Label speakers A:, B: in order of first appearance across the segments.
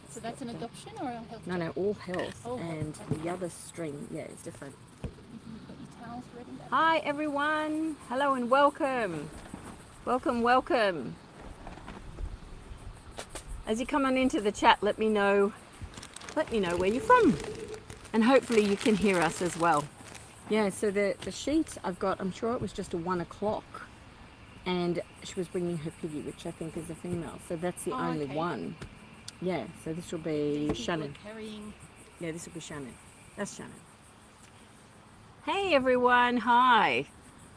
A: So that's an adoption or a health?
B: No, all health.
A: Oh,
B: and
A: okay.
B: the other string, yeah, is different.
A: You've got your towels ready.
B: Hi everyone, hello and welcome. Welcome. As you come on into the chat, let me know where you're from. And hopefully you can hear us as well. Yeah, so the sheet I've got, I'm sure it was just a 1 o'clock. And she was bringing her piggy, which I think is a female. So that's the only one. Yeah, so this will be Shannon. Yeah, this will be Shannon. That's Shannon. Hey everyone, hi. I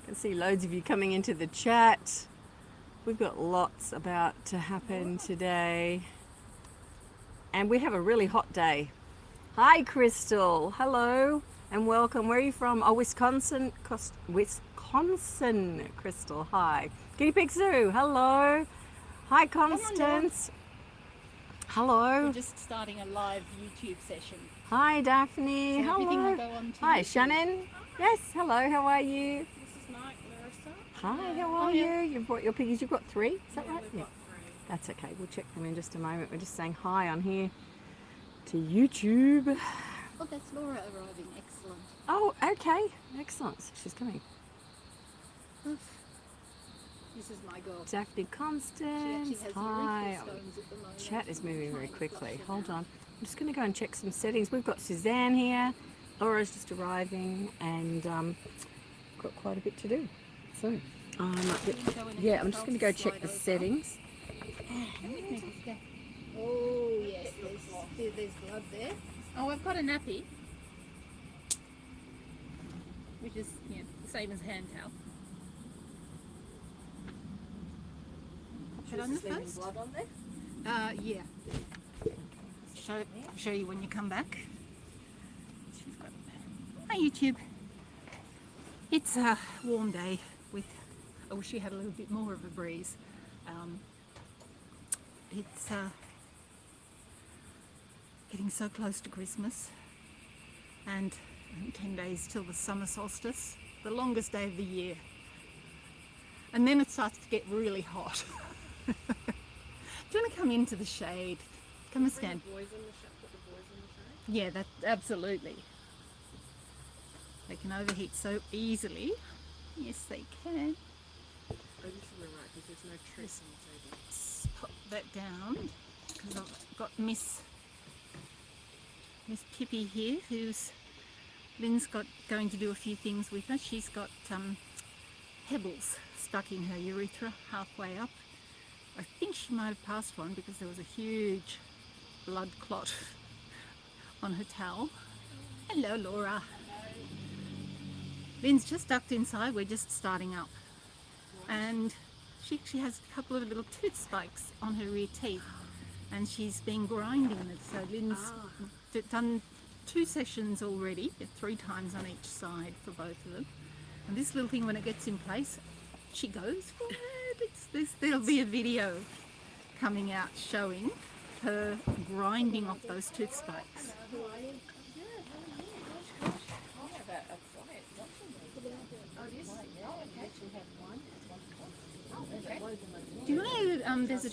B: can see loads of you coming into the chat. We've got lots about to happen today. And we have a really hot day. Hi Crystal, hello and welcome. Where are you from? Oh, Wisconsin, Crystal, hi. Guinea Pig Zoo, hello. Hi Constance. Hello.
A: We're just starting a live YouTube session.
B: Hi Daphne,
A: So
B: hello.
A: everything will go on to
B: Hi
A: YouTube.
B: Shannon. Yes, hello, how are you?
C: This is Mike, Marissa.
B: Hi, how are you? You've brought your piggies, you've got 3, is that right?
C: We've got 3.
B: That's okay, we'll check them in just a moment. We're just saying hi on here to YouTube.
A: Oh, that's Laura arriving. Excellent.
B: Oh, okay, excellent. She's coming.
A: This is my girl.
B: Daphne
A: She
B: Constance,
A: actually has
B: hi.
A: urethral stones at the moment.
B: Chat is moving very quickly. Hold on. I'm just going to go and check some settings. We've got Suzanne here. Laura's just arriving and got quite a bit to do. So, yeah, I'm just going to go check the settings.
A: Oh, yes, there's blood there. Oh, I've got a nappy, which is the same as hand towel. Put on the first.
B: Blood on there?
A: Yeah. Show you when you come back. Hi YouTube. It's a warm day with. I wish we had a little bit more of a breeze. It's getting so close to Christmas, and 10 days till the summer solstice, the longest day of the year. And then it starts to get really hot. Do you want to come into the shade? Come and stand.
C: Put the boys in the shade.
A: Yeah, that absolutely. They can overheat so easily. Yes, they can.
C: Oh, you should be right, because there's no trees on the table.
A: Let's pop that down because I've got Miss Pippi here, who's Lynn's going to do a few things with her. She's got pebbles stuck in her urethra halfway up. I think she might have passed one because there was a huge blood clot on her towel. Hello, Laura. Lynn's just ducked inside. We're just starting up. And she has a couple of little tooth spikes on her rear teeth. And she's been grinding it. So Lynn's done 2 sessions already, 3 times on each side for both of them. And this little thing, when it gets in place, she goes for it. There'll be a video coming out showing her grinding off those tooth spikes. Do you know, there's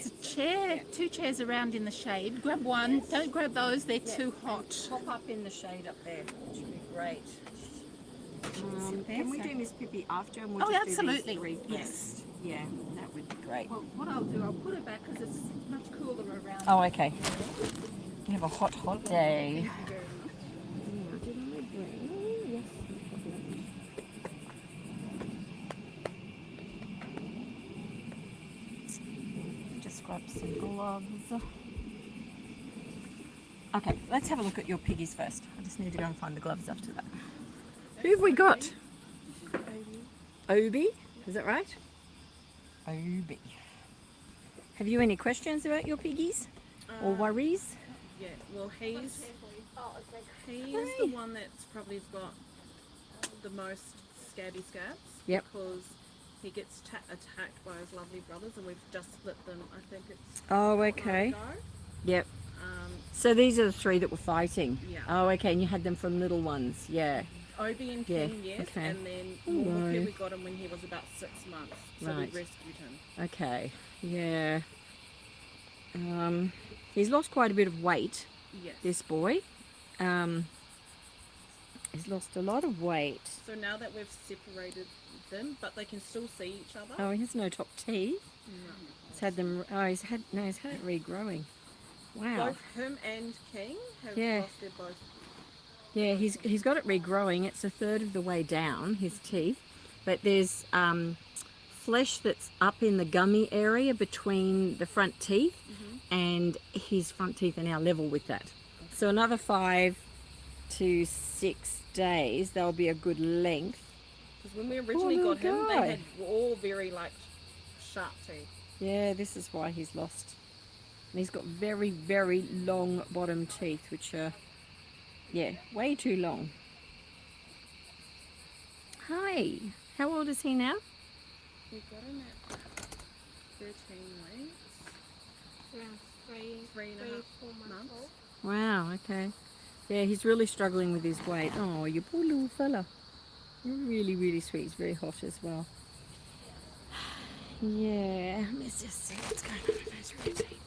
A: a chair, 2 chairs around in the shade. Grab one. Don't grab those, they're too hot.
B: Pop up in the shade up there, which would be great. Can we do Miss Pippi after and we'll
A: Oh,
B: just do
A: absolutely.
B: these 3
A: Yes.
B: first? Yeah, that would be great.
A: Well, what I'll do, I'll put it back because it's much cooler around.
B: Oh, okay. You have a hot day.
A: Thank you very much.
B: Just grab some gloves. Okay, let's have a look at your piggies first. I just need to go and find the gloves after that. Who have we got? Obi, is that right? Obi. Have you any questions about your piggies? Or worries?
C: Yeah, well, he is the one that's probably got the most scabby scabs.
B: Yep.
C: Because he gets attacked by his lovely brothers, and we've just split them. I think it's
B: Oh, okay.
C: ago.
B: Yep.
C: Um,
B: So these are the 3 that were fighting?
C: Yeah.
B: Oh, okay, and you had them from little ones, yeah.
C: Obi and
B: Yeah,
C: King, yes,
B: okay.
C: and then
B: Hello.
C: Mormon, we got him when he was about 6 months, so
B: Right.
C: we rescued him.
B: Okay, yeah. He's lost quite a bit of weight,
C: Yes.
B: this boy. He's lost a lot of weight.
C: So now that we've separated them, but they can still see each other.
B: Oh, he has no top teeth.
C: No.
B: He's had them. Oh, he's had it regrowing. Wow.
C: Both him and King have
B: Yeah.
C: lost their both.
B: Yeah, he's got it regrowing. It's a third of the way down, his teeth. But there's flesh that's up in the gummy area between the front teeth, and his front teeth are now level with that. So another 5 to 6 days, they'll be a good length.
C: Because when we originally
B: little
C: got him,
B: guy.
C: they had all very like sharp teeth.
B: Yeah, this is why he's lost. And he's got very, very long bottom teeth, which are, yeah, way too long. Hi, how old is he now?
C: We got him at 13 weeks.
A: Around
C: Three and a half
A: 4
C: months.
A: old.
B: Wow, okay. Yeah, he's really struggling with his weight. Oh, you poor little fella. You're really, really sweet. He's very hot as well. Yeah, let's just see what's going on with those routine.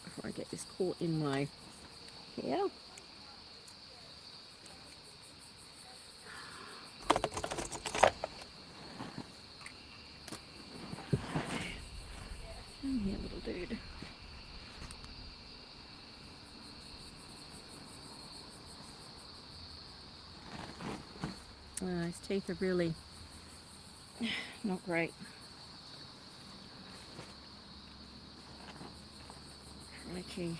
B: Before I get this caught in my hair. Come here, little dude. His teeth are really not great. Ricky.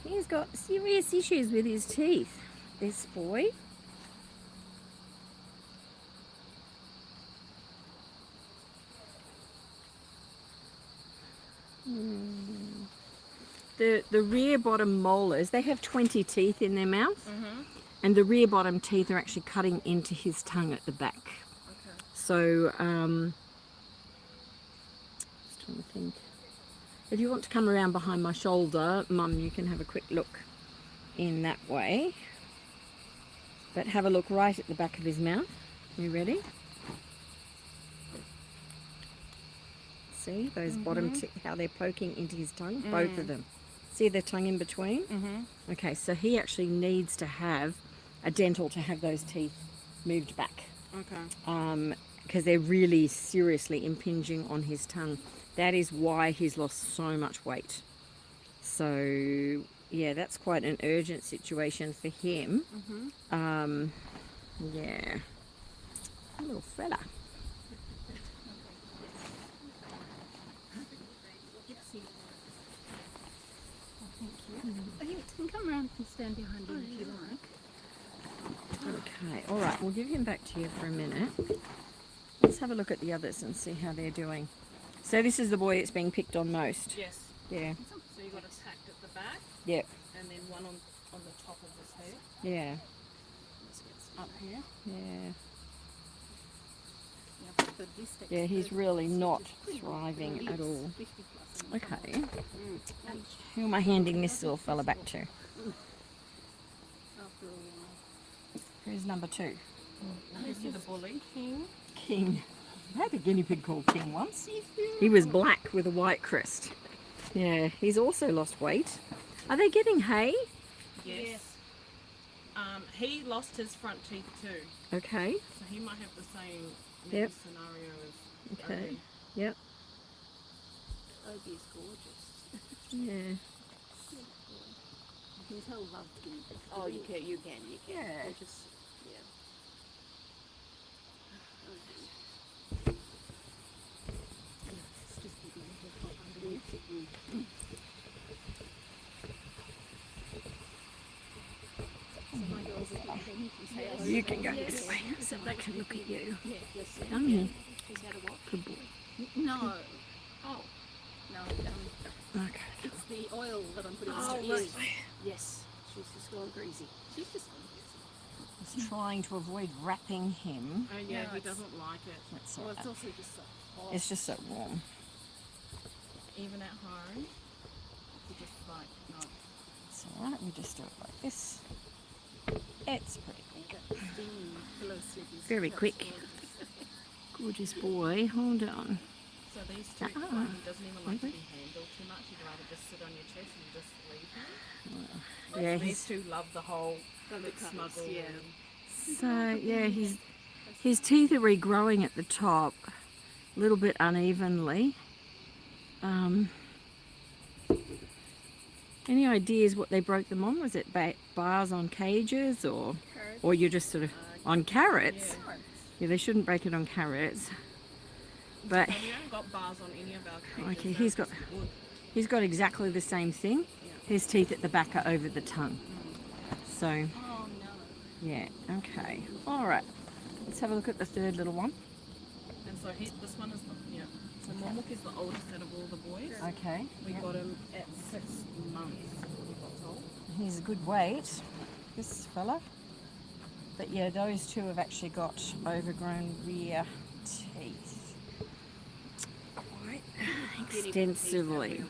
B: He's got serious issues with his teeth, this boy. The rear bottom molars, they have 20 teeth in their mouth, and the rear bottom teeth are actually cutting into his tongue at the back.
C: Okay.
B: So, just trying to think. If you want to come around behind my shoulder, Mum, you can have a quick look in that way. But have a look right at the back of his mouth. You ready? See those bottom teeth, how they're poking into his tongue? Both of them. See the tongue in between? Okay, so he actually needs to have a dental to have those teeth moved back.
C: Okay.
B: Because they're really seriously impinging on his tongue. That is why he's lost so much weight. So, yeah, that's quite an urgent situation for him. Yeah. Little fella.
A: You can come around and stand behind him if you like.
B: Okay, all right, we'll give him back to you for a minute. Let's have a look at the others and see how they're doing. So this is the boy that's being picked on most.
C: Yes.
B: Yeah.
C: So you got a tacked at the back,
B: Yep.
C: and then one on the top of his head.
B: Yeah.
C: Up here.
B: Yeah.
A: But this takes
B: Yeah, he's
A: 30
B: really
A: plus,
B: not
A: which is pretty
B: thriving
A: good.
B: at all.
A: 50 plus in the
B: Okay. Who am I handing this little fella back to?
A: after a while.
B: Who's number 2?
C: This is the bully.
B: King. I had a guinea pig called King once. He was black with a white crest. Yeah, he's also lost weight. Are they getting hay?
C: Yes. He lost his front teeth too,
B: Okay.
C: so he might have the same
B: Yep.
C: scenario as
B: Okay.
C: Obi.
B: Yep.
A: Obi is gorgeous.
B: Yeah.
A: You can tell love guinea pigs.
D: Oh, you can.
B: Yeah.
D: They're just, yeah.
A: It's just giving you a hot underneath. So my girls are thinking, you can say, oh,
B: You can go this way so they can look at you.
A: yeah, yes,
B: Come here.
D: Is that a what?
B: Good boy.
A: No.
D: Oh,
B: Okay.
A: It's the oil that I'm putting
D: oh
A: on her
D: yes.
A: ears.
D: Yes. She's just gone greasy.
A: She's just
B: Just trying to avoid wrapping him.
C: Oh yeah,
A: Yeah,
C: he
A: it's-
C: doesn't like it.
B: That's
A: well,
B: all
A: it's
B: right.
A: also just so hot.
B: It's just so warm.
C: Even at home, he just like no.
B: It's alright, we just do it like this. It's pretty quick.
A: That steamy pillow slip is
B: Very
A: just
B: quick.
A: gorgeous.
B: Gorgeous boy. Hold on.
C: So these two, he doesn't even like to be handled too much. He'd rather just sit on your chest and just leave him.
B: Yeah,
C: These two love the whole snuggle.
D: yeah.
B: so yeah, his teeth are regrowing at the top, a little bit unevenly. Any ideas what they broke them on? Was it bars on cages, or you're just sort of on carrots? Yeah, they shouldn't break it on carrots. But
C: So we haven't got bars on any of our cages.
B: okay,
C: They're just wood.
B: he's got exactly the same thing. His teeth at the back are over the tongue. So
A: Oh no.
B: yeah, okay, all right. Let's have a look at the third little one.
C: And so this one is so Mormuk is the oldest out of all the boys.
B: Okay.
C: We got him at 6 months. We got told.
B: He's a good weight, this fella. But yeah, those two have actually got overgrown rear teeth. Quite extensively.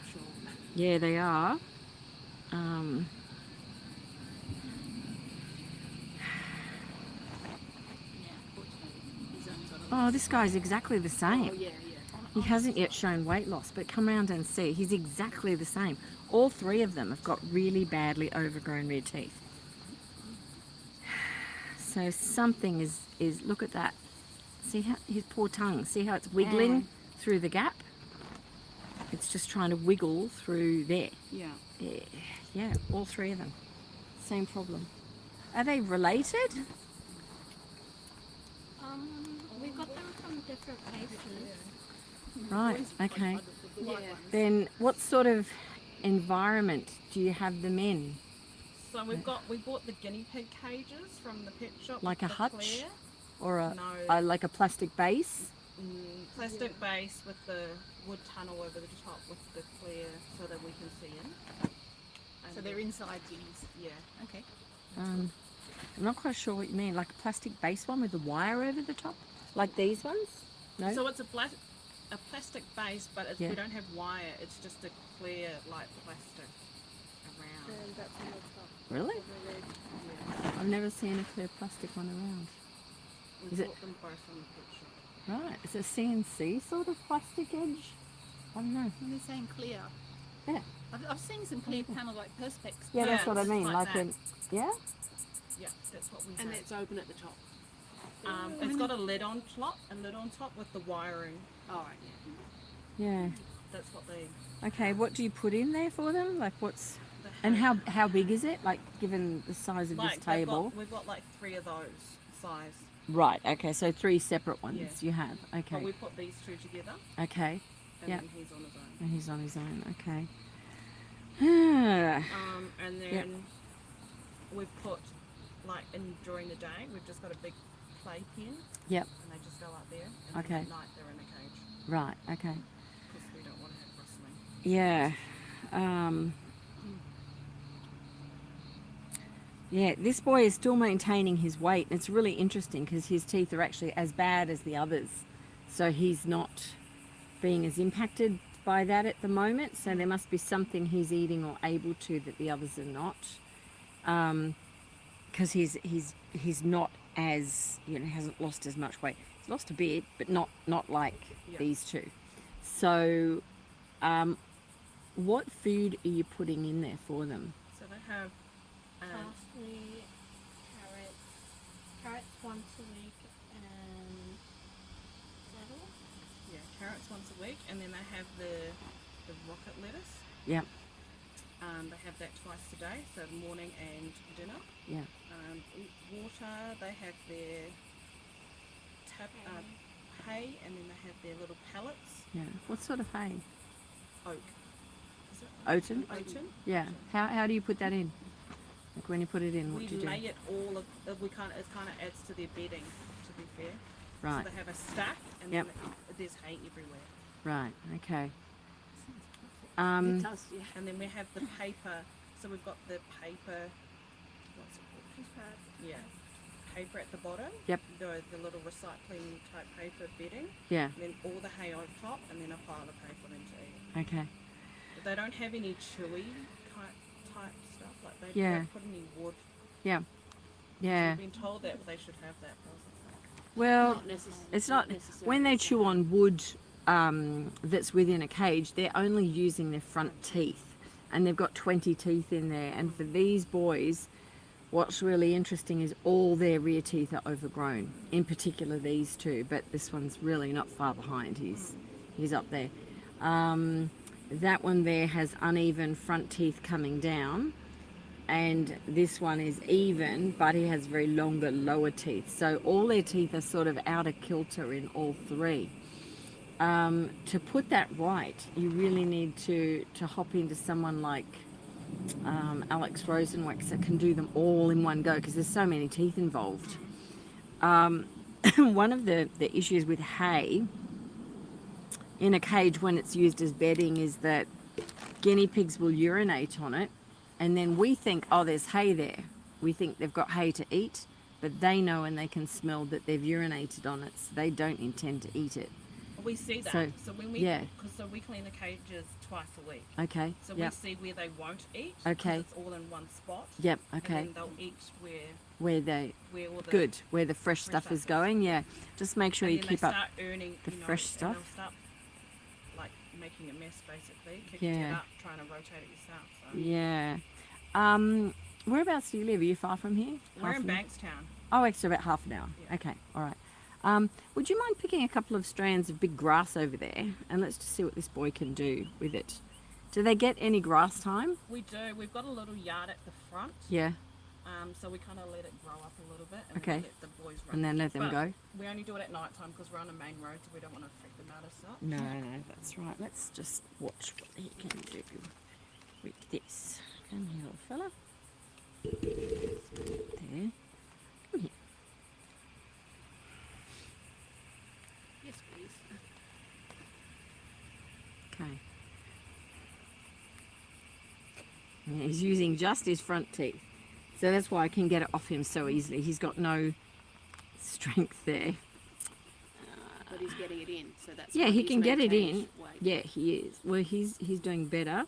B: Yeah, they are. Oh, this guy's exactly the same.
D: Oh, yeah.
B: He hasn't yet shown weight loss, but come round and see. He's exactly the same. All three of them have got really badly overgrown rear teeth. So something is look at that. See how his poor tongue, see how it's wiggling through the gap? It's just trying to wiggle through there.
C: Yeah.
B: Yeah, all three of them. Same problem. Are they related?
D: We got them from different places.
B: Right, okay.
D: Yeah.
B: Then what sort of environment do you have them in?
C: So we bought the guinea pig cages from the pet shop.
B: Like a
C: with the
B: hutch?
C: Claire.
B: Or
C: No.
B: like a plastic base?
C: Plastic base with the wood tunnel over the top with the clear so that we can see in.
A: So they're inside these.
C: Yeah.
A: Okay.
B: I'm not quite sure what you mean. Like a plastic base one with a wire over the top? Like these ones? No?
C: So it's a plastic base, but
B: Yeah.
C: we don't have wire. It's just a clear, light plastic around.
D: And that's on the top.
B: Really?
D: Over red.
B: I've never seen a clear plastic one around.
C: We
B: Is it-
C: bought them both from the pet shop.
B: Right. It's a CNC sort of plastic edge? I don't know.
A: When they're saying clear,
B: Yeah.
A: I've seen some clear panel like perspex.
B: Yeah, that's
C: Yeah,
B: what I
C: it's
B: mean.
C: like
B: Like
C: that.
B: yeah?
C: Yeah, that's what we
D: And
C: have.
D: it's open at the top.
C: It's got a lid on top with the wiring.
D: All right,
B: Yeah.
C: That's what they.
B: Okay, what do you put in there for them? Like what's
C: they
B: and
C: have.
B: how big is it? Like given the size of
C: Like
B: this table?
C: we've got like 3 of those size,
B: Right, okay, so 3 separate ones
C: Yeah.
B: you have.
C: but
B: Okay.
C: we put these 2 together,
B: Okay.
C: and
B: Yeah.
C: then he's on his own.
B: And he's on his own, okay.
C: And then we've put like during the day we've just got a big play pen,
B: Yep.
C: and they just go up there, and
B: Okay.
C: then at night they're in a cage
B: Right, okay.
C: because we don't want to have rustling.
B: Yeah. Yeah, this boy is still maintaining his weight. It's really interesting because his teeth are actually as bad as the others. So he's not being as impacted by that at the moment. So there must be something he's eating or able to that the others are not. Because he's not as, hasn't lost as much weight. He's lost a bit, but not like these two. So what food are you putting in there for them?
C: So they have
D: Parsley, carrots once a week, and settle.
C: carrots once a week, and then they have the rocket lettuce.
B: Yep.
C: They have that twice a day, so morning and dinner.
B: Yeah.
C: Water, they have their hay, and then they have their little pellets.
B: Yeah. What sort of hay?
C: Oak. Is it
B: Oaten?
C: oaten?
B: Yeah. How do you put that in? Like when you put it in, what
C: We
B: do you do?
C: lay it all of. It kind of adds to their bedding. To be fair.
B: Right.
C: So they have a stack, and
B: Yep.
C: then there's hay everywhere.
B: Right. Okay.
D: It does, yeah.
C: And then we have the paper. So we've got the paper. What's it called? Yeah. Paper at the bottom.
B: Yep.
C: The little recycling type paper bedding.
B: Yeah.
C: And then all the hay on top, and then a pile of hay for them to eat.
B: Okay.
C: But they don't have any chewy type stuff. Like they
B: Yeah.
C: don't put any wood.
B: Yeah. Yeah.
C: We've been told that they should have that.
B: Well,
D: Not necessarily.
B: it's not when they chew on wood that's within a cage, they're only using their front teeth, and they've got 20 teeth in there. And for these boys, what's really interesting is all their rear teeth are overgrown, in particular these two, but this one's really not far behind. He's up there. That one there has uneven front teeth coming down, and this one is even, but he has very longer lower teeth. So all their teeth are sort of out of kilter in all three. To put that right, you really need to hop into someone like Alex Rosenwax that can do them all in one go, because there's so many teeth involved. One of the issues with hay in a cage when it's used as bedding is that guinea pigs will urinate on it, and then we think, oh, there's hay there. We think they've got hay to eat, but they know and they can smell that they've urinated on it, so they don't intend to eat it.
C: We see that. So when we,
B: yeah.
C: so we clean the cages twice a week.
B: Okay.
C: So
B: yep.
C: we see where they won't eat.
B: Okay.
C: It's all in one spot.
B: Yep. Okay.
C: And then they'll eat where all the
B: good, where the fresh stuff is going. Yeah. Just make sure
C: and
B: you
C: then
B: keep
C: they
B: up
C: start earning,
B: the fresh stuff.
C: And they'll start like making a mess basically, kicking it up, trying to rotate it yourself. So.
B: Yeah. Whereabouts do you live? Are you far from here?
C: We're in Bankstown.
B: Oh, extra about half an hour. Yeah. Okay. All right. Would you mind picking a couple of strands of big grass over there, and let's just see what this boy can do with it. Do they get any grass time?
C: We do. We've got a little yard at the front.
B: Yeah.
C: So we kind of let it grow up a little bit, and
B: okay.
C: then let the boys run.
B: And then let them go.
C: We only do it at night time because we're on a main road, so we don't want to freak them out as such.
B: No, that's right. Let's just watch what he can do with this. Come here, little fella. There. Come here.
D: Yes, please.
B: Okay. And he's using just his front teeth. So that's why I can get it off him so easily. He's got no strength there.
D: But he's getting it in, so that's
B: yeah,
D: why
B: he
D: he's
B: can get it in.
D: maintained weight.
B: Yeah, he is. Well, he's doing better.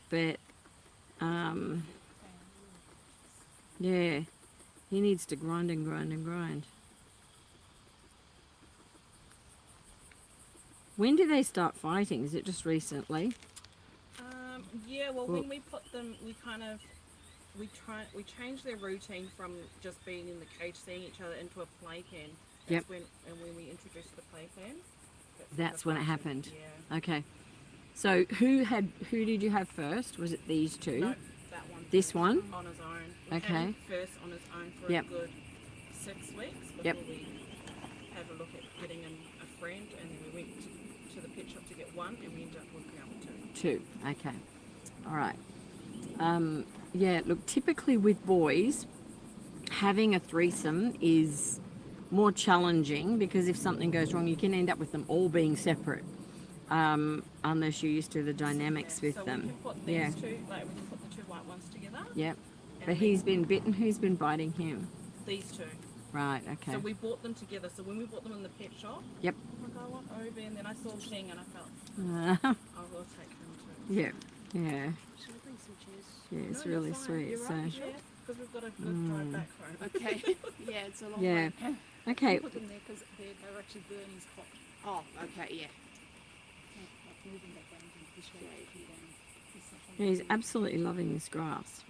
B: But yeah, he needs to grind and grind and grind. When do they start fighting? Is it just recently?
C: Yeah, well, when we put them, we change their routine from just being in the cage, seeing each other, into a playpen.
B: Yep.
C: When we introduced the playpen.
B: That's when it happened.
C: Yeah.
B: Okay. So who did you have first? Was it these two?
C: No, that one.
B: This one?
C: On his own. We
B: Okay.
C: had him first on his own for
B: Yep.
C: a good 6 weeks before
B: Yep.
C: we had a look at getting a friend, and then we went to the pet shop to get one, and we ended up working out with two.
B: Okay. All right. Yeah, look, typically with boys, having a threesome is more challenging because if something goes wrong, you can end up with them all being separate, unless you're used to the dynamics with
C: so
B: them.
C: We can put these two, like we can put the two white ones together.
B: Yep. But
C: then
B: he's been bitten. Who's been biting him?
C: These two.
B: Right, okay.
C: So we bought them together. So when we bought them in the pet shop,
B: Yep.
C: like I want Obi, and then I saw King, and I felt I will take him too.
B: Yeah, yeah.
D: Should I bring some chairs?
B: Yeah, it's
C: No,
B: really
C: you're fine.
B: sweet.
C: You're
B: So,
C: right, yeah, because we've got a good drive back home.
D: Okay. Yeah, it's a long
B: yeah.
D: way.
B: Okay.
D: Put them there because they're actually burning hot. Oh, okay, yeah. Like moving that down to this way if you don't.
B: Yeah, he's absolutely loving this grass.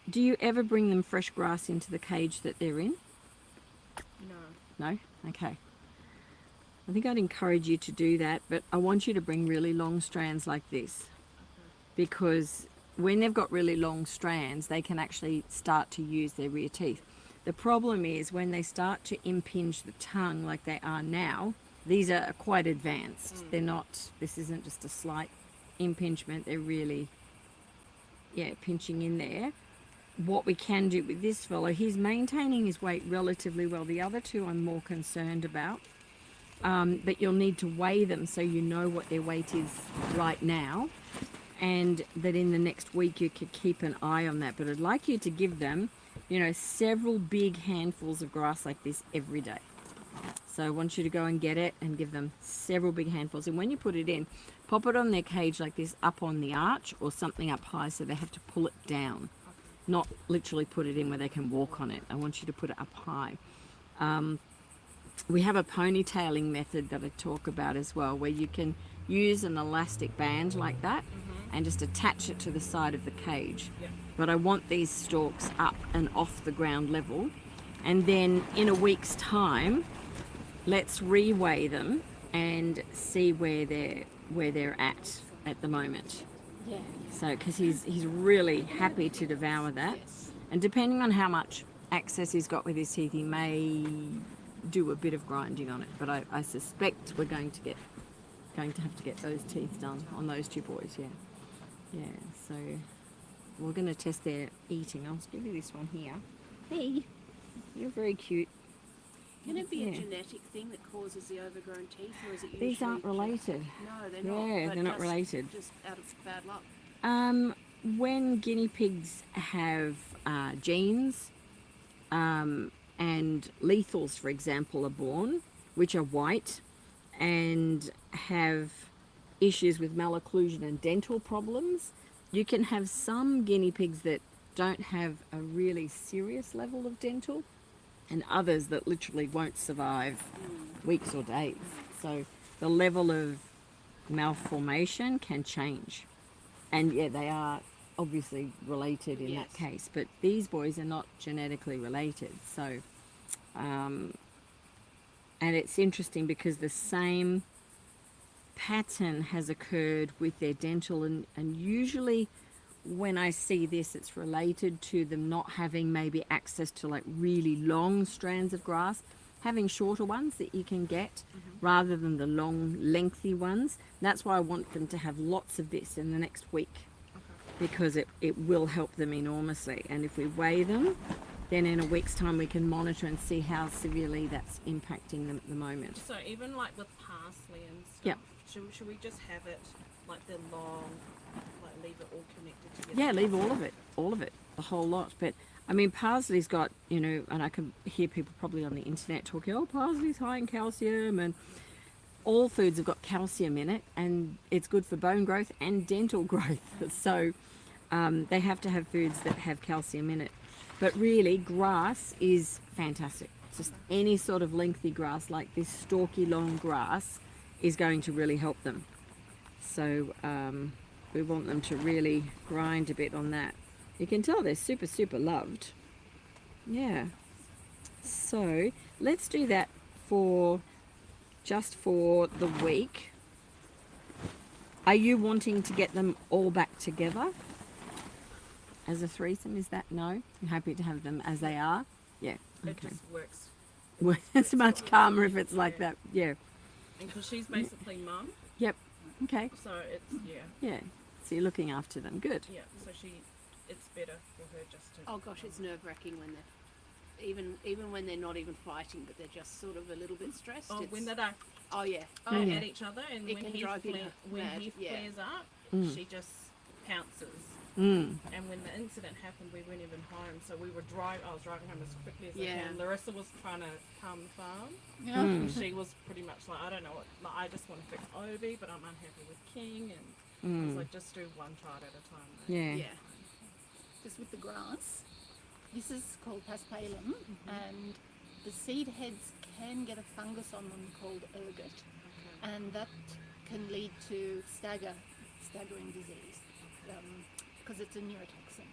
B: Do you ever bring them fresh grass into the cage that they're in?
C: No.
B: No? Okay. I think I'd encourage you to do that, but I want you to bring really long strands like this, because when they've got really long strands, they can actually start to use their rear teeth. The problem is when they start to impinge the tongue like they are now, these are quite advanced. They're not, this isn't just a slight impingement, they're really, yeah, pinching in there. What we can do with this fellow, he's maintaining his weight relatively well. The other two I'm more concerned about. But you'll need to weigh them so you know what their weight is right now, and that in the next week you could keep an eye on that. But I'd like you to give them, you know, several big handfuls of grass like this every day. So I want you to go and get it and give them several big handfuls. And when you put it in, pop it on their cage like this, up on the arch or something up high so they have to pull it down. not literally put it in where they can walk on it. I want you to put it up high. We have a ponytailing method that I talk about as well, where you can use an elastic band like that and just attach it to the side of the cage. But I want these stalks up and off the ground level, and then in a week's time let's reweigh them and see where they're at the moment.
A: Yeah.
B: So because he's really happy to devour that, and depending on how much access he's got with his teeth, he may do a bit of grinding on it, but I suspect we're going to have to get those teeth done on those two boys. So we're going to test their eating. I'll give you this one here. Hey, you're very cute.
D: Can it be a genetic thing that causes the overgrown teeth, or is it usually
B: These aren't related.
D: No, they're not.
B: Yeah,
D: but
B: they're not
D: just-
B: related.
D: Just out of bad luck.
B: When guinea pigs have genes and lethals, for example, are born, which are white and have issues with malocclusion and dental problems, you can have some guinea pigs that don't have a really serious level of dental, and others that literally won't survive weeks or days. So the level of malformation can change. And yeah, they are obviously related in that case, but these boys are not genetically related. So, and it's interesting because the same pattern has occurred with their dental, and usually when I see this, it's related to them not having maybe access to like really long strands of grass, having shorter ones that you can get rather than the long lengthy ones. That's why I want them to have lots of this in the next week, because it will help them enormously. And if we weigh them, then in a week's time we can monitor and see how severely that's impacting them at the moment.
C: So even like with parsley and stuff,
B: Yep.
C: should we just have it like the long, like leave it all connected together?
B: Yeah, leave all of it, the whole lot. But I mean, parsley's got, you know, and I can hear people probably on the internet talking, oh, parsley's high in calcium, and all foods have got calcium in it, and it's good for bone growth and dental growth. So they have to have foods that have calcium in it. But really, grass is fantastic. Just any sort of lengthy grass, like this stalky long grass, is going to really help them. So we want them to really grind a bit on that. You can tell they're super, super loved. Yeah. So let's do that for just for the week. Are you wanting to get them all back together as a threesome? Is that no? I'm happy to have them as they are. Yeah.
C: It
B: Okay.
C: just works.
B: Well, it's much calmer if it's like that. Yeah.
C: And because she's basically mum,
B: Yep. Okay.
C: so it's
B: Yeah. So you're looking after them. Good.
C: so it's better for her just to.
D: Oh gosh, it's nerve-wracking when they're even when they're not even fighting, but they're just sort of a little bit stressed.
C: Oh,
D: It's-
C: when they're
D: oh yeah,
C: at each other, and
D: It
C: when
D: can
C: he
D: drive you
C: when he
D: mad, yeah.
C: flares up, she just pounces.
B: Mm.
C: And when the incident happened, we weren't even home, so we were I was driving home as quickly as I
D: Yeah.
C: can. Larissa was trying to calm the farm.
A: Yeah.
C: And she was pretty much like, I don't know what, like, I just want to fix Obi, but I'm unhappy with King, and I was like, just do one child at a time. Though.
B: Yeah.
D: yeah.
A: Just with the grass. This is called paspalum, and the seed heads can get a fungus on them called ergot, and that can lead to staggering disease, because it's a neurotoxin.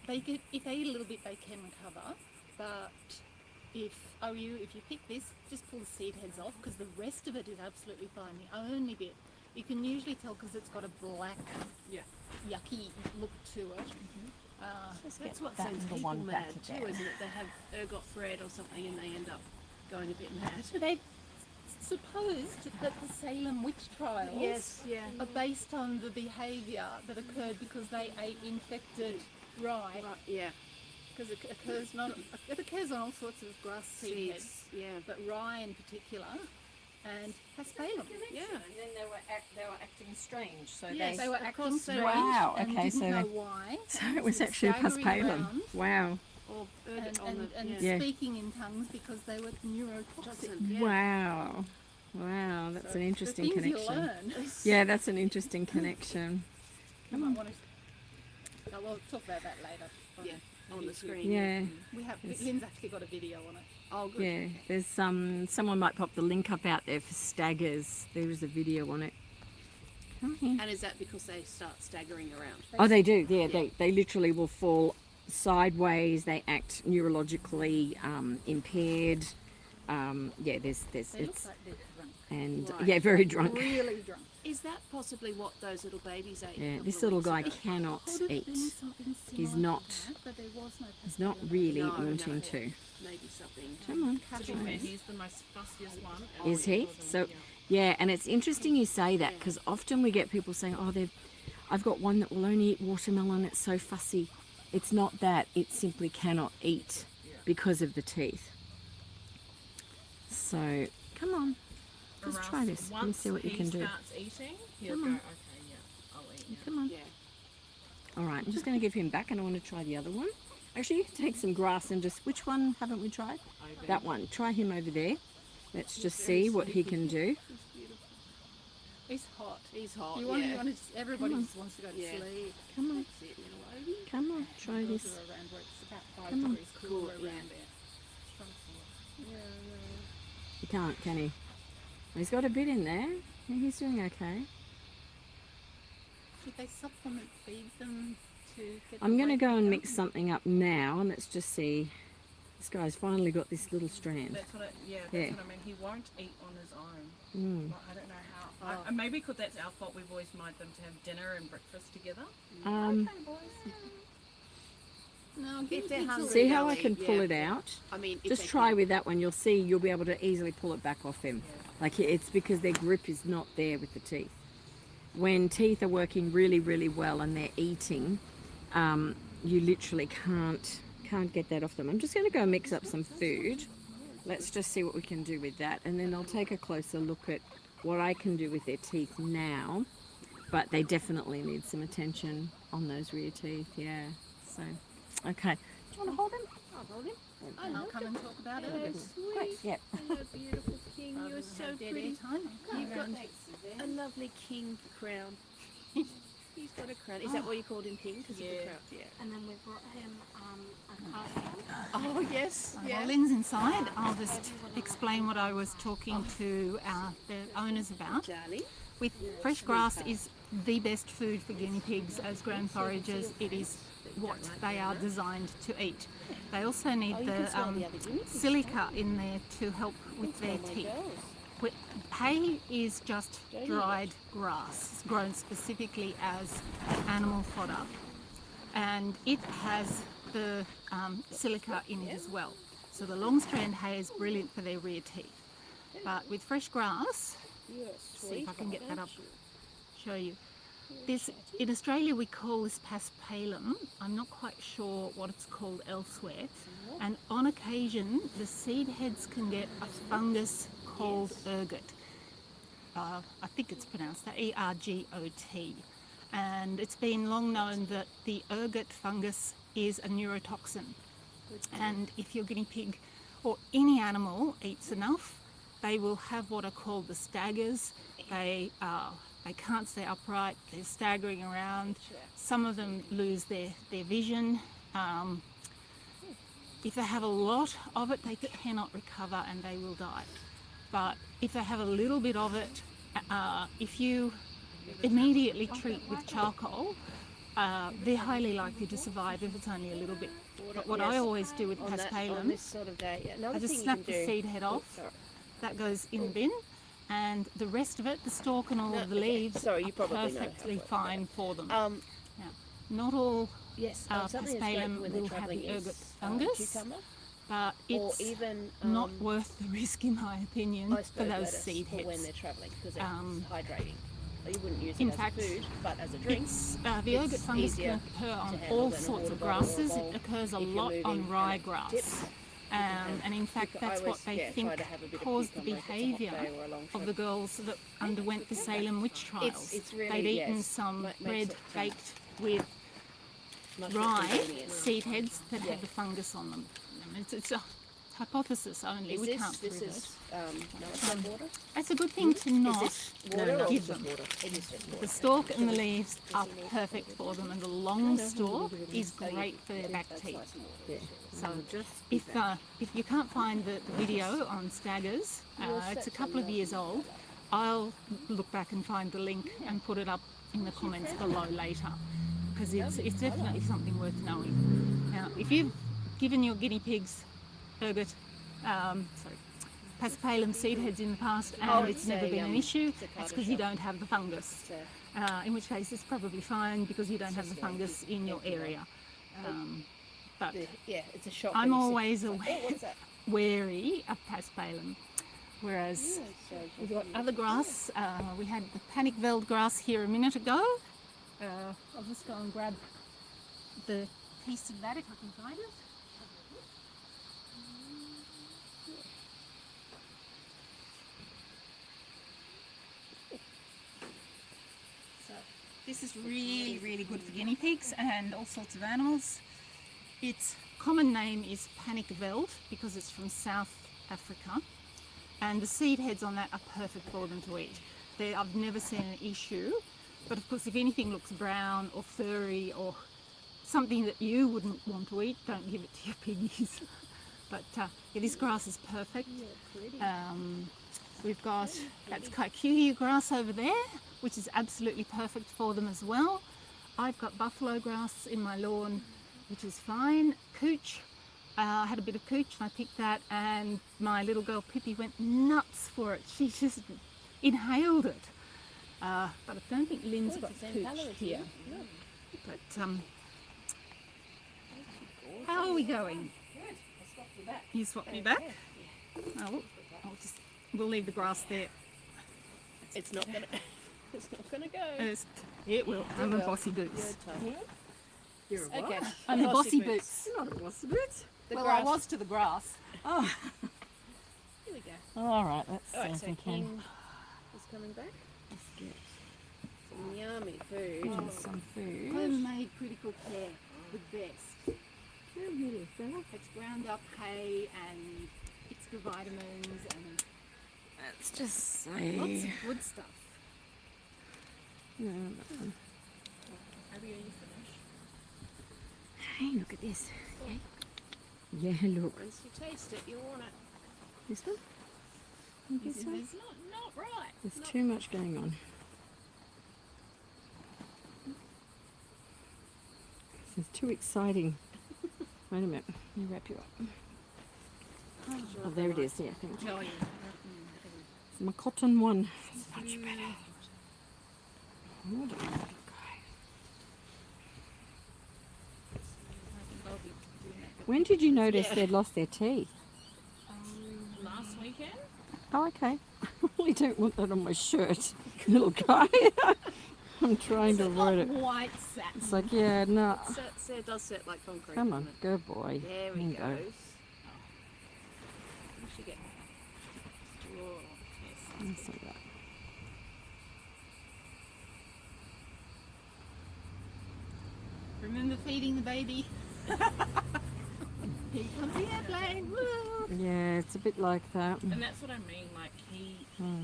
A: If they eat a little bit, they can recover, but if you pick this, just pull the seed heads off, because the rest of it is absolutely fine. The only bit, you can usually tell because it's got a black, yucky look to it.
D: That's what sends people mad too, isn't it? They have ergot thread or something, and they end up going a bit mad.
A: They supposed that the Salem witch trials are based on the behaviour that occurred because they ate infected rye.
D: Right, yeah.
A: Because it occurs on all sorts of grass seed heads,
D: Seeds, yeah.
A: but rye in particular, and paspalum.
D: Yeah.
B: And then they were acting strange. So
D: Yes.
A: They were
D: Of
A: acting
D: course they
A: strange
D: were.
B: Wow,
A: and
B: okay,
A: didn't
B: so
A: know
B: they-
A: why.
B: So it was actually
A: Staggering
B: paspalum.
A: around
B: Wow.
D: Or
A: and,
D: ergot on
A: and,
D: the,
A: and
D: yeah.
B: Yeah.
A: speaking in tongues because they were neurotoxic.
D: Doesn't, yeah.
B: Wow. Wow, that's an interesting
A: the things
B: connection.
A: you learn.
B: Yeah, that's an interesting connection.
A: You might want Oh, we'll talk about that later.
D: Yeah, on the screen.
B: Yeah,
A: We have, Lynn's actually got a video on it.
D: Oh, good.
B: yeah. There's someone might pop the link up out there for Staggers. There is a video on it. Come here.
D: And is that because they start staggering around?
B: Oh, they do. Yeah, they literally will fall sideways. They act neurologically impaired. Yeah, there's
A: They look
B: it's
A: like they're drunk.
B: and
D: Right.
B: yeah, very drunk.
A: Really drunk.
D: Is that possibly what those little babies ate? a
B: Yeah,
D: couple
B: this
D: of
B: little
D: weeks
B: guy
D: ago?
B: cannot
A: Could have
B: eat.
A: been something
B: He's
A: similar
B: not.
A: to that, but there was no
B: He's not
A: pastel.
B: really
D: No,
B: wanting
D: no.
B: to.
D: Maybe something.
B: Come on.
C: To be fair, he's the most fussiest one.
B: Is he? So, yeah, and it's interesting you say that because often we get people saying, "Oh, I've got one that will only eat watermelon. It's so fussy." It's not that; it simply cannot eat because of the teeth. So, come on, let's try this. Let me see what you can do.
C: Once he starts eating, he'll
B: Come
C: go,
B: on.
C: okay, yeah, I'll eat now.
B: Come on.
D: Yeah.
B: All right, I'm just going to give him back, and I want to try the other one. Actually, you can take some grass and just. Which one haven't we tried? That one. Try him over there. Let's just see what he can do.
A: He's hot.
D: He's hot.
A: You want,
D: yeah.
A: you want to, everybody
B: Come on.
A: just wants to go to
D: Yeah.
A: sleep.
B: Come on,
D: That's it, little Obi.
B: come on, try
A: Those
B: this.
A: are around where it's about 5
B: Come on.
A: degrees cooler
D: Cool, yeah.
A: around there.
B: He can't, can he? He's got a bit in there. Yeah, he's doing okay.
A: Should they supplement feed them to get
B: I'm
A: the
B: going to
A: weight
B: go and
A: down?
B: mix something up now, and let's just see. This guy's finally got this little strand.
C: That's what
B: Yeah.
C: what I mean. He won't eat on his own.
B: Mm.
C: Like, I don't know how. And maybe because that's our fault, we've always made them to have dinner and breakfast together.
B: Um,
C: Okay, boys.
A: No,
D: If
A: guinea
D: they're
A: pigs will
D: hungry,
B: see how I
D: they'll
B: can
D: eat,
B: pull
D: yeah.
B: it out?
D: I mean, if
B: Just
D: they
B: try
D: can.
B: with that one. You'll see you'll be able to easily pull it back off him. Like it's because their grip is not there with the teeth. When teeth are working really, really well and they're eating, you literally can't get that off them. I'm just going to go mix up some food. Let's just see what we can do with that, and then I'll take a closer look at what I can do with their teeth now. But they definitely need some attention on those rear teeth. Yeah. So, okay. Do you want to hold him?
D: I'll hold him.
A: And I'll come and talk about it.
B: Great. Yeah.
D: Hello, beautiful king.
A: Rather
D: You're
A: than
D: so
A: have dead
D: pretty.
A: air time.
D: You've got a lovely king crown. He's got a crown. Is that why you called him king? Because of the
C: Yeah.
D: crown? Yeah.
E: And then we brought him a castle.
D: Oh, yes.
A: While Lynn's inside, I'll just explain what I was talking to the owners about.
D: Charlie.
A: With fresh grass is the best food for guinea pigs as ground foragers. It is what they are designed to eat. They also need
D: You
A: the
D: can smell the other guinea pigs.
A: silica in there to help with their teeth. Hay is just dried grass grown specifically as animal fodder, and it has the silica in it as well. So the long strand hay is brilliant for their rear teeth. But with fresh grass, see if I can get that up, show you. This, in Australia we call this paspalum. I'm not quite sure what it's called elsewhere. And on occasion the seed heads can get a fungus called ergot. I think it's pronounced that, E-R-G-O-T. And it's been long known that the ergot fungus is a neurotoxin. And if your guinea pig or any animal eats enough, they will have what are called the staggers. They can't stay upright, they're staggering around. Some of them lose their vision. If they have a lot of it, they cannot recover and they will die. But if they have a little bit of it, if you immediately treat with charcoal, they're highly likely to survive if it's only a little bit. But what I always do with
D: On
A: paspalum,
D: this sort of day. Yeah. Another
A: I just
D: thing
A: snap
D: you
A: the
D: can do.
A: seed head off.
D: Sorry.
A: That goes in the bin, and the rest of it, the stalk and all of the leaves,
D: Sorry, you
A: are
D: probably know how it
A: perfectly
D: works,
A: fine for them.
D: Now,
A: Not all
D: yes,
A: paspalum
D: something that's great when they're
A: will have
D: travelling
A: the
D: is
A: ergot fungus,
D: cucumber,
A: but
D: or
A: it's
D: even
A: not worth the risk, in my opinion,
D: I
A: for
D: suppose
A: those
D: lettuce
A: seed
D: for when
A: heads.
D: they're travelling because it's
A: Um,
D: hydrating. You wouldn't use it
A: in
D: as
A: fact,
D: a food, but as a drink.
A: It's, the
D: it's
A: ergot fungus
D: easier
A: can occur on
D: handle
A: all
D: than a
A: sorts
D: water
A: of
D: bottle or a
A: grasses.
D: bowl
A: It occurs a
D: if you're
A: lot on
D: moving
A: ryegrass.
D: dips.
A: And in fact,
D: I
A: that's what
D: always,
A: they
D: try
A: think
D: to have a bit of
A: caused the
D: cucumber if it's a hot
A: behaviour
D: day or a long
A: of the
D: trip.
A: girls that underwent the Salem witch trials.
D: it's really,
A: They'd eaten
D: yes,
A: some
D: makes
A: bread
D: it,
A: baked with
D: much more
A: rye
D: convenient.
A: seed heads that
D: Yeah.
A: had the fungus on them. It's a hypothesis only. We can't prove
F: this
A: it.
F: is malaseb water?
A: It's a good thing to not
F: Water or
A: give
F: just
A: them.
F: water? It is just
A: The
F: water.
A: stalk and the leaves are perfect for them, and the long stalk is great for their back teeth. So if you can't find the video on Staggers, it's a couple of years old. I'll look back and find the link and put it up in the comments below later, because it's definitely something worth knowing. Now, if you've given your guinea pigs ergot, paspalum seed heads in the past and it's never been an issue, that's because you don't have the fungus. In which case it's probably fine because you don't have the fungus in your area. But
F: Yeah, it's a shock.
A: I'm always wary of paspalum. Whereas we've got other grass. We had the panic veld grass here a minute ago. I'll just go and grab the piece of that if I can find it. So this is really, really good for guinea pigs and all sorts of animals. Its common name is panic veld because it's from South Africa. And the seed heads on that are perfect for them to eat. I've never seen an issue, but of course if anything looks brown or furry or something that you wouldn't want to eat, don't give it to your piggies. But yeah, this grass is perfect. We've got, that's kikuyu grass over there, which is absolutely perfect for them as well. I've got buffalo grass in my lawn, which is fine. Cooch. I had a bit of cooch and I picked that, and my little girl Pippi went nuts for it. She just inhaled it. But I don't think Lynn's got cooch here. But how are we going? You swapped me back? Oh, we'll leave the grass there.
F: It's not gonna. It's not gonna go.
A: It will. I'm a bossy boots.
B: You're a what?
F: Okay.
A: I'm the bossy boots.
B: You're not a bossy boots.
A: Well, I was to the grass.
B: Oh.
F: Here we go.
B: All right, let's
F: All right,
B: see
F: so
B: if we can.
F: King is coming back.
B: Let's get
F: Some yummy food.
B: some food.
A: Homemade critical care, the best.
B: Oh, really, Sarah?
A: It's ground up hay and extra vitamins and
B: Let's just
A: lots
B: say.
A: of good stuff.
B: No, that one.
F: Abby, are you finished?
B: Hey, look at this. Okay. Yeah, look.
F: Once you taste it, you'll want it.
B: This one? This one?
F: It's not right.
B: There's too much going on. This is too exciting. Wait a minute. Let me wrap you up. Oh, there it is. Yeah, thank you.
A: Oh, yeah.
B: It's my cotton one. It's much better. Hold on. When did you notice they'd lost their teeth?
C: Last weekend?
B: Oh, okay. I really don't want that on my shirt, little guy. I'm trying to avoid it.
A: White satin.
B: It's like, yeah, no.
F: It does set like concrete.
B: Come
F: doesn't
B: on,
F: it?
B: good boy.
F: There
B: There
F: we
B: you
F: go.
B: go.
F: You should get straw. Yes.
B: Let's see that.
A: Remember feeding the baby? Here comes the airplane. Woo!
B: Yeah, it's a bit like that.
C: And that's what I mean, like
B: Hmm.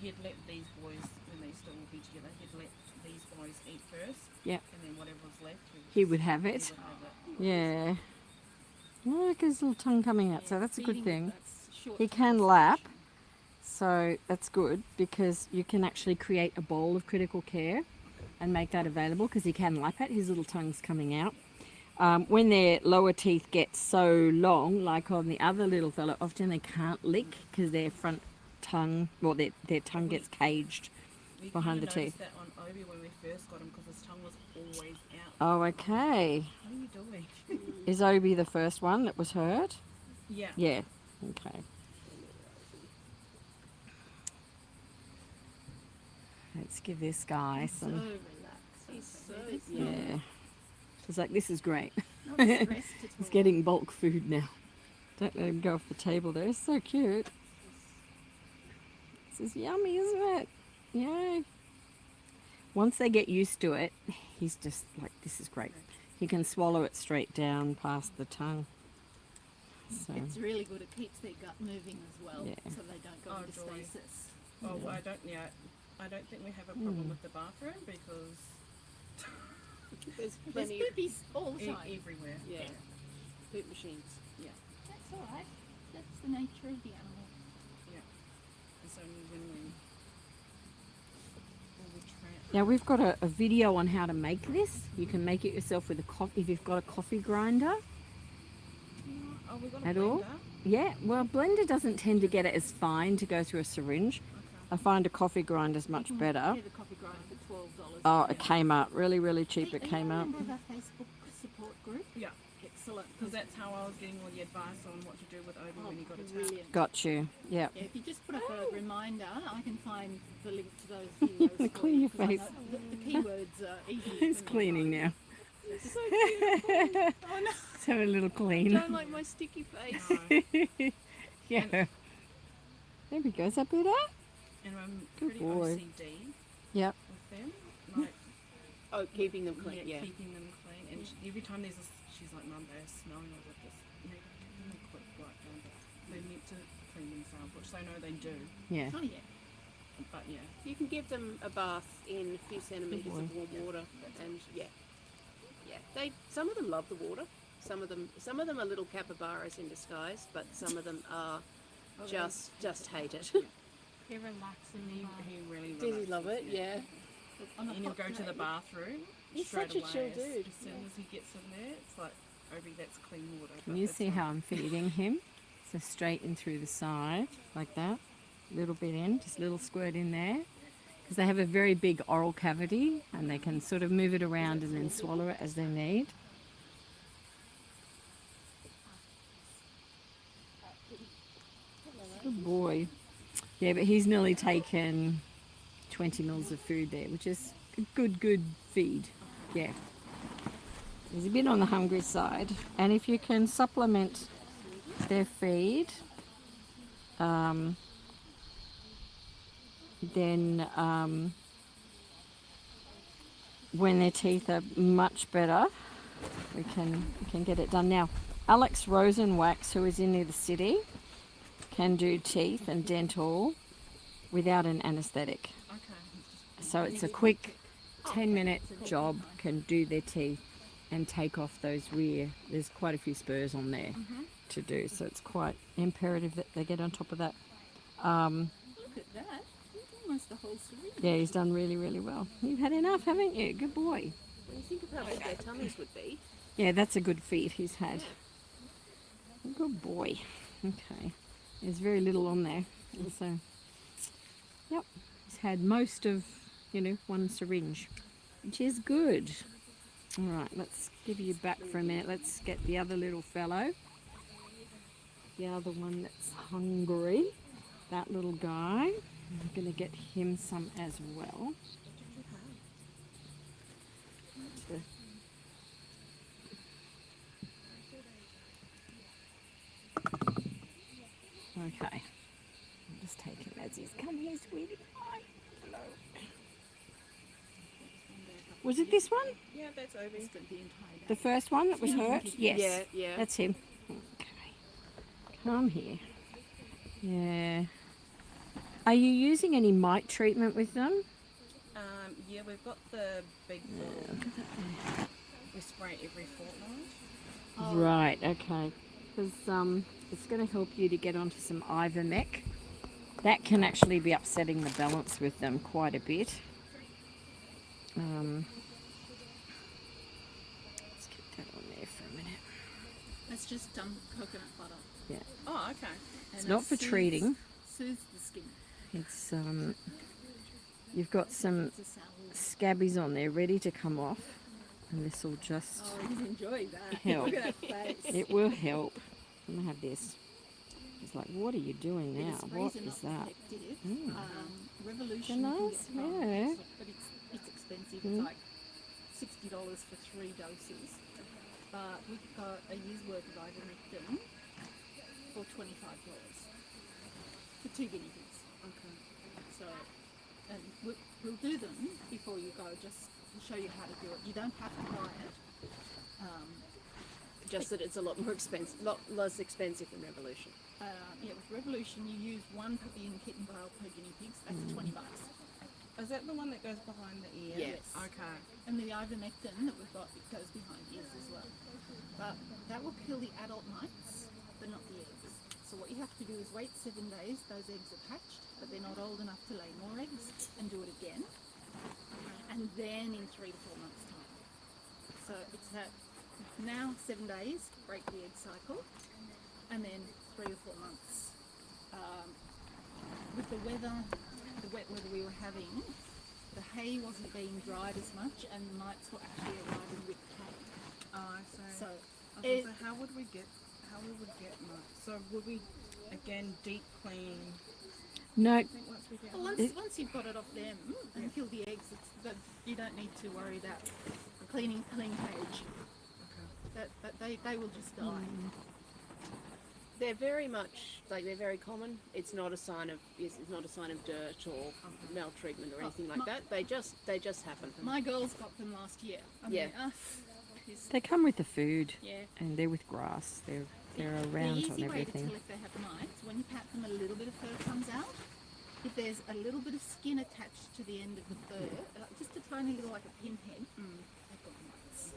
C: he'd let these boys, when they still would be together, he'd let these boys eat first.
B: Yep.
C: And then whatever was left,
B: He would have
C: he
B: it.
C: would have it.
B: Yeah. Look, his little tongue coming out, so that's a good
A: Feeding,
B: thing.
A: that's short
B: He can lap, so that's good because you can actually create a bowl of critical care and make that available because he can lap it. His little tongue's coming out. When their lower teeth get so long, like on the other little fella, often they can't lick because their front tongue, well, their tongue gets caged
C: We
B: behind the
C: kinda noticed
B: teeth.
C: that on Obi when we first got him because his tongue was always out.
B: Oh, okay.
C: What are you doing?
B: Is Obi the first one that was hurt?
C: Yeah.
B: Yeah. Okay. Let's give this guy
A: So
B: some.
A: relaxed.
F: He's so
B: Yeah. It's like, this is great.
A: Not stressed at
B: He's
A: all.
B: getting bulk food now. Don't let him go off the table there. It's so cute. This is yummy, isn't it? Yay. Once they get used to it, he's just like, this is great. He can swallow it straight down past the tongue. So
A: It's really good. It keeps their gut moving as well,
B: Yeah.
A: so they don't go
C: Oh,
A: into
C: joy.
A: stasis.
C: Oh, I don't. Yeah, I don't think we have a problem with the bathroom because
F: There's
A: There's
F: plenty.
A: poopies all the time.
C: everywhere.
F: Yeah. Poop machines.
A: That's all right. That's the nature of the animal.
C: It's only when we
B: now we've got a video on how to make this. You can make it yourself with a coffee if you've got a coffee grinder.
C: Oh, we got a
B: At all?
C: blender.
B: Yeah, well, blender doesn't tend to get it as fine to go through a syringe. I find a coffee grinder's much better.
A: Get a coffee grinder for $12.
B: Oh, it came up really, really cheap. It came
A: Are you a
B: up.
A: member of our Facebook support group?
C: Yeah,
A: Excellent.
C: because that's how I was getting all the advice on what to do with Obi when he got attacked.
A: Brilliant.
B: Got you. Yeah.
A: Yeah, if you just put up a reminder, I can find the link to those videos. for
B: Clean
A: you,
B: your
A: 'cause I
B: face.
A: know The keywords are easy.
B: It's
A: for me to
B: cleaning
A: find.
B: now.
F: So beautiful.
C: Oh no!
B: Let's have a little clean.
F: Don't like my sticky face.
C: No.
B: Yeah. There we go. Is that better?
C: And I'm
B: Good
C: pretty
B: boy.
C: OCD
B: Yep.
C: with them, like
F: Oh, keeping them clean. Yeah.
C: keeping them clean. And every time there's a, she's like, Mum, they're smelling of it. Just give them a quick wipe down. They're meant to clean themselves, which they know they do.
B: Yeah.
A: Oh, yeah.
C: But yeah,
F: You can give them a bath in a few centimetres
B: boy.
F: of warm water, and yeah. Some of them love the water. Some of them are little capybaras in disguise, but some of them are just hate it.
E: He relaxes in the bath.
C: he really
F: Does he
C: relaxes,
F: love it? Yeah.
A: On a
C: And he'll
A: hot
C: go to the
A: day,
C: bathroom
F: He's
C: straight
F: such a
C: away.
F: chill
C: As
F: dude.
C: soon as he gets in there, it's like, Obi, that's clean water.
B: Can
C: but
B: you
C: it's
B: see
C: not.
B: how I'm feeding him? So straight in through the side, like that. Little bit in, just a little squirt in there. Because they have a very big oral cavity and they can sort of move it around and then swallow it as they need. Good boy. Yeah, but he's nearly taken 20 mils of food there, which is a good feed. Yeah. He's a bit on the hungry side. And if you can supplement their feed, then when their teeth are much better, we can get it done. Now, Alex Rosenwax, who is in near the city, can do teeth and dental without an anaesthetic.
C: Okay.
B: So it's a quick 10-minute job, can do their teeth and take off those rear. There's quite a few spurs on there to do, so it's quite imperative that they get on top of that.
A: Look at that. Almost the whole syringe.
B: Yeah, he's done really, really well. You've had enough, haven't you? Good boy.
F: When you think of how big their tummies would be,
B: Yeah, that's a good feed he's had. Good boy. Okay. There's very little on there. And so, yep. He's had most of, one syringe, which is good. All right, let's give you back for a minute. Let's get the other little fellow. The other one that's hungry. That little guy. I'm going to get him some as well. Okay. I'll just take him as he's come here, sweetie. Hi. Hello. Was it this one?
C: Yeah, that's Obi.
B: The first one that was hurt? Yes.
F: yeah.
B: That's him. Okay. Come here. Yeah. Are you using any mite treatment with them?
C: Yeah, we've got the big ball. We spray it every fortnight.
B: Right, okay. Because it's going to help you to get onto some ivermectin. That can actually be upsetting the balance with them quite a bit. Let's keep that on there for a minute.
A: That's just coconut butter.
B: Yeah,
C: Oh, okay.
B: it's
A: And
B: not
A: it
B: for
A: soothes-
B: treating.
A: Soothes the skin.
B: It's you've got some
A: It's a salve.
B: scabbies on there ready to come off, and this will just
A: Oh, he's enjoying that.
B: help.
A: Look at that face.
B: It will help. I'm gonna have this. It's like, what are you doing now?
A: The
B: What
A: sprays are
B: is
A: not
B: that?
A: effective.
B: Mm.
A: Revolution
B: They're
A: you can
B: nice,
A: get from,
B: yeah.
A: but it's expensive.
B: Mm.
A: It's like $60 for 3 doses. But we've got a year's worth of ivermectin for $25 for 2 guinea pigs.
C: Okay.
A: So, and we'll do them before you go, just to show you how to do it. You don't have to buy it.
F: just that it's a lot more expensive, lot less expensive than Revolution.
A: Yeah, with Revolution you use one puppy and kitten vial per guinea pigs. That's $20.
C: Is that the one that goes behind the ear?
F: Yes.
C: Okay.
A: And the ivermectin that we've got, it goes behind ears as well. But that will kill the adult mites, but not the eggs. So what you have to do is wait 7 days, those eggs are hatched, but they're not old enough to lay more eggs, and do it again. And then in 3 to 4 months time. So it's that now 7 days, break the egg cycle, and then 3 or 4 months. With the weather, the wet weather we were having, the hay wasn't being dried as much, and the mites were actually arriving with hay.
C: Oh, I see.
A: So
C: Okay, so how would we get mites? So would we again deep clean?
B: No,
C: I think once we get
A: once you've got it off them and killed the eggs, you don't need to worry about cleaning cage.
C: Okay.
A: That they will just die.
F: They're very much they're very common. It's not a sign of dirt or maltreatment or anything like that. They just happen.
A: My girls got them last year.
F: Yeah.
B: they come with the food,
A: Yeah.
B: and they're with grass. They're
A: The
B: around
A: easy
B: on
A: way to
B: everything.
A: tell if they have mites, when you pat them, a little bit of fur comes out. If there's a little bit of skin attached to the end of the fur, just a tiny little, like a pinhead, they've got mites.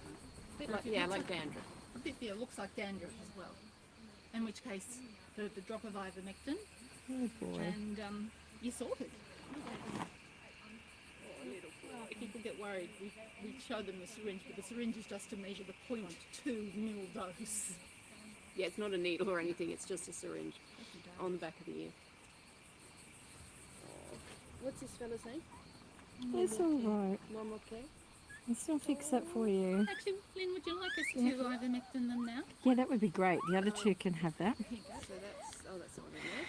A: A bit
F: Like dandruff.
A: A bit, yeah, looks like dandruff as well. In which case, the drop of ivermectin,
B: Oh boy.
A: and you're sorted. People get worried. We show them the syringe, but the syringe is just to measure the 0.2 mil dose.
F: Yeah, it's not a needle or anything. It's just a syringe on the back of the ear. What's this fella's name?
B: It's all right.
F: One more care.
B: I'll still fix that for you.
A: Actually, Lynn, would you like us to ivermectin them now?
B: Yeah, that would be great. The other two can have that.
F: So that's not in there.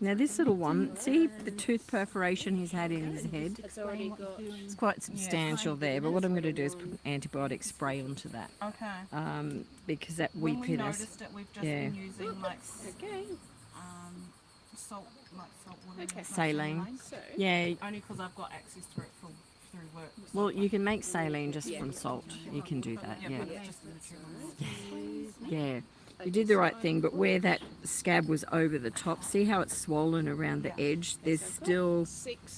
B: Now this little one, see the tooth perforation he's had in his head?
F: It's already got.
B: It's quite substantial there, but what I'm going to do is put an antibiotic spray onto that,
C: Okay.
B: because that
C: When we
B: weepiness.
C: noticed it, we've just
B: Yeah.
C: been using like
F: Okay.
C: salt water.
F: Okay.
C: like
B: Saline.
F: So
B: Yeah,
C: Only because I've got access to it through work.
B: well, you can make saline just from salt. You can do that, yeah.
C: But it's just the
B: Yeah, you did the right thing, but where that scab was over the top, see how it's swollen around the edge? There's still,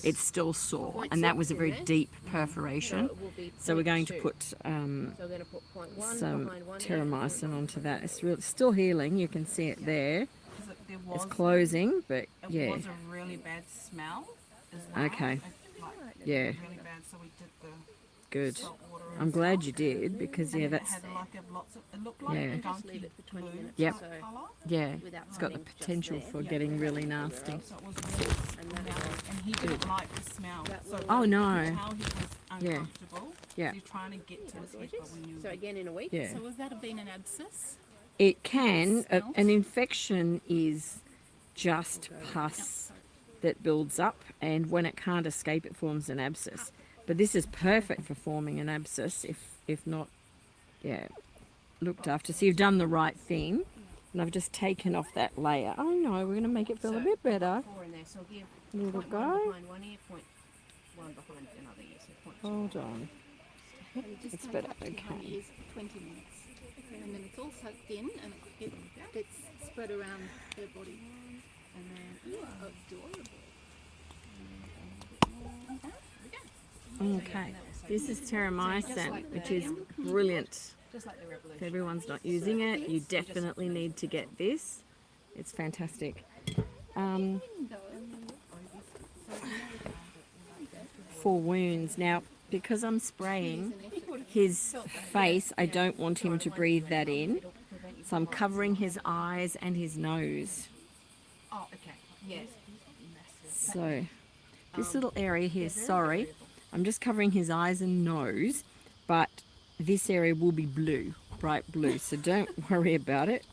B: it's still sore, and that was a very deep perforation. So we're going to put
F: So we're going to put 0.1
B: some
F: behind one ear.
B: terramycin onto that. It's still healing. You can see it there.
C: there
B: It's
C: was
B: closing, but
C: it
B: yeah,
C: was a really bad smell as well.
B: Okay. Yeah.
C: Really bad. So we did the
B: good.
C: salt water.
B: I'm glad you did, because yeah,
C: and
B: that's
C: it had like lots of. It looked like
B: Yeah.
C: a
F: Just
C: gunky
F: leave it for 20
C: blue
F: minutes.
B: Yep.
F: So,
C: colour.
B: yeah.
F: without
B: It's got the
F: running just
B: potential
F: there.
B: for getting really nasty.
C: So it was really
F: and that
C: smelly, and he didn't like the smell.
F: That
C: So
F: will-
B: Oh
C: you
B: no.
C: could tell he was uncomfortable.
B: Yeah.
C: So you're trying to get to his head, but we knew.
F: So again in a week.
B: Yeah.
A: So has that been an abscess?
B: It can.
A: Smells?
B: An infection is just pus that builds up, and when it can't escape, it forms an abscess. But this is perfect for forming an abscess, if not, yeah, looked after. So you've done the right thing, and I've just taken off that layer. Oh no, we're going to make it feel a bit better.
F: 4 in there. So give
B: Little
F: 0.1
B: guy.
F: behind one ear, 0.1 behind another ear. So 0.2.
B: Hold on.
A: Just
B: It's
A: take
B: better,
A: up to
B: okay.
A: 20 years, 20 minutes. And then it's all soaked in and it gets spread around their body. And then, you are adorable.
B: Okay. This is terramycin, which is brilliant.
F: Just like the
B: If
F: Revolution.
B: everyone's not using it, you definitely need to get this. It's fantastic. For wounds. Now, because I'm spraying his face, I don't want him to breathe that in. So I'm covering his eyes and his nose.
F: Oh, okay. Yes.
B: So this little area here, sorry, I'm just covering his eyes and nose, but this area will be blue, bright blue. So don't worry about it.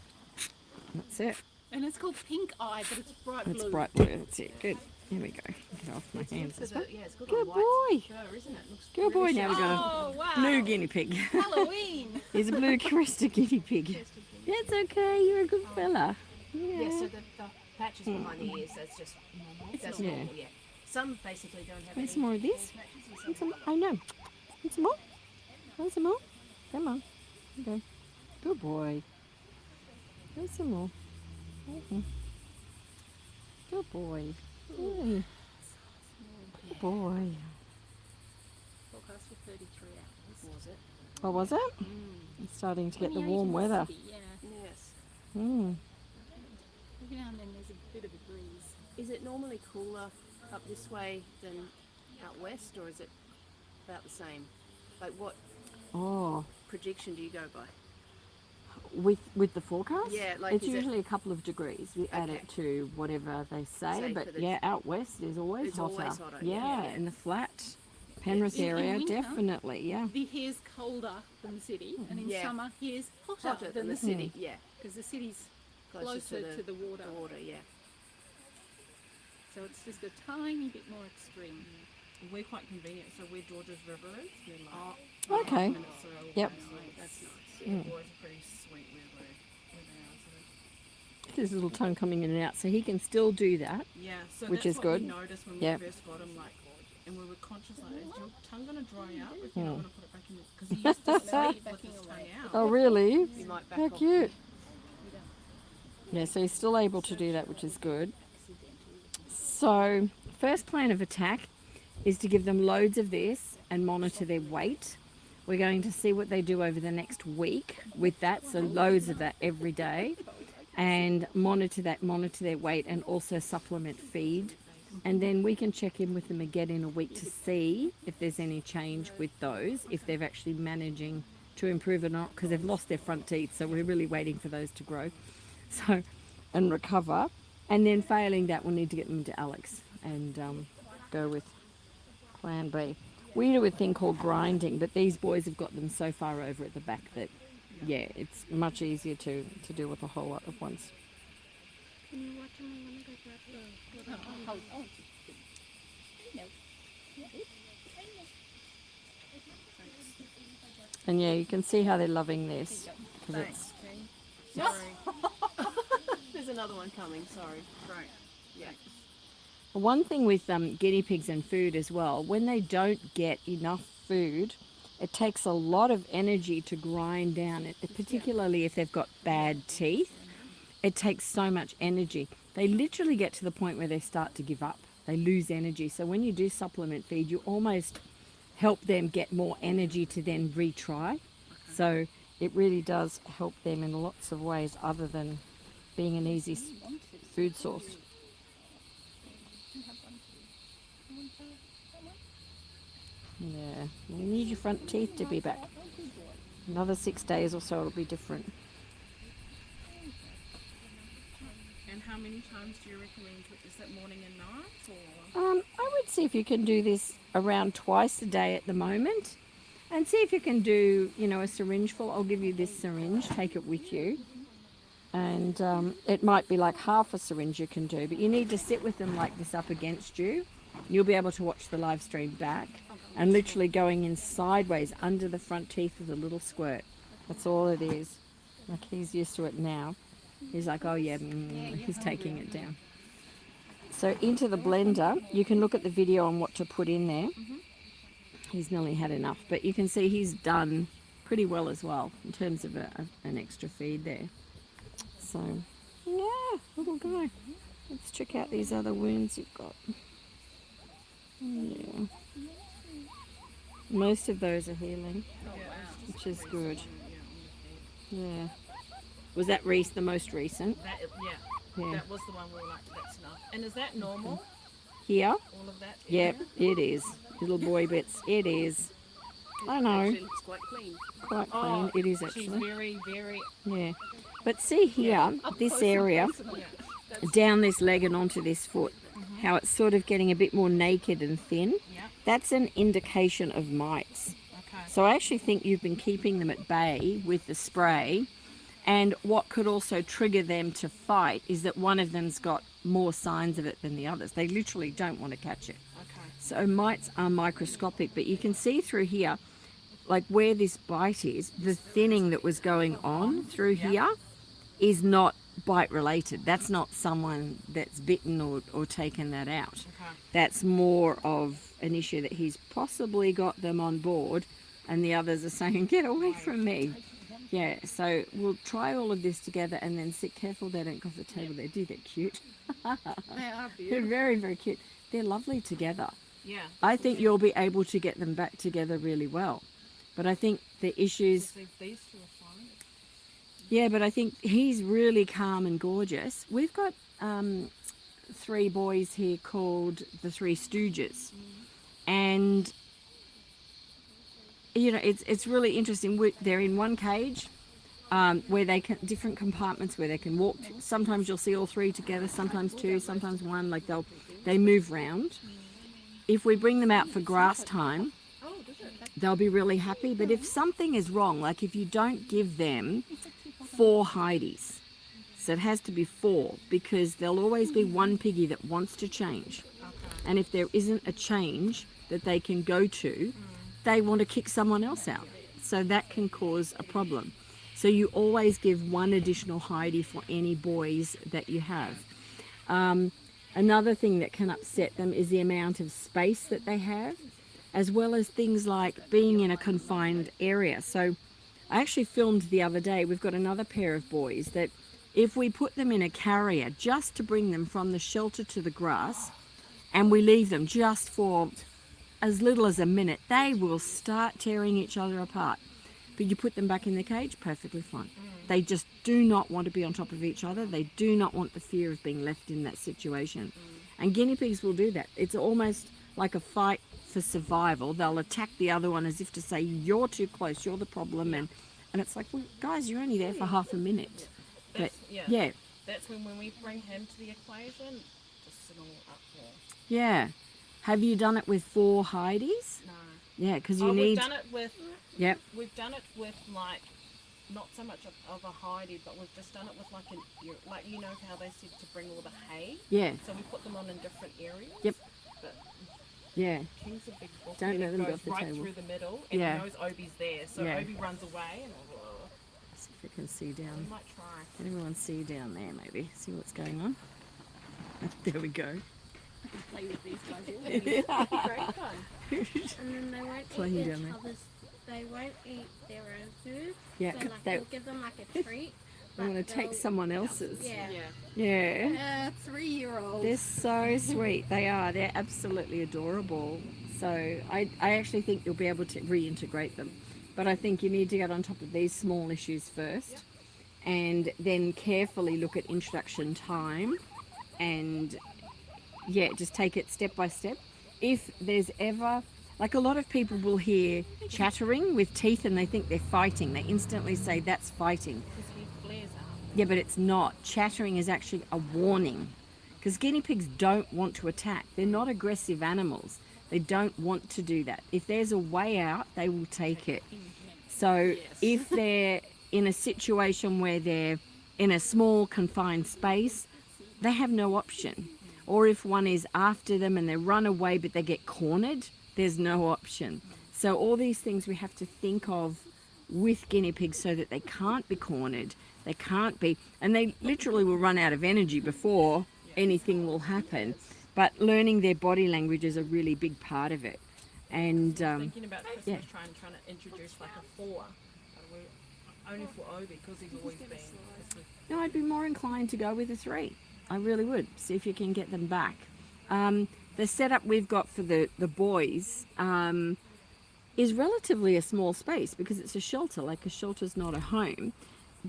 B: That's it.
A: And it's called pink eye, but it's bright blue.
B: It's bright blue. That's it. Good. Here we go. Get off my hands.
F: Yeah, it's got
B: Good
F: a white
B: boy.
F: fur, isn't it? Looks
B: Good boy.
F: really
B: Now we've
F: sharp.
B: got
A: Oh, wow.
B: a blue guinea pig.
A: Halloween.
B: He's a blue crested guinea pig. That's okay. You're a good fella.
F: Yeah,
B: Yeah.
F: so the patches behind the ears, that's just normal. That's
B: normal.
F: normal, yeah. Some basically don't have
B: Want
F: any
B: some more of this?
F: patches and some
B: Want some? Oh no. Want some more? Want some more? Come on. Okay. Good boy. There's some more. Mhm. Good boy. Yay. Good boy.
A: Forecast for 33 hours.
F: Was it?
B: What was it? It's starting to get the
A: 28
B: warm
A: in the
B: weather.
A: city, yeah.
F: Yes.
B: Mm.
A: Every now and then there's a bit of a breeze.
F: Is it normally cooler up this way than out west, or is it about the same? Like, what
B: Oh,
F: prediction do you go by?
B: with the forecast?
F: Yeah, like,
B: it's
F: is it-
B: usually a couple of degrees. We add
F: Okay.
B: it to whatever they say,
F: Say
B: but
F: for the-
B: yeah, out west is always
F: It's
B: hotter.
F: always hotter,
B: Yeah,
F: yeah.
B: in the flat Penrith
A: In
B: area,
A: winter,
B: definitely. Yeah.
A: The here's colder than the city, and in
F: Yeah.
A: summer here's hotter,
F: Hotter
A: than
F: the
A: the city,
F: city, yeah.
A: because the city's
F: Closer
A: closer to the water.
F: The water, yeah.
A: So it's just a tiny bit more extreme.
C: We're quite convenient, so we're George's River is. We're like
B: Okay.
C: 5 minutes away.
B: Yep.
C: So
F: That's nice.
C: yeah,
B: Mm.
C: boys are pretty sweet where they are. So
B: His little tongue coming in and out, so he can still do that.
C: yeah, so
B: Which
C: that's
B: is
C: what
B: good.
C: we noticed when
B: Yep.
C: we first got him, like, and we were conscious, like, is your tongue going to dry out if
B: Hmm.
C: you're not going to put it back in? Because he used to sleep with his tongue out.
B: Oh, really?
F: You might back
B: How
F: off.
B: cute. Yeah, so he's still able to do that, which is good. So, first plan of attack is to give them loads of this and monitor their weight. We're going to see what they do over the next week with that, so loads of that every day, and monitor their weight, and also supplement feed. And then we can check in with them again in a week to see if there's any change with those, if they're actually managing to improve or not, because they've lost their front teeth, so we're really waiting for those to grow so and recover. And then failing that, we'll need to get them to Alex and go with plan B. We do a thing called grinding, but these boys have got them so far over at the back that, yeah, it's much easier to do with a whole lot at once. And yeah, you can see how they're loving this. 'Cause it's,
F: Sorry. There's another one coming, sorry.
C: Great.
F: Yeah.
B: one thing with guinea pigs and food as well, when they don't get enough food, it takes a lot of energy to grind down it, particularly if they've got bad teeth. It takes so much energy. They literally get to the point where they start to give up. They lose energy. So when you do supplement feed, you almost help them get more energy to then retry. So it really does help them in lots of ways other than being an easy food source. Yeah, you need your front teeth to be back. Another 6 days or so it'll be different.
C: And how many times do you recommend? Is that morning and night, or?
B: I would see if you can do this around twice a day at the moment, and see if you can do, a syringe full. I'll give you this syringe, take it with you, and it might be like half a syringe you can do, but you need to sit with them like this up against you. You'll be able to watch the live stream back, and literally going in sideways under the front teeth with a little squirt. That's all it is. Like, he's used to it now. He's like, oh yeah, he's taking it down. So into the blender, you can look at the video on what to put in there. He's nearly had enough, but you can see he's done pretty well as well in terms of an extra feed there. So, yeah, little guy. Let's check out these other wounds you've got. Yeah. Most of those are healing, which is good. Yeah. Was that the most recent?
C: That,
B: Yeah.
C: that was the one we were like, that's enough. And is that normal?
B: Here?
C: All of that?
B: Yep, it is. Little boy bits. It is. I know.
F: Actually looks quite clean.
B: Quite clean. It is
C: She's
B: actually.
C: very, very.
B: Yeah. But see here, this area, down this leg and onto this foot, how it's sort of getting a bit more naked and thin.
C: Yeah.
B: That's an indication of mites.
C: Okay.
B: So I actually think you've been keeping them at bay with the spray. And what could also trigger them to fight is that one of them's got more signs of it than the others. They literally don't want to catch it.
C: Okay.
B: So mites are microscopic, but you can see through here, like where this bite is, the thinning that was going on through here is not bite related. That's not someone that's bitten or taken that out.
C: Okay.
B: That's more of an issue that he's possibly got them on board and the others are saying, get away from me. Yeah, so we'll try all of this together and then sit careful they don't go off the table. They do get cute.
D: They are
B: They're
D: beautiful.
B: very, very cute. They're lovely together.
C: Yeah.
B: I think you'll be able to get them back together really well. But I think the issues,
C: These two are fine.
B: yeah, but I think he's really calm and gorgeous. We've got 3 boys here called the Three Stooges. And, you know, it's really interesting. They're in one cage where they can, different compartments where they can walk. Sometimes you'll see all 3 together, sometimes 2, sometimes 1. Like they move round. If we bring them out for grass time, they'll be really happy. But if something is wrong, like if you don't give them 4 hideys, so it has to be 4, because there'll always be one piggy that wants to change. And if there isn't a change that they can go to, they want to kick someone else out. So that can cause a problem. So you always give 1 additional hidey for any boys that you have. Another thing that can upset them is the amount of space that they have, as well as things like being in a confined area. So I actually filmed the other day, we've got another pair of boys that if we put them in a carrier just to bring them from the shelter to the grass, and we leave them just for as little as a minute, they will start tearing each other apart. But you put them back in the cage, perfectly fine. They just do not want to be on top of each other. They do not want the fear of being left in that situation. And guinea pigs will do that. It's almost like a fight for survival. They'll attack the other one as if to say, you're too close, you're the problem. And it's like, well, guys, you're only there for half a minute. But yeah.
C: That's when we bring him to the equation, just sit all up there.
B: Yeah. Have you done it with 4 hideys?
C: No.
B: Yeah, because you
C: We've
B: need...
C: done it with...
B: Yep.
C: We've done it with, like, not so much of a hidey, but we've just done it with, like, like, you know how they said to bring all the hay?
B: Yeah.
C: So we put them on in different areas.
B: Yep.
C: But
B: Yeah.
C: King's a big book.
B: Don't
C: and
B: let
C: it
B: them go
C: goes
B: off the
C: right
B: table.
C: through the middle, and
B: Yeah.
C: he knows Obi's there. So
B: Yeah.
C: Obi runs away, and
B: See if we can see
C: we
B: down.
C: might try.
B: Can everyone see down there maybe? See what's going on? There we go.
D: Play with these guys. Great fun.
E: And then they won't
B: Playing
E: eat
B: down
E: each
B: there.
E: other's. They won't eat their own food.
B: Yeah,
E: So like
B: they
E: we'll give them like a treat.
B: I want to take
E: they'll-
B: someone else's.
E: Yeah.
B: Yeah.
D: Yeah, 3-year-olds.
B: They're so sweet. They are. They're absolutely adorable. So I actually think you'll be able to reintegrate them. But I think you need to get on top of these small issues first, and then carefully look at introduction time, and yeah, just take it step by step. If there's ever, like, a lot of people will hear chattering with teeth and they think they're fighting. They instantly say that's fighting.
C: Because he flares up.
B: Yeah, but it's not. Chattering is actually a warning, because guinea pigs don't want to attack. They're not aggressive animals. They don't want to do that. If there's a way out, they will take it. So if they're in a situation where they're in a small confined space, they have no option. Or if one is after them and they run away but they get cornered, there's no option. So all these things we have to think of with guinea pigs so that they can't be cornered, they can't be, and they literally will run out of energy before anything will happen. But learning their body language is a really big part of it. And
C: Thinking about Christmas,
B: yeah.
C: trying to introduce like a 4. Only for Obi, because he's always been.
B: no, I'd be more inclined to go with a 3. I really would. See if you can get them back. The setup we've got for the boys is relatively a small space because it's a shelter. Like, a shelter's not a home.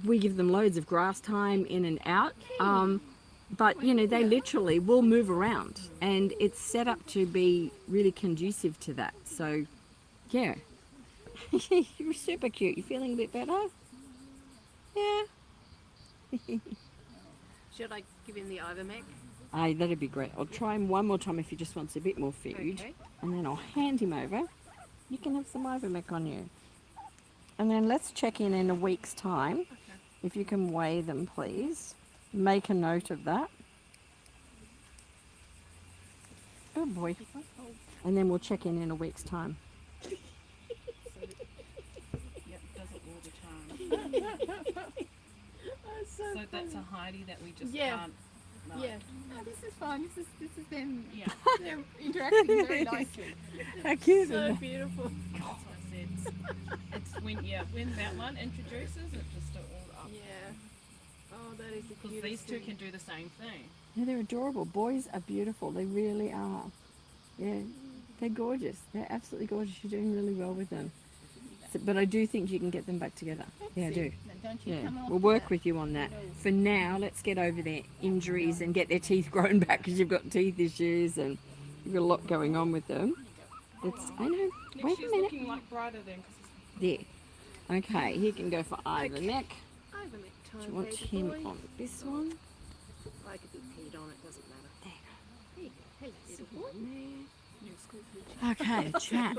B: We give them loads of grass time in and out. But, you know, they literally will move around, and it's set up to be really conducive to that. So, yeah. You're super cute. You feeling a bit better? Yeah.
F: Should I give him the ivermectin?
B: Aye, that'd be great. I'll try him one more time if he just wants a bit more food.
F: Okay.
B: And then I'll hand him over. You can have some ivermectin on you. And then let's check in a week's time. If you can weigh them, please. Make a note of that. Oh boy. And then we'll check in a week's time.
C: Yep, does it all the time. So that's a Heidi that we just
D: Yeah.
C: can't. No.
D: Yeah. Oh, this is fun. This is them.
C: Yeah.
D: They're interacting very nicely.
B: How cute
D: So
B: is
D: beautiful.
C: That's why I It's when that one introduces, it just all up.
F: Yeah. Oh, that is the
C: Because
F: cutest
C: these two
F: thing.
C: can do the same thing.
B: Yeah, they're adorable. Boys are beautiful. They really are. Yeah, they're gorgeous. They're absolutely gorgeous. You're doing really well with them. So, but I do think you can get them back together. Yeah, I do.
A: Now, don't you
B: Yeah,
A: come off
B: we'll work
A: that.
B: with you on that. For now, let's get over their injuries and get their teeth grown back because you've got teeth issues and you've got a lot going on with them. I know.
C: Nick,
B: Wait
C: she's
B: a minute.
C: looking like brighter then.
B: There. Okay, he can go for either neck.
F: Ivermectin
B: Do
F: time,
B: you want
F: baby
B: him
F: boy.
B: on this one?
F: I could be peed on, it doesn't matter.
B: There you
F: Hey,
B: go.
F: little boy.
B: Okay, chat.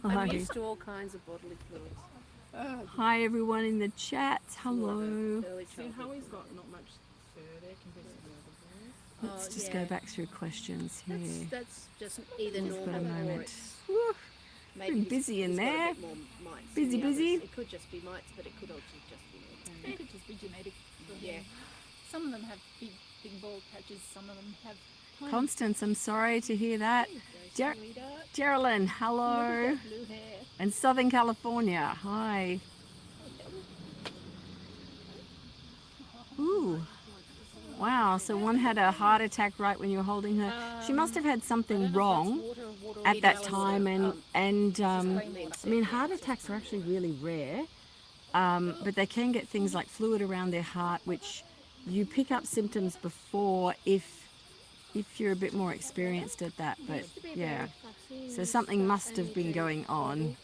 F: I'm
B: Hello.
F: used to all kinds of bodily fluids.
B: Hi everyone in the chat. Hello.
F: Early
C: See
F: childhood.
C: how he's got not much fur there compared to the other boys?
B: Let's just
F: yeah.
B: go back through questions here.
F: That's just either
B: Just got a
F: normal or
B: moment.
F: it's
B: Woo,
F: maybe
B: Been
F: he's-
B: busy in
F: he's got a
B: there.
F: bit more mites
B: Busy,
F: than the
B: busy.
F: others. It could just be mites, but it could also just be normal.
A: It could just be genetic.
F: Yeah.
A: Some of them have big bald patches. Some of them have tiny.
B: Constance, I'm sorry to hear that. Ger-
F: Sweetheart.
B: Geraldine, hello.
A: Blue hair.
B: And Southern California, hi. Ooh. Wow, so one had a heart attack right when you were holding her. She must have had something wrong at that time, and I mean, heart attacks are actually really rare, but they can get things like fluid around their heart, which you pick up symptoms before if you're a bit more experienced at that. But yeah, so something must have been going on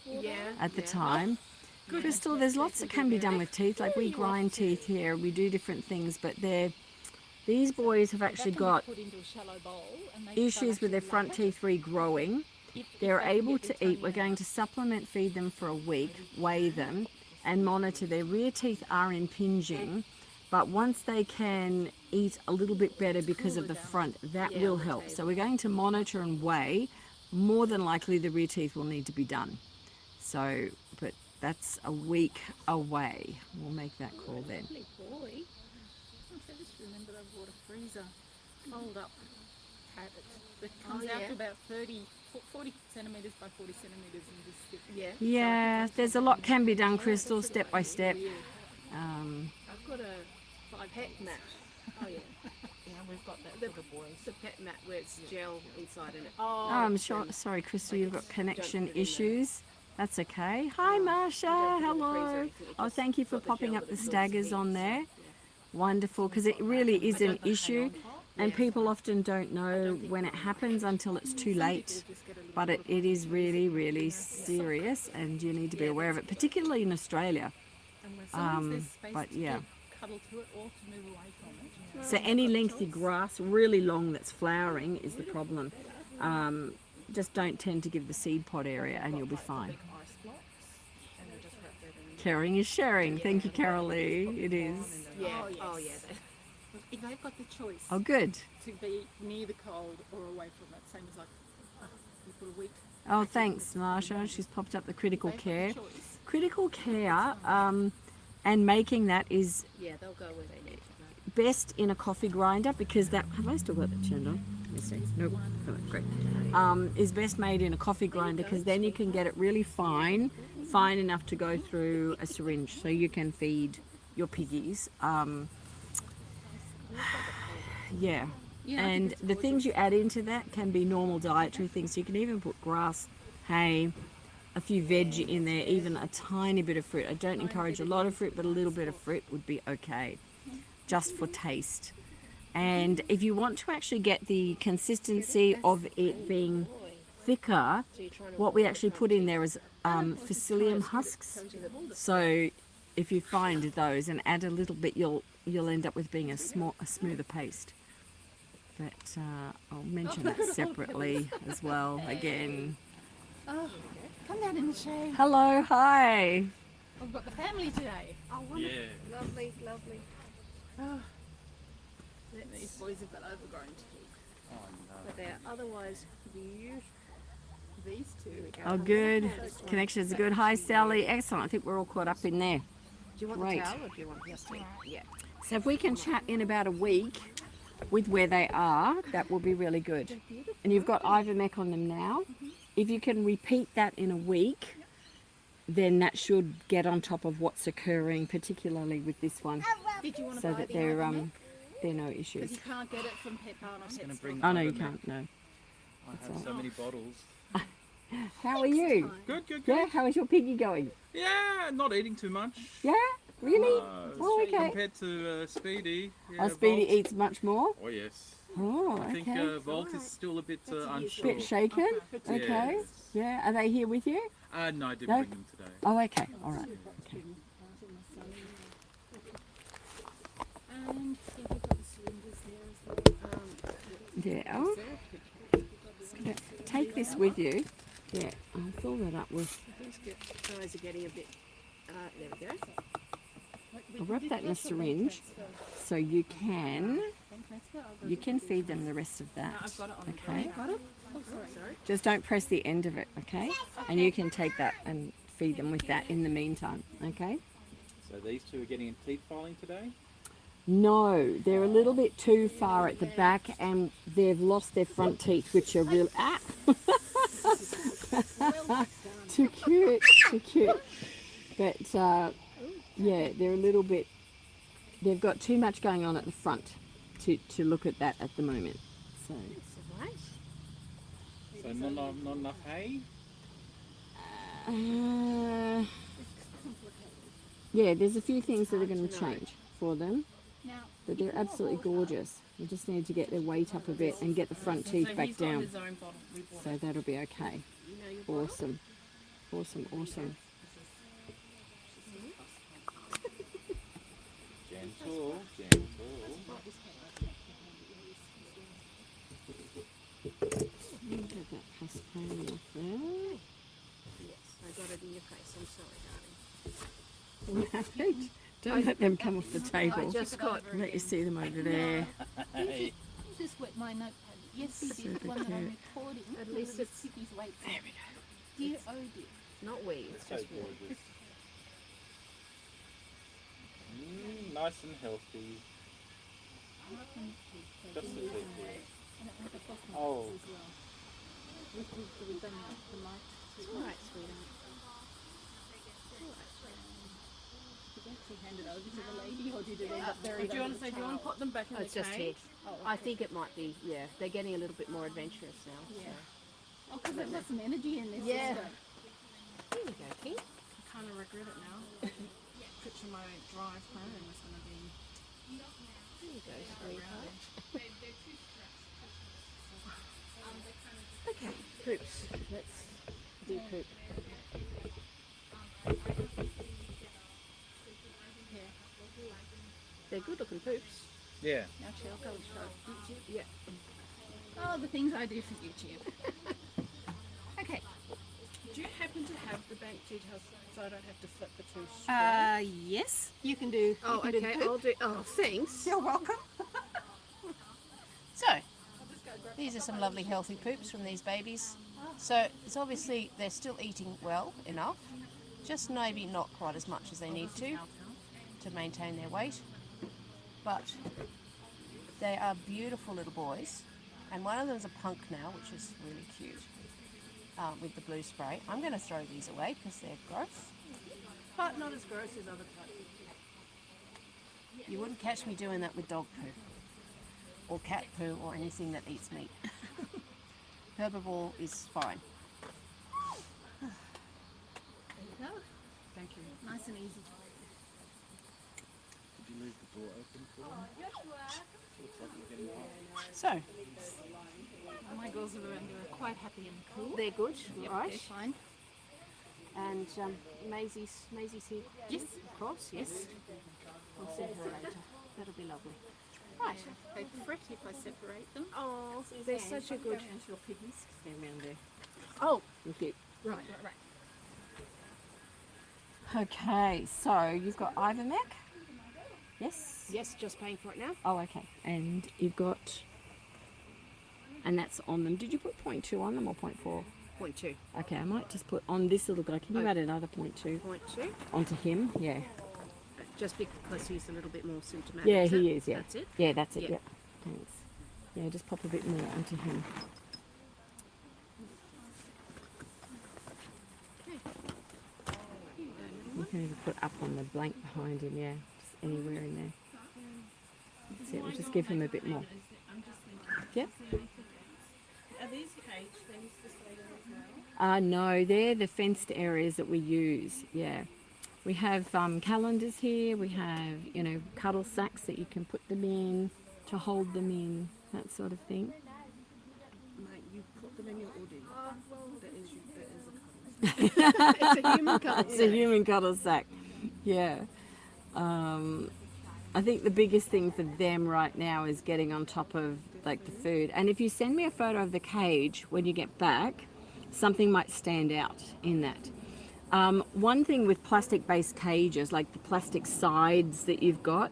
B: at the time. Crystal, there's lots that can be done with teeth. Like we grind teeth here, we do different things, but these boys have actually got
A: Put into a shallow bowl and they
B: issues with their front teeth regrowing. They're able to eat. We're going to supplement feed them for a week, weigh them, and monitor. Their rear teeth are impinging, but once they can eat a little bit better because of the front, that will help. So we're going to monitor and weigh. More than likely the rear teeth will need to be done. So, but that's a week away. We'll make that call then.
F: Lovely boy.
A: I just remember I bought a freezer fold up carrot that
F: Oh,
A: comes out
F: yeah.
A: to about 40 centimetres by 40 centimetres and just stick.
F: Yeah.
B: Yeah, there's a lot can be done, Crystal, step by step.
F: I've got a pet mat. Oh yeah.
C: Yeah, we've got that
F: The,
C: for the boys.
F: the pet mat where it's gel inside in it.
B: Oh, I'm sorry, Crystal, you've got connection issues. That's okay. Hi, Marsha. Hello. Oh, thank you for popping up the Staggers on there. Wonderful, because it really is an issue, and people often don't know when it happens until it's too late. But it is really, really serious, and you need to be aware of it, particularly in Australia.
A: And when sometimes there's space
B: but
A: to
B: yeah.
A: cuddle to it or to move away from it.
B: So any lengthy grass, really long, that's flowering is the problem. Just don't tend to give the seed pod area, and you'll be fine.
C: Big ice blocks, and we just wrap that in.
B: Caring is sharing. Thank you, Carolee. It is.
F: Yeah.
A: Oh, yes.
F: Oh yeah.
A: If they've got the choice
B: Oh, good.
A: to be near the cold or away from it, same as like you put a week.
B: Oh, thanks, Marsha. She's popped up the critical
A: They've got
B: care.
A: the choice.
B: Critical care and making that is
F: Yeah, they'll go where they need to go.
B: best in a coffee grinder, because that, have I still got that turned on? Let me see. Nope. Oh, great. Is best made in a coffee grinder, because then you can get it really fine enough to go through a syringe, so you can feed your piggies. Yeah. And the things you add into that can be normal dietary things. You can even put grass, hay, a few veg in there, even a tiny bit of fruit. I don't encourage a lot of fruit, but a little bit of fruit would be okay, just for taste. And if you want to actually get the consistency of it being thicker, what we actually put in there is psyllium husks. So if you find those and add a little bit, you'll end up with being a smoother paste. But I'll mention that separately as well. Again,
A: Oh, come down in the shade.
B: hello, hi.
A: I've got the family today.
F: Oh, wonderful. Lovely, lovely.
A: Oh. These boys have got overgrown teeth.
F: But they're otherwise beautiful.
A: These two.
B: Oh, good. Connections are good. Hi, Sally. Excellent. I think we're all caught up in there.
F: Do you want
B: Great.
F: the towel or do you want the stick? Yeah.
B: So if we can chat in about a week with where they are, that will be really good. And you've got ivermectin on them now. If you can repeat that in a week, then that should get on top of what's occurring, particularly with this one,
A: Did you want to
B: so
A: buy
B: that
A: the
B: they're
A: ivermectin?
B: no
A: Because
B: issues.
A: you can't get it from pet
G: Gonna
A: pets.
G: bring
B: Oh no, you
G: ivermectin.
B: can't. No.
G: I have so many bottles.
B: How are you?
G: Good, good, good.
B: Yeah. How is your piggy going?
G: Yeah, not eating too much.
B: Yeah. Really? Oh, okay.
G: Compared to Speedy. Yeah,
B: Oh, Speedy
G: Volt.
B: eats much more.
G: Oh yes.
B: Oh,
G: I think
B: okay.
G: Volt is still a bit unsure.
B: Bit shaken. Okay.
G: Yes.
B: Yeah. Are they here with you?
G: No, I didn't
B: No?
G: bring them today.
B: Oh, okay. All right. Okay.
A: And yeah, we've got the cylinders there as well.
B: Yeah. Yeah. Take this with you. Yeah. I'll fill that up with.
F: These guys are getting a bit. There we go.
B: I'll wrap that in a syringe, so you can feed them the rest of that.
C: I've got it on
B: Okay.
A: Got it? Oh, sorry.
B: Just don't press the end of it. Okay. And you can take that and feed them with that in the meantime. Okay.
G: So these two are getting teeth filing today?
B: No, they're a little bit too far at the back, and they've lost their front teeth, which are real. Ah. Too cute. Too cute. But yeah, they're a little bit. They've got too much going on at the front to look at that at the moment. So.
G: So not enough hay?
B: Yeah, there's a few things that are going to change for them,
A: Now,
B: but they're absolutely gorgeous. We just need to get their weight up a bit and get the front teeth
C: So
B: back
C: he's got
B: down.
C: his own bottle. We bought
B: So that'll be okay. Awesome. Awesome, awesome.
G: Gentle, gentle.
B: Get that paspone off there.
F: Yes, I got it in your face. I'm sorry, darling.
B: Perfect. Don't let them come off the
F: I
B: table.
F: just got.
B: Let you see them over there.
G: Hey.
A: just wet my notepad. Yes, he did.
B: Super
A: The one that I'm
B: cute.
A: recording.
F: At least it's-
A: Pippi's weight.
B: There we go.
A: Dear, oh dear.
F: Not we. It's
G: So
F: just water.
G: gorgeous. Nice and healthy. Just the teeth here. Oh,
A: We've done the light.
F: Right, sweetheart.
A: Did you actually hand it over to the lady, or did it end up buried
C: Do you want
A: under
C: to say?
A: the
C: Do you want to
A: towel?
C: put them back in
F: Oh,
C: the
F: it's just here.
C: cage?
F: I think it might be. Yeah, they're getting a little bit more adventurous now.
A: Yeah. Oh, because they've got some energy in this.
F: Yeah.
A: system.
F: Here we go, King.
C: I kind of regret it now. Picture my drive home is going to be.
F: Here you go, sweetheart. Okay, poops. Let's do poop. They're good looking poops.
G: yeah.
A: Actually, I'll go and show YouTube.
F: Yeah.
A: Oh, the things I do for YouTube. Okay.
C: Do you happen to have the bank details so I don't have to flip between strands?
A: Yes, you can do.
F: Oh,
A: you can do
F: okay.
A: the poop.
F: I'll do. Oh, thanks.
A: You're welcome.
F: So, these are some lovely healthy poops from these babies. So, it's obviously they're still eating well enough, just maybe not quite as much as they need to maintain their weight. But they are beautiful little boys, and one of them's a punk now, which is really cute, with the blue spray. I'm going to throw these away because they're gross, but not as gross as other types. You wouldn't catch me doing that with dog poo, or cat poo, or anything that eats meat. Herbivore is fine.
A: There you go.
C: Thank you.
A: Nice and easy.
G: Did you leave the door open for them? Looks like you're getting hot.
F: So,
A: My girls are quite happy and cool.
F: they're good,
A: Yep,
F: right?
A: they're fine.
F: And Maisie's here.
A: Yes.
F: Of course, yes. I'll see her later. That'll be lovely. Right.
A: They fret if I separate them.
F: Oh, they're such a good.
A: Your piggies.
B: They're around there.
F: Oh,
B: Thank you.
A: Right.
B: Okay, so you've got ivermectin. Yes.
F: yes, just paying for it now.
B: Oh, okay. And you've got, and that's on them. Did you put 0.2 on them or 0.4?
F: 0.2.
B: Okay, I might just put on this little guy. Can you add another 0.2
F: 0.2.
B: onto him? Yeah.
F: Just because he's a little bit more symptomatic.
B: Yeah,
F: is it?
B: he is. Yeah.
F: That's it.
B: Yeah, that's it.
F: Yeah.
B: Yep. Thanks. Yeah, just pop a bit more onto him. can even put up on the blank behind him, yeah, just anywhere in there. That's it, we'll just give him a bit more.
C: I'm just thinking.
B: Yep.
C: Are these cage things to stay there as well?
B: No, they're the fenced areas that we use, yeah. We have calendars here, we have, you know, cuddle sacks that you can put them in, to hold them in, that sort of thing.
C: Mate, you put them in your Udi. That is a cuddle. It's a human cuddle.
B: It's a human cuddle sack, yeah. I think the biggest thing for them right now is getting on top of like the food. And if you send me a photo of the cage when you get back, something might stand out in that. One thing with plastic-based cages, like the plastic sides that you've got,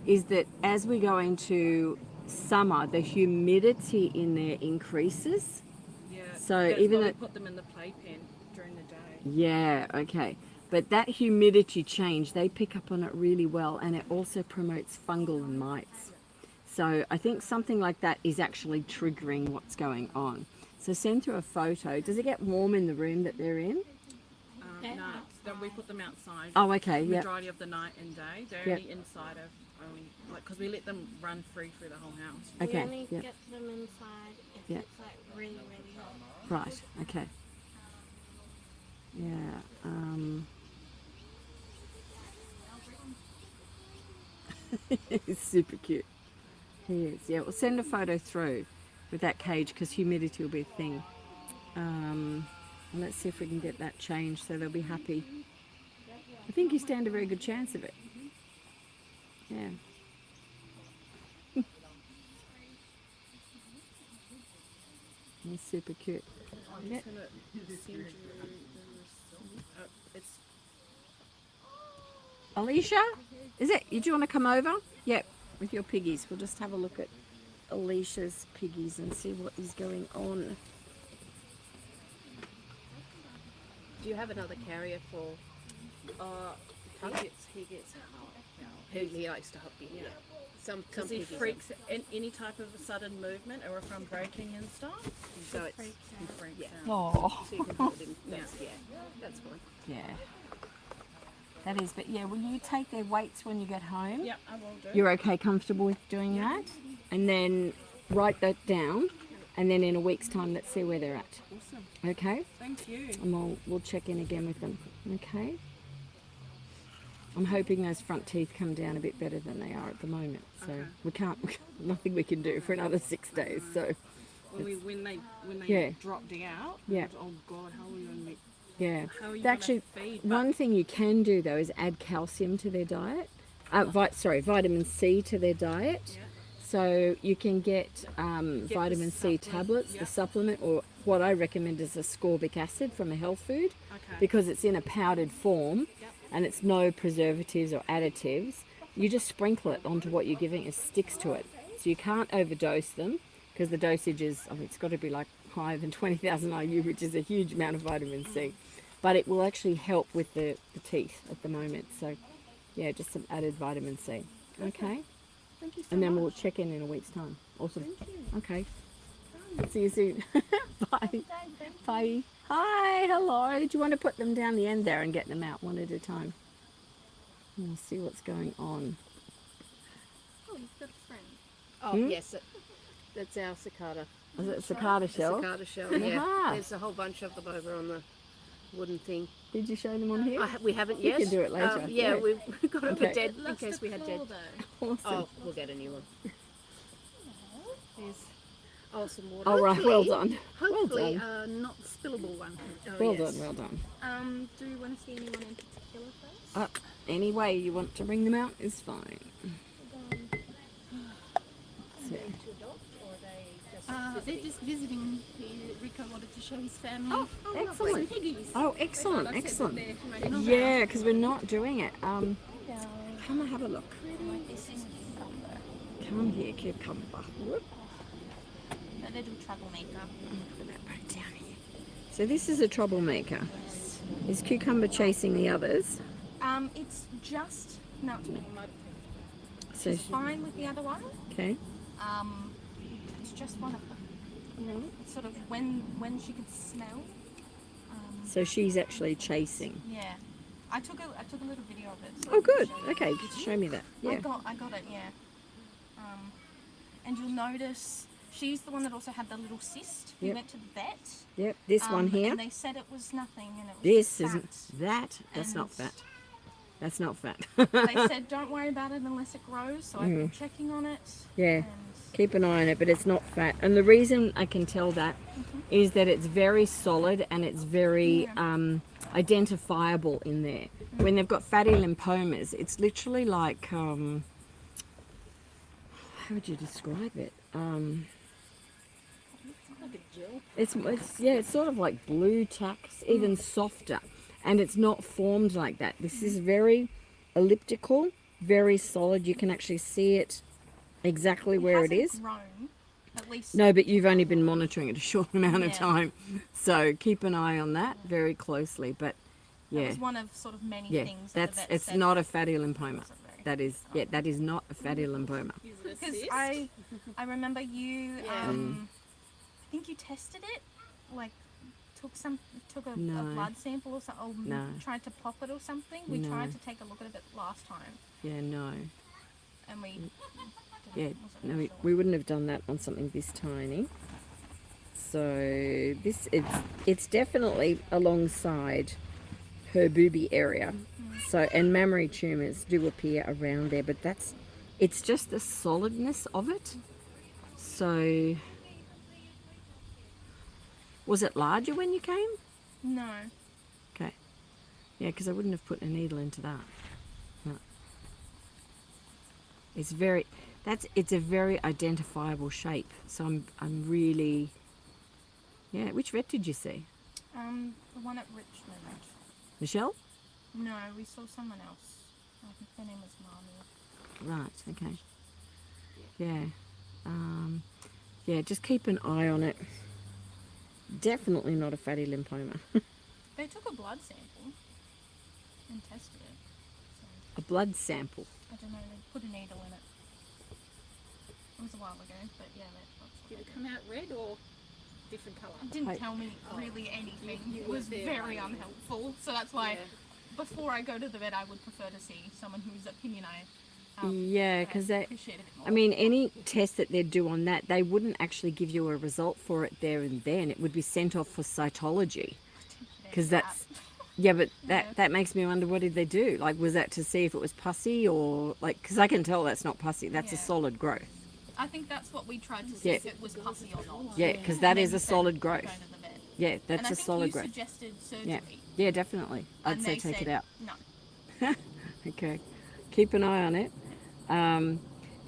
B: is that as we go into summer, the humidity in there increases.
C: Yeah.
B: So
C: that's
B: even
C: why we
B: though,
C: put them in the playpen during the day.
B: yeah, okay. But that humidity change, they pick up on it really well, and it also promotes fungal and mites. So I think something like that is actually triggering what's going on. So send through a photo. Does it get warm in the room that they're in?
C: No, then we put them outside.
B: Oh, okay,
C: The
B: yeah.
C: majority of the night and day. They're
B: Yep.
C: only inside of only like because we let them run free through the whole house.
E: We
B: Okay,
E: only
B: yeah,
E: get them inside if
B: Yeah.
E: it's like really, really hot.
B: right, okay. Yeah, he's super cute. He is, yeah. We'll send a photo through with that cage because humidity will be a thing. And let's see if we can get that changed so they'll be happy. I think you stand a very good chance of it. Yeah. He's super cute.
C: I'm
B: Yeah.
C: just gonna send you it's
B: Alicia, is it? Do you want to come over? Yep, with your piggies. We'll just have a look at Alicia's piggies and see what is going on.
F: Do you have another carrier for?
C: he gets
F: He likes to help you. Yeah. Some
C: because he
F: piggies
C: freaks in any type of a sudden movement or if I'm breaking and stuff.
F: So it's
C: He freaks out.
B: Oh,
F: so you can hold him. Yeah, that's fine.
B: yeah. That is, but yeah, will you take their weights when you get home?
C: Yeah, I will do.
B: You're okay, comfortable with doing that? And then write that down, and then in a week's time, let's see where they're at.
C: Awesome.
B: Okay?
C: Thank you.
B: And we'll check in again with them. Okay? I'm hoping those front teeth come down a bit better than they are at the moment. So
C: Okay.
B: we can't, nothing we can do for another 6 days. So
C: When they
B: Yeah.
C: dropped out,
B: Yeah.
C: oh God, how are you gonna make?
B: yeah.
C: How are you
B: Actually,
C: gonna feed?
B: one thing you can do though is add calcium to their diet. Vitamin C to their diet.
C: Yeah.
B: So you can get vitamin C
C: supplement,
B: tablets,
C: yeah.
B: the supplement, or what I recommend is ascorbic acid from a health food,
C: Okay.
B: because it's in a powdered form
C: Yep.
B: and it's no preservatives or additives. You just sprinkle it onto what you're giving, it sticks to it. So you can't overdose them because the dosage is, I mean, it's got to be like higher than 20,000 IU, which is a huge amount of vitamin C. But it will actually help with the teeth at the moment. So yeah, just some added vitamin C. Okay?
C: Thank you so
B: And then
C: much.
B: we'll check in a week's time. Awesome. Okay. See you soon. Bye. Bye. Hi. Hello. Do you want to put them down the end there and get them out one at a time? And we'll see what's going on.
E: Oh, you've got a friend.
F: Oh yes, that's our cicada.
B: Is it a cicada shell?
F: Cicada shell. Yeah.
B: Aha.
F: There's a whole bunch of them over on the wooden thing.
B: Did you show them on here?
F: We haven't
B: You
F: yet.
B: can do it later.
F: Yeah,
B: Yeah.
F: we've got it
B: Okay.
F: for dead in
E: Lots
F: case
E: to
F: we had dead.
E: claw, though.
B: Awesome.
F: Oh, we'll get a new one. There's some water.
B: All right. Well done.
A: Hopefully,
B: done.
A: not spillable one.
B: Well done. Well done.
E: Do you want to see anyone in particular first?
B: Any way you want to bring them out is fine. So,
A: They're just visiting. Rico wanted to show his family.
B: Oh, excellent.
A: Piggies.
B: Oh, excellent, excellent.
A: They're not
B: Yeah, because we're not doing it. Come and have a look. Come here, cucumber. Whoop.
E: A little troublemaker.
B: Put that back down here. So this is a troublemaker. Is cucumber chasing the others?
E: It's just Nutmeg.
B: So
E: She's fine with the other one.
B: okay.
E: It's just one of them. It's sort of when she could smell.
B: So she's actually chasing.
E: Yeah.
F: I took a little video of it. So
B: Oh,
F: I can
B: good.
F: show you.
B: Okay, show me that.
F: I
B: Yeah.
F: got it, yeah. And you'll notice she's the one that also had the little cyst. We
B: Yep.
F: went to the vet.
B: Yep. This one here.
F: And they said it was nothing, and it was
B: This
F: just
B: isn't
F: fat.
B: that. That's not
F: And-
B: fat. That's not fat.
F: They said don't worry about it unless it grows. So I've
B: Mm.
F: been checking on it.
B: Yeah.
F: And
B: Keep an eye on it, but it's not fat. And the reason I can tell that is that it's very solid and it's very identifiable in there. When they've got fatty lymphomas, it's literally like, how would you describe it? It's sort of like blue tacks, even softer, and it's not formed like that. This is very elliptical, very solid. You can actually see it exactly where it
F: hasn't
B: is.
F: grown, at least.
B: No, but you've only been monitoring it a short amount of
F: Yeah.
B: time, so keep an eye on that very closely. But
F: That
B: yeah,
F: was one of sort of many
B: yeah,
F: things. That
B: that's
F: the vet
B: it's
F: said
B: not a fatty lymphoma.
F: wasn't very-
B: That is not a fatty lymphoma.
F: Because I remember you. I think you tested it, like took a
B: No.
F: blood sample or something. Or
B: No.
F: tried to pop it or something. We
B: No.
F: tried to take a look at it last time,
B: Yeah, no,
F: and we.
B: yeah,
F: wasn't
B: no,
F: sure.
B: we wouldn't have done that on something this tiny. So this it's definitely alongside her boobie area. So and mammary tumours do appear around there, but it's just the solidness of it. So was it larger when you came?
F: No.
B: Okay. Yeah, because I wouldn't have put a needle into that. No. It's a very identifiable shape. So I'm really, yeah. Which vet did you see?
F: The one at Richmond.
B: Michelle?
F: No, we saw someone else. I think her name was Marnie.
B: Right. Okay. Yeah. Yeah. Just keep an eye on it. Definitely not a fatty lymphoma.
F: They took a blood sample and tested it. So,
B: A blood sample.
F: I don't know, they put a needle in it. It was a while ago, but yeah, that's
D: Did
F: what
D: it come out red or different colour?
F: it didn't
B: I-
F: tell me really anything.
D: You
F: It
D: were
F: was
D: there,
F: very
D: weren't you?
F: unhelpful. So that's why
D: Yeah.
F: before I go to the vet, I would prefer to see someone whose opinion I
B: Yeah, because they.
F: appreciate a bit more.
B: I mean, any test that they'd do on that, they wouldn't actually give you a result for it there and then. It would be sent off for cytology. Because that's, yeah, but that makes me wonder, what did they do? Like, was that to see if it was pussy or, like, because I can tell that's not pussy. That's a
F: Yeah.
B: solid growth.
F: I think that's what we tried to see
B: Yeah.
F: if it was pussy or not.
B: Yeah, because that
F: And
B: is
F: then
B: a
F: we said,
B: solid growth.
F: Go to the vet.
B: Yeah,
F: And
B: that's
F: I
B: a
F: think
B: solid
F: you
B: growth.
F: suggested surgery.
B: Yeah, yeah, definitely. I'd
F: and
B: say
F: they
B: take
F: said
B: it out.
F: No.
B: Okay, keep an eye on it.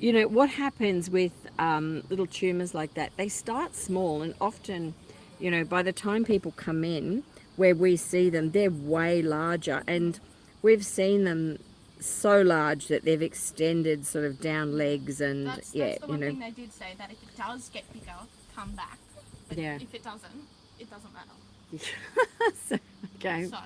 B: You know, what happens with little tumours like that, they start small and often, you know, by the time people come in, where we see them, they're way larger. And we've seen them so large that they've extended sort of down legs and,
F: That's
B: yeah,
F: the
B: you
F: one
B: know.
F: thing they did say, that if it does get bigger, come back. But
B: Yeah.
F: if it doesn't, it doesn't matter.
B: So, okay,
F: So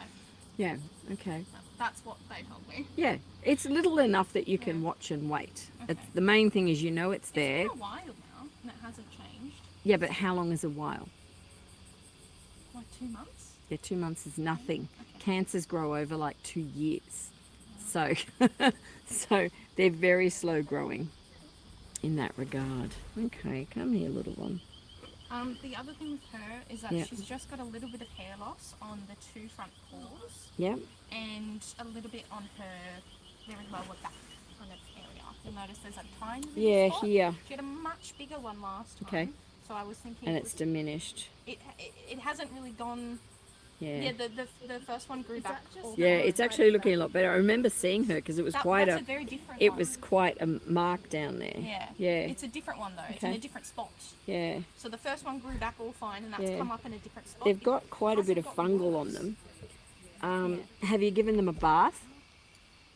B: yeah, okay.
F: that's what they told me.
B: Yeah, it's little enough that you can watch and wait. It's, the main thing is you know it's there.
F: It's been a while now, and it hasn't changed.
B: Yeah, but how long is a while?
F: Like 2 months?
B: Yeah, 2 months is nothing.
F: Okay.
B: Cancers grow over like 2 years. So, so they're very slow growing in that regard. Okay, come here, little one.
F: The other thing with her is that
B: Yeah.
F: she's just got a little bit of hair loss on the 2 front paws
B: Yep.
F: and a little bit on her very lower back kind of area. You'll notice there's a tiny little
B: Yeah,
F: spot.
B: here.
F: She had a much bigger one last time.
B: Okay.
F: So I was thinking
B: And it's diminished.
F: it hasn't really gone.
B: Yeah.
F: Yeah, the first one grew back. all
B: Yeah,
F: the
B: it's
F: way
B: actually
F: back.
B: looking a lot better. I remember seeing her because it was quite
F: that's
B: a.
F: a very different
B: It
F: one.
B: was quite a mark down there.
F: Yeah.
B: Yeah.
F: It's a different one though. It's in
B: Okay.
F: a different spot.
B: Yeah.
F: So the first one grew back all fine, and that's
B: Yeah.
F: come up in a different spot.
B: They've
F: It
B: got quite a bit of
F: hasn't got
B: fungal
F: worse.
B: on them. Have you given them a bath?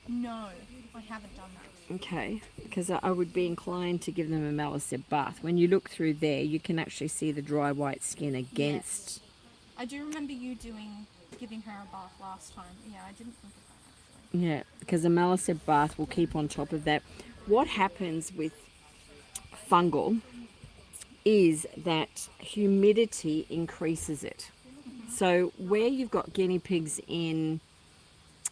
F: No, I haven't done that.
B: Okay, because I would be inclined to give them a malaseb bath. When you look through there, you can actually see the dry white skin against.
F: I do remember you giving her a bath last time. Yeah, I didn't think of that actually.
B: Yeah, because a malaseb bath will keep on top of that. What happens with fungal is that humidity increases it. So where you've got guinea pigs in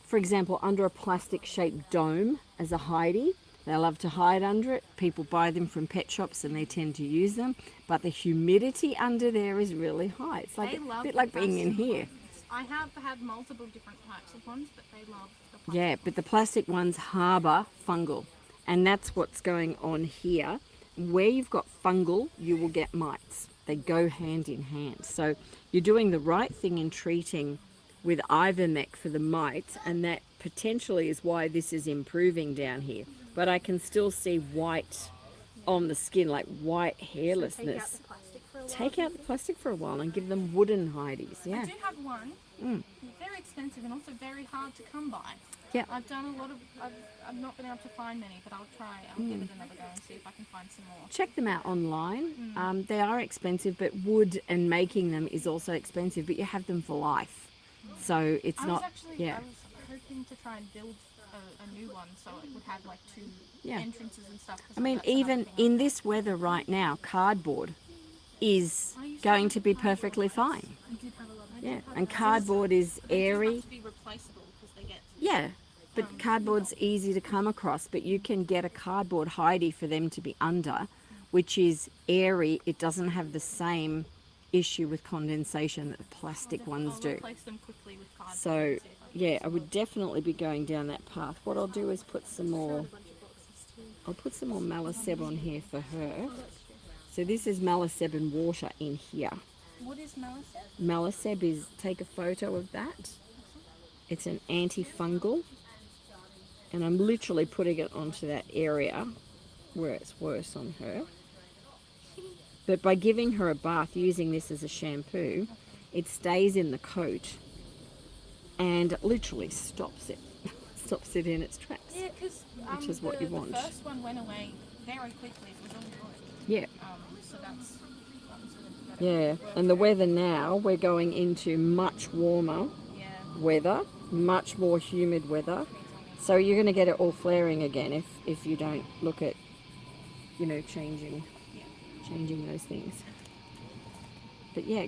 B: for example, under a plastic shaped dome as a hidey. They love to hide under it. People buy them from pet shops and they tend to use them. But the humidity under there is really high. It's like
A: They
B: a
A: love
B: bit
A: the
B: like being in
A: plastic
B: here.
A: ones. I have had multiple different types of ones, but they love the plastic
B: Yeah, but the plastic ones harbour fungal. And that's what's going on here. Where you've got fungal, you will get mites. They go hand in hand. So you're doing the right thing in treating with ivermectin for the mites, and that potentially is why this is improving down here. But I can still see white on the skin, like white hairlessness. Take out the plastic for a while and give them wooden hideys.
A: I
B: Yeah.
A: do have one. Very expensive and also very hard to come by.
B: Yeah.
A: I've done a lot of. I've not been able to find many, but I'll try. I'll give it another go and see if I can find some more.
B: Check them out online. They are expensive, but wood and making them is also expensive, but you have them for life. So it's
A: I
B: not,
A: was hoping to try and build a new one so it would have like two
B: Yeah.
A: entrances and stuff. 'cause
B: I mean,
A: that's another
B: even
A: thing
B: in this weather right now, cardboard is going to be perfectly fine.
A: I did have a lot.
B: Yeah, and cardboard is
A: They
B: airy.
A: have to be replaceable because they get.
B: Yeah, but cardboard's easy to come across, but you can get a cardboard hidey for them to be under, which is airy. It doesn't have the same issue with condensation that the plastic ones
A: I'll
B: do.
A: replace them quickly with cardboard.
B: So,
A: and see if I can
B: yeah, I would definitely be going down that path. What I'll do is put some more, I'll put some more malaseb on here for her. So this is malaseb and water in here.
A: What is malaseb?
B: Malaseb is, take a photo of that. It's an antifungal. And I'm literally putting it onto that area where it's worse on her. But by giving her a bath using this as a shampoo, it stays in the coat and literally stops it. Stops it in its tracks.
A: Yeah, because
B: Which is what you want.
A: The first one went away very quickly. It was all good.
B: Yeah.
A: So that was sort of
B: Yeah. And the weather now, we're going into much warmer weather, much more humid weather. So you're going to get it all flaring again if you don't look at, you know, changing those things. But yeah,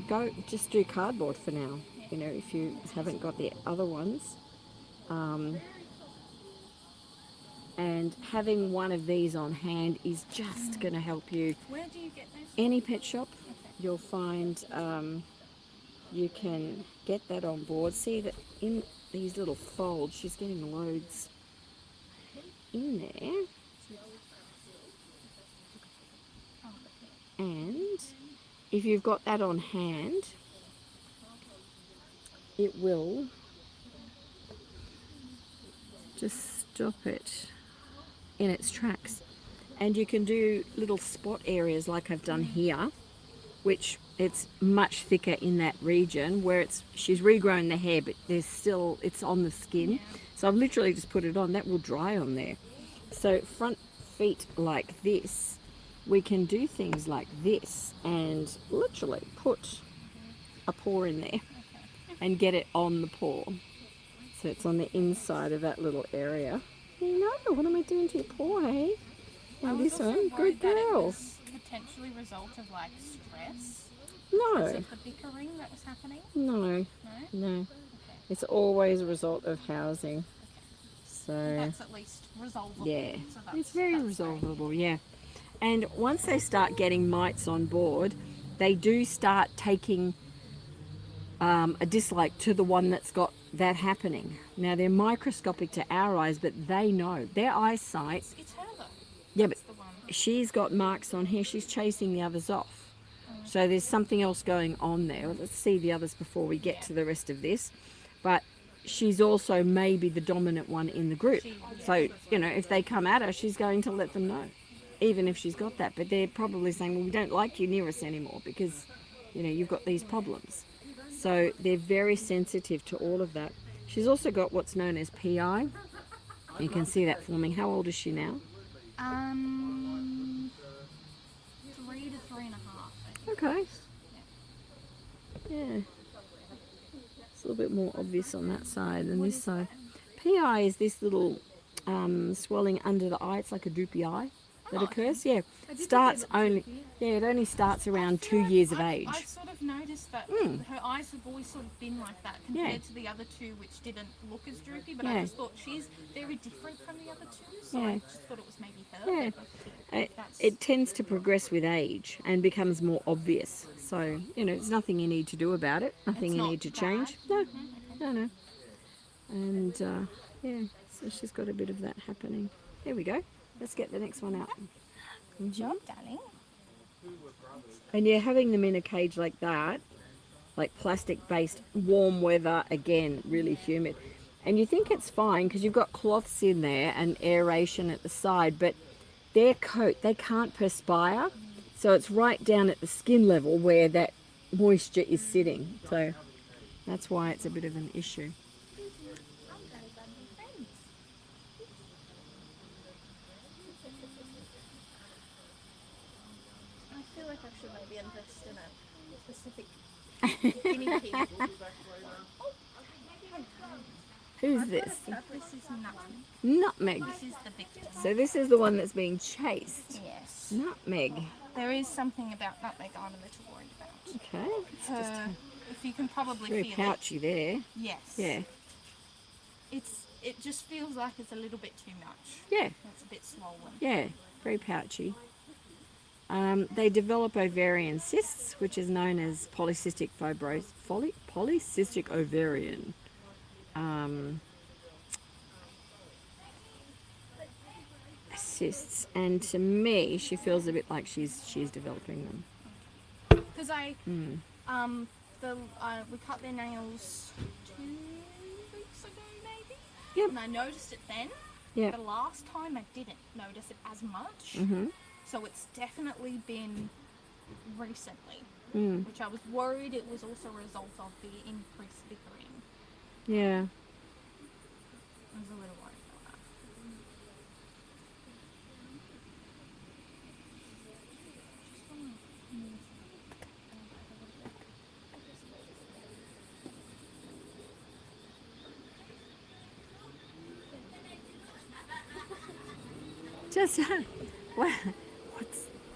B: just do cardboard for now, you know, if you haven't got the other ones. And having one of these on hand is just going to help you.
A: Where do you get those?
B: Any pet shop, you'll find you can get that on board. See that in these little folds, she's getting loads in there. And if you've got that on hand, it will just stop it in its tracks. And you can do little spot areas like I've done here, which it's much thicker in that region where she's regrown the hair, but it's on the skin. So I've literally just put it on. That will dry on there. So front feet like this, we can do things like this and literally put a paw in there and get it on the paw. So it's on the inside of that little area. No, what am I doing to your paw, hey? And this one, good girl.
A: Potentially result of like stress.
B: No,
A: Is it the bickering that was happening?
B: no, no. It's always a result of housing. So
A: That's at least resolvable.
B: yeah,
A: So
B: it's very resolvable, yeah. And once they start getting mites on board, they do start taking a dislike to the one that's got that happening. Now they're microscopic to our eyes, but they know. Their eyesight,
A: It's her though.
B: yeah, but
A: The one.
B: she's got marks on here. She's chasing the others off. So there's something else going on there. Let's see the others before we get to the rest of this. But she's also maybe the dominant one in the group. So, you know, if they come at her, she's going to let them know, even if she's got that. But they're probably saying, well, we don't like you near us anymore because, you know, you've got these problems. So they're very sensitive to all of that. She's also got what's known as PI. You can see that forming. How old is she now?
A: 3 to 3.5.
B: Okay. Yeah. It's a little bit more obvious on that side than this side. PI is this little swelling under the eye. It's like a droopy eye that occurs. Yeah. Starts only. Yeah, it only starts around 2 years of age.
A: I've sort of noticed noticed that her eyes have always sort of been like that compared to the other two, which didn't look as droopy. But I just thought she's very different from the other two, so I just thought it was maybe her.
B: Yeah.
A: But that's-
B: It tends to progress with age and becomes more obvious. So, you know, there's nothing you need to do about it. Nothing
A: It's
B: you
A: not
B: need to
A: bad.
B: change. No, no. And, yeah, so she's got a bit of that happening. There we go. Let's get the next one out.
A: Good job, darling.
B: And yeah, having them in a cage like that, like plastic-based, warm weather, again, really humid. And you think it's fine because you've got cloths in there and aeration at the side, but their coat, they can't perspire. So it's right down at the skin level where that moisture is sitting. So that's why it's a bit of an issue.
A: I feel like I should maybe invest in a specific guinea pig.
B: Who's this?
A: This is Nutmeg.
B: Nutmeg.
A: This is the victim.
B: So this is the one that's being chased.
A: Yes.
B: Nutmeg.
A: There is something about Nutmeg I'm a little worried about.
B: Okay. It's just
A: Her, if you can probably
B: very
A: feel
B: pouchy there.
A: it. Yes.
B: Yeah.
A: It just feels like it's a little bit too much.
B: Yeah.
A: It's a bit swollen.
B: Yeah. Very pouchy. They develop ovarian cysts, which is known as polycystic polycystic ovarian. Cysts, and to me, she feels a bit like she's developing them.
A: Because we cut their nails 2 weeks ago, maybe.
B: Yep.
A: And I noticed it then.
B: Yeah.
A: The last time I didn't notice it as much.
B: Mhm.
A: So it's definitely been recently,
B: Mm.
A: which I was worried it was also a result of the increased bickering.
B: Yeah.
A: I was a little worried about that.
B: Just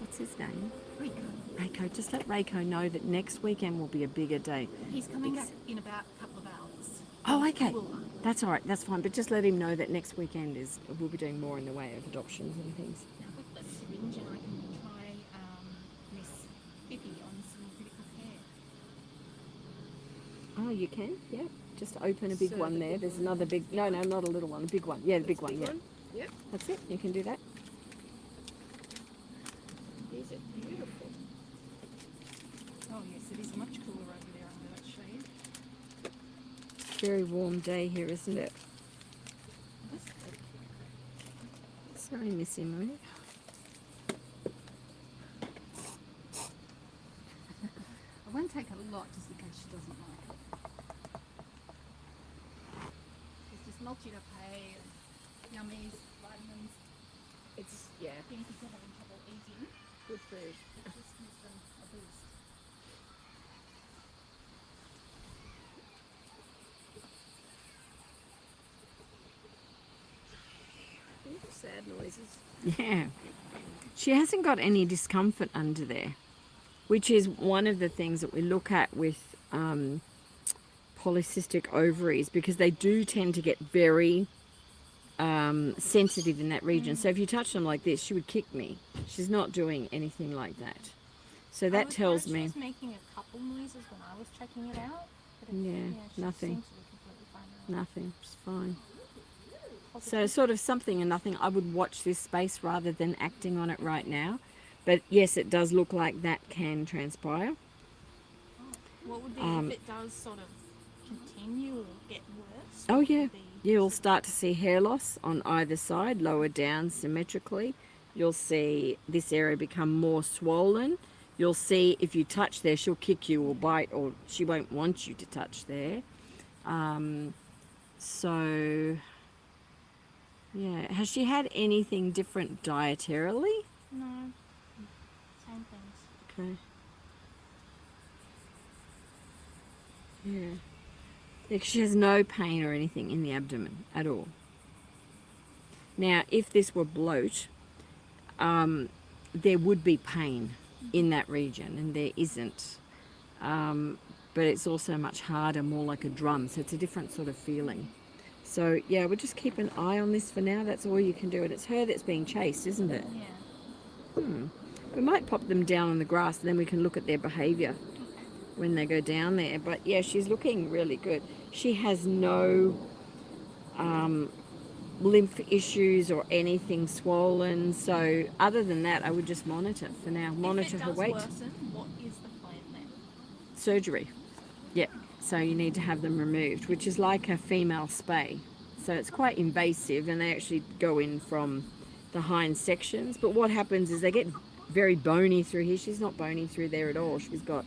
B: what's his name? Rayco. Just let Rayco know that next weekend will be a bigger day.
A: He's coming back in about a couple of hours.
B: Oh, okay.
A: Will.
B: That's all right. That's fine. But just let him know that next weekend we'll be doing more in the way of adoptions and things.
A: With the syringe, and I can try Miss Pippi on some critical care.
B: Oh, you can? Yeah. Just open a big one there. There's another big. No, not a little one. A big one. Yeah, the big one. Yeah.
C: Yep.
B: That's it. You can do that.
C: These are beautiful.
A: Oh yes, it is much cooler over there under that shade.
B: Very warm day here, isn't it? Sorry, Miss Emily.
A: I won't take a lot just in case she doesn't like it. It's just multi pay and yummies, vitamins.
C: It's, yeah,
A: Guinea pigs are having trouble eating.
C: good food.
A: It just gives them a boost.
C: Ooh, sad noises.
B: Yeah. She hasn't got any discomfort under there, which is one of the things that we look at with polycystic ovaries, because they do tend to get very sensitive in that region. So if you touch them like this, she would kick me. She's not doing anything like that. So that tells me.
A: She was making a couple noises when I was checking it out. But she
B: nothing.
A: seems to be completely fine now.
B: Nothing. It's fine. So sort of something and nothing. I would watch this space rather than acting on it right now. But yes, it does look like that can transpire.
A: What would be if it does sort of continue or get worse?
B: Oh
A: What
B: yeah.
A: would be-
B: You'll start to see hair loss on either side, lower down symmetrically. You'll see this area become more swollen. You'll see if you touch there, she'll kick you or bite, or she won't want you to touch there. So, yeah. Has she had anything different dietarily?
A: No. Same things.
B: Okay. Yeah. Like she has no pain or anything in the abdomen at all. Now, if this were bloat, there would be pain in that region, and there isn't. but it's also much harder, more like a drum. So it's a different sort of feeling. So yeah, we'll just keep an eye on this for now. That's all you can do. And it's her that's being chased, isn't it?
E: Yeah.
B: We might pop them down on the grass, and then we can look at their behavior when they go down there. But yeah, she's looking really good. She has no lymph issues or anything swollen. So other than that, I would just monitor for now. Monitor her weight.
E: If it does worsen, what is the plan then?
B: Surgery. Yeah. So you need to have them removed, which is like a female spay. So it's quite invasive, and they actually go in from the hind sections. But what happens is they get very bony through here. She's not bony through there at all. She's got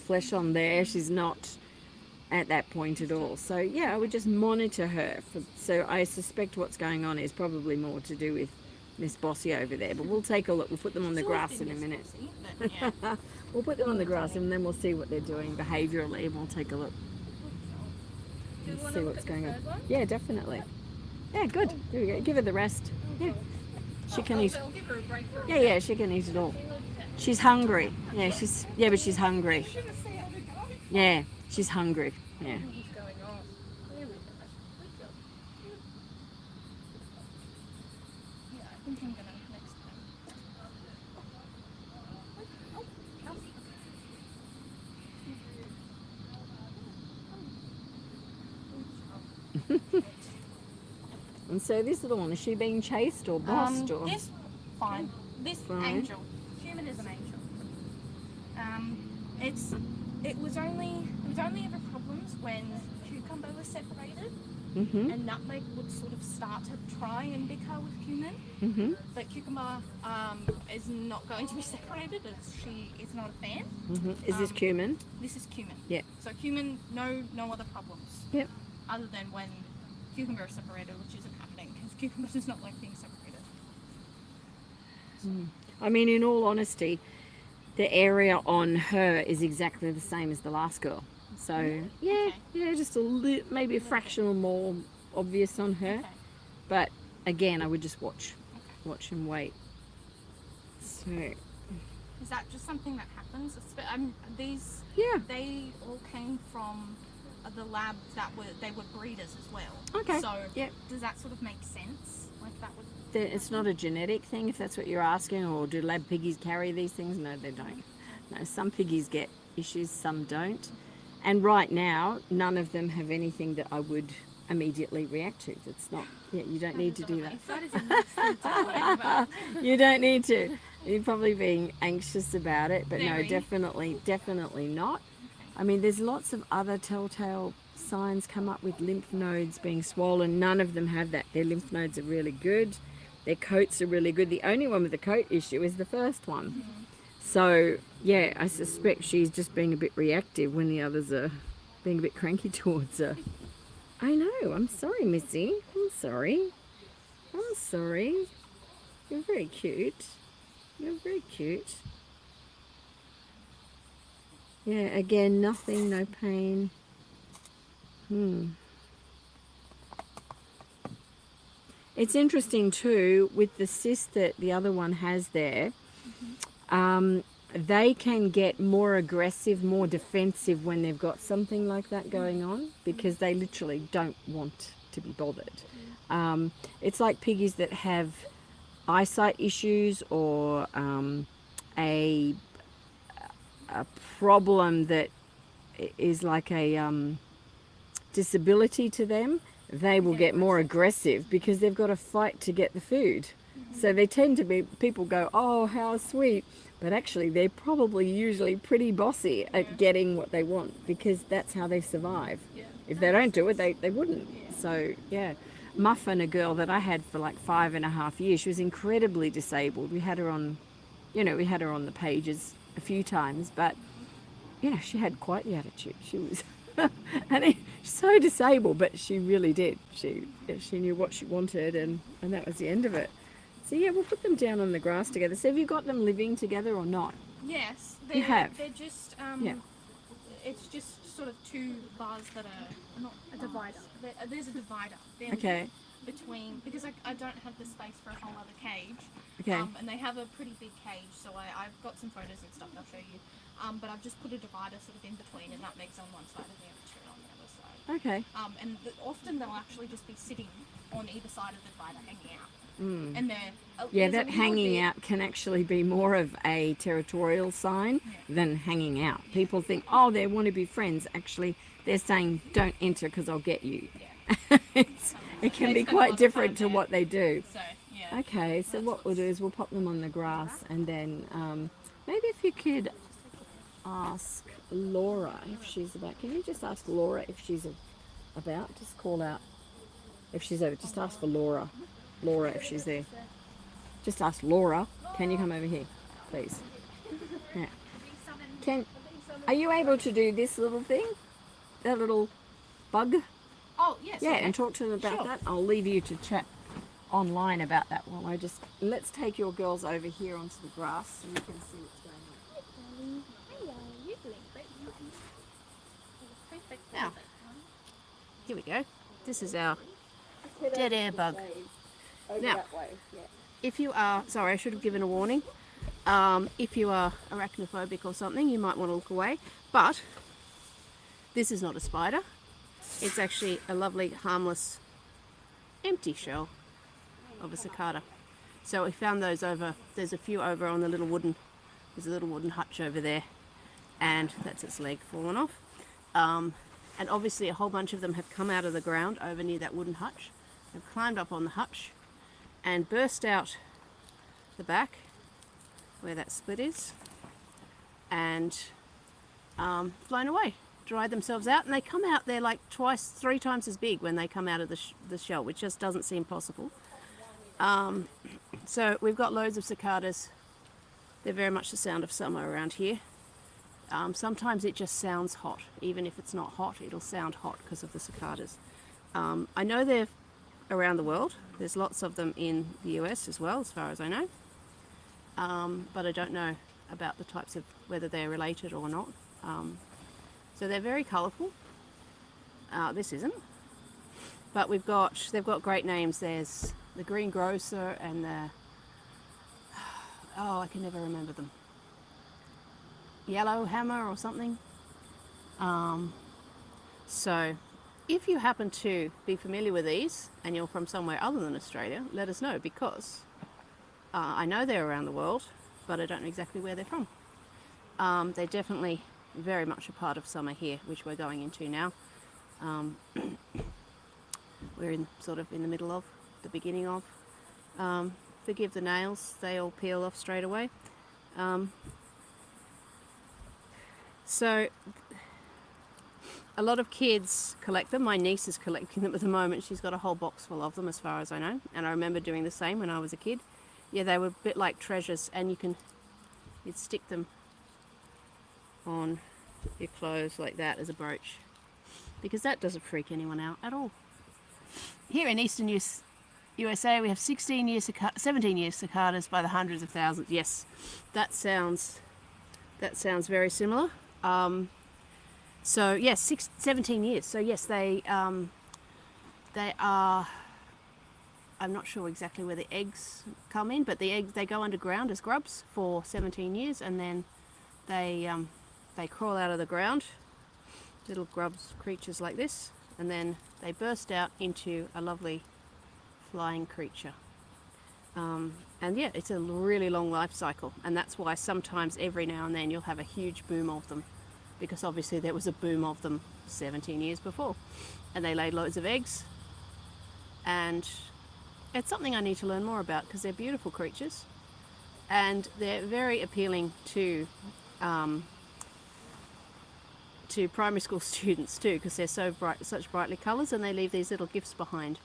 B: flesh on there. She's not at that point at all. So yeah, I would just monitor her. So I suspect what's going on is probably more to do with Miss Bossy over there. But we'll take a look. We'll put them on the grass in a minute.
E: Yeah.
B: We'll put them on the grass, and then we'll see what they're doing behaviourally, and we'll take a look and see what's going on. Yeah, definitely. Yeah, good. Here we go. Give her the rest. Yeah. She can eat.
E: I'll give her a break for a
B: Yeah, she can eat it all. She's hungry. Yeah, but she's hungry. Yeah, she's hungry. Yeah.
E: He's going on. There we go. Good job. Yeah, I think I'm gonna next time.
B: And so this little one, is she being chased or bossed or?
E: This fine. This
B: Fine.
E: angel. Cumin is an angel. It was only ever problems when cucumber was separated,
B: Mhm.
E: and nutmeg would sort of start to try and bicker with cumin.
B: Mhm.
E: But cucumber is not going to be separated, as she is not a fan.
B: Mhm. Is this cumin?
E: This is cumin.
B: Yeah.
E: So cumin, no other problems.
B: Yep.
E: Other than when cucumber is separated, which isn't happening because cucumber does not like being separated.
B: I mean, in all honesty, the area on her is exactly the same as the last girl. So yeah, just maybe a fraction more obvious on her.
E: Okay.
B: But again, I would just watch and wait. So
E: Is that just something that happens? These
B: yeah,
E: they all came from the lab they were breeders as well.
B: Okay.
E: So
B: Yep.
E: does that sort of make sense? Like that would.
B: it's not a genetic thing, if that's what you're asking, or do lab piggies carry these things? No, they don't. No, some piggies get issues, some don't. And right now, none of them have anything that I would immediately react to. It's not, you don't need to do that.
E: That is a nice thing to worry about.
B: You don't need to. You're probably being anxious about it, but no,
E: Very.
B: definitely not. I mean, there's lots of other telltale signs come up with lymph nodes being swollen. None of them have that. Their lymph nodes are really good. Their coats are really good. The only one with the coat issue is the first one. So, yeah, I suspect she's just being a bit reactive when the others are being a bit cranky towards her. I know. I'm sorry, Missy. I'm sorry. You're very cute. You're very cute. Yeah, again, nothing, no pain. It's interesting too, with the cyst that the other one has there, they can get more aggressive, more defensive when they've got something like that going on, because they literally don't want to be bothered. It's like piggies that have eyesight issues, or a problem that is like a disability to them. They will get more aggressive because they've got to fight to get the food. So they tend to be, people go, oh, how sweet. But actually, they're probably usually pretty bossy at getting what they want, because that's how they survive. If they don't do it, they wouldn't. So, yeah. Muffin, a girl that I had for like 5.5 years, she was incredibly disabled. We had her on, we had her on the pages a few times, but, she had quite the attitude. She was... and she's so disabled, but she really did. She knew what she wanted, and that was the end of it. So yeah, we'll put them down on the grass together. So have you got them living together or not?
E: Yes,
B: You have?
E: They're just
B: Yeah.
E: It's just sort of two bars that are not a divider. There's a divider. They're
B: Okay.
E: between, because I don't have the space for a whole other cage.
B: Okay.
E: And they have a pretty big cage, so I've got some photos and stuff I'll show you. But I've just put a divider sort of in between, and Nutmeg's on one side and the other two on the other side.
B: Okay.
E: And often they'll actually just be sitting on either side of the divider hanging out.
B: Mm.
E: And they're
B: Yeah,
E: there's a
B: that
E: little
B: hanging
E: bit-
B: out can actually be more of a territorial sign than hanging out. People think, oh, they want to be friends. Actually, they're saying, don't enter because I'll get you. It can be
E: They spend a lot
B: quite
E: of
B: different to
E: time there.
B: what they do.
E: So yeah.
B: Okay, so what we'll do is we'll pop them on the grass, and then maybe if you could ask Laura if she's about. Can you just ask Laura if she's about? Just call out if she's over. Just ask for Laura. Laura if she's there. Just ask Laura. Can you come over here, please? Yeah. Are you able to do this little thing? That little bug?
E: Oh yes.
B: Yeah,
E: okay.
B: and talk to them about
E: Sure.
B: that. I'll leave you to chat online about that while let's take your girls over here onto the grass so you can see what's going on.
F: Now, here we go. This is our dead air bug. Now, if you are, sorry, I should have given a warning. If you are arachnophobic or something, you might want to look away. But this is not a spider. It's actually a lovely, harmless, empty shell of a cicada. So we found those over, there's a few over on the little wooden, there's a little wooden hutch over there, and that's its leg fallen off. And obviously a whole bunch of them have come out of the ground over near that wooden hutch. They've climbed up on the hutch and burst out the back where that split is, and flown away, dried themselves out, and they come out, they're like twice, 3 times as big when they come out of the shell, which just doesn't seem possible. So we've got loads of cicadas. They're very much the sound of summer around here. Sometimes it just sounds hot. Even if it's not hot, it'll sound hot because of the cicadas. I know they're around the world. There's lots of them in the US as well, as far as I know. But I don't know about the types of, whether they're related or not. So they're very colourful. This isn't. But they've got great names. There's the green grocer and the, I can never remember them. Yellow hammer or something. So if you happen to be familiar with these and you're from somewhere other than Australia, let us know, because I know they're around the world, but I don't know exactly where they're from. They're definitely very much a part of summer here, which we're going into now. We're in the middle of, the beginning of. Forgive the nails, they all peel off straight away. So a lot of kids collect them. My niece is collecting them at the moment. She's got a whole box full of them, as far as I know. And I remember doing the same when I was a kid. Yeah, they were a bit like treasures, and you'd stick them on your clothes like that as a brooch, because that doesn't freak anyone out at all. Here in Eastern USA, we have 17-year cicadas by the hundreds of thousands. Yes, that sounds very similar. So yes, 17 years. So yes, they are. I'm not sure exactly where the eggs come in, but they go underground as grubs for 17 years, and then they crawl out of the ground, little grubs, creatures like this, and then they burst out into a lovely flying creature. And yeah, it's a really long life cycle, and that's why sometimes every now and then you'll have a huge boom of them, because obviously there was a boom of them 17 years before, and they laid loads of eggs. And it's something I need to learn more about, because they're beautiful creatures, and they're very appealing to primary school students too, because they're so bright, such brightly colours, and they leave these little gifts behind.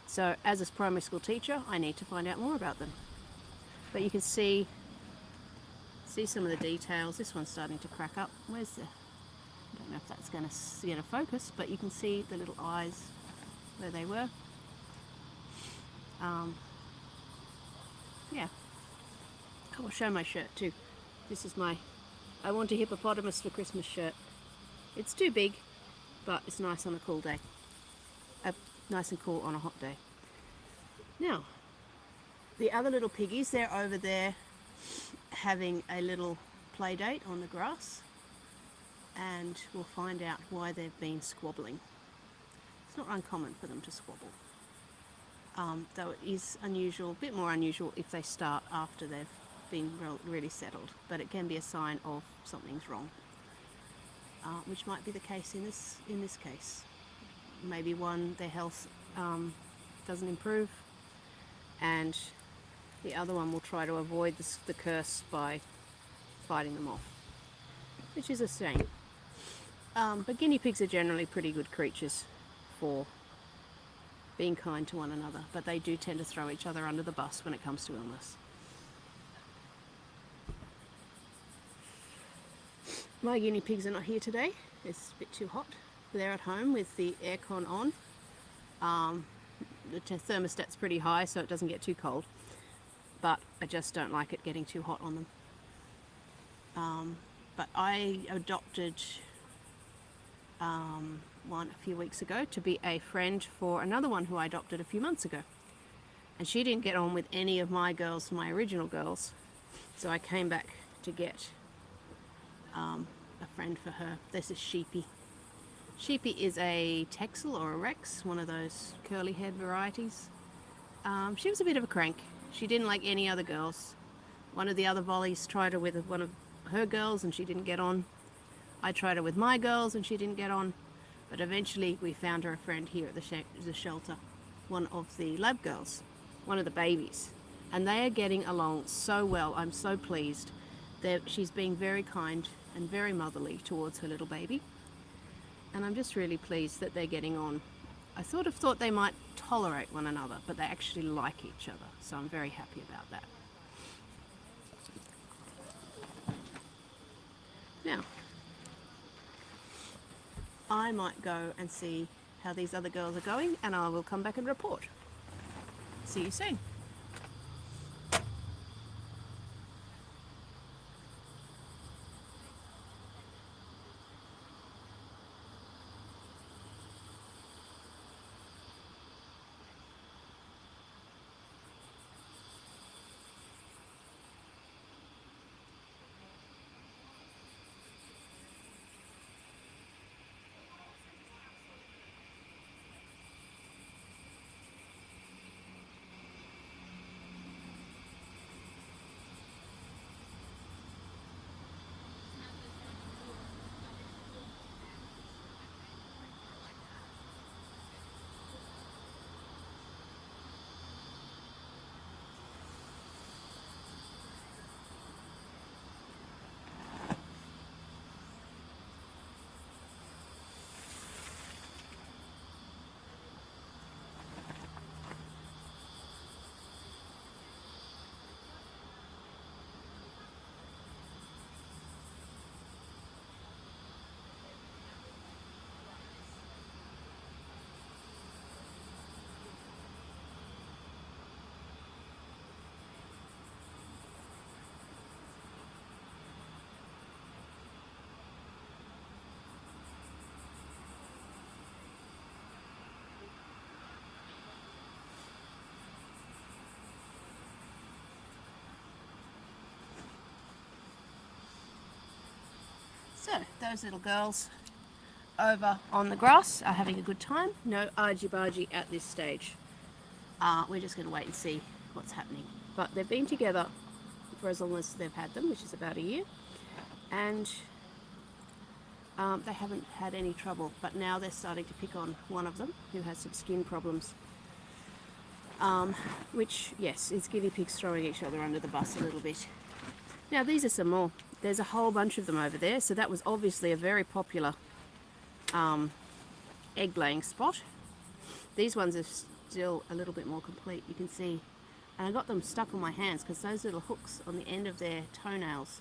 F: So as a primary school teacher, I need to find out more about them. But you can see some of the details. This one's starting to crack up. I don't know if that's going to get a focus, but you can see the little eyes where they were. Yeah. I will show my shirt too. This is my I want a hippopotamus for Christmas shirt. It's too big, but it's nice on a cool day. Nice and cool on a hot day. Now, the other little piggies, they're over there having a little play date on the grass, and we'll find out why they've been squabbling. It's not uncommon for them to squabble, though it is unusual, a bit more unusual if they start after they've been really settled, but it can be a sign of something's wrong, which might be the case in this case. Maybe one, their health doesn't improve, and the other one will try to avoid the curse by fighting them off, which is a shame. But guinea pigs are generally pretty good creatures for being kind to one another, but they do tend to throw each other under the bus when it comes to illness. My guinea pigs are not here today. It's a bit too hot. They're at home with the aircon on. The thermostat's pretty high so it doesn't get too cold, but I just don't like it getting too hot on them. But I adopted one a few weeks ago to be a friend for another one who I adopted a few months ago, and she didn't get on with any of my girls, my original girls, so I came back to get a friend for her. This is Sheepy. Sheepy is a Texel or a Rex, one of those curly head varieties. She was a bit of a crank. She didn't like any other girls. One of the other volleys tried her with one of her girls and she didn't get on. I tried her with my girls and she didn't get on. But eventually we found her a friend here at the shelter, one of the lab girls, one of the babies. And they are getting along so well. I'm so pleased. She's being very kind and very motherly towards her little baby. And I'm just really pleased that they're getting on. I sort of thought they might tolerate one another, but they actually like each other. So I'm very happy about that. Now, I might go and see how these other girls are going, and I will come back and report. See you soon. So, those little girls over on the grass are having a good time. No argy-bargy at this stage. We're just going to wait and see what's happening. But they've been together for as long as they've had them, which is about a year. And they haven't had any trouble. But now they're starting to pick on one of them who has some skin problems. Which, yes, is guinea pigs throwing each other under the bus a little bit. Now, these are some more. There's a whole bunch of them over there, so that was obviously a very popular egg-laying spot. These ones are still a little bit more complete, you can see. And I got them stuck on my hands because those little hooks on the end of their toenails,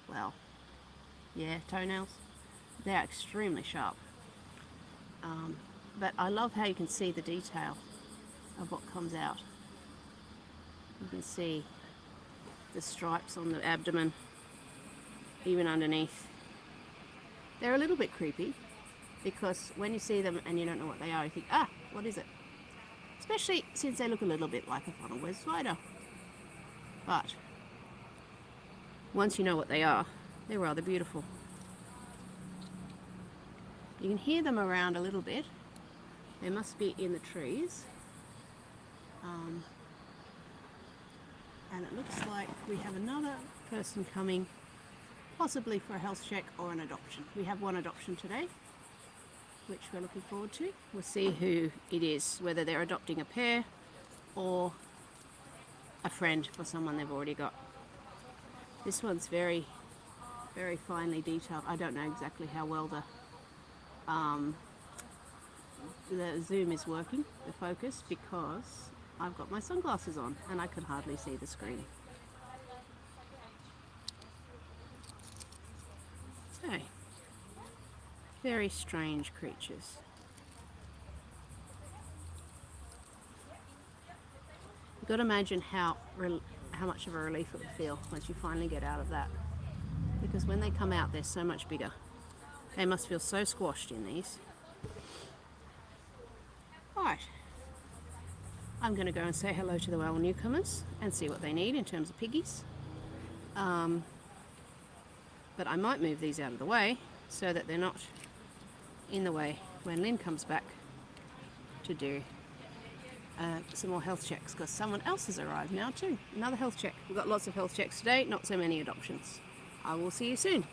F: well, yeah, toenails, they're extremely sharp. But I love how you can see the detail of what comes out. You can see the stripes on the abdomen, even underneath. They're a little bit creepy because when you see them and you don't know what they are, you think, ah, what is it? especially since they look a little bit like a funnel wedge spider. But once you know what they are, they're rather beautiful. You can hear them around a little bit. They must be in the trees. And it looks like we have another person coming, possibly for a health check or an adoption. We have one adoption today, which we're looking forward to. We'll see who it is, whether they're adopting a pair or a friend for someone they've already got. This one's very, very finely detailed. I don't know exactly how well the zoom is working, the focus, because I've got my sunglasses on and I can hardly see the screen. So, very strange creatures. You've got to imagine how much of a relief it would feel once you finally get out of that. Because when they come out, they're so much bigger. They must feel so squashed in these. Right. I'm going to go and say hello to the well newcomers and see what they need in terms of piggies. But I might move these out of the way so that they're not in the way when Lynn comes back to do some more health checks, because someone else has arrived now too. Another health check. We've got lots of health checks today, not so many adoptions. I will see you soon.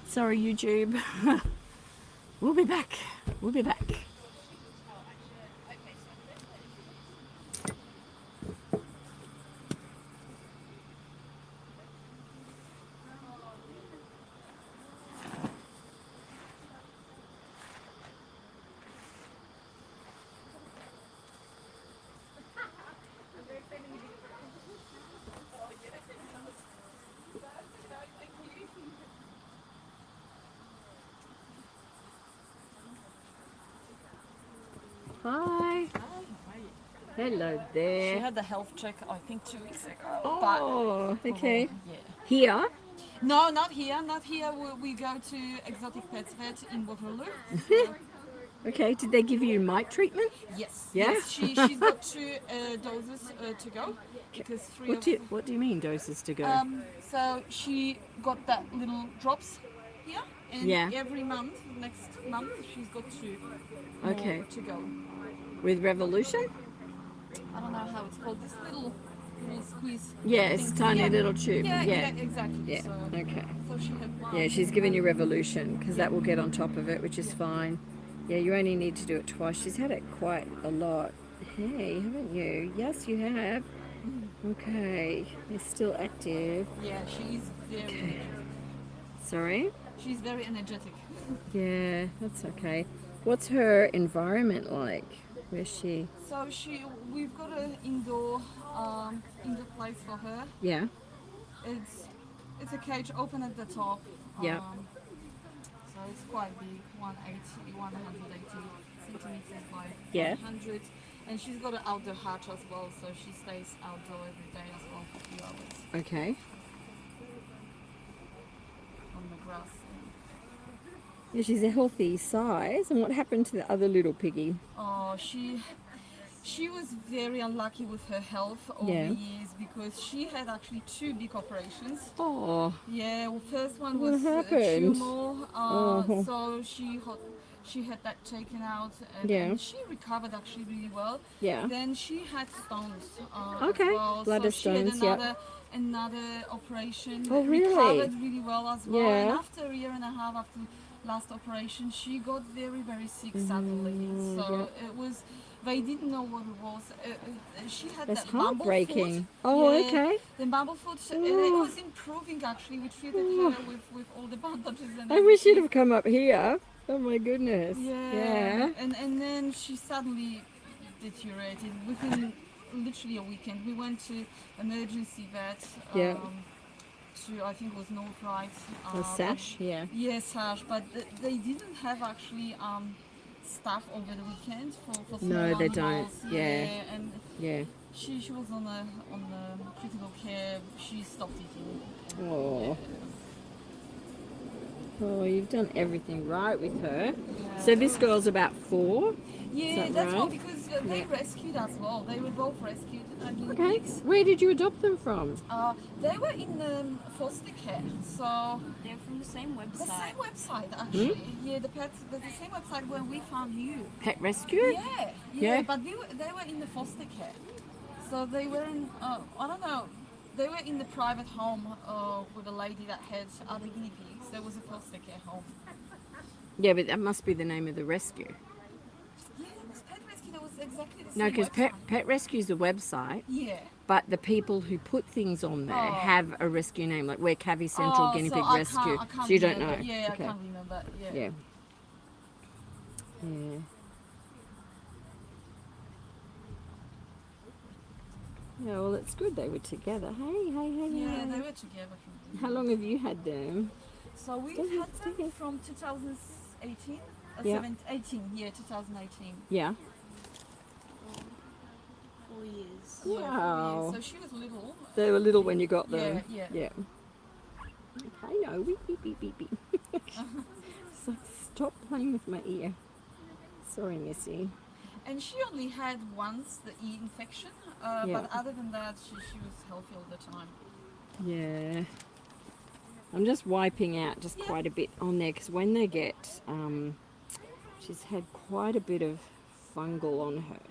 B: Sorry, YouTube. We'll be back. We'll be back. Hi. Hello
C: She
B: there.
C: had the health check, I think, 2 weeks ago.
B: Oh, okay.
C: Yeah.
B: Here?
C: No, not here. Not here. We go to Exotic Pets Vet in Waterloo.
B: Okay, did they give you mite treatment?
C: Yes.
B: Yeah?
C: Yes. She's got 2 doses to go because 3
B: What do you mean doses to go?
C: So she got that little drops here, and
B: Yeah.
C: every month, next month, she's got 2 more
B: Okay.
C: to go.
B: With Revolution?
C: I don't know how it's called. This little squeeze.
B: Yes,
C: things.
B: tiny
C: Yeah.
B: little tube.
C: Yeah,
B: Yeah.
C: exactly.
B: Yeah.
C: So,
B: Okay.
C: so she had one.
B: Yeah, she's given you Revolution because that will get on top of it, which is fine. Yeah, you only need to do it twice. She's had it quite a lot. Hey, haven't you? Yes, you have. Okay. You're still active.
C: Yeah, she's very.
B: Sorry?
C: She's very energetic.
B: Yeah, that's okay. What's her environment like? Where's she?
C: So we've got an indoor place for her.
B: Yeah.
C: It's a cage open at the top.
B: Yeah.
C: So it's quite big, 180 centimeters by
B: Yeah.
C: 100. And she's got an outdoor hatch as well, so she stays outdoor every day as well for a few hours
B: Okay.
C: on the grass.
B: Yeah, she's a healthy size. And what happened to the other little piggy?
C: Oh, she was very unlucky with her health over
B: Yeah.
C: the years because she had actually 2 big operations.
B: Oh,
C: Yeah, well, first one
B: What
C: was a
B: happened?
C: tumor,
B: Oh.
C: so she had that taken out, and,
B: Yeah.
C: and she recovered actually really well.
B: yeah.
C: Then she had stones.
B: Okay,
C: as well.
B: bladder
C: so she
B: stones,
C: had
B: yep.
C: another operation.
B: Oh, really?
C: Recovered really well as well. And
B: Yeah.
C: after a year and a half after last operation, she got very, very sick suddenly. So it was. They didn't know what it was. She had
B: That's
C: that bumblefoot.
B: heartbreaking. Oh,
C: Yeah,
B: okay.
C: The bumblefoot, and
B: Oh.
C: it was improving actually. We treated her with all the bandages and
B: I wish you'd
C: everything.
B: have come up here. Oh my goodness.
C: Yeah. And then she suddenly deteriorated within literally a weekend. We went to emergency vet.
B: Yeah.
C: To I think it was North Right.
B: A sash? Yeah.
C: Yes, Sash, but they didn't have actually staff over the weekend for small
B: No, they don't.
C: animals.
B: Yeah.
C: And
B: Yeah.
C: she was on the critical care. She stopped eating.
B: Oh. Oh, you've done everything right with her. So this girl's about 4.
C: Yeah,
B: that
C: that's all
B: right?
C: because they rescued as well. They were both rescued. Guinea
B: Okay.
C: pigs.
B: Where did you adopt them from?
C: They were in foster care, so
F: They're from the same
C: the
F: website.
C: same website actually. Yeah, the same website where we found you.
B: Pet rescue?
C: Yeah,
B: Yeah.
C: but they were in the foster care, so they were in. I don't know. They were in the private home with a lady that had other guinea pigs. There was a foster care home.
B: Yeah, but that must be the name of the rescue.
C: Yeah, it was Pet Rescue. That was exactly the same.
B: No, because
C: website.
B: Pet Rescue's the website,
C: Yeah.
B: but the people who put things on there
C: Oh.
B: have a rescue name, like we're Cavy Central Guinea
C: so
B: Pig
C: I
B: Rescue.
C: can't
B: So you don't know.
C: remember. Yeah,
B: Okay.
C: I can't remember. Yeah.
B: Yeah. Yeah. Yeah, well, it's good they were together. Hey.
C: Yeah, they were together.
B: How long have you had them?
C: So we've
B: Stay here,
C: had
B: stay
C: them
B: here.
C: from 2018.
B: Yeah.
C: 2018.
B: Yeah.
F: 4 years.
C: Yeah,
B: Wow.
C: So she was little.
B: They were little when you got them.
C: Yeah.
B: Yeah. I know. Beep, beep, beep, beep. So stop playing with my ear. Sorry, Missy.
C: And she only had once the ear infection,
B: Yeah.
C: but other than that, she was healthy all the time.
B: Yeah. I'm just wiping out just
C: Yeah.
B: quite a bit on there because when they get, she's had quite a bit of fungal on her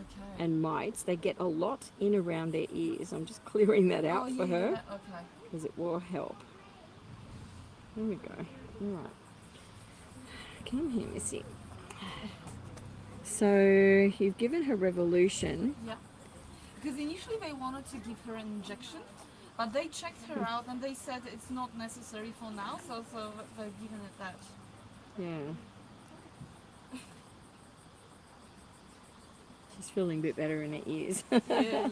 C: Okay.
B: and mites. They get a lot in around their ears. I'm just clearing that out for her
C: Okay.
B: because it will help. There we go. All right. Come here, Missy. So you've given her Revolution.
C: Yeah. Because initially they wanted to give her an injection, but they checked her out and they said it's not necessary for now, so they've given it that.
B: Yeah. She's feeling a bit better in her ears.
C: Yeah.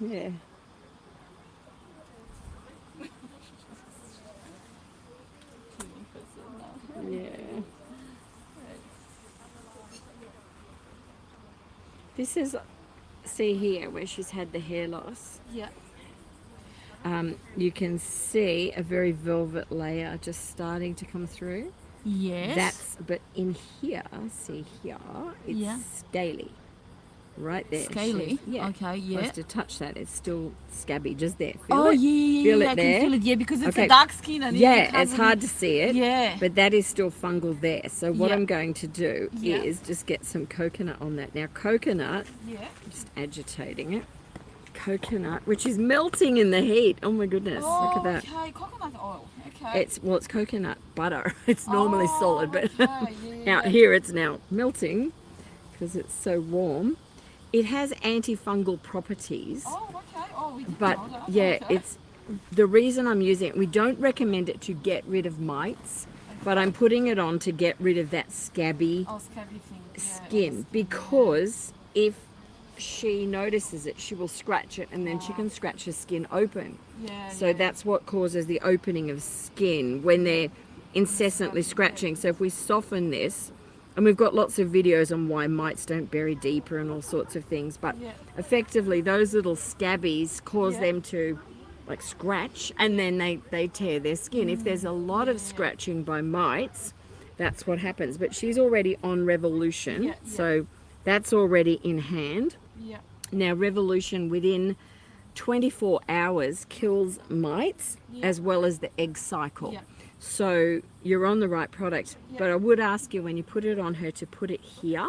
B: Yeah. Yeah. This is, see here, where she's had the hair loss.
C: Yeah.
B: You can see a very velvet layer just starting to come through.
C: Yes.
B: But in here, see here, it's
C: Yeah.
B: scaly. Right there.
C: Scaly?
B: Yeah.
C: Okay, yeah.
B: Wants to touch that. It's still scabby, just there. Feel
C: Oh
B: it?
C: yeah,
B: Feel it
C: I
B: there?
C: can feel it. Yeah, because it's
B: Okay.
C: a dark skin and
B: Yeah,
C: you can't
B: it's
C: really-
B: hard to see it.
C: Yeah.
B: But that is still fungal there. So what
C: Yeah.
B: I'm going to do
C: Yeah.
B: is just get some coconut on that. Now coconut,
C: Yeah.
B: just agitating it. Coconut, which is melting in the heat. Oh my goodness,
C: Oh,
B: look at that.
C: okay, coconut oil. Okay.
B: It's coconut butter. It's normally
C: Oh,
B: solid, but
C: okay, yeah,
B: out
C: yeah.
B: here it's now melting because it's so warm. It has antifungal properties.
C: Oh, okay. Oh, we didn't
B: But
C: know that.
B: yeah,
C: Okay.
B: it's the reason I'm using it. We don't recommend it to get rid of mites, but I'm putting it on to get rid of that scabby
C: Oh, scabby thing. Yeah,
B: skin, because if she notices it, she will scratch it, and then she can scratch her skin open.
C: Yeah.
B: So that's what causes the opening of skin when they're incessantly scratching. So if we soften this, and we've got lots of videos on why mites don't bury deeper and all sorts of things, but
C: Yeah.
B: effectively those little scabbies cause
C: Yeah.
B: them to like scratch, and then they tear their skin. If there's a lot of scratching by mites, that's what happens. But she's already on Revolution,
C: Yeah, yeah.
B: so that's already in hand.
C: Yeah.
B: Now Revolution within 24 hours kills mites
C: Yeah.
B: as well as the egg cycle.
C: Yeah.
B: So you're on the right product.
C: Yeah.
B: But I would ask you when you put it on her to put it here,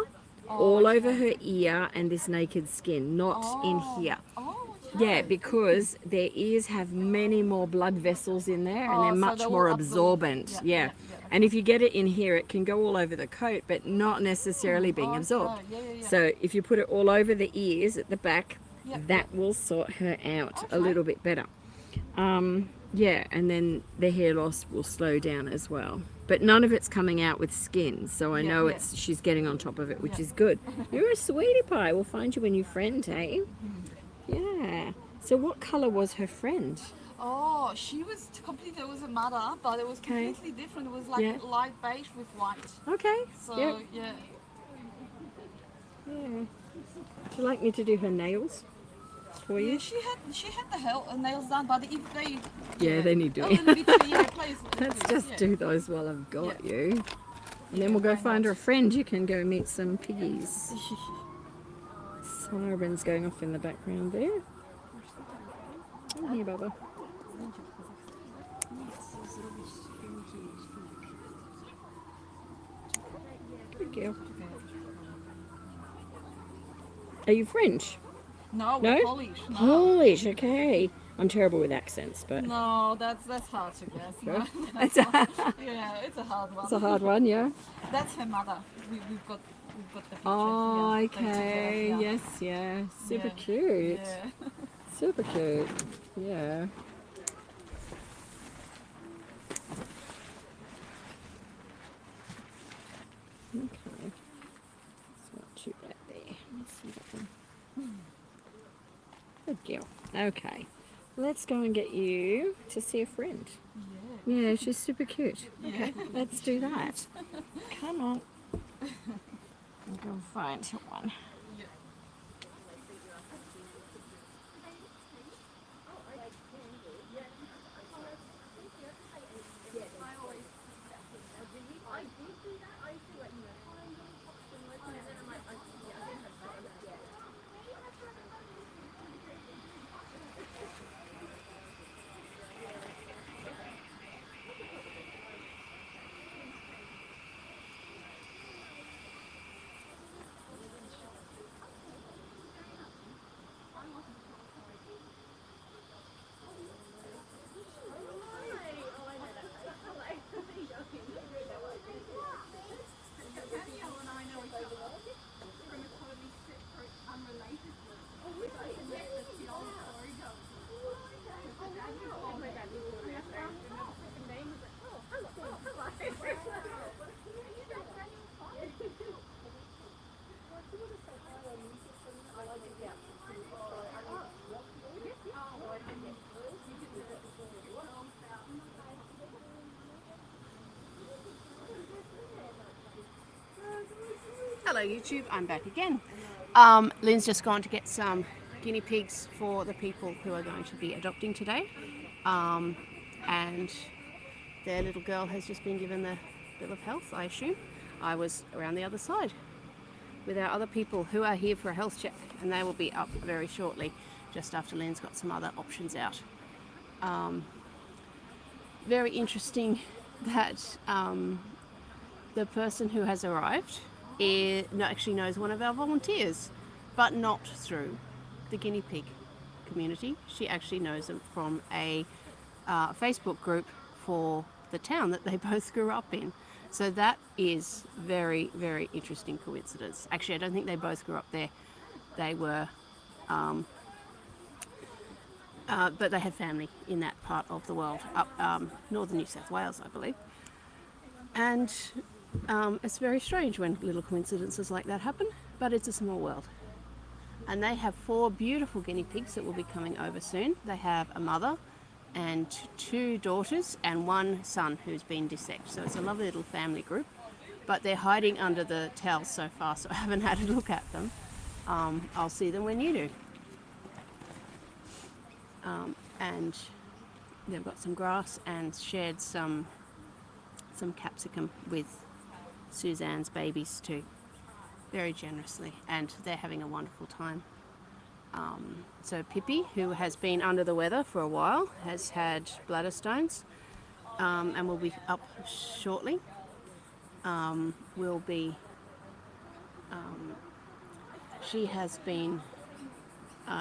C: Oh,
B: all
C: okay.
B: over her ear and this naked skin, not in here.
C: Oh, okay.
B: Yeah, because their ears have many more blood vessels in there, and
C: Oh,
B: they're
C: so
B: much
C: they will
B: more
C: absorb.
B: absorbent.
C: Yeah,
B: Yeah.
C: yeah, yeah,
B: And if you get it in here, it can go all over the coat, but not necessarily being
C: Oh,
B: absorbed.
C: okay. Yeah, yeah, yeah.
B: So if you put it all over the ears at the back,
C: Yeah.
B: that will sort her out a
C: Okay.
B: little bit better. Yeah, and then the hair loss will slow down as well. But none of it's coming out with skin, so I
C: Yeah,
B: know
C: yeah.
B: she's getting on top of it, which
C: Yeah.
B: is good. You're a sweetie pie. We'll find you a new friend, eh? Yeah. So what colour was her friend?
C: Oh, she was completely, it was a mother, but it was
B: Okay.
C: completely different. It was like
B: Yeah.
C: light beige with white.
B: Okay.
C: So,
B: Yep.
C: yeah.
B: Yeah. Would you like me to do her nails for
C: Yeah,
B: you?
C: she had the nails done, but if they
B: Yeah, they need
C: a
B: doing.
C: little bit, yeah, please.
B: Let's
C: please,
B: just
C: yeah.
B: do those while I've got
C: Yeah.
B: you. And then we'll go
C: why
B: find her
C: not?
B: a friend. You can go meet some piggies. Sirens going off in the background there. Come here, Bubba. Good girl. Are you French?
C: No,
B: No?
C: we're Polish. No.
B: Polish, okay. I'm terrible with accents, but
C: No, that's hard to guess. No.
B: it's a,
C: Yeah, it's a hard one.
B: it's a hard one, yeah.
C: That's her mother. We've got the picture.
B: Oh,
C: here. They
B: okay.
C: together, yeah.
B: Yes, yeah. Super
C: Yeah.
B: cute.
C: Yeah.
B: Super cute. Yeah. Okay. It's not too bad there. Let's see that one. Good girl. Okay. Let's go and get you to see a friend. Yeah, she's super cute. Okay, let's do that. Come on. I'll go find one.
F: Hello YouTube, I'm back again. Lynn's just gone to get some guinea pigs for the people who are going to be adopting today. And their little girl has just been given the bill of health, I assume. I was around the other side with our other people who are here for a health check, and they will be up very shortly, just after Lynn's got some other options out. Very interesting that the person who has arrived actually knows one of our volunteers, but not through the guinea pig community. She actually knows them from a Facebook group for the town that they both grew up in. So that is very, very interesting coincidence. Actually, I don't think they both grew up there. They were, but they had family in that part of the world, up northern New South Wales, I believe. And it's very strange when little coincidences like that happen, but it's a small world. And they have 4 beautiful guinea pigs that will be coming over soon. They have a mother and 2 daughters and 1 son who's been desexed. So it's a lovely little family group, but they're hiding under the towels so far, so I haven't had a look at them. I'll see them when you do. And they've got some grass and shared some capsicum with Suzanne's babies too, very generously, and they're having a wonderful time. So Pippi, who has been under the weather for a while, has had bladder stones, and will be up shortly. She has been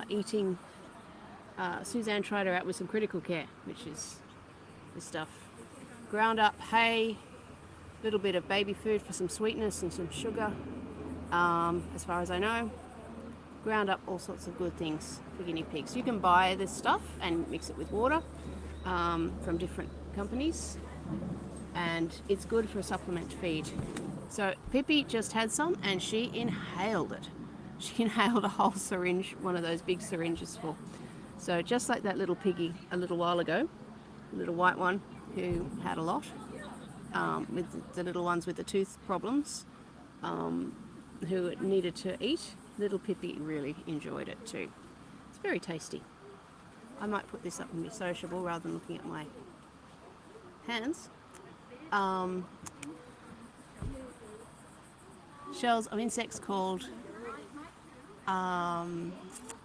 F: eating. Suzanne tried her out with some critical care, which is this stuff: ground up hay, little bit of baby food for some sweetness and some sugar. As far as I know, ground up all sorts of good things for guinea pigs. You can buy this stuff and mix it with water from different companies, and it's good for a supplement feed. So Pippi just had some and she inhaled it. She inhaled a whole syringe, one of those big syringes full. So just like that little piggy a little while ago, the little white one who had a lot, with the little ones with the tooth problems, who needed to eat, little Pippi really enjoyed it too. It's very tasty. I might put this up and be sociable rather than looking at my hands. Shells of insects called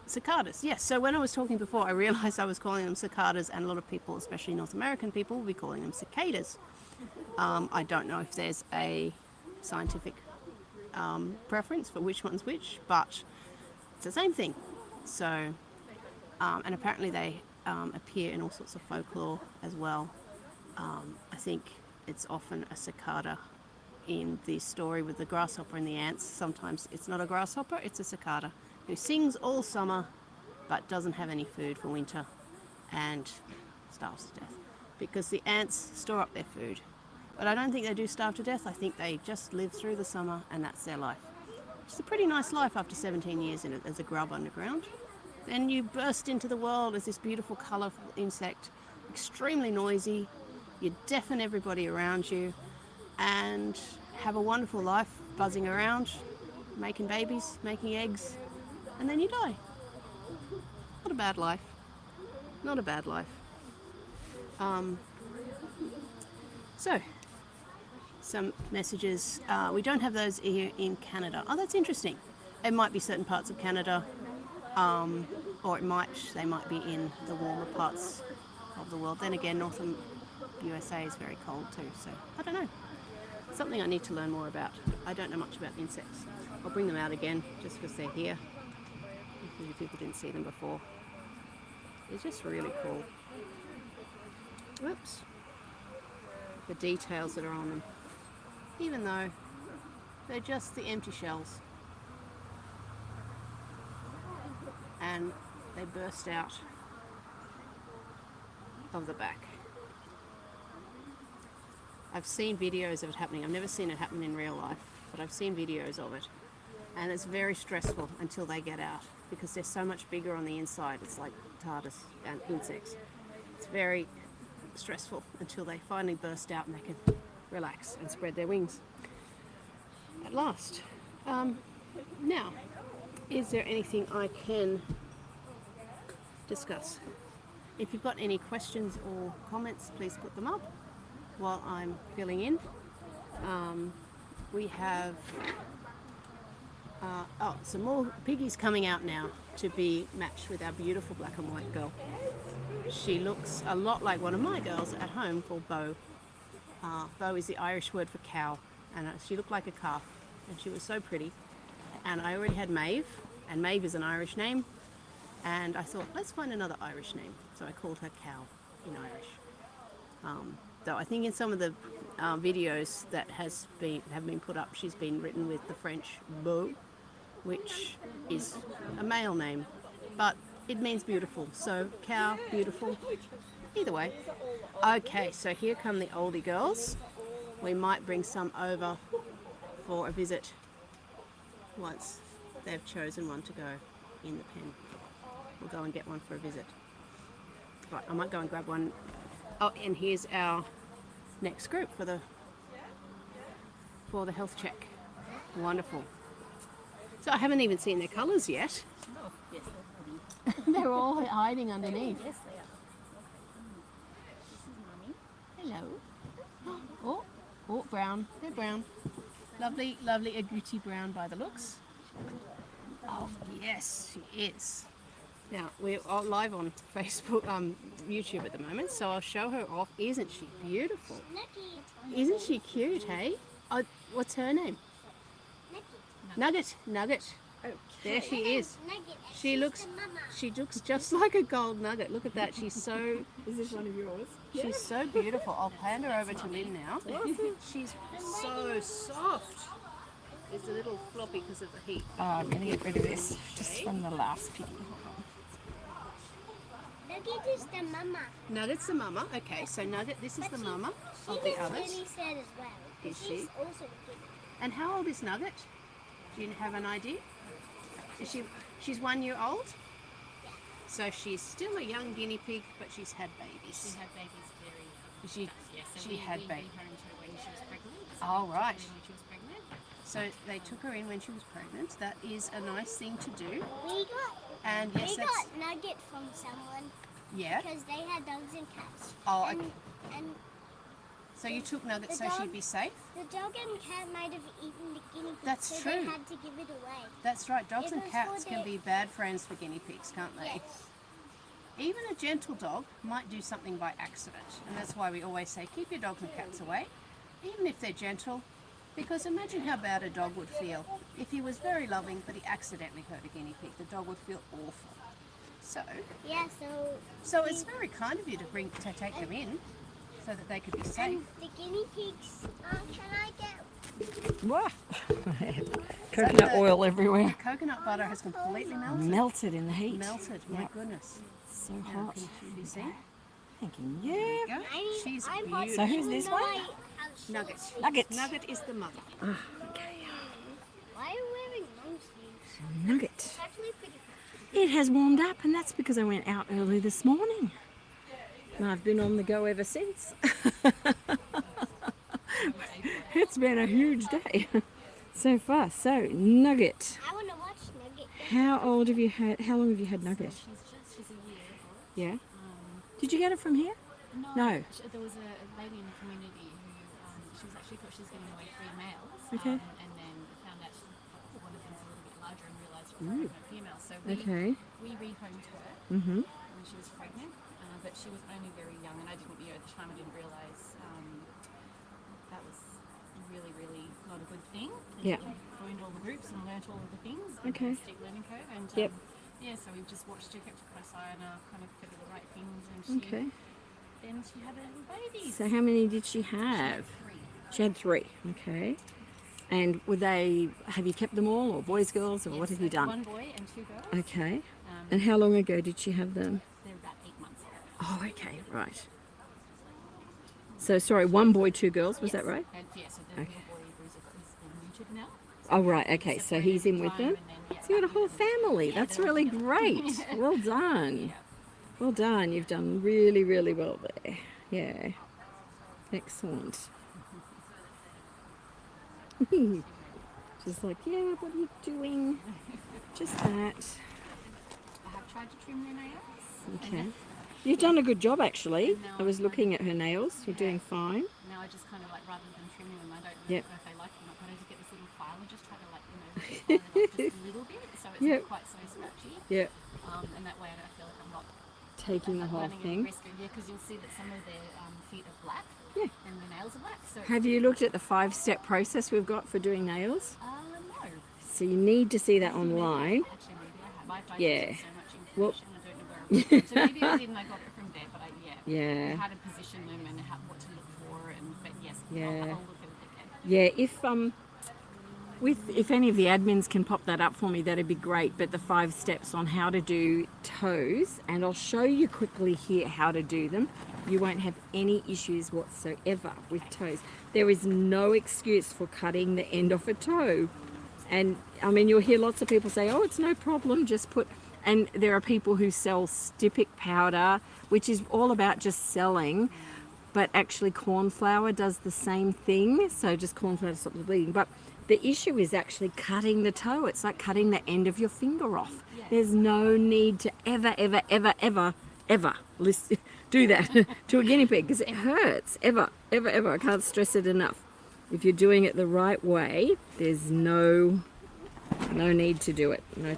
F: cicadas. Yes, so when I was talking before, I realized I was calling them cicadas, and a lot of people, especially North American people, will be calling them cicadas. I don't know if there's a scientific preference for which one's which, but it's the same thing. So, and apparently they appear in all sorts of folklore as well. I think it's often a cicada in the story with the grasshopper and the ants. Sometimes it's not a grasshopper, it's a cicada who sings all summer but doesn't have any food for winter and starves to death, because the ants store up their food. But I don't think they do starve to death. I think they just live through the summer and that's their life. It's a pretty nice life after 17 years in it as a grub underground. Then you burst into the world as this beautiful, colourful insect, extremely noisy. You deafen everybody around you and have a wonderful life buzzing around, making babies, making eggs, and then you die. Not a bad life. Not a bad life. So, some messages. We don't have those here in Canada. Oh, that's interesting. It might be certain parts of Canada, or they might be in the warmer parts of the world. Then again, northern USA is very cold too, so I don't know. Something I need to learn more about. I don't know much about insects. I'll bring them out again just because they're here. Maybe people didn't see them before. They're just really cool. Whoops. The details that are on them. Even though they're just the empty shells. And they burst out of the back. I've seen videos of it happening. I've never seen it happen in real life, but I've seen videos of it. And it's very stressful until they get out, because they're so much bigger on the inside. It's like TARDIS and insects. It's very stressful until they finally burst out and they can relax and spread their wings at last. Now, is there anything I can discuss? If you've got any questions or comments, please put them up while I'm filling in. We have some more piggies coming out now to be matched with our beautiful black and white girl. She looks a lot like one of my girls at home called Bo. Bo is the Irish word for cow, and she looked like a calf, and she was so pretty. And I already had Maeve, and Maeve is an Irish name, and I thought, let's find another Irish name. So I called her Cow in Irish. Though I think in some of the videos that have been put up, she's been written with the French Beau, which is a male name, but it means beautiful. So cow, beautiful, either way. Okay, so here come the oldie girls. We might bring some over for a visit once they've chosen one to go in the pen. We'll go and get one for a visit. Right, I might go and grab one. Oh, and here's our next group for the health check. Wonderful. So I haven't even seen their colours yet. They're all hiding underneath.
E: Yes, they are. This is Mummy.
F: Hello. Oh, brown. They're brown. Lovely, lovely agouti brown by the looks. Oh, yes, she is. Now, we're all live on Facebook, YouTube at the moment, so I'll show her off. Isn't she beautiful? Isn't she cute, hey? Oh, what's her name? Nugget. Nugget.
B: Okay.
F: There she is. She looks just like a gold nugget. Look at that. She's so
B: Is this one of yours?
F: she's so beautiful. I'll hand her over to Lynn now. She's so soft. It's a little floppy because of the heat.
B: Oh, I'm going to get rid of this just from the last piggy.
H: Nugget is the mama.
F: Nugget's the mama. Okay, so Nugget, this is the mama
H: She
F: of
H: was
F: the others.
H: really sad as well.
F: Is
H: She's
F: she?
H: also good.
F: And how old is Nugget? Do you have an idea? She's 1 year old?
H: Yeah.
F: So she's still a young guinea pig, but she's had babies.
E: She had babies very
F: She
E: yes, so
F: she
E: we
F: had babies.
E: brought her into when she was pregnant.
F: Oh, right.
E: When she was pregnant.
F: So they took her in when she was pregnant. That is a nice thing to do.
H: We got
F: And yes,
H: we
F: that's
H: got Nugget from someone
F: yeah.
H: because they had dogs and cats.
F: Oh,
H: and
F: so you took Nugget
H: the
F: so
H: dog-
F: she'd be safe.
H: the dog and cat might have eaten the guinea pig,
F: That's
H: so
F: true.
H: they had to give it away.
F: That's right. Dogs
H: It
F: and
H: was
F: cats
H: for
F: can
H: the-
F: be bad friends for guinea pigs, can't they?
H: Yes.
F: Even a gentle dog might do something by accident, and that's why we always say keep your dogs and cats away, even if they're gentle, because imagine how bad a dog would feel if he was very loving but he accidentally hurt a guinea pig. The dog would feel awful. So
H: Yeah,
F: so it's very kind of you to take them in so that they could be safe.
H: and the guinea pigs. Can I get?
B: What? Coconut oil everywhere.
F: Coconut butter has completely melted.
B: Melted in the heat.
F: Melted, my
B: Yep.
F: goodness.
B: So
F: Now,
B: hot.
F: can you see?
B: Thinking,
F: There
B: yeah.
F: you go. She's
H: I'm
F: beautiful.
B: So who's this one?
F: Nugget.
B: Nugget.
F: Nugget is the mother.
H: Why are you wearing long sleeves?
B: Nugget.
H: It's actually pretty.
B: It has warmed up, and that's because I went out early this morning. And I've been on the go ever since. It's been a huge day so far. So, Nugget.
H: I want to watch Nugget.
B: How old have you had? How long have you had Nugget?
E: She's a year old.
B: Yeah. Did you get it from here? No.
E: There was a lady in the community who she was actually thought she was giving away 3 males.
B: Okay.
E: And then found out one of them's a little bit larger and realised it was
B: Ooh.
E: a female. So
B: Okay.
E: we rehomed her
B: Mhm.
E: when she was pregnant, but she was only very young, and I didn't, at the time I didn't realise that was really, really not a good thing. And
B: Yeah.
E: we joined all the groups and learnt all of the things.
B: Okay.
E: Steep learning curve, and
B: Yep.
E: yeah, so we've just watched her, kept a close eye on her, kind of fed her the right things, and
B: Okay.
E: then she had a little baby.
B: So, how many did she have?
E: 3.
B: She had 3. Okay. And were they? Have you kept them all, or boys, girls, or what have you done?
E: 1 boy and 2 girls.
B: Okay.
E: Um,
B: And how long ago did she have them?
E: they're about 8 months old.
B: Oh, okay, right. So, sorry, 1 boy, 2 girls, was that right?
E: And yeah, so the
B: Okay.
E: little boy Bruiser is neutered now.
B: Oh, right, okay, so he's in with them?
E: And then,
B: So you got a whole family. That's
E: they're all
B: really
E: together.
B: great. Well done. Well done. You've done really, really well there. Yeah. Excellent. She's like, yeah, what are you doing? just that.
A: I have tried to trim their nails.
B: Okay. You've done a good job, actually. I was looking at her nails. You're doing fine.
A: Now I just kind of like, rather than trimming them, I don't
B: Yep.
A: know if they like it or not, but I just get this little file and just try to like, file it up just a little bit so it's
B: Yep.
A: not quite so scratchy.
B: Yeah.
A: And that way I don't feel like I'm not
B: Taking the whole
A: running any
B: thing.
A: risk. Yeah, because you'll see that some of their feet are black
B: Yeah.
A: and their nails are black. So
B: Have you looked at the 5-step process we've got for doing nails?
A: no.
B: So you need to see that online.
A: Actually, maybe I have. I
B: Yeah.
A: so much
B: Well-
A: information. I don't know where it was. So maybe I didn't. I got it from there, but
B: Yeah.
A: how to position them and what to look for. But yes,
B: Yeah.
A: I'll look at it again.
B: Yeah, if any of the admins can pop that up for me, that'd be great. But the 5 steps on how to do toes, and I'll show you quickly here how to do them. You won't have any issues whatsoever with toes. There is no excuse for cutting the end off a toe. And I mean, you'll hear lots of people say, oh, it's no problem, just put, and there are people who sell stipic powder, which is all about just selling, but actually corn flour does the same thing. So just corn flour to stop the bleeding. But the issue is actually cutting the toe. It's like cutting the end of your finger off. There's no need to ever do that to a guinea pig, because it hurts. Ever. I can't stress it enough. If you're doing it the right way, there's no need to do it. No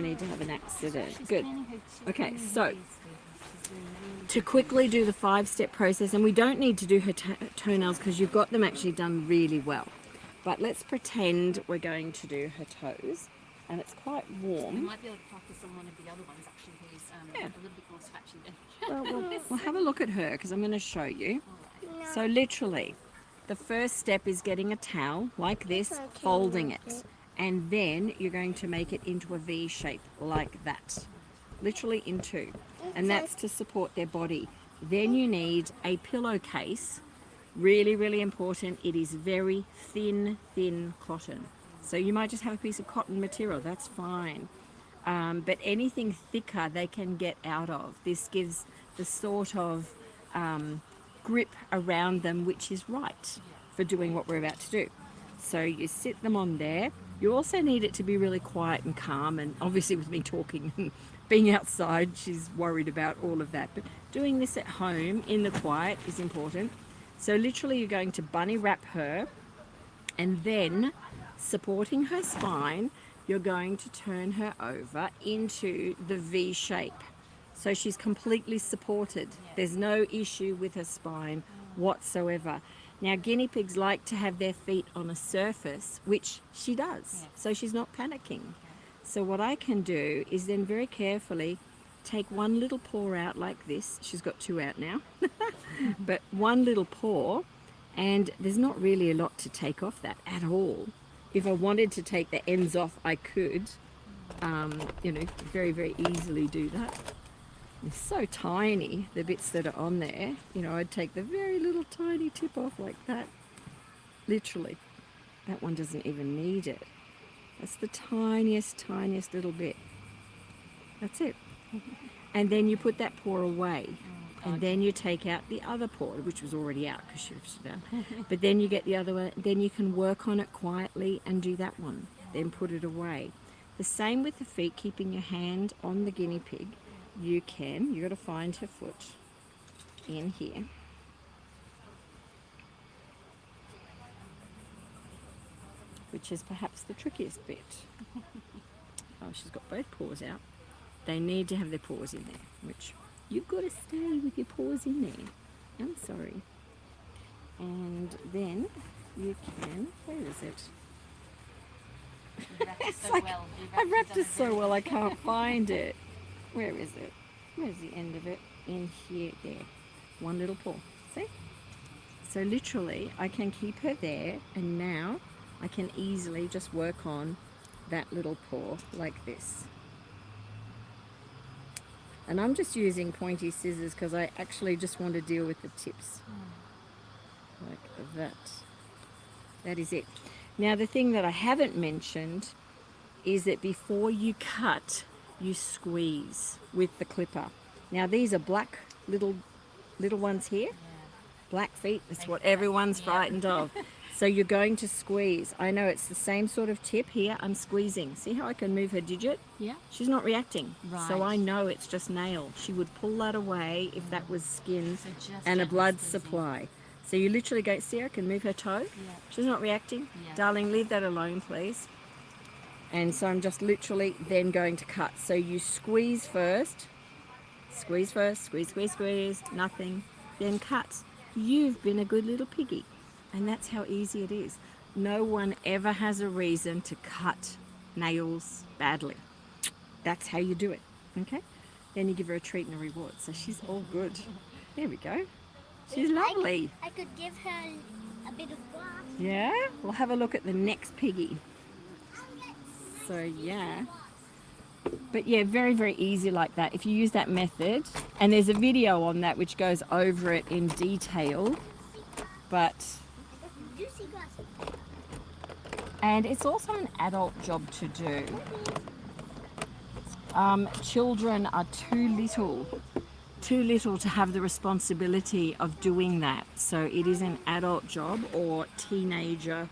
B: need to have an accident. Good. Okay, so to quickly do the 5-step process, and we don't need to do her toenails because you've got them actually done really well. But let's pretend we're going to do her toes, and it's quite
A: You
B: warm.
A: might be able to focus on one of the other ones actually, who's a little bit more scratchy than.
B: We'll have a look at her because I'm going to show you. So literally, the first step is getting a towel like this, folding it, and then you're going to make it into a V shape like that, literally in 2, and that's to support their body. Then you need a pillowcase. Really important. It is very thin cotton. So you might just have a piece of cotton material, that's fine. But anything thicker they can get out of. This gives the sort of grip around them which is right for doing what we're about to do. So you sit them on there. You also need it to be really quiet and calm, and obviously with me talking and being outside, she's worried about all of that. But doing this at home in the quiet is important. So literally you're going to bunny wrap her, and then supporting her spine, you're going to turn her over into the V shape. So she's completely supported. There's no issue with her spine whatsoever. Now guinea pigs like to have their feet on a surface, which she does. So she's not panicking. So what I can do is then very carefully take one little paw out like this. She's got 2 out now. But one little paw, and there's not really a lot to take off that at all. If I wanted to take the ends off, I could, very easily do that. They're so tiny, the bits that are on there. I'd take the very little tiny tip off like that. Literally. That one doesn't even need it. That's the tiniest little bit. That's it. And then you put that paw away. And then you take out the other paw, which was already out because she was down. But then you get the other one. Then you can work on it quietly and do that one. Then put it away. The same with the feet, keeping your hand on the guinea pig. You've got to find her foot in here. Which is perhaps the trickiest bit. Oh, she's got both paws out. They need to have their paws in there, which you've got to stay with your paws in there. I'm sorry. And then you can, where is it? It's like, I've wrapped it so well I can't find it. Where is it? Where's the end of it? In here, there. One little paw. See? So literally, I can keep her there, and now I can easily just work on that little paw like this. And I'm just using pointy scissors because I actually just want to deal with the tips. Like that. That is it. Now the thing that I haven't mentioned is that before you cut, you squeeze with the clipper. Now these are black little ones here. Black feet, that's what everyone's frightened of. So you're going to squeeze. I know it's the same sort of tip here. I'm squeezing. See how I can move her digit?
A: Yeah.
B: She's not reacting. So
A: Right.
B: I know it's just nail. She would pull that away if that was skin
A: So just
B: and a
A: gently
B: blood
A: squeezing.
B: supply. So you literally go, see, I can move her toe.
A: Yeah.
B: She's not reacting.
A: Yeah.
B: Darling, leave that alone, please. And so I'm just literally then going to cut. So you squeeze first, squeeze, squeeze, nothing, then cut. You've been a good little piggy. And that's how easy it is. No one ever has a reason to cut nails badly. That's how you do it, okay? Then you give her a treat and a reward. So she's all good. There we go. She's lovely.
H: I could give her a bit of grass.
B: Yeah? We'll have a look at the next piggy. So, yeah. But yeah, very, very easy like that. If you use that method, and there's a video on that which goes over it in detail, but...
H: Do you see grass?
B: And it's also an adult job to do. Children are too little to have the responsibility of doing that. So it is an adult job, or teenager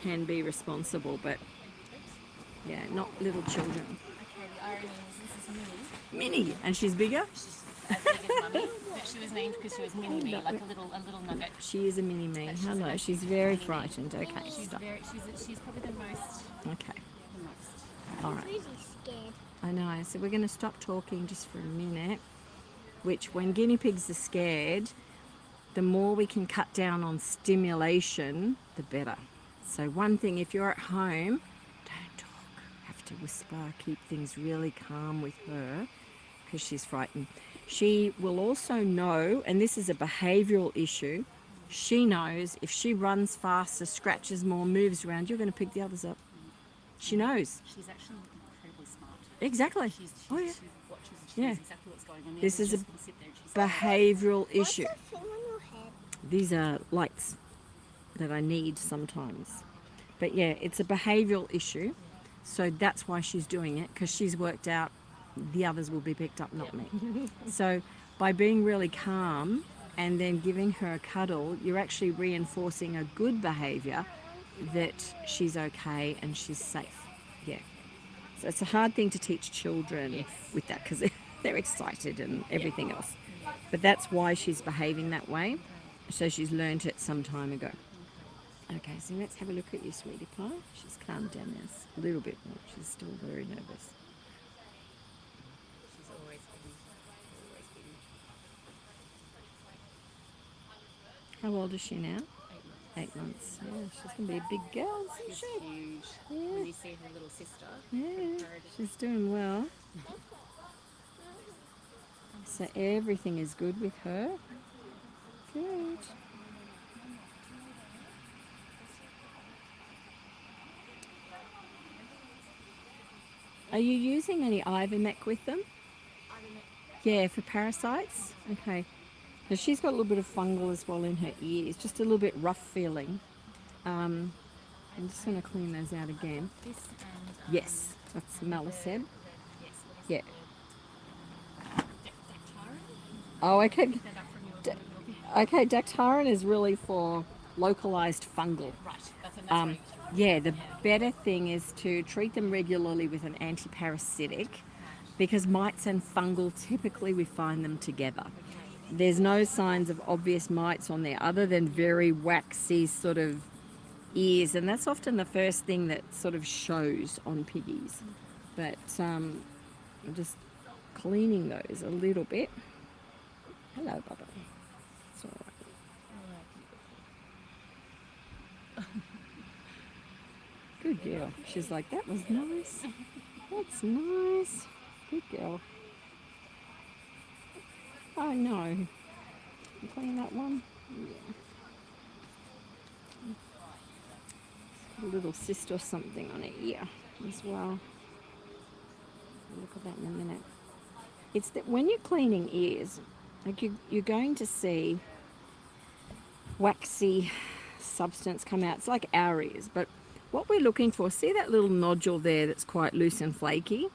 B: can be responsible, but yeah, not little children.
E: Okay, the irony is this is Minnie.
B: Minnie, and she's bigger?
E: She's as big as Mummy, but she was named because she was mini me, like a little nugget.
B: She is a mini me. Hello, she's very frightened. Okay, stop.
E: She's probably the most.
B: Okay. All right.
H: Really scared.
B: I know. So we're going to stop talking just for a minute, which when guinea pigs are scared, the more we can cut down on stimulation, the better. So one thing, if you're at home, don't talk. Have to whisper, keep things really calm with her because she's frightened. She will also know, and this is a behavioural issue, she knows if she runs faster, scratches more, moves around, you're going to pick the others up. She knows.
D: She's actually incredibly smart.
B: Exactly.
D: She
B: Oh yeah.
D: watches and she
B: Yeah.
D: knows exactly what's going on. The
B: This
D: others
B: is a
D: just gonna sit there and she's
B: Behavioural
H: What's
B: issue.
H: that thing on your head?
B: These are lights that I need sometimes. But yeah, it's a behavioural issue. So that's why she's doing it, because she's worked out the others will be picked up, not me. So by being really calm and then giving her a cuddle, you're actually reinforcing a good behaviour that she's okay and she's safe. Yeah. So it's a hard thing to teach children with that, because they're excited and everything else. But that's why she's behaving that way. So she's learned it some time ago. Okay, so let's have a look at you, sweetie pie. She's calmed down now a little bit more. She's still very nervous.
D: She's always been.
B: How old is she now? 8 months. Yeah, she's going to be a big girl, isn't
D: She's
B: she?
D: huge.
B: Yeah.
D: When you see her little sister,
B: Yeah, she's doing well. So everything is good with her. Good. Are you using any ivermectin with them? Yeah, for parasites? Okay. So she's got a little bit of fungal as well in her ears, just a little bit rough feeling. I'm just going to clean those out again.
D: this and
B: Yes, that's the malaseb. Yeah. Oh, okay. Okay, Dactarin is really for localized fungal.
D: right, that's
B: Yeah, the better thing is to treat them regularly with an antiparasitic, because mites and fungal, typically we find them together. There's no signs of obvious mites on there other than very waxy sort of ears, and that's often the first thing that sort of shows on piggies. But I'm just cleaning those a little bit. Hello, Bubba. It's all right. Good girl. She's like, that was nice. That's nice. Good girl. Oh no. You clean that one? Yeah. A little cyst or something on her ear as well. Look at that in a minute. It's that when you're cleaning ears, like you're going to see waxy substance come out. It's like our ears, but what we're looking for, see that little nodule there that's quite loose and flaky?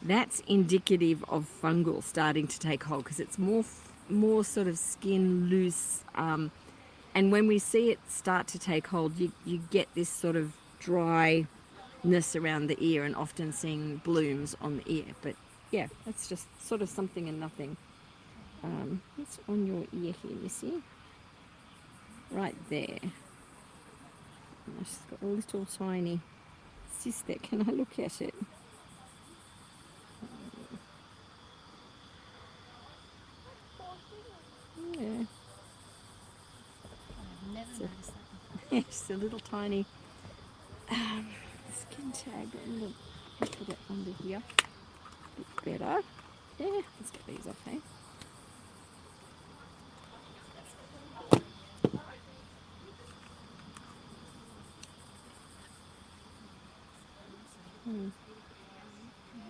B: That's indicative of fungal starting to take hold, because it's more sort of skin loose, And when we see it start to take hold, you get this sort of dryness around the ear and often seeing blooms on the ear. But yeah, that's just sort of something and nothing. It's on your ear here, Missy. Right there. She's got a little tiny cyst there. Can I look at it? Yeah.
E: I've never noticed that.
B: Yeah, just a little tiny skin tag. I'm going to put it under here. A bit better. Yeah, let's get these off, hey?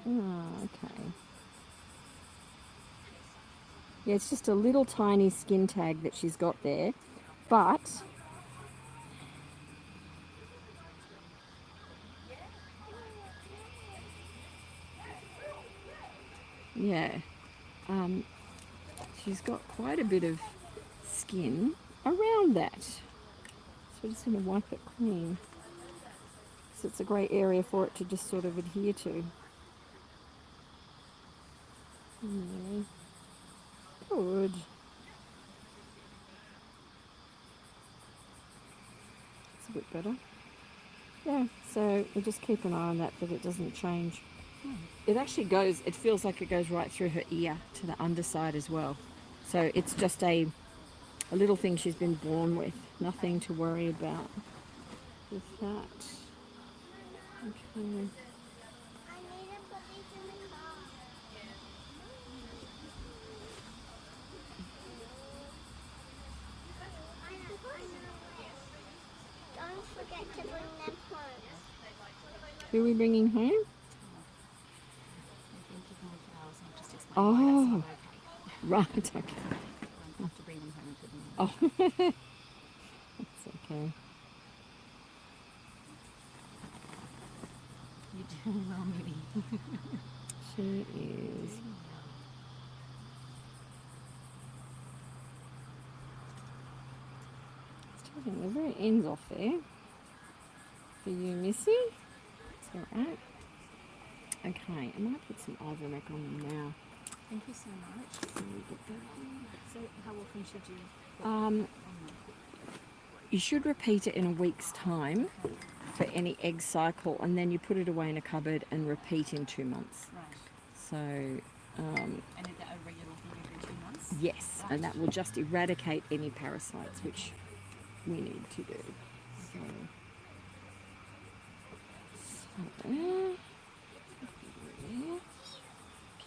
B: Oh, okay. Yeah, it's just a little tiny skin tag that she's got there, but yeah, she's got quite a bit of skin around that. So we're just going to wipe it clean. So it's a great area for it to just sort of adhere to. Good. It's a bit better. Yeah, so we just keep an eye on that it doesn't change. It actually goes, it feels like it goes right through her ear to the underside as well. So it's just a little thing she's been born with. Nothing to worry about with that. Okay.
H: I need to put these in the car. Don't forget to bring them home.
B: Who are we bringing home? Oh, right, okay.
D: I have to bring them home to them.
B: Oh, that's okay.
D: You're doing well, Mimi.
B: She is. It's taking the very ends off there. For you, Missy. It's alright. Okay, I might put some ivermectin on them now.
D: Thank you so much.
B: So we get that.
D: So how often should you?
B: You should repeat it in a week's time for any egg cycle, and then you put it away in a cupboard and repeat in 2 months.
D: Right.
B: So,
D: And is that a regular thing every 2 months?
B: yes, and that will just eradicate any parasites, which we need to do.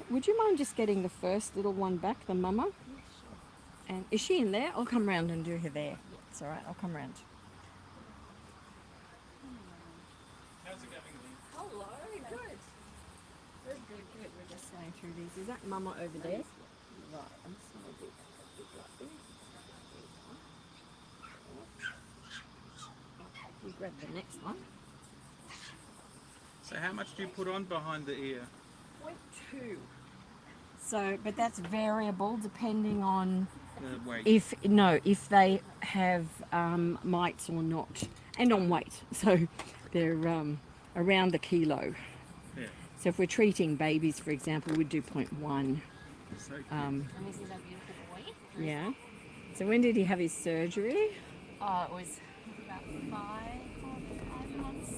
B: Would you mind just getting the first little one back, the mama? And is she in there? I'll come round and do her there. It's all right. I'll come round. Hello. Good. Good. We're just going through these. Is that mama over there? Right. I'm just going to do that like this. Okay. We grab the next one.
G: So how much do you put on behind the ear?
B: 0.2. So, but that's variable depending on
G: The weight.
B: if they have mites or not, and on weight. So they're around the kilo.
G: Yeah.
B: So if we're treating babies, for example, we'd do 0.1.
G: So cute.
E: And this is our beautiful boy.
B: Yeah. So when did he have his surgery?
E: It was about 5 months.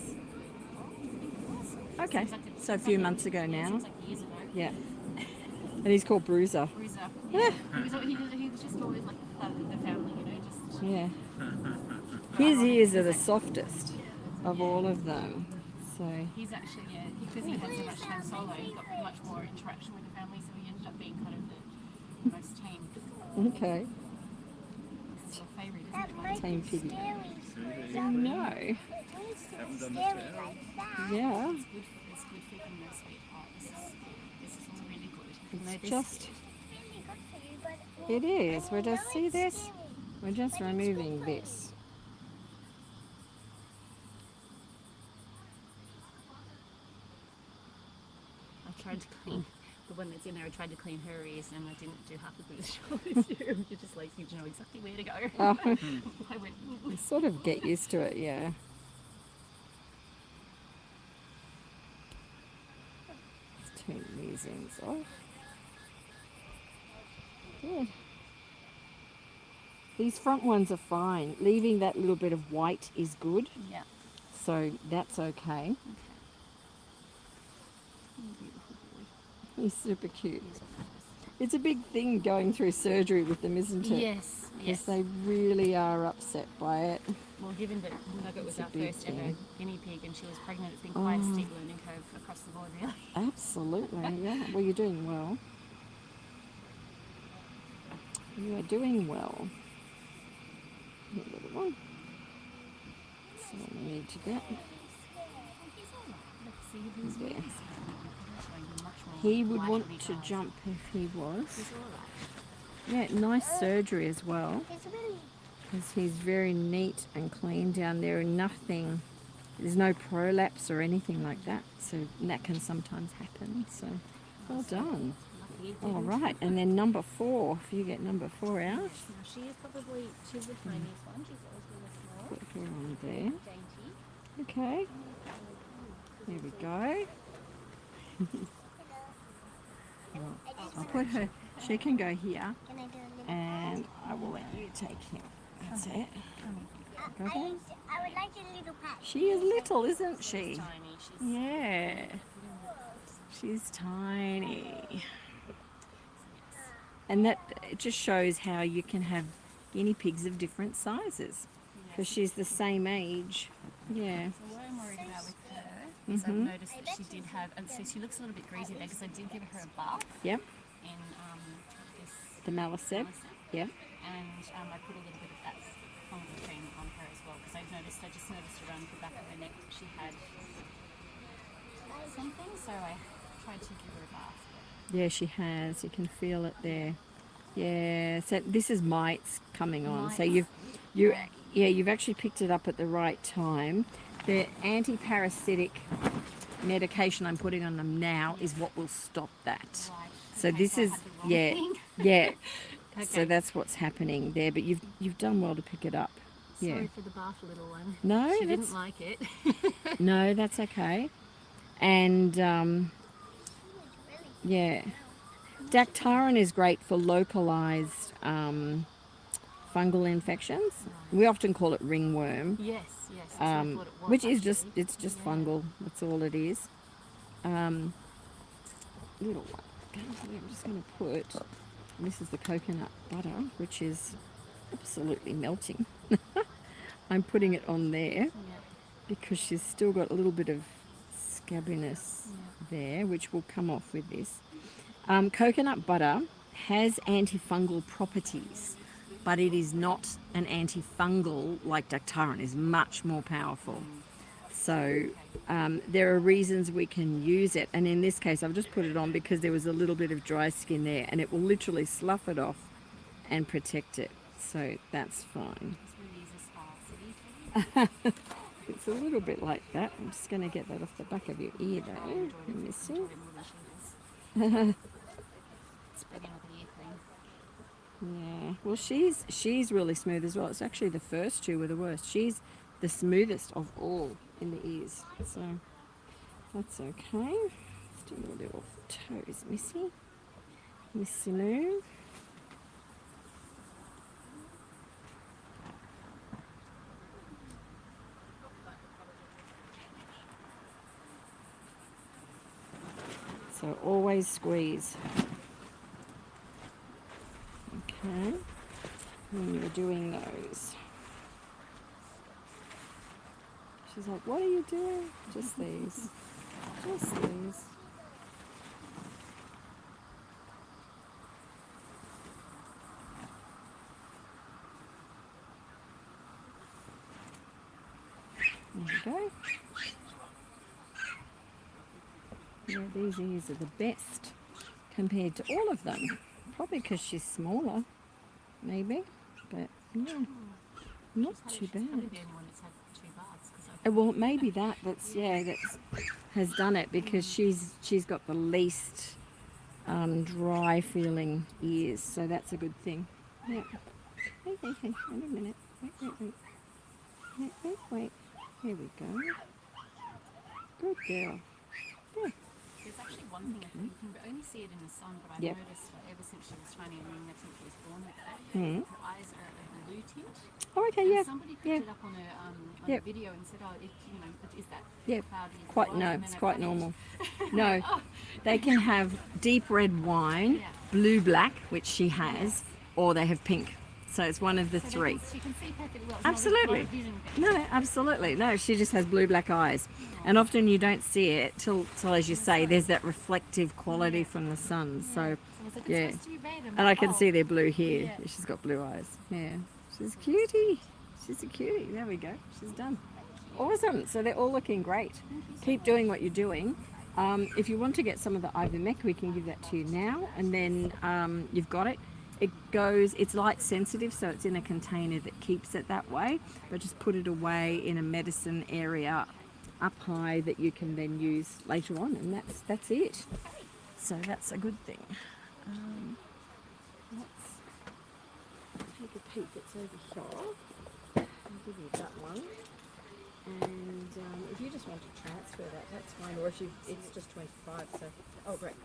B: Okay.
E: Seems like
B: So a few months ago now.
E: Seems like years ago.
B: Yeah. And he's called Bruiser.
E: Bruiser. Yeah. he was just always like part of the family, just.
B: Yeah. His ears are the softest of all of them. So
E: He's actually, because he had so much time solo, he got much more interaction with the family, so he ended up being kind of the most tame.
B: okay.
E: It's your favourite, isn't
H: That
E: it?
H: might
B: Tame
H: be
B: piggy.
H: scary.
B: No.
G: Haven't done the
H: Scary
G: tail.
H: like that.
B: Yeah.
E: It's good for keeping the sweet heart. This is all really good. No,
B: It's
E: this-
B: just.
H: Really good for you, but
B: It is. We're just
H: know
B: see
H: it's
B: this.
H: scary.
B: We're just removing this.
E: I tried to clean
A: the one that's in there, I tried to clean her ears and I didn't do half as good as you. You're just like, you know exactly where to go.
B: Oh,
A: I went,
B: you sort of get used to it, yeah. Let's turn these ends off. Good. These front ones are fine. Leaving that little bit of white is good.
A: yeah.
B: So that's okay.
A: Beautiful boy.
B: He's super cute. It's a big thing going through surgery with them, isn't it?
A: Yes,
B: Because
A: yes.
B: they really are upset by it.
A: Well, given that Nugget was
B: It's a
A: our
B: big
A: first ever
B: thing.
A: guinea pig and she was pregnant, it's been quite a steep learning curve across the board, really.
B: Absolutely, yeah. Well, you're doing well. You are doing well. Here, little one. So we need to get
A: Let's see if he's
B: there.
A: showing you much more
B: He would
A: light
B: want
A: on his
B: to
A: eyes.
B: jump if he was.
A: He's all right.
B: Yeah, nice surgery as well.
H: It's really
B: Because he's very neat and clean down there, and nothing, there's no prolapse or anything like that, so that can sometimes happen. So well done.
A: Lucky you
B: All
A: didn't.
B: right, and then number 4, if you get number 4 out,
A: Now she is probably, she's the tiniest one. She's always really small.
B: put her on there.
A: Dainty.
B: Okay, here we go. I'll put her, she can go here,
H: Can I do a little?
B: and I will let you take him. That's it. Go
H: I
B: there.
H: would like a little pat.
B: She is little, isn't she?
A: Tiny. She's
B: Yeah, she's tiny. And that, it just shows how you can have guinea pigs of different sizes, because she's the same age. Yeah.
A: So what I'm worried about with her is I've noticed that she did have, and so she looks a little bit greasy there because I did give her a bath
B: Yep.
A: in this
B: The malaseb. Yep.
A: and I put a little bit of that fungus cream on her as well because I just noticed around the back of her neck she had something, so I tried to give her a bath.
B: Yeah, she has. You can feel it there. Yeah. So this is mites coming on. So
A: Mites.
B: you've actually picked it up at the right time. The anti-parasitic medication I'm putting on them now is what will stop that.
A: Right.
B: So
A: Okay,
B: this
A: I
B: is
A: had the wrong
B: yeah,
A: thing.
B: yeah.
A: Okay.
B: So that's what's happening there. But you've done well to pick it up. Yeah.
A: Sorry for the bath, little one.
B: No,
A: She
B: that's
A: didn't like it.
B: no, that's okay. And yeah, dactarin is great for localized fungal infections. We often call it ringworm.
A: Yes, that's what I thought it was,
B: Which is just,
A: actually.
B: it's just fungal, that's all it is. Little one, go here, I'm just going to put, this is the coconut butter, which is absolutely melting. I'm putting it on there
A: Yeah.
B: because she's still got a little bit of scabbiness there, which will come off with this. Coconut butter has antifungal properties, but it is not an antifungal like dactarin, is much more powerful. So there are reasons we can use it, and in this case I've just put it on because there was a little bit of dry skin there, and it will literally slough it off and protect it, so that's fine. It's a little bit like that. I'm just going to get that off the back of your ear though. You're missing. Yeah, well she's really smooth as well. It's actually the first 2 were the worst. She's the smoothest of all in the ears, so that's okay. Still a little toes missy. Missy Moo. So always squeeze. Okay, when you're doing those. She's like, what are you doing? Just these. Just these. There you go. Yeah, these ears are the best compared to all of them. Probably because she's smaller, maybe, but yeah, not too bad. Well, maybe that's has done it because she's got the least dry feeling ears, so that's a good thing. Yeah. Hey, wait a minute. Wait. Here we go. Good girl. Yeah.
A: There's actually one thing I think you can only see it in the sun, but I've
B: Yep.
A: noticed that ever since she was tiny, I mean, I think she was born with that, her eyes are a blue tint.
B: Oh, okay,
A: And
B: yeah.
A: somebody picked
B: Yeah.
A: it up on a
B: Yep.
A: video and said, oh, is that
B: Yeah.
A: cloudy? as
B: Quite,
A: well?
B: no,
A: And then
B: it's
A: I
B: quite
A: panicked.
B: normal. No, they can have deep red wine,
A: Yeah.
B: blue black, which she has, or they have pink. So it's one of the
A: So
B: three.
A: she can see perfectly well. It's
B: Absolutely.
A: not a vision thing.
B: No, absolutely. No, she just has blue black eyes. And often you don't see it till as you say, there's that reflective quality from the sun. So,
A: So I was like, it's
B: yeah.
A: supposed to be red.
B: And I can
A: oh.
B: see they're blue here.
A: Yeah.
B: She's got blue eyes. Yeah. She's a cutie. She's a cutie. There we go. She's done. Awesome. So they're all looking great. Keep doing what you're doing. If you want to get some of the ivermectin, we can give that to you now. And then you've got it. It's light sensitive, so it's in a container that keeps it that way. But just put it away in a medicine area up high that you can then use later on. And that's it. So that's a good thing. Let's take a peek. It's over here. I'll give you that one. And if you just want to transfer that, that's fine. Or if it's just 25. So, oh great.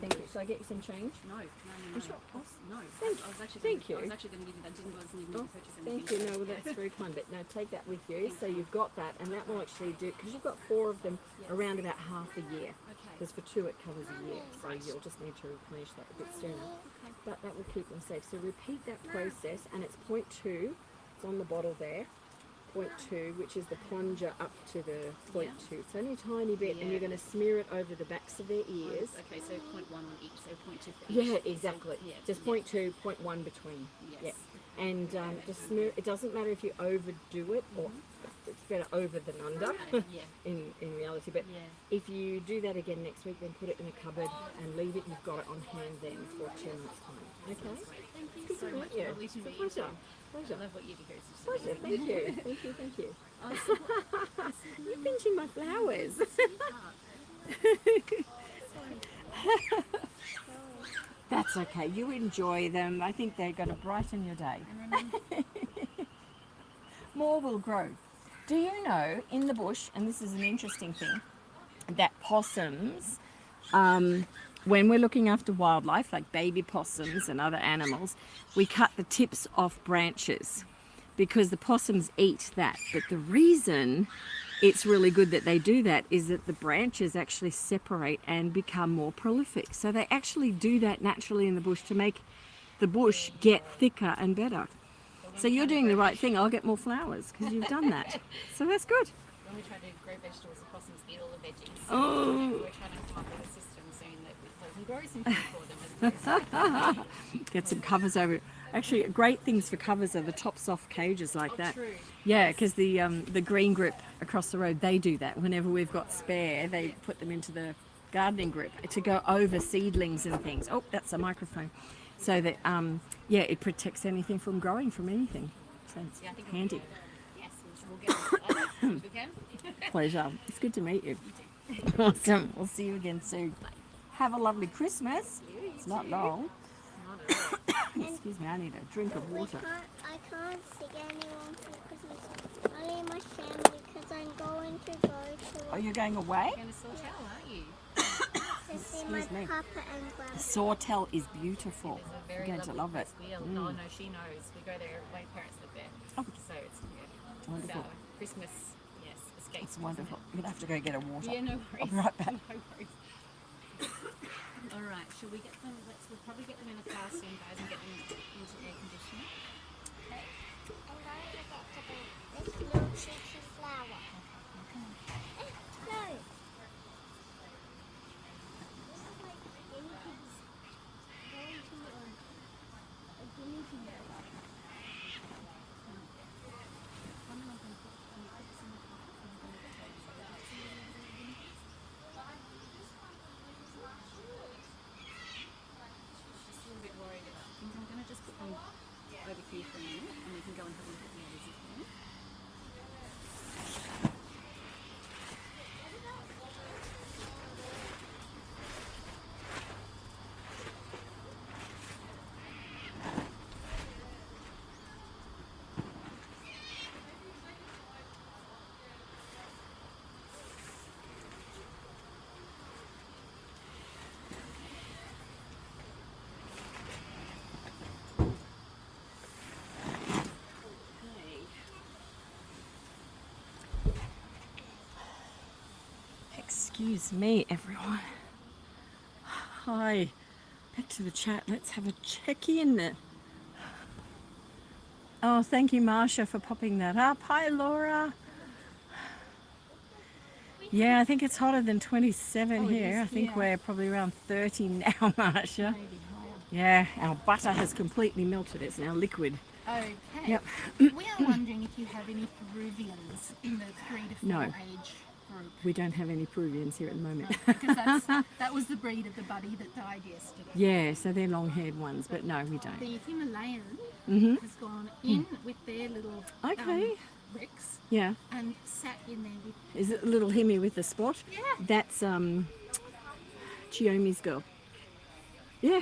B: Thank you. So I get you some change?
A: No.
B: You sure?
A: No.
B: Thank
A: I was actually
B: thank you.
A: I was actually going to give you that. Wasn't even going to purchase anything.
B: Thank you. No, well, that's very kind. But no, take that with you. So you've got that, and that will actually do, because you've got 4 of them around about half a year.
A: Okay.
B: Because for 2 it covers a year, so you'll just need to replenish that a bit sooner. But that will keep them safe. So repeat that process, and it's 0.2. It's on the bottle there. 0.2, which is the plunger up to the 0.2. It's only a tiny bit, and you're going to smear it over the backs of their ears.
A: Okay, so 0.1 on each, so 0.2 for each.
B: Yeah, exactly.
A: Yeah,
B: Just 0.2, 0.1 between.
A: Yes.
B: Yeah. And just smear. It doesn't matter if you overdo it, or it's better over than under.
A: Yeah.
B: in reality, but
A: Yeah.
B: if you do that again next week, then put it in a cupboard and leave it. You've got it on hand then for 2 months' time. Okay.
A: Thank you
B: Good
A: so
B: to meet
A: much.
B: you.
A: Lovely to
B: It's a
A: meet you.
B: pleasure.
A: I
B: Pleasure.
A: love what you do here. It's just
B: Pleasure.
A: amazing.
B: Thank you. Thank you.
A: Oh,
B: You're pinching my flowers. That's okay. You enjoy them. I think they're going to brighten your day. More will grow. Do you know, in the bush, and this is an interesting thing, that possums, when we're looking after wildlife, like baby possums and other animals, we cut the tips off branches because the possums eat that. But the reason it's really good that they do that is that the branches actually separate and become more prolific. So they actually do that naturally in the bush to make the bush get thicker and better. So you're doing the right thing. I'll get more flowers because you've done that. So that's good.
A: When we try to grow vegetables, the possums eat all the veggies.
B: Oh.
A: We're trying to come up with a system soon that we can grow some food for them.
B: Get some covers over. Actually, great things for covers are the tops off cages like that.
A: True.
B: Yeah, because the green grip across the road, they do that. Whenever we've got spare, they put them into the gardening grip to go over seedlings and things. Oh, that's a microphone. So that, yeah, it protects anything from growing from anything. So it's
A: Yeah, I think
B: handy.
A: Yes, we'll get it. If we can.
B: Pleasure. It's good to meet you. Awesome. We'll see you again soon. Have a lovely Christmas. It's not long. Excuse me, I need a drink of water.
H: I can't see anyone for Christmas. Only my family because I'm going to go
B: Oh,
H: to
B: you're going away?
A: You're going to sort out, aren't you?
H: see my
B: Excuse me.
H: papa and grandma.
B: Sawtell is beautiful.
A: It's a
B: You're
A: very
B: going to love it.
A: place. Oh no, she knows. We go there. My parents live there.
B: Oh.
A: So it's
B: Wonderful.
A: So Christmas, yes, escape.
B: It's wonderful. I'm going to have to go get a water.
A: Yeah, no worries.
B: I'll be right back.
A: No worries. All right, shall we get them? We'll probably get them in the car soon, guys, and get them into air conditioning. Okay.
H: I'm going to get to this little cheeky flower. No. This is like guinea pigs going to a guinea pig.
A: Just a little bit worried about things. I'm going to just put them over here for a minute, and we can go and have a look at the others again.
B: Excuse me, everyone. Hi. Back to the chat. Let's have a check-in. Oh, thank you, Marsha, for popping that up. Hi, Laura. Yeah, I think it's hotter than 27 here. I think we're probably around 30 now, Marsha. Yeah, our butter has completely melted. It's now liquid.
A: Okay.
B: Yep.
A: We are wondering if you have any Peruvians in the 3 to 4
B: No.
A: age group.
B: We don't have any Peruvians here at the moment.
A: Because that was the breed of the buddy that died yesterday.
B: Yeah, so they're long-haired ones, but no, we don't.
A: The Himalayan
B: Mhm.
A: has gone in with their little
B: Okay.
A: bricks
B: Yeah.
A: and sat in there with.
B: Is it little Himi with the spot?
A: Yeah.
B: That's Chiomi's girl. Yeah.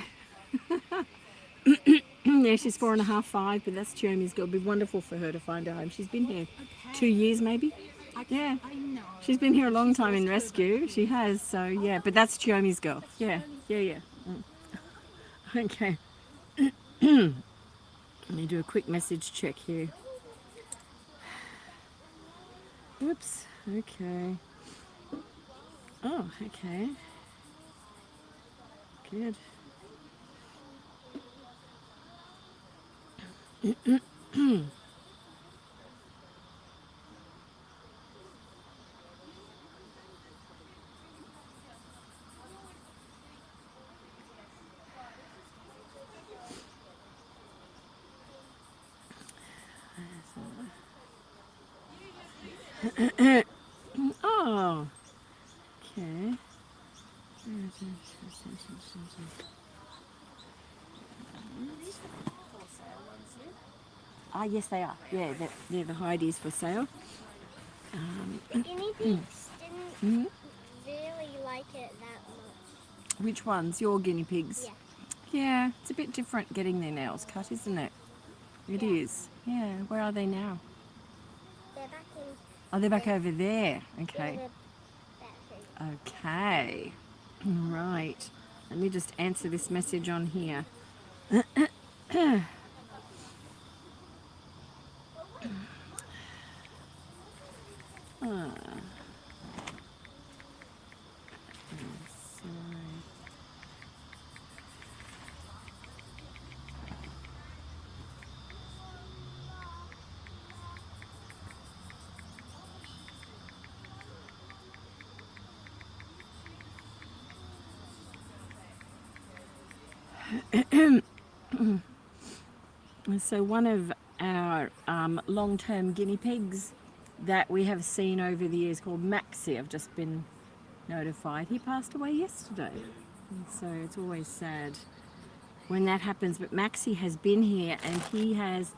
B: Yeah, she's 4.5, 5, but that's Chiomi's girl. It'd be wonderful for her to find a home. She's been here 2 years maybe. Yeah.
A: I know.
B: She's been here a long time in rescue. She has, so yeah, but that's Chiomi's girl. Yeah, yeah. Okay. Let me do a quick message check here. Whoops. Okay. Oh, okay. Good. Oh, okay. Ah, yes, they are. Yeah, they're the hideys for sale.
H: Guinea pigs didn't really like it that much.
B: Which ones? Your guinea pigs?
H: Yeah.
B: Yeah, it's a bit different getting their nails cut, isn't it? It is. Yeah, where are they now?
H: They're back in.
B: Oh, they're back over there.
H: Yeah,
B: Okay.
H: they're back
B: Okay. Right. Let me just answer this message on here. So one of our long-term guinea pigs that we have seen over the years called Maxie, I've just been notified, he passed away yesterday. And so it's always sad when that happens, but Maxie has been here and he has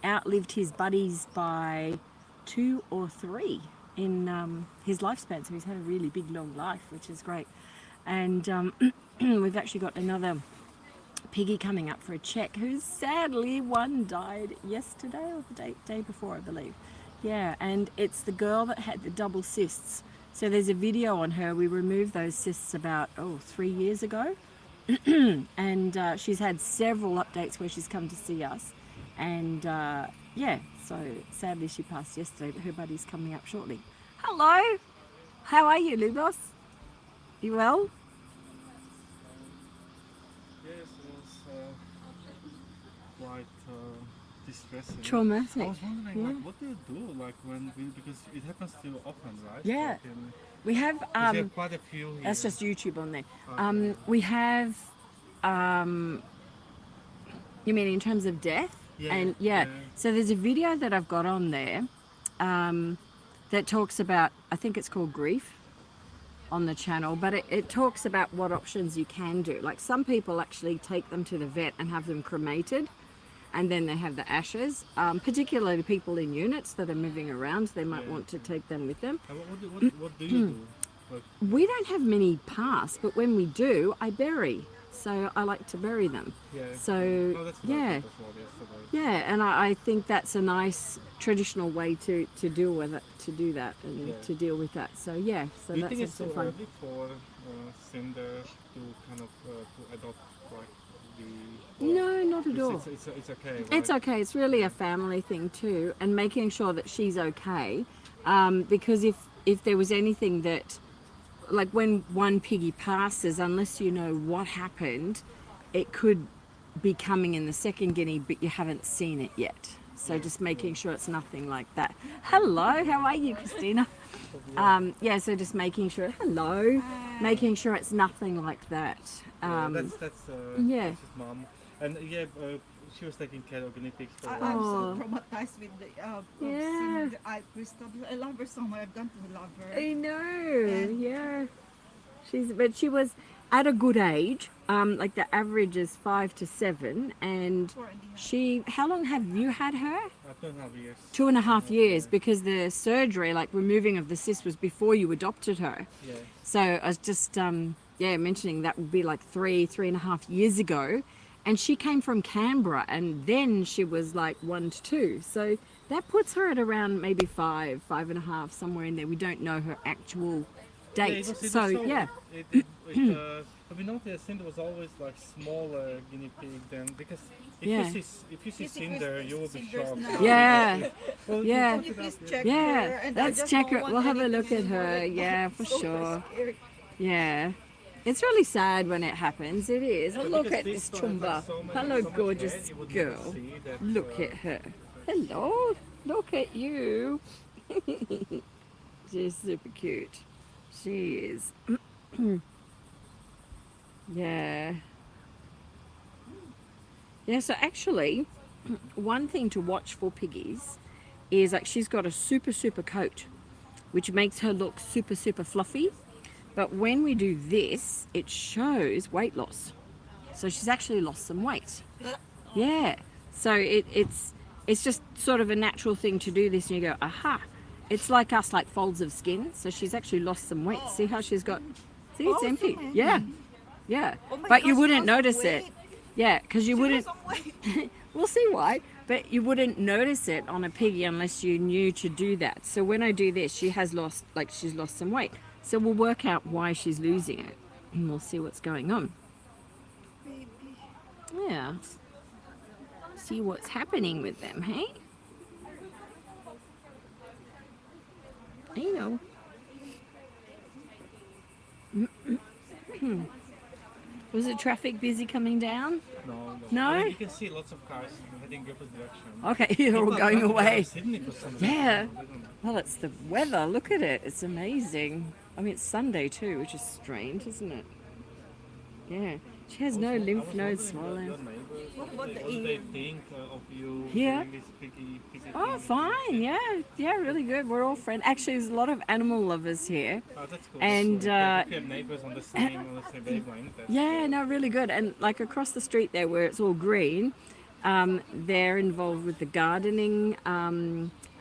B: outlived his buddies by 2 or 3 in his lifespan, so he's had a really big long life, which is great. And we've actually got another piggy coming up for a check, who's sadly, one died yesterday or the day before, I believe. Yeah, and it's the girl that had the double cysts. So there's a video on her. We removed those cysts about 3 years ago. And she's had several updates where she's come to see us. And yeah, so sadly she passed yesterday, but her buddy's coming up shortly. Hello, how are you, Lubos? You well?
G: Yes, it was quite distressing.
B: Traumatic.
G: I was wondering,
B: Yeah.
G: like, what do you do, like, because it happens to you often, right?
B: Yeah.
G: Like in,
B: We have
G: you have quite a few here.
B: that's just YouTube on there.
G: Okay.
B: We have you mean in terms of death?
G: Yeah,
B: And
G: yeah.
B: so there's a video that I've got on there that talks about, I think it's called Grief on the channel, but it talks about what options you can do. Like some people actually take them to the vet and have them cremated, and then they have the ashes, particularly people in units that are moving around, they might want to take them with them.
G: And what do you do? Like,
B: We don't have many pass, but when we do, I bury. So I like to bury them.
G: yeah.
B: So
G: Oh, that's what I
B: yeah,
G: thought as well yesterday.
B: yeah, and I think that's a nice traditional way to deal with it, to do that and
G: Yeah.
B: to deal with that. So yeah, so
G: Do you
B: that's
G: think it's
B: also
G: too
B: fun.
G: early for Cinder to kind of to adopt like the?
B: No, not at all.
G: It's okay. Right?
B: It's okay. It's really a family thing too, and making sure that she's okay. Because if there was anything that like when one piggy passes, unless you know what happened, it could be coming in the second guinea, but you haven't seen it yet. So just making sure it's nothing like that. Hello, how are you, Christina? Yeah, so just making sure, hello, making sure it's nothing like that.
G: That's
B: yeah.
G: his mom. And yeah, she was taking care of guinea pigs for a
C: I'm
G: while.
C: so traumatized with the seeing the ivory stuff. I love her so much. I've done to love her.
B: I know, yeah. But she was at a good age. Like the average is 5 to 7, and how long have you had her?
G: 2.5 years.
B: 2.5 years, because the surgery, like removing of the cyst, was before you adopted her.
G: Yeah.
B: So I was just mentioning that would be like 3.5 years ago, and she came from Canberra, and then she was like 1 to 2. So that puts her at around maybe 5.5, somewhere in there. We don't know her actual date.
G: Have you noticed Cinder was always like smaller guinea pig than, because if you see Cinder, you will be shocked.
B: Yeah.
G: Well,
B: Yeah.
C: Can you please check her?
B: Yeah,
C: And I
B: let's
C: just
B: check
C: don't
B: her.
C: want
B: We'll have a
C: anything
B: look at
C: to
B: her.
C: do.
B: Yeah, for
C: So
B: sure.
C: scary.
B: Yeah. It's really sad when it happens. It is.
G: Yeah,
B: Look
G: because
B: at this
G: this one has
B: chumba.
G: so
B: Hello,
G: much
B: gorgeous
G: hair, you would never
B: girl.
G: see that,
B: Look at her. Hello. Look at you. She's super cute. She is. Yeah. Yeah, so actually, one thing to watch for piggies is like she's got a super coat, which makes her look super fluffy. But when we do this, it shows weight loss. So she's actually lost some weight. Yeah. So it's just sort of a natural thing to do this, and you go, aha. It's like us, like folds of skin. So she's actually lost some weight. See how she's got, see, it's empty.
C: Suzanne.
B: Yeah. Yeah.
C: Oh my
B: But you
C: gosh,
B: wouldn't
C: she lost
B: notice it.
C: weight.
B: Yeah, because you
C: She
B: wouldn't.
C: lost some weight.
B: We'll see why, but you wouldn't notice it on a piggy unless you knew to do that. So when I do this, she's lost some weight. So we'll work out why she's losing it, and we'll see what's going on. Yeah. See what's happening with them, hey? You know. Was the traffic busy coming down?
G: No.
B: No?
G: I mean, you can see lots of cars heading the opposite direction.
B: Okay, they're all
G: People
B: going
G: are
B: away.
G: Sydney for some
B: Yeah.
G: reason. I don't know.
B: Well, it's the weather. Look at it. It's amazing. I mean, it's Sunday too, which is strange, isn't it? Yeah. She has no lymph nodes swollen.
G: Your neighbors,
C: about the
G: what do they
C: ear?
G: think of you
B: Yeah.
G: doing this piggy
B: Oh,
G: thing?
B: fine. Yeah, really good. We're all friends. Actually, there's a lot of animal lovers here.
G: Oh, that's cool.
B: And,
G: If you have neighbors on the same wavelength, that's
B: Yeah, no, really good. And like across the street there, where it's all green, they're involved with the gardening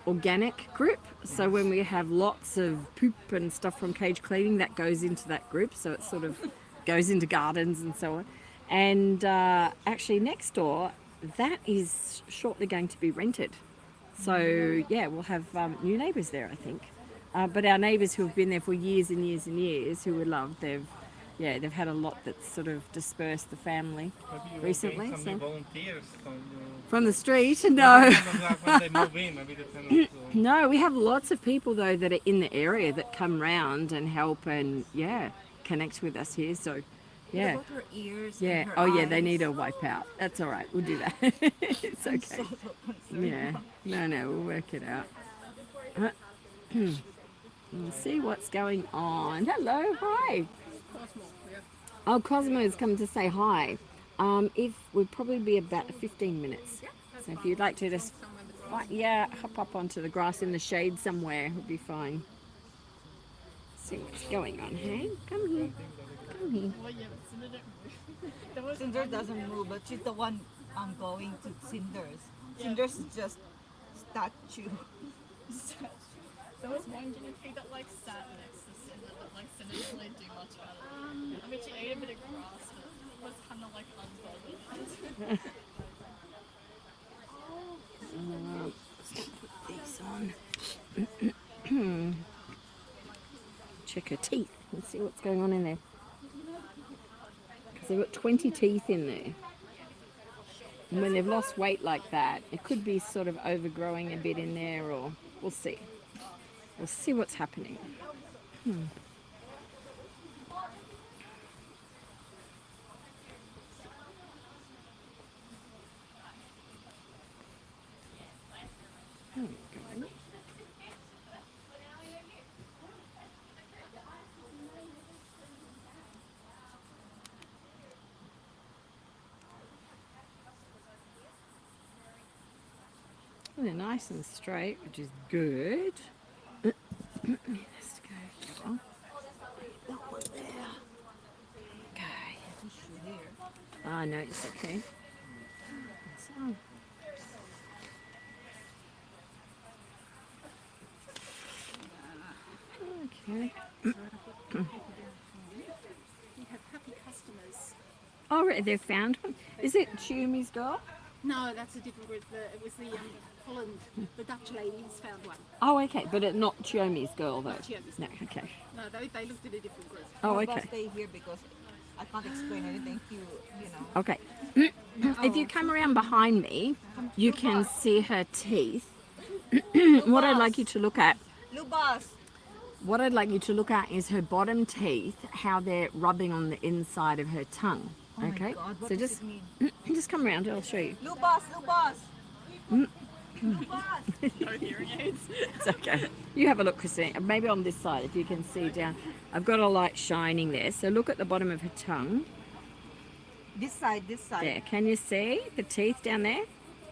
B: organic group. So when we have lots of poop and stuff from cage cleaning, that goes into that group. So it sort of goes into gardens and so on. And actually next door, that is shortly going to be rented. So yeah, we'll have new neighbours there, I think. But our neighbours who have been there for years and years and years, who we love, they've had a lot that's sort of dispersed the family
G: maybe you will
B: recently.
G: gain some
B: So
G: new volunteers
B: from the street, no.
G: when they move in, maybe that's enough to...
B: No, we have lots of people though that are in the area that come round and help and connect with us here. So yeah.
C: What about her ears?
B: Yeah.
C: And her
B: Oh yeah, they
C: eyes?
B: need a wipe out. That's all right. We'll do that. It's
C: I'm
B: okay.
C: so concerned.
B: Yeah. No, we'll work it out. We'll see what's going on. Hello. Hi. Oh, Cosmo's come to say hi. If would probably be about 15 minutes. So if you'd like to just, hop up onto the grass in the shade somewhere would be fine. See what's going on, hey? Come here. Come here.
C: Cinder doesn't move, but she's the one going to Cinder's. Cinder's is just statue.
E: There was one guinea pig that like sat next to Cinder, but like Cinder didn't really do much about it. I mean, she ate a bit of grass, but it was kind of like unbothered.
B: Put these on. Check her teeth and see what's going on in there. Because they've got 20 teeth in there. And when they've lost weight like that, it could be sort of overgrowing a bit in there, or we'll see. We'll see what's happening. They're nice and straight, which is good. Let's go. Come on. That one there. Okay. Ah, no, it's okay. So. Okay.
A: We have happy customers.
B: Oh, right, they've found one. Is it Chumi's girl?
A: No, that's a different group. It was the Holland, the Dutch lady has found one.
B: Oh, okay, but it's not Chumi's girl though.
A: Not Chiomi's.
B: No, okay.
A: No, they looked at a different group.
B: Oh,
C: I'll
B: okay.
C: stay here because I can't explain anything to you, you know.
B: Okay. If you come around behind me, you can see her teeth. What I'd like you to look at,
C: Lubas!
B: what I'd like you to look at is her bottom teeth, how they're rubbing on the inside of her tongue.
C: Oh
B: Okay.
C: my God, what
B: So
C: does
B: just
C: it mean?
B: just come around, I'll show you.
C: Lubas! Lubas! Lubas!
E: No hearing aids.
B: It's okay. You have a look, Christine. Maybe on this side, if you can see down. I've got a light shining there. So look at the bottom of her tongue.
C: This side, this side.
B: There. Can you see the teeth down there?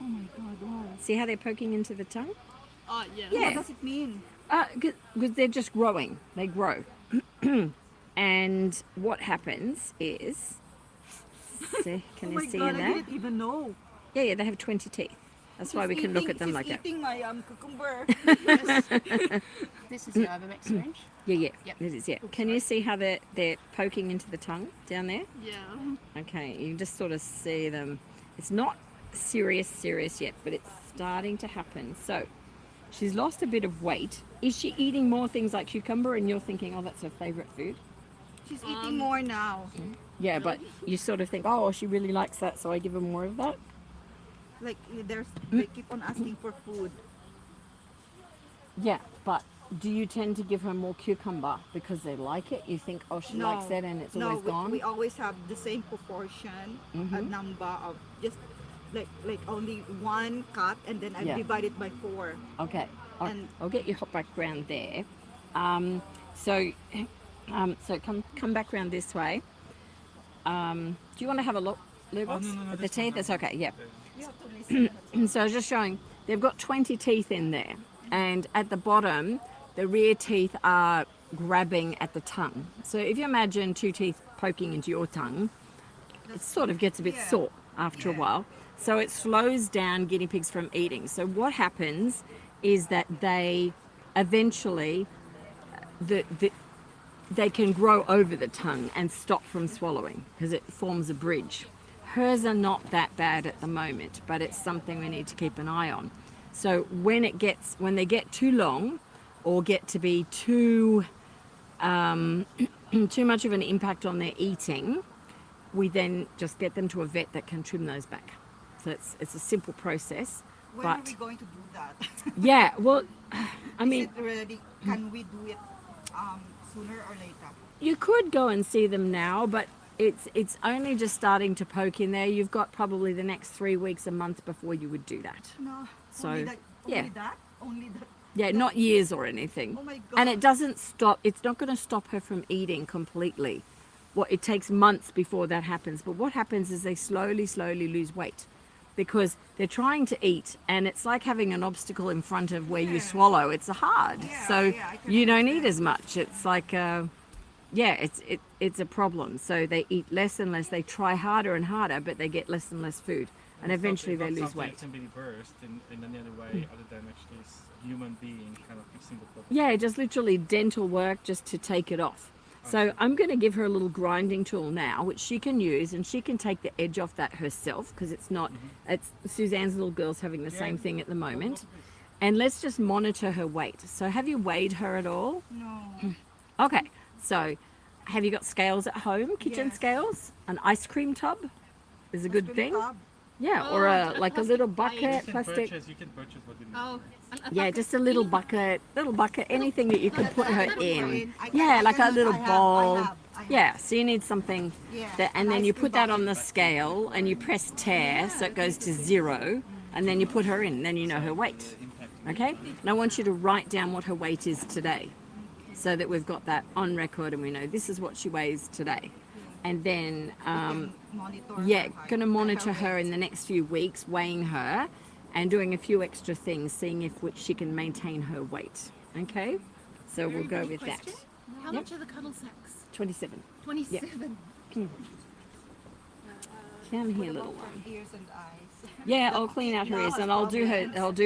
C: Oh my God, wow.
B: See how they're poking into the tongue?
E: Oh, yeah.
B: Yeah.
C: What does it mean?
B: Because they're just growing. They grow. And what happens is... See, can you see in
C: I
B: there?
C: didn't even know.
B: Yeah, they have 20 teeth. That's why we can look at them like that.
C: She's eating my cucumber.
F: This is the ivermectin syringe.
B: Yeah.
F: Yep.
B: It is, yeah. Can you see how they're poking into the tongue down there?
E: Yeah.
B: Okay, you just sort of see them. It's not serious yet, but it's starting to happen. So she's lost a bit of weight. Is she eating more things like cucumber and you're thinking, oh, that's her favorite food?
C: She's eating more now.
B: Yeah, but you sort of think, oh, she really likes that, so I give her more of that.
C: Like they keep on asking for food.
B: Yeah, but do you tend to give her more cucumber because they like it? You think, oh, she likes that and it's always gone?
C: We always have the same proportion, a number of just like only one cut, and then I
B: Yeah.
C: divide it by 4.
B: Okay,
C: And-
B: I'll get your hot background there. So come back round this way. Do you want to have a look, Lubos?
G: no,
B: At the
G: this
B: teeth?
G: one,
B: That's okay, yeah.
C: You have to listen.
B: So I was just showing, they've got 20 teeth in there. And at the bottom, the rear teeth are grabbing at the tongue. So if you imagine 2 teeth poking into your tongue, it sort of gets a bit sore after a while. So it slows down guinea pigs from eating. So what happens is that they eventually, they can grow over the tongue and stop from swallowing because it forms a bridge. Hers are not that bad at the moment, but it's something we need to keep an eye on. So when they get too long or get to be too much of an impact on their eating, we then just get them to a vet that can trim those back. So it's a simple process.
C: When are
B: But
C: we going to do that?
B: yeah, well, I mean,
C: Is it ready? Can we do it sooner or later?
B: you could go and see them now, but it's only just starting to poke in there. You've got probably the next 3 weeks, a month before you would do that.
C: No.
B: So,
C: only that.
B: yeah.
C: Only that. Only that.
B: Yeah, not years or anything.
C: Oh my
B: And
C: God.
B: it doesn't stop, it's not going to stop her from eating completely. It takes months before that happens. But what happens is they slowly lose weight because they're trying to eat and it's like having an obstacle in front of where you swallow. It's hard.
C: Yeah,
B: So
C: yeah, I can
B: you don't
C: understand.
B: eat as much. It's like, it's a problem. So they eat less and less. They try harder and harder, but they get less and less food. And eventually they lose weight.
G: It can be reversed in any other way other than actually human being kind of fixing the problem.
B: Yeah, just literally dental work just to take it off. So I'm going to give her a little grinding tool now, which she can use, and she can take the edge off that herself because it's not, it's Suzanne's little girl's having the same thing at the moment. And let's just monitor her weight. So have you weighed her at all?
C: No.
B: Okay, so have you got scales at home, kitchen
C: Yes.
B: scales? An ice cream tub is a good
C: Ice cream
B: thing.
C: tub?
B: Yeah, or a little bucket, plastic.
G: You can purchase what you need.
A: Oh,
B: Yeah, just a little bucket, anything that you can put her in.
C: I
B: Yeah,
C: can-
B: like a little
C: I have,
B: bowl.
C: I have.
B: Yeah, so you need something
C: Yeah,
B: that, and
C: an
B: then
C: ice
B: you
C: cream
B: put that on
C: bucket.
B: the scale and you press tear so it goes to 0 and then you put her in, then you know her weight. Okay? And I want you to write down what her weight is today so that we've got that on record and we know this is what she weighs today. And then,
C: Monitor
B: yeah,
C: her
B: going to
C: height,
B: monitor
C: her
B: her in the next few weeks, weighing her and doing a few extra things, seeing if she can maintain her weight. Okay, so we'll go with that.
A: How much are the cuddle sacks?
B: 27.
A: 27.
B: Come here, little one.
D: Ears and eyes.
B: Yeah, I'll clean out her ears, and I'll do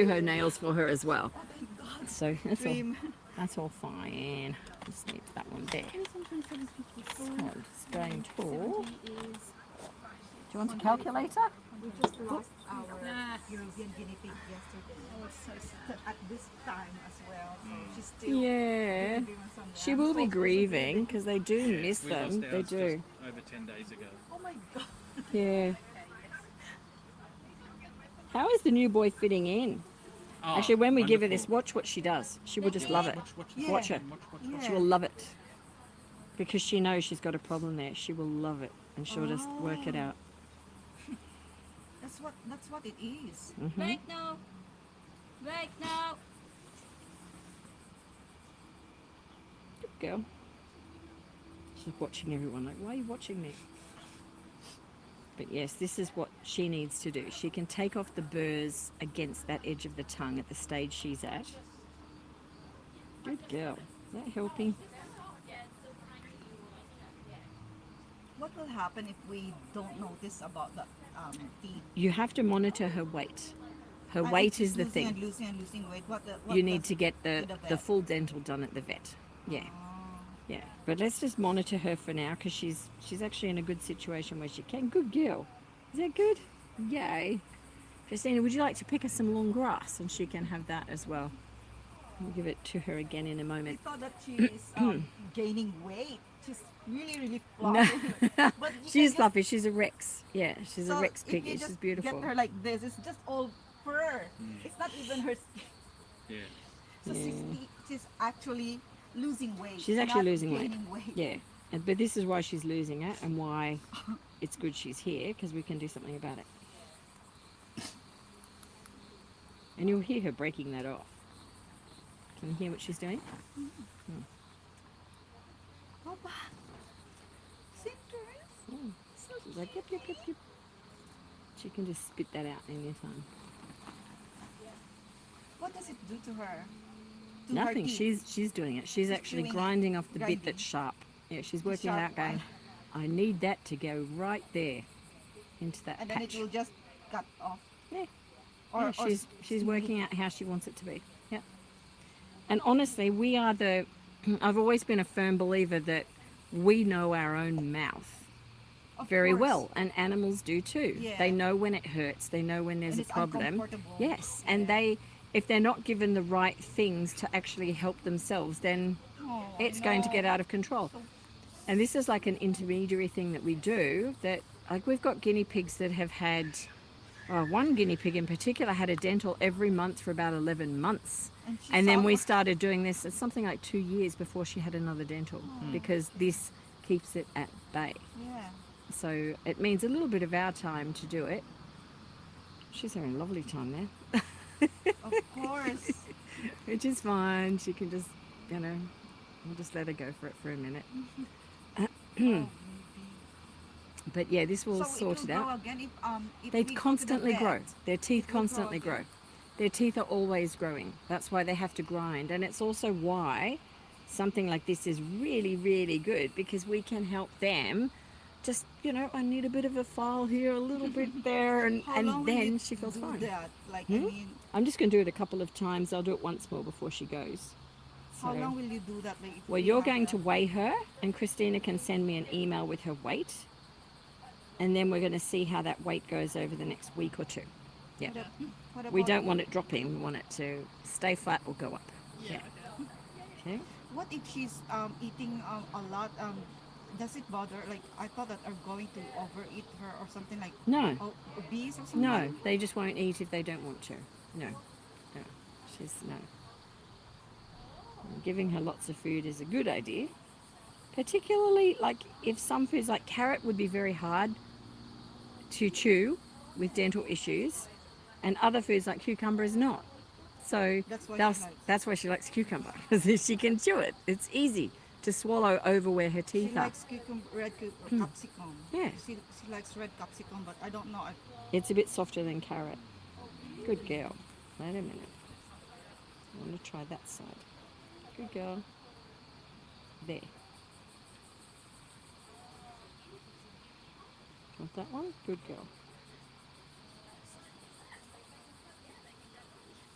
B: her nails for her as well. So that's all fine. Just need that one there. So it's going to. Do you want a calculator?
D: We just lost our European guinea pig yesterday. Oh, it's so sad. At this time as well. So she's still
B: Yeah,
D: doing some
B: she will be grieving because they do miss
G: We
B: them.
G: lost
B: They
G: ours
B: do.
G: just over 10 days ago.
D: Oh my god.
B: Yeah. How is the new boy fitting in?
G: Oh,
B: Actually, when we give her this,
G: wonderful.
B: watch what she does. She will just love it. Watch her.
D: Yeah.
B: She will love it. Because she knows she's got a problem there. She will love it. And she'll just work it out.
D: That's what it is.
B: Mhm.
C: now. Right now.
B: Good girl. She's watching everyone like, why are you watching me? But yes, this is what she needs to do. She can take off the burrs against that edge of the tongue at the stage she's at. Good girl. Is that helping?
D: What will happen if we don't notice about the teeth?
B: You have to monitor her weight. Her
D: And
B: weight
D: if
B: is
D: she's
B: the
D: losing
B: thing.
D: and losing weight. What
B: You need
D: does
B: to get
D: to
B: the
D: vet?
B: full dental done at the vet. Yeah. Yeah, but let's just monitor her for now because she's actually in a good situation where she can. Good girl. Is that good? Yay. Christina, would you like to pick her some long grass and she can have that as well? I'll give it to her again in a
D: I
B: moment.
D: thought that she is gaining weight. She's really
B: No,
D: fluffy. But you
B: she's
D: can just-
B: fluffy. She's a Rex. Yeah, she's
D: so
B: a Rex
D: if you
B: piggy.
D: just
B: She's beautiful.
D: Get her like this. It's just all fur. It's not even her skin.
G: Yeah.
D: So she's actually losing weight.
B: She's actually
D: not
B: losing weight.
D: gaining weight.
B: Yeah, but this is why she's losing it and why it's good she's here because we can do something about it. And you'll hear her breaking that off. Can you hear what she's doing?
D: Papa. Citrus.
B: She's like, yep, yep, yep, yep. She can just spit that out anytime.
D: What does it do to her? To her
B: Nothing.
D: teeth?
B: She's doing it. She's actually
D: doing it.
B: grinding off the bit
D: Grinding.
B: that's sharp. Yeah, she's working it
D: sharp
B: out going, I need that to go right there into that
D: And then
B: patch.
D: it will just cut off.
B: Yeah.
D: Or,
B: Yeah, she's working out how she wants it to be. Yeah. And honestly, we are I've always been a firm believer that we know our own mouth
D: Of
B: very
D: course.
B: well, and animals do too.
D: Yeah.
B: They know when it hurts. They know when there's
D: And
B: a
D: it's
B: problem.
D: uncomfortable.
B: Yes, and if they're not given the right things to actually help themselves, then
D: Oh,
B: it's going to get out of control. And this is like an intermediary thing that we do. That like we've got guinea pigs that have had. One guinea pig in particular had a dental every month for about 11 months.
D: she
B: And then
D: saw
B: we
D: what-
B: started doing this, it's something like 2 years before she had another dental because this keeps it at bay.
D: Yeah.
B: So it means a little bit of our time to do it. She's having a lovely time there,
D: Of course.
B: which is fine. She can just, we'll just let her go for it for a minute. But yeah, this will
D: So
B: sort
D: it
B: it
D: will
B: out.
D: grow again if
B: They
D: we go to the
B: constantly
D: vet.
B: grow. Their teeth
D: It will grow
B: constantly
D: again.
B: grow. Their teeth are always growing. That's why they have to grind. And it's also why something like this is really, really good because we can help them. Just, I need a bit of a file here, a little bit there, and
D: How long will
B: then
D: you
B: she feels
D: do
B: fine.
D: That? Like,
B: Hmm?
D: I mean,
B: I'm just going to do it a couple of times. I'll do it once more before she goes.
D: how
B: So-
D: long will you do that? Like, if
B: Well,
D: we
B: you're
D: have
B: going
D: that?
B: to weigh her, and Christina can send me an email with her weight. And then we're going to see how that weight goes over the next week or two. Yeah.
D: What
B: We
D: about-
B: don't want it dropping. We want it to stay flat or go up. Yeah. Okay.
D: What if she's eating a lot? Does it bother? Like, I thought that are going to overeat her or something like
B: No.
D: obese or something.
B: No. They just won't eat if they don't want to. No. No. No. Giving her lots of food is a good idea. Particularly, like, if some foods, like carrot, would be very hard to chew with dental issues, and other foods like cucumber is not. So
D: That's why she
B: that's,
D: likes it.
B: that's why she likes cucumber, because she can chew it. It's easy to swallow over where her
D: She
B: teeth are.
D: likes red capsicum.
B: Yeah.
D: She likes red capsicum, but I don't know.
B: It's a bit softer than carrot. Good girl. Wait a minute. I want to try that side. Good girl. There. Want that one? Good girl.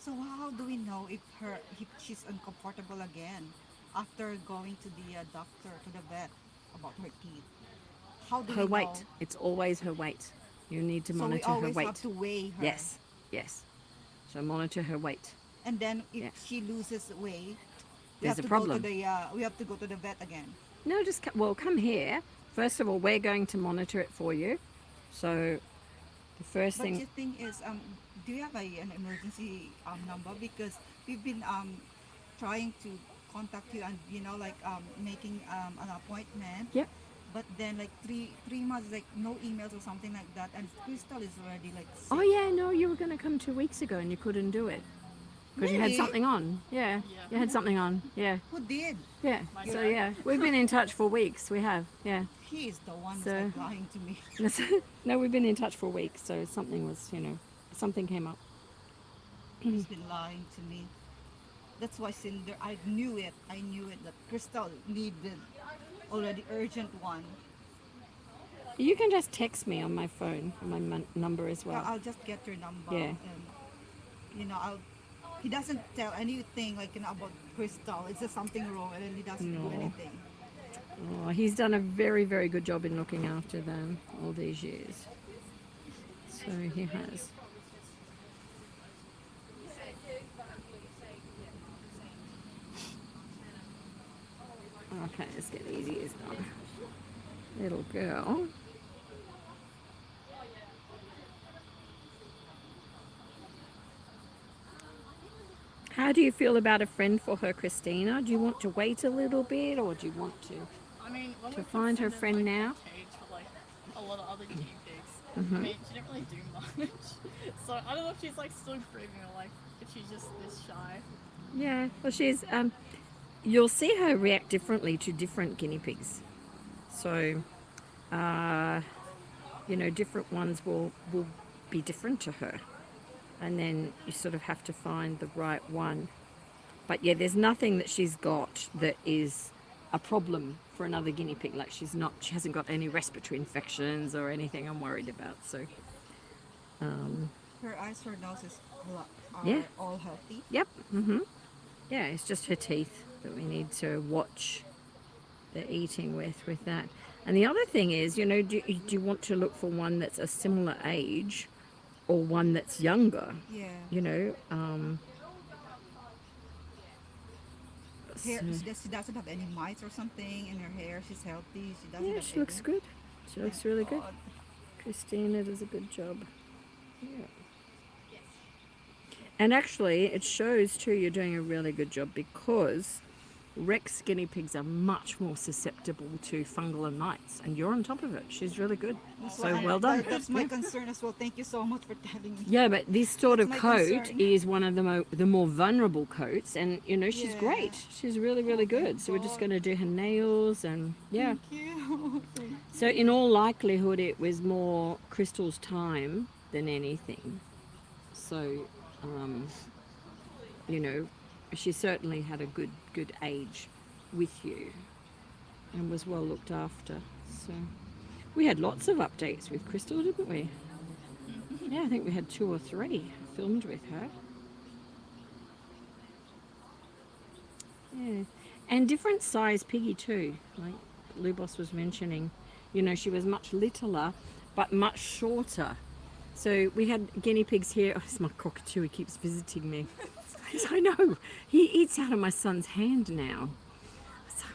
D: So how do we know if she's uncomfortable again after going to the doctor, to the vet, about her teeth? How do
B: Her
D: we
B: weight.
D: know?
B: It's always her weight. You need to
D: So we
B: monitor her
D: always
B: weight.
D: have to weigh her.
B: Yes. Yes. So monitor her weight.
D: And then if
B: Yeah.
D: she loses weight, we
B: There's
D: have
B: a
D: to
B: problem.
D: go to the we have to go to the vet again.
B: No, just come here. First of all, we're going to monitor it for you. So the first
D: But
B: thing.
D: the thing is, do you have an emergency number? Because we've been trying to contact you and making an appointment.
B: Yep.
D: But then like three months, like no emails or something like that, and Crystal is already like sick.
B: Oh yeah, no, you were going to come 2 weeks ago and you couldn't do it because you had
D: Really?
B: something on. Yeah, you had something on. Yeah,
D: Who did?
B: yeah. So yeah, we've been in touch for weeks. We have. Yeah.
D: He is the one
B: So-
D: that's like lying to me.
B: No, we've been in touch for weeks. So something was, something came up.
D: He's been lying to me. That's why Cinder, I knew it that Crystal needed already urgent one.
B: You can just text me on my phone, on my number as well.
D: I'll just get your number.
B: Yeah.
D: And he doesn't tell anything like about Crystal. It's just something wrong, and then he doesn't do
B: No.
D: anything.
B: Oh, he's done a very, very good job in looking after them all these years. So he has. Okay, let's get these ears done. Little girl. How do you feel about a friend for her, Christina? Do you want to wait a little bit, or do you want to?
E: I mean, when
B: To
E: we put
B: find her
E: Cinder in,
B: friend
E: like,
B: now?
E: a cage for like a lot of other guinea pigs.
B: Mm-hmm.
E: I mean, she didn't really do much. So I don't know if she's like still grieving or like if she's just this shy.
B: Yeah, well, she's. You'll see her react differently to different guinea pigs. So, different ones will be different to her, and then you sort of have to find the right one. But yeah, there's nothing that she's got that is a problem for another guinea pig. Like she hasn't got any respiratory infections or anything I'm worried about. So,
D: Her eyes, her nose are
B: Yeah.
D: all healthy.
B: yep. Yeah, it's just her teeth that we need to watch the eating with that. And the other thing is, do you want to look for one that's a similar age or one that's younger?
D: Yeah. Hair, she doesn't have any mites or something in her hair. She's healthy. She doesn't
B: Yeah,
D: have
B: she looks
D: any.
B: good. She looks really good.
D: God.
B: Christina does a good job. Yeah. And actually, it shows too you're doing a really good job, because Rex guinea pigs are much more susceptible to fungal and mites, and you're on top of it. She's really good. So well done.
D: That's my concern as well. Thank you so much for telling me.
B: Yeah, but this sort of
D: That's my
B: coat
D: concern.
B: is one of the more vulnerable coats, and she's
D: Yeah.
B: great. She's really, really good. So we're just going to do her nails, and yeah.
D: Thank you.
B: So in all likelihood, it was more Crystal's time than anything. So, she certainly had a good age with you, and was well looked after. So we had lots of updates with Crystal, didn't we? Yeah, I think we had 2 or 3 filmed with her. Yeah, and different size piggy too. Like Lubos was mentioning, she was much littler, but much shorter. So we had guinea pigs here. Oh, it's my cockatoo. He keeps visiting me. I know. He eats out of my son's hand now. So,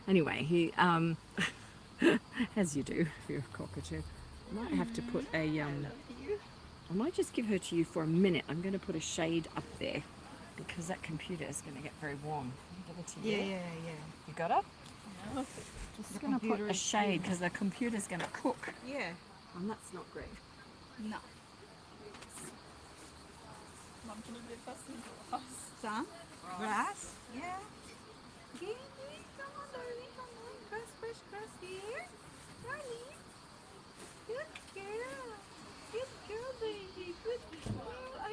B: anyway, he as you do if you're a cockatoo. I might have to put a I might just give her to you for a minute. I'm going to put a shade up there because that computer is going to get very warm. Give it to you.
D: Yeah.
B: You got it? Just going to put
D: computer
B: a
D: is
B: shade because the computer's going to cook,
D: Yeah.
B: and that's not great.
D: No.
E: Mum, can you give us some grass?
D: Some grass. Yeah. Guinea pig, come on, darling, come on. Grass here. Darling. Good girl, baby. Good girl. I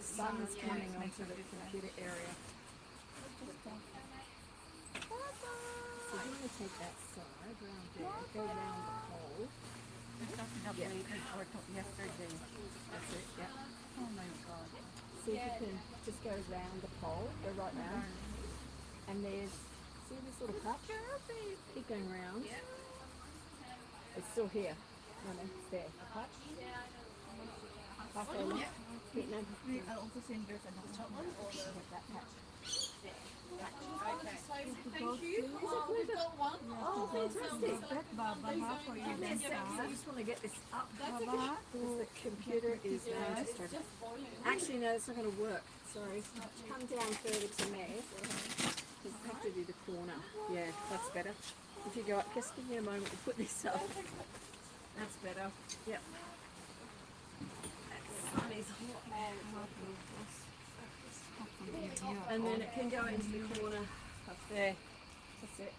B: sun's coming onto the computer area. So you're going to take that side round there, go round the hole.
A: Yesterday.
B: That's it, yeah.
A: Oh my god.
B: See if you can just go round the pole, go right round. And there's, see this little patch? Keep going round. It's still here. No, it's there. The patch. Halfway left. Wait, no.
D: I also seen there's another top one.
B: That patch.
C: Thank you. We've got one.
B: Oh, fantastic.
C: Yes,
B: I just want to get this up. The computer is registered. Actually, no, it's not going to work. Sorry. Come down further to me. You have to do the corner. Yeah, that's better. If you go up, just give me a moment to put this up. That's better. Yep. That sun is hot. And then it can go into the corner up there. That's it.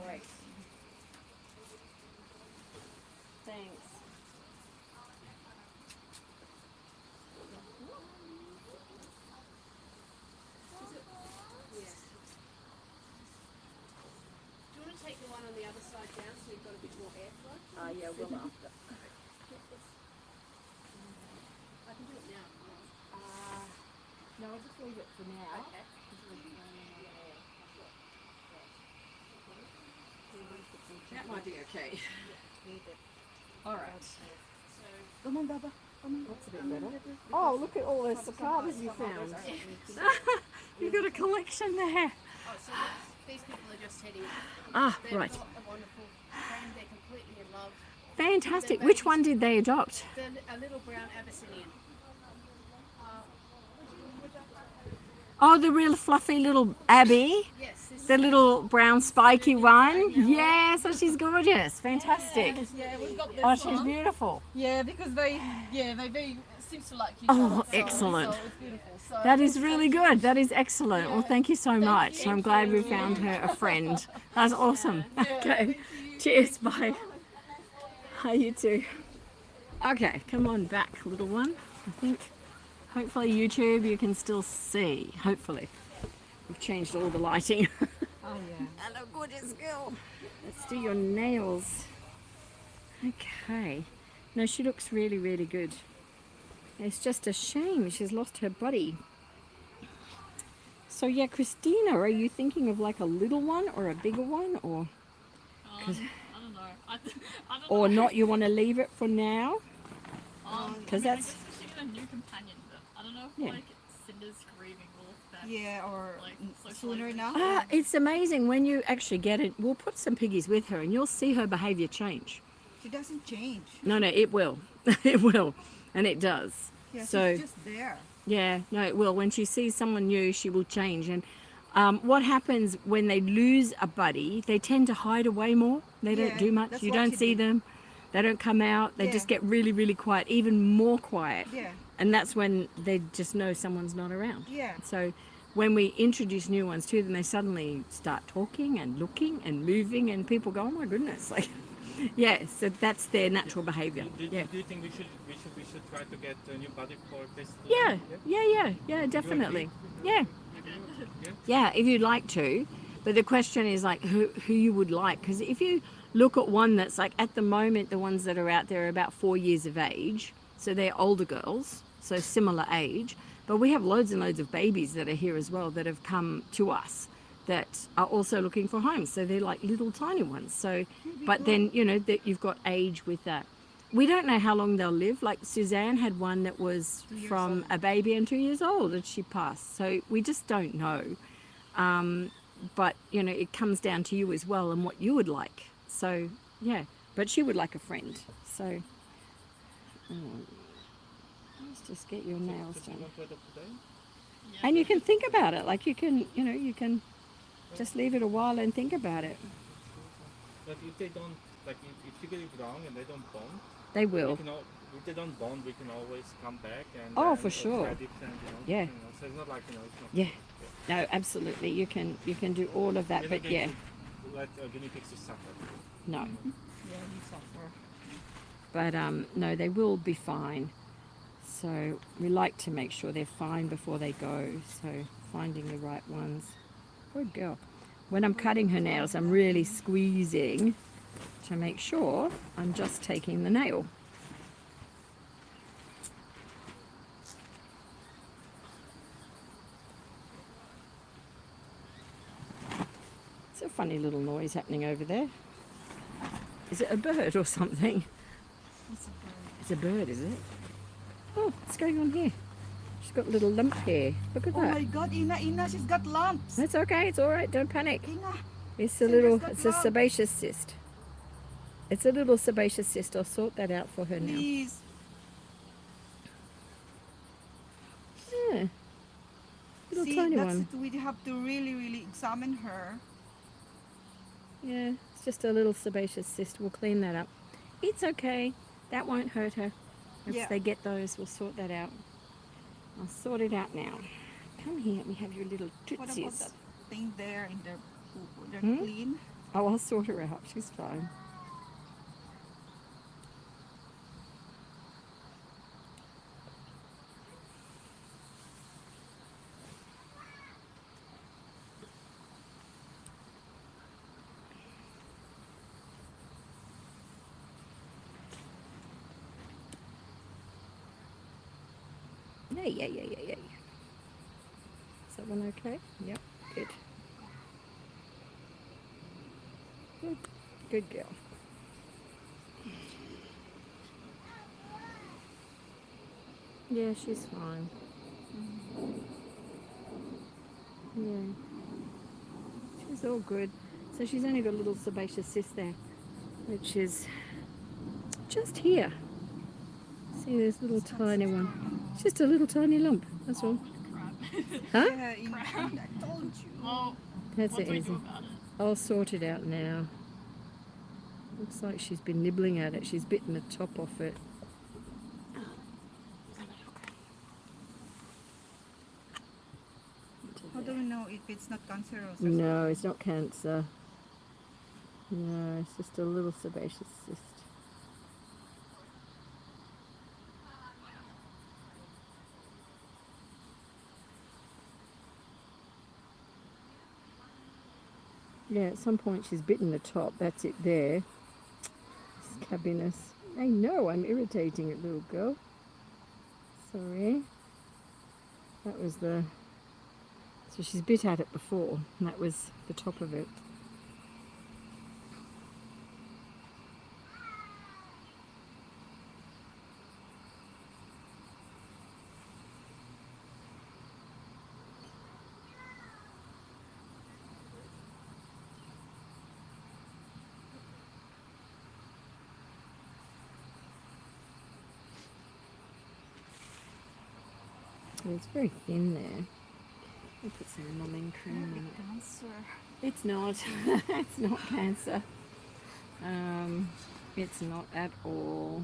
B: Great. Thanks.
F: Do you want to take the one on the other side down so you've got a bit more airflow?
B: Yeah, we'll after.
F: I can do it now.
B: No, I'll just leave it for now.
F: Okay.
B: That might be okay. All right.
D: Come on, Baba.
B: That's a bit better. Oh, look at all those cicadas you found. You've got a collection there.
F: Oh, so these people are just heading.
B: Ah,
F: They've
B: right.
F: got a wonderful friend. They're completely in love.
B: Fantastic. Which one did they adopt?
F: A little brown Abyssinian.
B: Oh, the real fluffy little Abby.
F: Yes. This
B: The little brown spiky one. Yes, oh, she's gorgeous. Fantastic.
C: Yeah, we've got this
B: Oh, she's
C: one.
B: beautiful.
C: Yeah, because they very seems to like each
B: Oh,
C: other. So,
B: excellent.
C: So it's beautiful. So
B: That is really good. That is excellent. Well, thank you so much. I'm glad we found her a friend. That's awesome. Okay. Cheers. Bye. Hi, you too. Okay, come on back, little one. I think hopefully YouTube you can still see. Hopefully. We've changed all the lighting.
D: Oh yeah.
B: Hello, gorgeous girl. Let's do your nails. Okay. No, she looks really, really good. It's just a shame she's lost her body. So yeah, Christina, are you thinking of like a little one or a bigger one, or
E: I don't know. I don't
B: or
E: know.
B: not? You want to leave it for now? 'cause
E: I
B: that's-
E: guess she got a new companion, but I don't know if
B: Yeah.
E: like Cinder's grieving or that.
D: Yeah, or
E: Like,
D: sooner
E: socializing.
D: now.
B: It's amazing when you actually get it. We'll put some piggies with her, and you'll see her behaviour change.
D: She doesn't change.
B: No, it will. It will, and it does.
D: Yeah,
B: So-
D: she's just there.
B: Yeah, no, it will. When she sees someone new, she will change. And what happens when they lose a buddy, they tend to hide away more. They don't
D: Yeah,
B: do much.
D: that's
B: You
D: what
B: don't
D: she
B: see
D: did.
B: them. They don't come out. They
D: Yeah.
B: just get really, really quiet, even more quiet.
D: Yeah.
B: And that's when they just know someone's not around.
D: Yeah.
B: So when we introduce new ones to them, they suddenly start talking and looking and moving, and people go, "Oh my goodness!" Like, yeah. So that's their natural behavior.
G: Do
B: Yeah.
G: you think we should try to get a new body for this?
B: Yeah, definitely. Yeah. Yeah, if you'd like to. But the question is like who you would like, because if you look at one that's like at the moment, the ones that are out there are about 4 years of age, so they're older girls, so similar age. But we have loads and loads of babies that are here as well that have come to us that are also looking for homes. So they're like little tiny ones. So, but then you know that you've got age with that. We don't know how long they'll live. Like Suzanne had one that was from a baby and 2 years old and she passed. So we just don't know. But you know, it comes down to you as well and what you would like. So yeah, but she would like a friend. So let's just get your nails
G: Do you
B: done.
G: want to adopt today?
B: And you can think about it. Like you can just leave it a while and think about it.
G: But if they don't, like if you get it wrong and they don't bond,
B: They
G: we
B: will.
G: can if they don't bond, we can always come back and
B: Oh, for sure.
G: try different,
B: Yeah.
G: so it's not like it's not.
B: Yeah. No, absolutely. You can do all of that,
G: We're
B: but
G: not
B: yeah,
G: going to let guinea pigs to suffer.
B: no.
D: Yeah, you suffer.
B: But no, they will be fine. So we like to make sure they're fine before they go. So finding the right ones. Good girl. When I'm cutting her nails, I'm really squeezing to make sure I'm just taking the nail. It's a funny little noise happening over there. Is it a bird or something? It's a bird, is it? Oh, what's going on here? She's got a little lump here. Look at
D: Oh
B: that.
D: my God, Ina, she's got lumps.
B: That's okay. It's all right. Don't panic.
D: Ina,
B: It's a
D: She's
B: little.
D: got
B: It's a
D: lumps.
B: sebaceous cyst. It's a little sebaceous cyst. I'll sort that out for her now.
D: please.
B: Yeah. Little
D: See,
B: tiny
D: that's
B: one.
D: it. We have to really examine her.
B: Yeah. It's just a little sebaceous cyst. We'll clean that up. It's okay. That won't hurt her. Once
D: Yeah.
B: they get those, we'll sort that out. I'll sort it out now. Come here. Let me have your little
D: What about
B: tootsies.
D: that thing there in their poop? They're
B: Hmm?
D: clean.
B: Oh, I'll sort her out. She's fine. Yeah. Is that one okay? Yep, good. Good girl. Yeah, she's fine. Yeah. She's all good. So she's only got a little sebaceous cyst there, which is just here. See, there's a little tiny one. It's just a little tiny lump, that's all. Huh?
D: Yeah, Ina, I told you.
E: Well,
B: That's
E: what
B: it,
E: do we
B: easy.
E: do about it?
B: I'll sort it out now. Looks like she's been nibbling at it. She's bitten the top off it.
D: How do we know if it's not cancerous? Or something?
B: No, it's not cancer. No, it's just a little sebaceous cyst. Yeah, at some point she's bitten the top. That's it there. Scabbiness. I know I'm irritating it, little girl. Sorry. That was the... So she's bit at it before, and that was the top of it. It's very thin there. I'll put some numbing cream in it.
D: Cancer.
B: It's not. It's not cancer. It's not at all.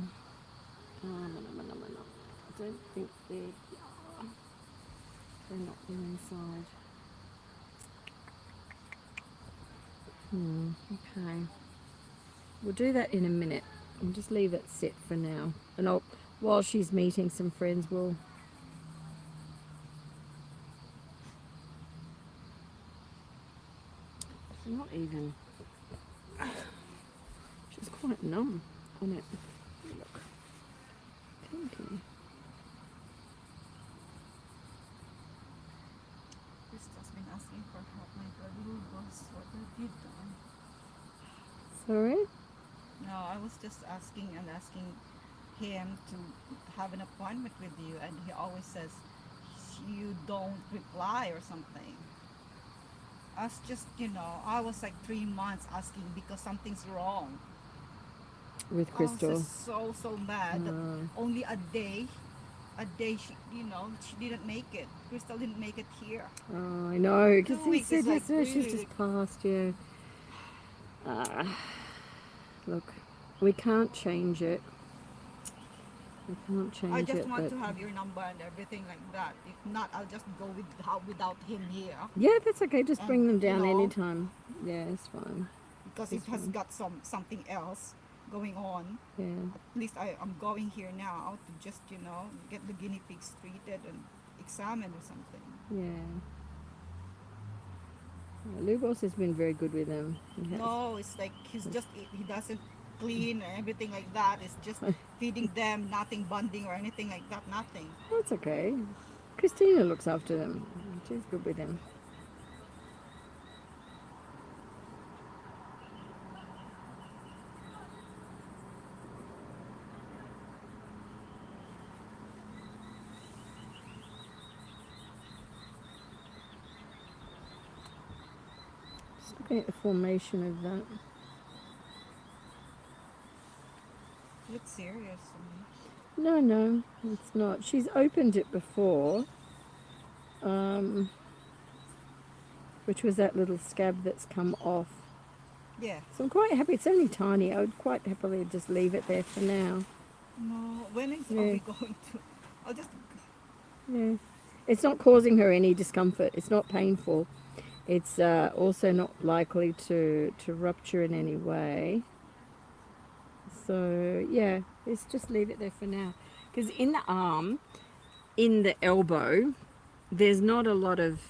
B: I don't think they're not there inside. Okay. We'll do that in a minute. I'll just leave it sit for now. And while she's meeting some friends, we'll... Not even. She's quite numb on it. Look. Pinky.
D: Crystal's been asking for help. My God, little boss, what have you done?
B: Sorry?
D: No, I was just asking him to have an appointment with you, and he always says you don't reply or something. I was just, I was like 3 months asking because something's wrong.
B: With Crystal.
D: I was just so mad that only a day she, she didn't make it. Crystal didn't make it here.
B: Oh, I know, because
D: 2
B: he
D: weeks
B: said
D: is like
B: yesterday she's
D: really-
B: just passed, yeah. Look, we can't change it. We can't change
D: I
B: it,
D: just want
B: but...
D: to have your number and everything like that. If not, I'll just go without him here.
B: Yeah, that's okay. Just bring them
D: And,
B: down anytime. Yeah, it's fine.
D: Because it has got something else going on.
B: Yeah.
D: At least I'm going here now to just, you know, get the guinea pigs treated and examined or something.
B: Yeah. Lubos has been very good with them. He has.
D: No, it's like he doesn't clean or everything like that. It's just feeding them, nothing bonding or anything like that, nothing.
B: That's okay. Christina looks after them. She's good with them. Just looking at the formation of that.
D: Looks serious.
B: No, it's not. She's opened it before, which was that little scab that's come off.
D: Yeah.
B: So I'm quite happy. It's only tiny. I would quite happily just leave it there for now.
D: No, when are
B: Yeah.
D: we going to? I'll just.
B: Yeah. It's not causing her any discomfort. It's not painful. It's also not likely to rupture in any way. So yeah, let's just leave it there for now. Because in the arm, in the elbow, there's not a lot of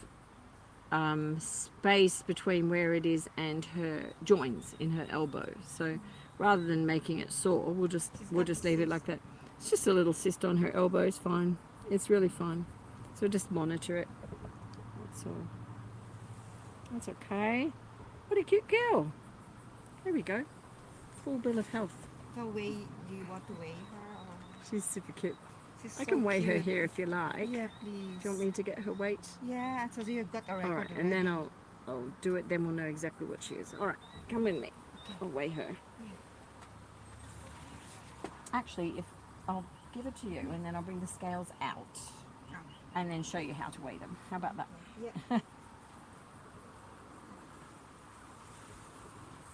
B: space between where it is and her joints in her elbow. So rather than making it sore, we'll just leave it like that. It's just a little cyst on her elbow. It's fine. It's really fine. So just monitor it. That's all. That's okay. What a cute girl. There we go. Full bill of health.
D: So do you want to weigh her? Or?
B: She's super cute.
D: She's
B: I
D: so
B: can weigh her
D: cute.
B: here if you like.
D: Yeah,
B: Do
D: please.
B: you want me to get her weight?
D: Yeah, so you've got a record.
B: All right, and then I'll do it. Then we'll know exactly what she is. All right, come with me. I'll weigh her. Actually, if I'll give it to you, and then I'll bring the scales out, and then show you how to weigh them. How about that?
D: Yeah.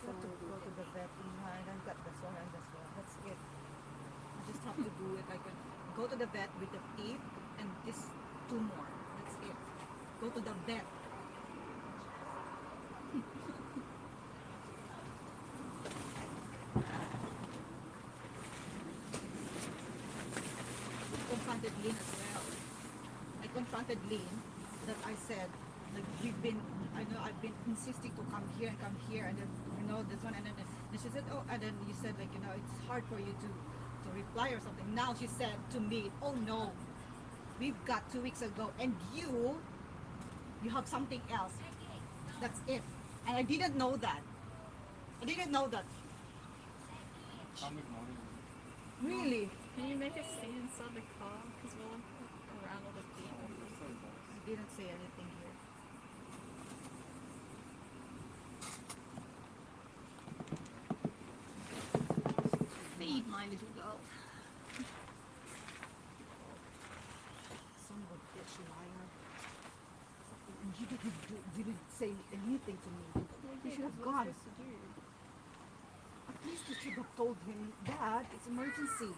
D: So go to the vet and I've got this one and this one. That's it. I just have to do it. I can go to the vet with the teeth and this 2 more. That's it. Go to the vet. Confronted Lynn as well. I confronted Lynn that I said, like, I've been insisting to come here, and then, you know, this one, and then she said, oh, and then you said, like, you know, it's hard for you to reply or something. Now she said to me, oh no, we've got 2 weeks ago, and you have something else. That's it. And I didn't know that.
G: I'm ignoring you.
D: Really?
E: Can you make us stay inside the car? Because we want to look around all the people.
D: I didn't say anything here.
A: Feed my little girl.
D: Son of a bitch, liar. And you didn't say anything to me. You should have gone. At least you should have told him, Dad, it's emergency.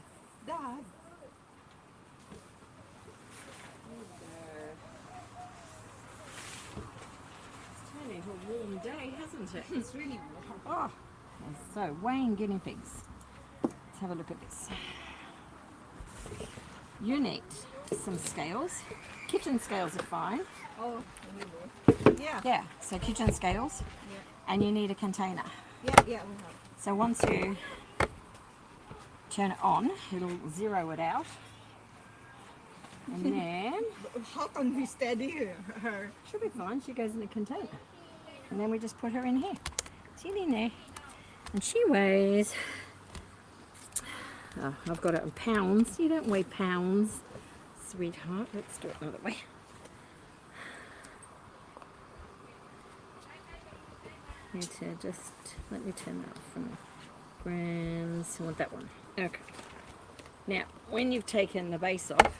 D: Dad.
B: It's turning into a warm day, hasn't it?
D: It's really warm.
B: Oh, so weighing guinea pigs. Let's have a look at this. You need some scales. Kitchen scales are fine.
D: Oh, yeah.
B: Yeah, so kitchen scales.
D: Yeah.
B: And you need a container.
D: Yeah, we have.
B: So once you turn it on, it'll zero it out. And then,
D: How can we steady her?
B: she'll be fine. She goes in a container. And then we just put her in here. She's in there. And she weighs, oh, I've got it in pounds. You don't weigh pounds, sweetheart. Let's do it another way. Let me turn that off from grams. I want that one. Okay. Now, when you've taken the base off,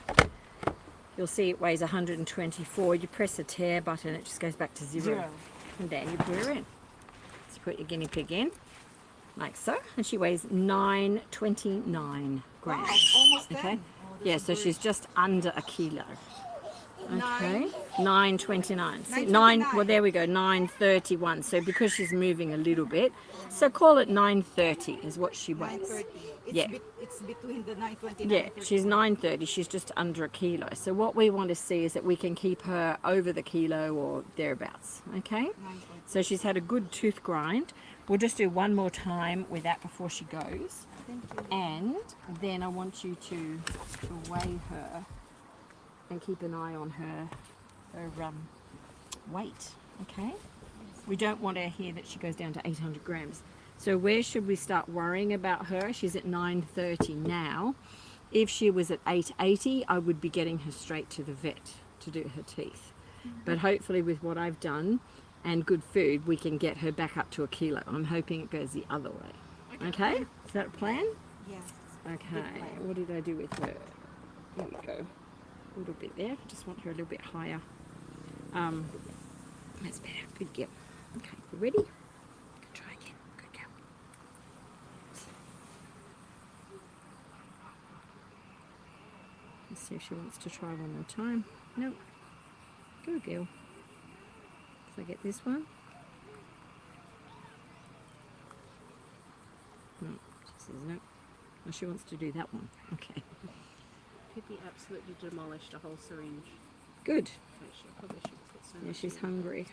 B: you'll see it weighs 124. You press the tear button, it just goes back to zero. And then you put her in. So you put your guinea pig in, like so, and she weighs 929 grams.
D: Wow, almost
B: Okay.
D: then. Oh,
B: Yeah, so she's just under a kilo. Okay, 9:29. See, 9. Well, there we go. 9:31. So because she's moving a little bit, so call it 9:30 is what she weighs.
D: 9:30. It's
B: Yeah.
D: It's between the 9:29.
B: Yeah, she's 9:30. She's just under a kilo. So what we want to see is that we can keep her over the kilo or thereabouts. Okay.
D: 9:30.
B: So she's had a good tooth grind. We'll just do one more time with that before she goes.
D: Thank you.
B: And then I want you to weigh her and keep an eye on her weight, okay? We don't want to hear that she goes down to 800 grams. So where should we start worrying about her? She's at 9:30 now. If she was at 880, I would be getting her straight to the vet to do her teeth. But hopefully with what I've done and good food, we can get her back up to a kilo. I'm hoping it goes the other way. Okay? Is that a plan?
D: Yes.
B: Okay, what did I do with her? There we go. A little bit there. Just want her a little bit higher. That's better. Good girl. Okay, you ready? Good try again. Good girl. Let's see if she wants to try one more time. Nope. Good girl. If I get this one. No, she says no. Oh, she wants to do that one. Okay.
F: Pippi absolutely demolished a whole syringe.
B: Good.
F: So she probably should put so
B: Yeah,
F: much
B: she's
F: in.
B: hungry.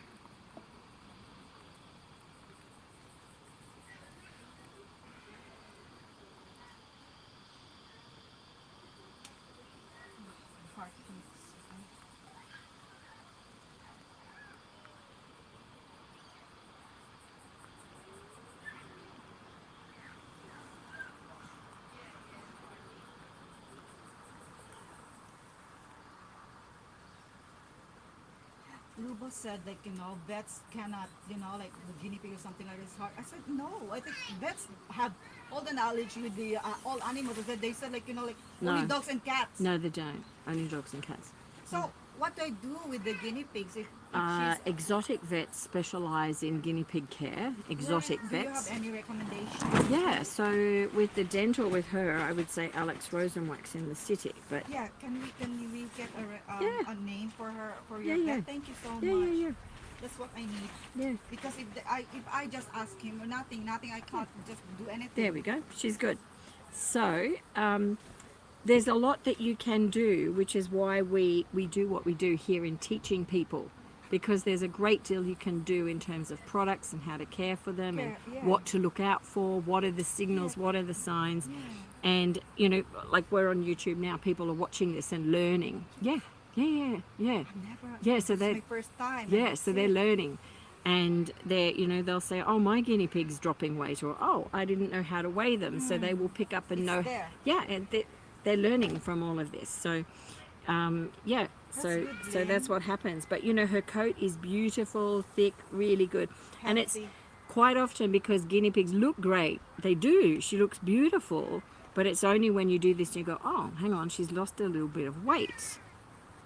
D: Lubo said, like, vets cannot, like the guinea pig or something like this hard. I said, no, I think vets have all the knowledge with the all animals. They said, like, like
B: No.
D: only dogs and cats.
B: No, they don't. Only dogs and cats.
D: So what do I do with the guinea pigs if she's...
B: Exotic vets specialise in guinea pig care. Exotic
D: Do you
B: vets.
D: have any recommendations?
B: Yeah, so with the dental with her, I would say Alex Rosenwax in the city. But
D: Yeah, can we get
B: Yeah.
D: a name for her, for
B: Yeah,
D: your
B: yeah.
D: vet? Thank you so
B: yeah,
D: much.
B: yeah,
D: That's what I need.
B: yeah.
D: Because if I just ask him or nothing, I can't just do anything.
B: There we go. She's good. So there's a lot that you can do, which is why we do what we do here in teaching people, because there's a great deal you can do in terms of products and how to care for them and
D: Yeah.
B: what to look out for, what are the signals, what are the signs. And, like we're on YouTube now, people are watching this and learning. Yeah.
D: Never.
B: Yeah, so
D: It's
B: they
D: my first time.
B: Yeah, so they're learning. And they'll say, oh, my guinea pig's dropping weight, or, oh, I didn't know how to weigh them. So they will pick up and
D: It's
B: know.
D: there.
B: Yeah, and they're learning from all of this. So, yeah, so
D: good,
B: that's what happens. But, her coat is beautiful, thick, really good. And it's
D: Healthy.
B: quite often because guinea pigs look great. They do. She looks beautiful. But it's only when you do this and you go, oh, hang on, she's lost a little bit of weight.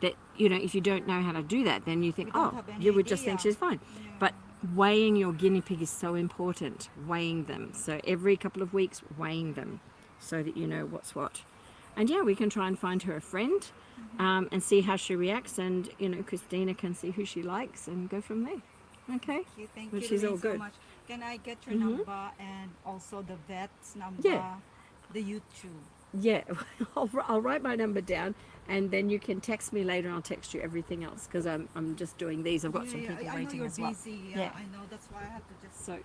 B: That, if you don't know how to do that, then you think,
D: don't
B: oh,
D: have any
B: you would just think
D: idea.
B: she's fine. But weighing your guinea pig is so important, weighing them. So every couple of weeks, weighing them so that you know what's what. And yeah, we can try and find her a friend and see how she reacts. And, Christina can see who she likes and go from there. Okay?
D: Thank
B: But
D: you,
B: she's all
D: Lorraine, so
B: good.
D: much. Can I get your number and also the vet's number,
B: Yeah.
D: the YouTube?
B: Yeah, I'll write my number down, and then you can text me later. And I'll text you everything else because I'm just doing these. I've got some people
D: I know
B: waiting
D: you're
B: as well.
D: busy.
B: Yeah.
D: I know. That's why I had to just...
B: So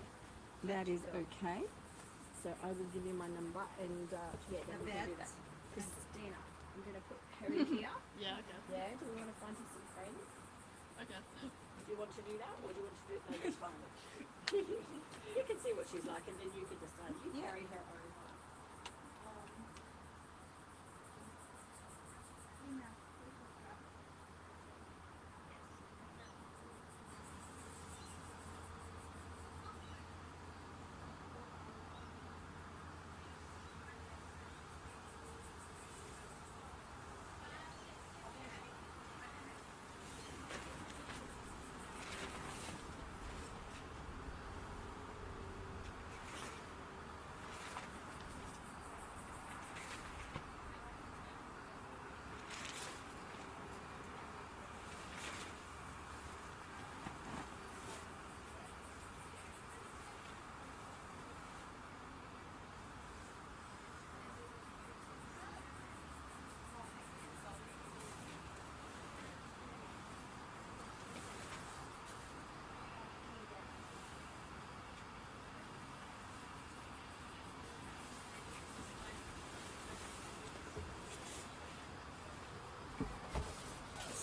B: that is okay. So I will give you my number, and yeah, then we can do that. Christina, I'm going to put her in here.
E: Yeah, okay.
B: Yeah. Do we want to find her some friends?
E: Okay.
B: Do you want to do that, or do you want to do it? No, that's fine. You can see what she's like, and then you can decide. You carry her over.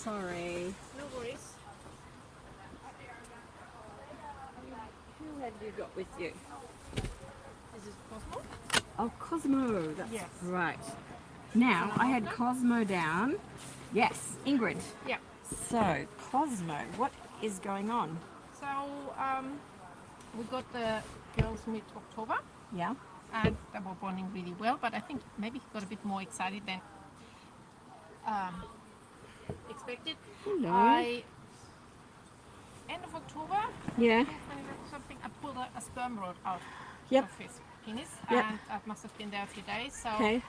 B: sorry.
F: No worries.
B: Who have you got with you?
F: This is Cosmo.
B: Oh, Cosmo. That's
F: Yes.
B: right. Now, I had Cosmo down. Yes, Ingrid.
F: Yeah.
B: So, Cosmo, what is going on?
F: So we got the girls mid-October,
B: Yeah.
F: and they were bonding really well. But I think maybe he got a bit more excited than expected.
B: Hello.
F: End of October,
B: Yeah.
F: something, I pulled a sperm rod out
B: Yep.
F: of his penis,
B: Yep.
F: and I must have been there a few days. So
B: Okay.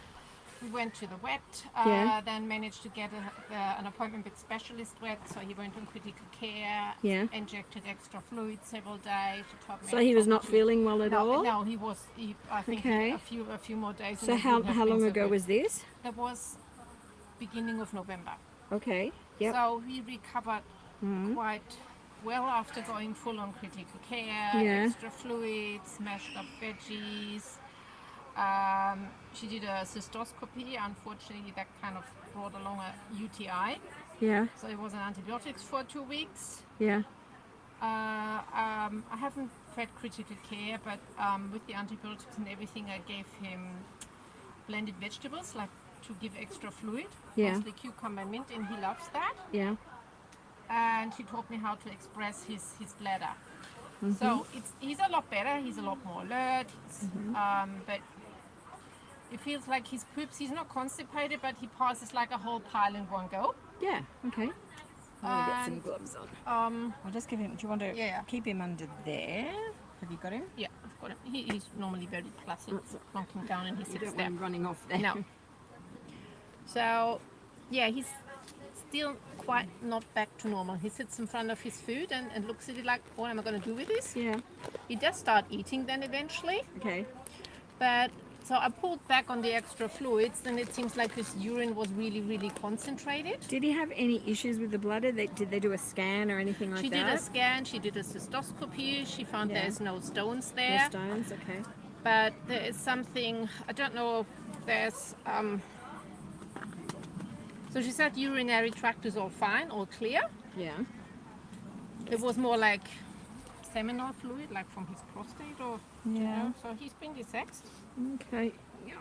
F: we went to the vet,
B: Yeah.
F: then managed to get an appointment with specialist vet. So he went on critical care,
B: Yeah.
F: injected extra fluid several days.
B: So he was not feeling well at all?
F: No, he was. I think
B: Okay.
F: a few more days.
B: So
F: and it
B: how
F: wouldn't have
B: long
F: been so
B: ago
F: good.
B: was this?
F: That was beginning of November.
B: Okay. Yep.
F: So he recovered
B: Mhm.
F: quite well after going full on critical care,
B: Yeah.
F: extra fluids, mashed up veggies. She did a cystoscopy. Unfortunately, that kind of brought along a UTI.
B: Yeah.
F: So it was on antibiotics for 2 weeks.
B: Yeah.
F: I haven't fed critical care, but with the antibiotics and everything, I gave him blended vegetables, like to give extra fluid.
B: Yeah.
F: Mostly cucumber and mint, and he loves that.
B: Yeah.
F: And she taught me how to express his bladder.
B: Mm-hmm.
F: So he's a lot better. He's a lot more alert. But it feels like his poops. He's not constipated, but he passes like a whole pile in one go.
B: Yeah. Okay. I'll get some
F: And,
B: gloves on.
D: I'll just give him. Do you want to
F: Yeah.
D: keep him under there? Have you got him?
F: Yeah, I've got him. He's normally very placid, plonking down, and he
B: You
F: sits
B: don't
F: there.
B: want him running off there.
F: No. So, yeah, he's still quite not back to normal. He sits in front of his food and looks at it like, what am I going to do with this?
B: Yeah.
F: He does start eating then eventually,
B: Okay.
F: but so I pulled back on the extra fluids, and it seems like his urine was really, really concentrated.
B: Did he have any issues with the bladder? Did they do a scan or anything like
F: She
B: that?
F: did a scan, she did a cystoscopy, she found
B: Yeah.
F: there's no stones
B: No
F: there,
B: stones. Okay.
F: but there is something, I don't know if there's, so she said urinary tract is all fine, all clear.
B: Yeah.
F: It was more like seminal fluid, like from his prostate, or you
B: Yeah.
F: know, so he's been desexed.
B: Okay. Yeah.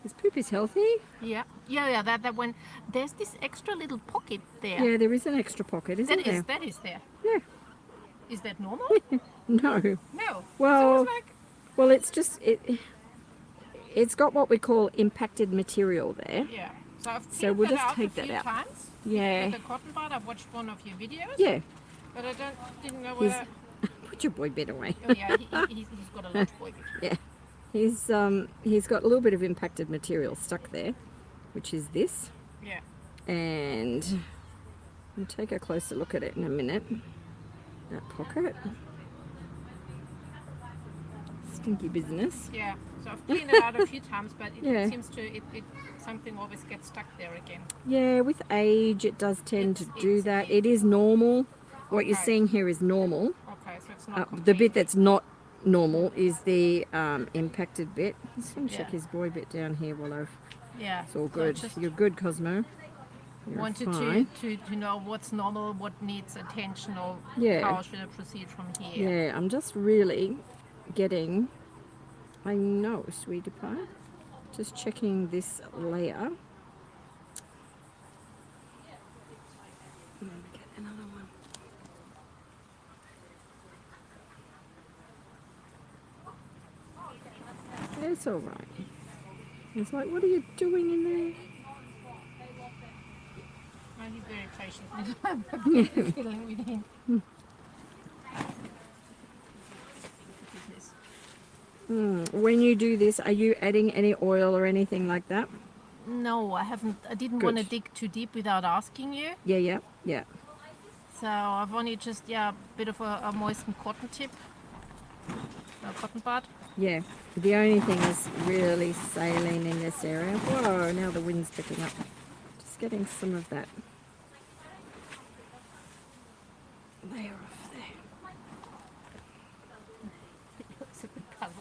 B: His poop is healthy.
F: Yeah. That when there's this extra little pocket there.
B: Yeah, there is an extra pocket, isn't there?
F: That is there.
B: Yeah.
F: Is that normal?
B: No.
F: No.
B: Well,
F: so it's like,
B: well, it's just it's got what we call impacted material there.
F: yeah. So I've
B: So
F: cleaned
B: we'll
F: that
B: just
F: out
B: take
F: a few
B: that out.
F: times.
B: Yeah.
F: With the cotton bud, I've watched one of your videos.
B: Yeah.
F: But I didn't know
B: He's,
F: whether.
B: put your boy bed away.
F: Oh yeah, he's got a lot of boy.
B: Yeah. He's got a little bit of impacted material stuck there, which is this.
F: Yeah.
B: And I'll take a closer look at it in a minute. That pocket. Stinky business.
F: Yeah. So I've cleaned it out a few times, but it
B: Yeah.
F: seems to it something always gets stuck there again.
B: Yeah, with age it does tend to
F: It's-
B: do
F: it's-
B: that. It is normal. What you're
F: Okay.
B: seeing here is normal.
F: Okay, so it's not
B: The
F: complete.
B: bit that's not normal is the impacted bit. Let's check
F: Yeah.
B: his boy bit down here while I've...
F: Yeah.
B: It's all
F: so
B: good.
F: just
B: You're good, Cosmo. You're
F: wanted
B: fine.
F: to know what's normal, what needs attention, or
B: Yeah.
F: how should I proceed from here.
B: Yeah, I'm just really getting... I know, sweetie pie. Just checking this layer. Let me get another one. It's all right. It's like, what are you doing in there?
F: Well, he's very patient. Fiddling with him.
B: When you do this, are you adding any oil or anything like that?
F: No, I haven't. I didn't
B: Good.
F: want to dig too deep without asking you.
B: Yeah.
F: So I've only just, a bit of a moistened cotton tip. A cotton bud.
B: Yeah. The only thing is really saline in this area. Whoa, now the wind's picking up. Just getting some of that layer off there.
F: It's a bit colour,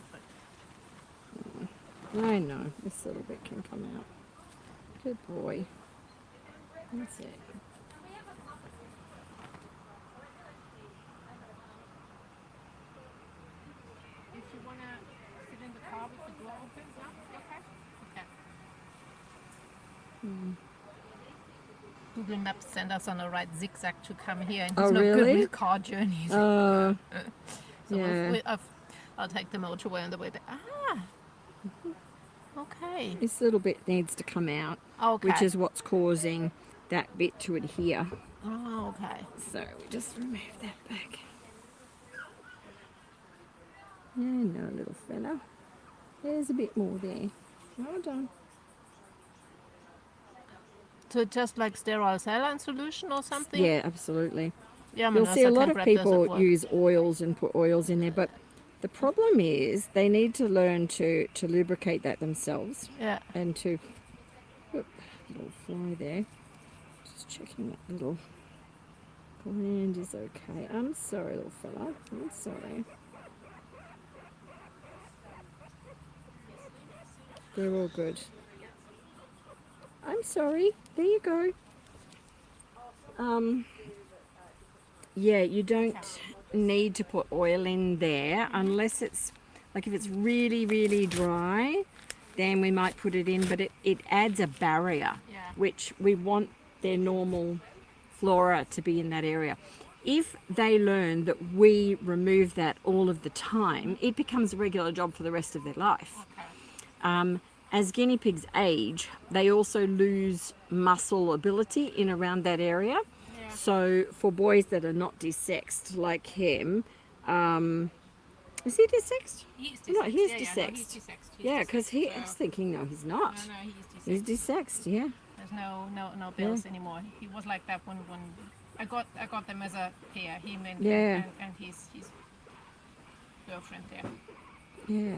F: but
B: I know, this little bit can come out. Good boy. That's it.
A: If you want to sit in the car with the door open, yeah, okay? Okay. Google Maps sent us on a right zigzag to come here, and it's not good
B: really?
A: with car journeys.
B: Oh,
A: So
B: yeah.
A: I'll take the motorway on the way back. Okay.
B: This little bit needs to come out,
A: Okay.
B: which is what's causing that bit to adhere.
A: Oh, okay.
B: So we just remove that back. And no, little fella. There's a bit more there. Well done.
A: So just like sterile saline solution or something?
B: Yeah, absolutely.
A: Yeah,
B: You'll see a lot of
A: does it
B: people
A: work.
B: use oils and put oils in there, but the problem is they need to learn to lubricate that themselves
A: Yeah.
B: and to... Oop, little fly there. Just checking that little gland is okay. I'm sorry, little fella. I'm sorry. They're all good. I'm sorry. There you go. Yeah, you don't need to put oil in there unless it's like if it's really, really dry, then we might put it in, but it adds a barrier, which we want their normal flora to be in that area. If they learn that we remove that all of the time, it becomes a regular job for the rest of their life. As guinea pigs age, they also lose muscle ability in around that area. So for boys that are not desexed like him, is he desexed?
A: He's
B: No,
A: desexed.
B: he's
A: Yeah,
B: desexed.
A: no, he's desexed. He's
B: Yeah, because
A: desexed,
B: I was thinking, no, he's not.
A: No,
B: He's
A: he's desexed.
B: desexed, yeah.
A: There's no bells anymore. He was like that when I got them as a pair, him and his girlfriend there.
B: Yeah.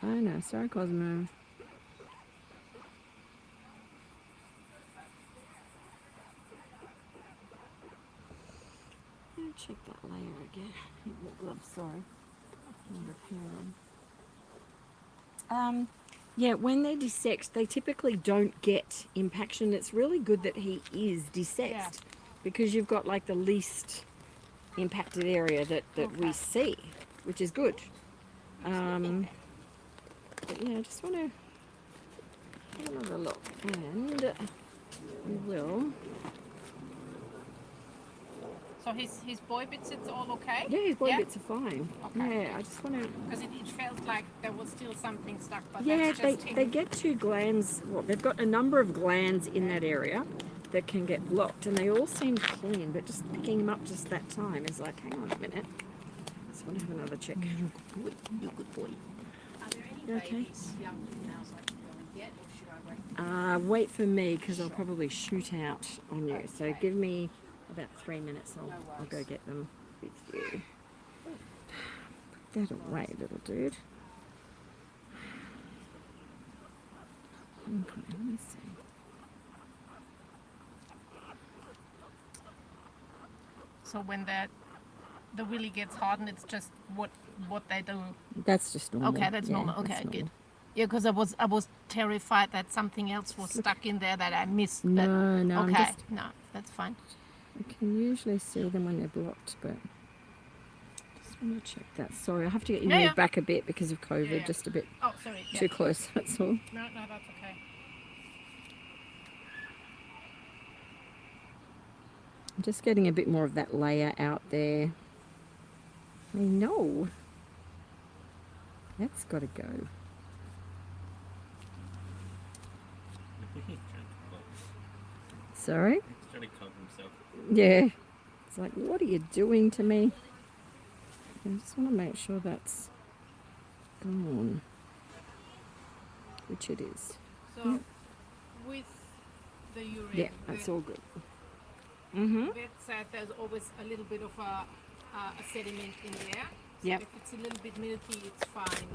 B: I know. Sorry, Cosmo. Check that layer again. The gloves, sorry. Yeah, when they're desexed, they typically don't get impaction. It's really good that he is desexed because you've got like the least impacted area that we see, which is good. But yeah, I just want to have another look, and we will.
A: So his boy bits, it's all okay?
B: Yeah, his boy bits are fine.
A: Okay.
B: Yeah, I just want to.
A: Because it felt like there was still something stuck, but
B: Yeah,
A: that's just
B: they get two glands. Well, they've got a number of glands in that area that can get blocked, and they all seem clean. But just picking them up just that time is like, hang on a minute. Just want to have another check.
F: You good boy. Are there any
B: Okay.
F: babies, young females I can go and get, or should I wait?
B: Wait for me because I'll probably shoot out on you. So give me about 3 minutes. I'll go get them with you. Put that away, little dude. Okay, let me see.
A: So when the willy gets hardened, it's just what they do.
B: That's just normal.
A: Okay, that's
B: Yeah,
A: normal.
B: that's
A: Okay, good.
B: normal.
A: Yeah, because I was terrified that something else was stuck in there that I missed.
B: No,
A: but,
B: no, I'm
A: Okay,
B: just-
A: no, that's fine.
B: I can usually see them when they're blocked, but just want to check that. Sorry, I have to get you
A: Yeah,
B: moved
A: yeah.
B: back a bit because of COVID,
A: Yeah.
B: just a bit
A: Oh, sorry. Yeah.
B: too close, that's all.
A: No, that's okay.
B: I'm just getting a bit more of that layer out there. I know. That's got to go. Sorry?
G: He's trying to cover himself.
B: Yeah. It's like, what are you doing to me? I just want to make sure that's gone. Which it is.
A: So with the urine,
B: Yeah, that's all good.
A: the vet said there's always a little bit of a sediment in there. So
B: Yep.
A: if it's a little bit milky, it's fine.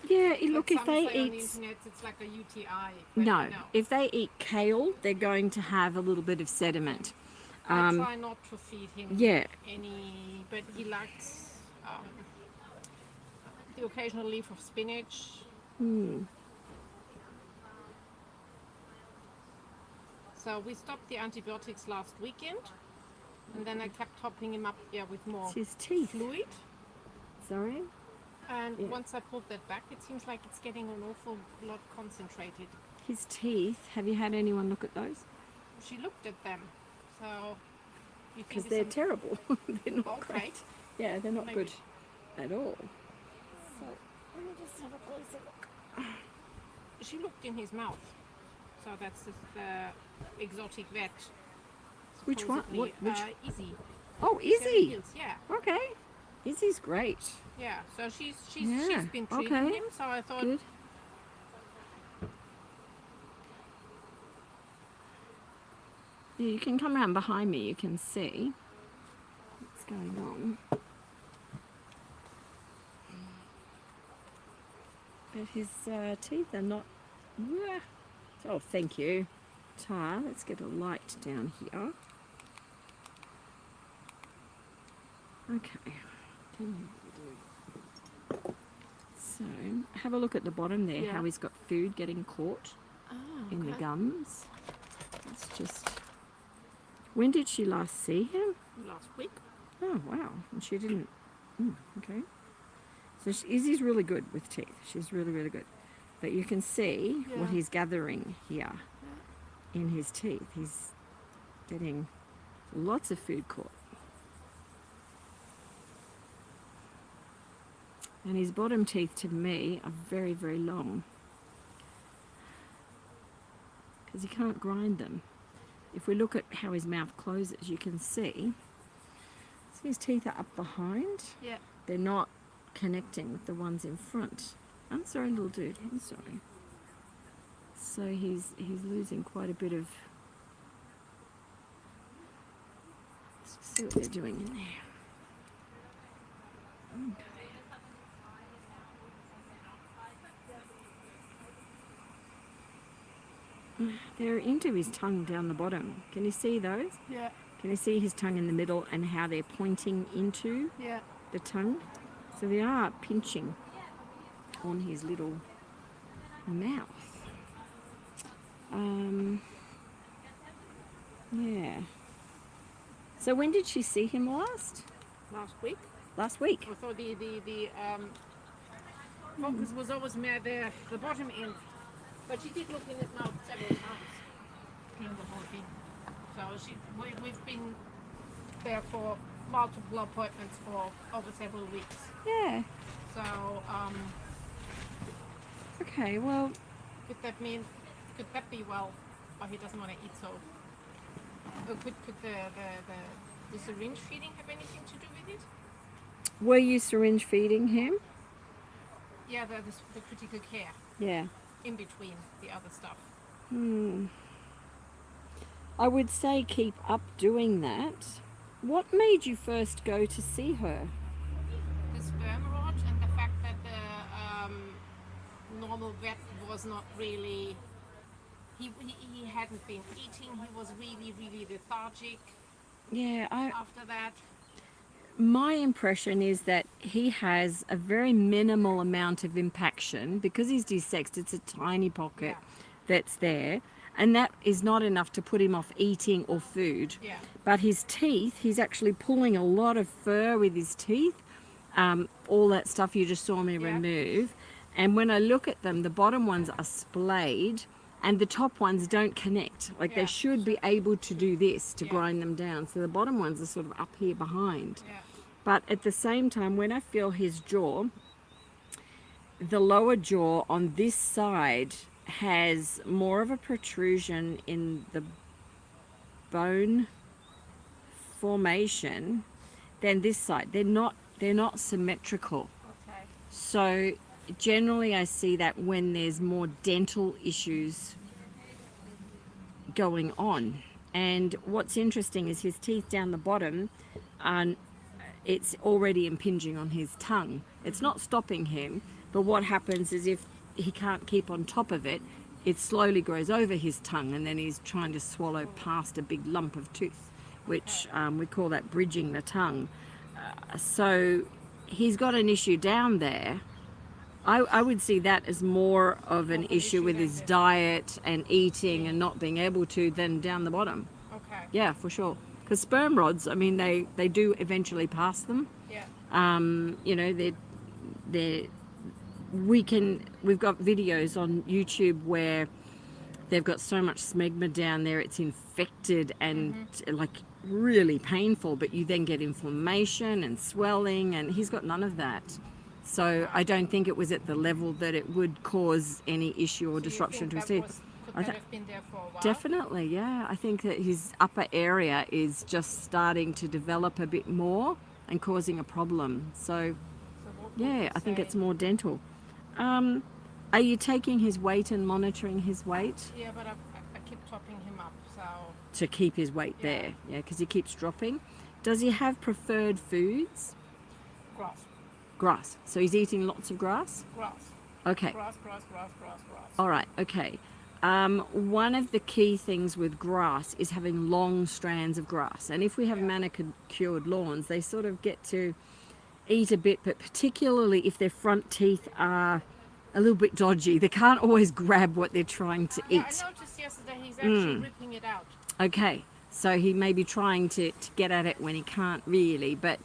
B: Yeah, look,
A: But
B: if
A: some
B: they
A: say on the
B: eat...
A: internet it's like a UTI. But
B: No, if they eat kale, they're going to have a little bit of sediment.
A: I try not to feed him
B: Yeah,
A: any, but he likes the occasional leaf of spinach.
F: So we stopped the antibiotics last weekend, and then I kept topping him up with more
B: It's his teeth.
F: fluid.
B: Sorry?
F: And
B: Yeah.
F: once I pulled that back, it seems like it's getting an awful lot concentrated.
B: His teeth, have you had anyone look at those?
F: She looked at them, so you think
B: Because
F: it's
B: they're
F: some-
B: terrible. They're not
F: okay.
B: great. Yeah, they're not
F: Maybe.
B: good at all.
H: So, let me just have a closer look.
F: She looked in his mouth, so that's the exotic vet.
B: Which one?
F: supposedly,
B: Which?
F: Izzy.
B: Oh,
F: Cavy
B: Izzy.
F: Hills, yeah,
B: Okay. Izzy's great.
F: yeah. So she's
B: Yeah,
F: been treating
B: okay.
F: him. So I thought,
B: Good. Yeah, you can come around behind me. You can see what's going on. But his teeth are not. Oh, thank you. Tar, let's get a light down here. Okay. So, have a look at the bottom there,
F: Yeah.
B: how he's got food getting caught
F: oh,
B: in the
F: okay.
B: gums. It's just. When did she last see him?
F: last week.
B: Oh, wow. And she didn't. Okay. So Izzy's really good with teeth. She's really, really good. But you can see what
F: Yeah.
B: he's gathering here in his teeth. He's getting lots of food caught. And his bottom teeth, to me, are very, very long. Because he can't grind them. If we look at how his mouth closes, you can see his teeth are up behind.
F: Yeah.
B: They're not connecting with the ones in front. I'm sorry, little dude. I'm sorry. So he's losing quite a bit of. Let's see what they're doing in there. Okay. They're into his tongue down the bottom. Can you see those?
F: Yeah.
B: Can you see his tongue in the middle and how they're pointing into
F: Yeah.
B: the tongue? So they are pinching on his little mouth. Yeah. So when did she see him last?
F: Last week.
B: Last week.
F: I thought the focus was always near the bottom end, but she did look in his mouth several times in the whole thing. So we've been there for multiple appointments for over several weeks.
B: Yeah.
F: So
B: Okay, well,
F: could that be well, or he doesn't want to eat so? Could the syringe feeding have anything to do with it?
B: were you syringe feeding him?
F: Yeah, the critical care
B: Yeah.
F: in between the other stuff.
B: I would say keep up doing that. What made you first go to see her?
F: The sperm rot and the fact that the normal vet was not really. He hadn't been eating. He was really lethargic
B: Yeah,
F: after that.
B: my impression is that he has a very minimal amount of impaction because he's desexed. It's a tiny pocket that's there, and that is not enough to put him off eating or food.
F: Yeah.
B: But his teeth, he's actually pulling a lot of fur with his teeth, all that stuff you just saw me remove. And when I look at them, the bottom ones are splayed and the top ones don't connect. Like they should be able to do this to grind them down. So the bottom ones are sort of up here behind.
F: Yeah.
B: But at the same time, when I feel his jaw, the lower jaw on this side has more of a protrusion in the bone formation than this side. They're not symmetrical.
F: Okay.
B: So generally I see that when there's more dental issues going on. And what's interesting is his teeth down the bottom, it's already impinging on his tongue. It's not stopping him, but what happens is if he can't keep on top of it, it slowly grows over his tongue, and then he's trying to swallow past a big lump of tooth, which we call that bridging the tongue. So he's got an issue down there, I would see that as more of an issue with his diet and eating and not being able to than down the bottom.
F: Okay.
B: Yeah, for sure. Because sperm rods, I mean, they do eventually pass them.
F: Yeah.
B: You know, we've got videos on YouTube where they've got so much smegma down there, it's infected and like really painful, but you then get inflammation and swelling, and he's got none of that. So I don't think it was at the level that it would cause any issue or disruption to his teeth.
F: Could that have been there for a while?
B: Definitely, yeah. I think that his upper area is just starting to develop a bit more and causing a problem. So, yeah, I think it's more dental. Are you taking his weight and monitoring his weight?
F: Yeah, but I keep topping him up, so...
B: To keep his weight there, yeah, because he keeps dropping. Does he have preferred foods?
F: Grass.
B: Grass. So he's eating lots of grass?
F: Grass.
B: Okay.
F: Grass.
B: All right, okay. One of the key things with grass is having long strands of grass. And if we have manicured lawns, they sort of get to eat a bit, but particularly if their front teeth are a little bit dodgy, they can't always grab what they're trying to eat.
F: I noticed yesterday he's actually ripping it out.
B: Okay, so he may be trying to get at it when he can't really, but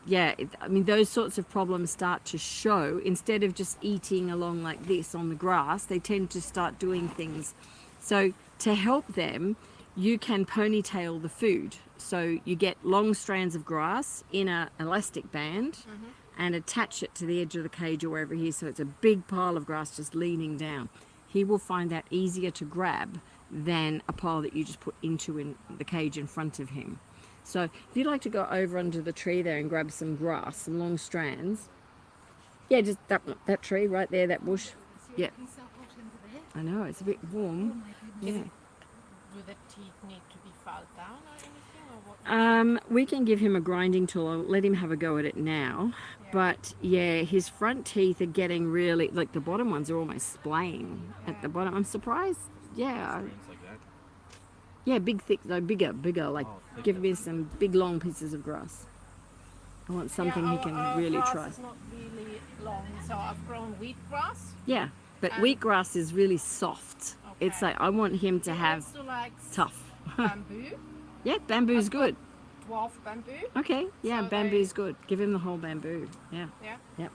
B: yeah, I mean, those sorts of problems start to show. Instead of just eating along like this on the grass, they tend to start doing things. So to help them, you can ponytail the food. So you get long strands of grass in an elastic band and attach it to the edge of the cage or wherever he is. So it's a big pile of grass just leaning down. He will find that easier to grab than a pile that you just put into the cage in front of him. So if you'd like to go over under the tree there and grab some grass, some long strands. Yeah, just that tree right there, that bush. Yeah. I know, it's a bit warm. Yeah.
F: Do the teeth need to be filed down or anything? Or what?
B: We can give him a grinding tool. I'll let him have a go at it now. Yeah. But yeah, his front teeth are getting really, like the bottom ones are almost splaying at the bottom. I'm surprised. Yeah. Yeah, big, thick, no, bigger, like give me some big, long pieces of grass. I want something he can really
F: grass
B: try.
F: Is not really long, so I've grown wheatgrass.
B: Yeah, but wheatgrass is really soft.
F: Okay.
B: It's like, I want him to have
F: also likes
B: tough.
F: bamboo.
B: Yeah, bamboo's good.
F: Dwarf bamboo.
B: Okay, yeah,
F: So
B: bamboo's good. Give him the whole bamboo. Yeah.
F: Yeah.
B: Yep.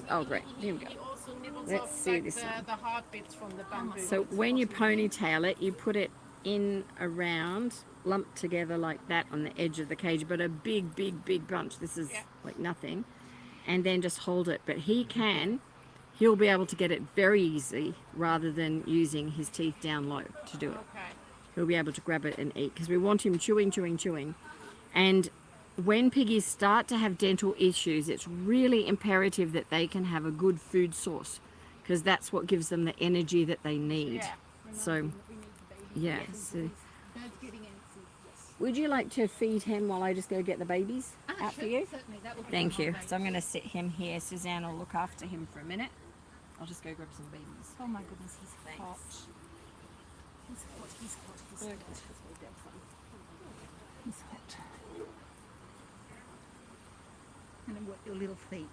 B: Oh, great. Here we go.
F: He also nibbles
B: Let's
F: off
B: see
F: like
B: this one.
F: the hard bits from the bamboo.
B: So when you ponytail it, you put it in around, lumped together like that on the edge of the cage, but a big bunch. This is like nothing. And then just hold it. But he'll be able to get it very easy rather than using his teeth down low to do it.
F: Okay.
B: He'll be able to grab it and eat because we want him chewing. And when piggies start to have dental issues, it's really imperative that they can have a good food source because that's what gives them the energy that they need.
F: Yeah.
B: So, yeah. So, would you like to feed him while I just go get the babies out for you?
A: Certainly, that would be
B: Thank you.
A: lovely.
B: So I'm going to sit him here. Suzanne will look after him for a minute. I'll just go grab some babies.
A: Oh my goodness, he's
B: Thanks.
A: hot. He's hot. He's hot. And wet your little feet.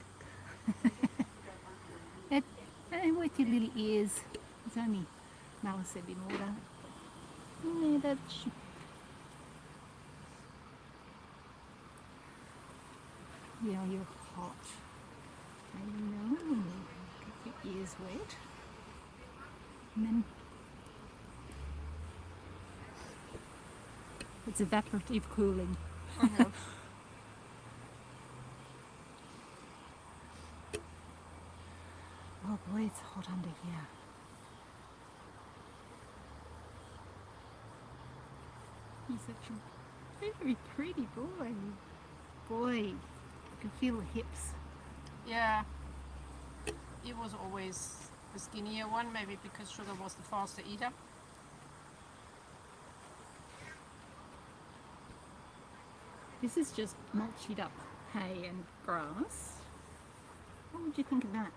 A: and wet your little ears. It's only malaseb in order. Yeah, that's... Yeah, you're hot. I know. Get your ears wet. And then it's evaporative cooling. Oh boy, it's hot under here. He's such a very pretty boy. Boy, you can feel the hips.
F: Yeah. He was always the skinnier one, maybe because Sugar was the faster eater.
A: This is just mulched up hay and grass. What would you think of that?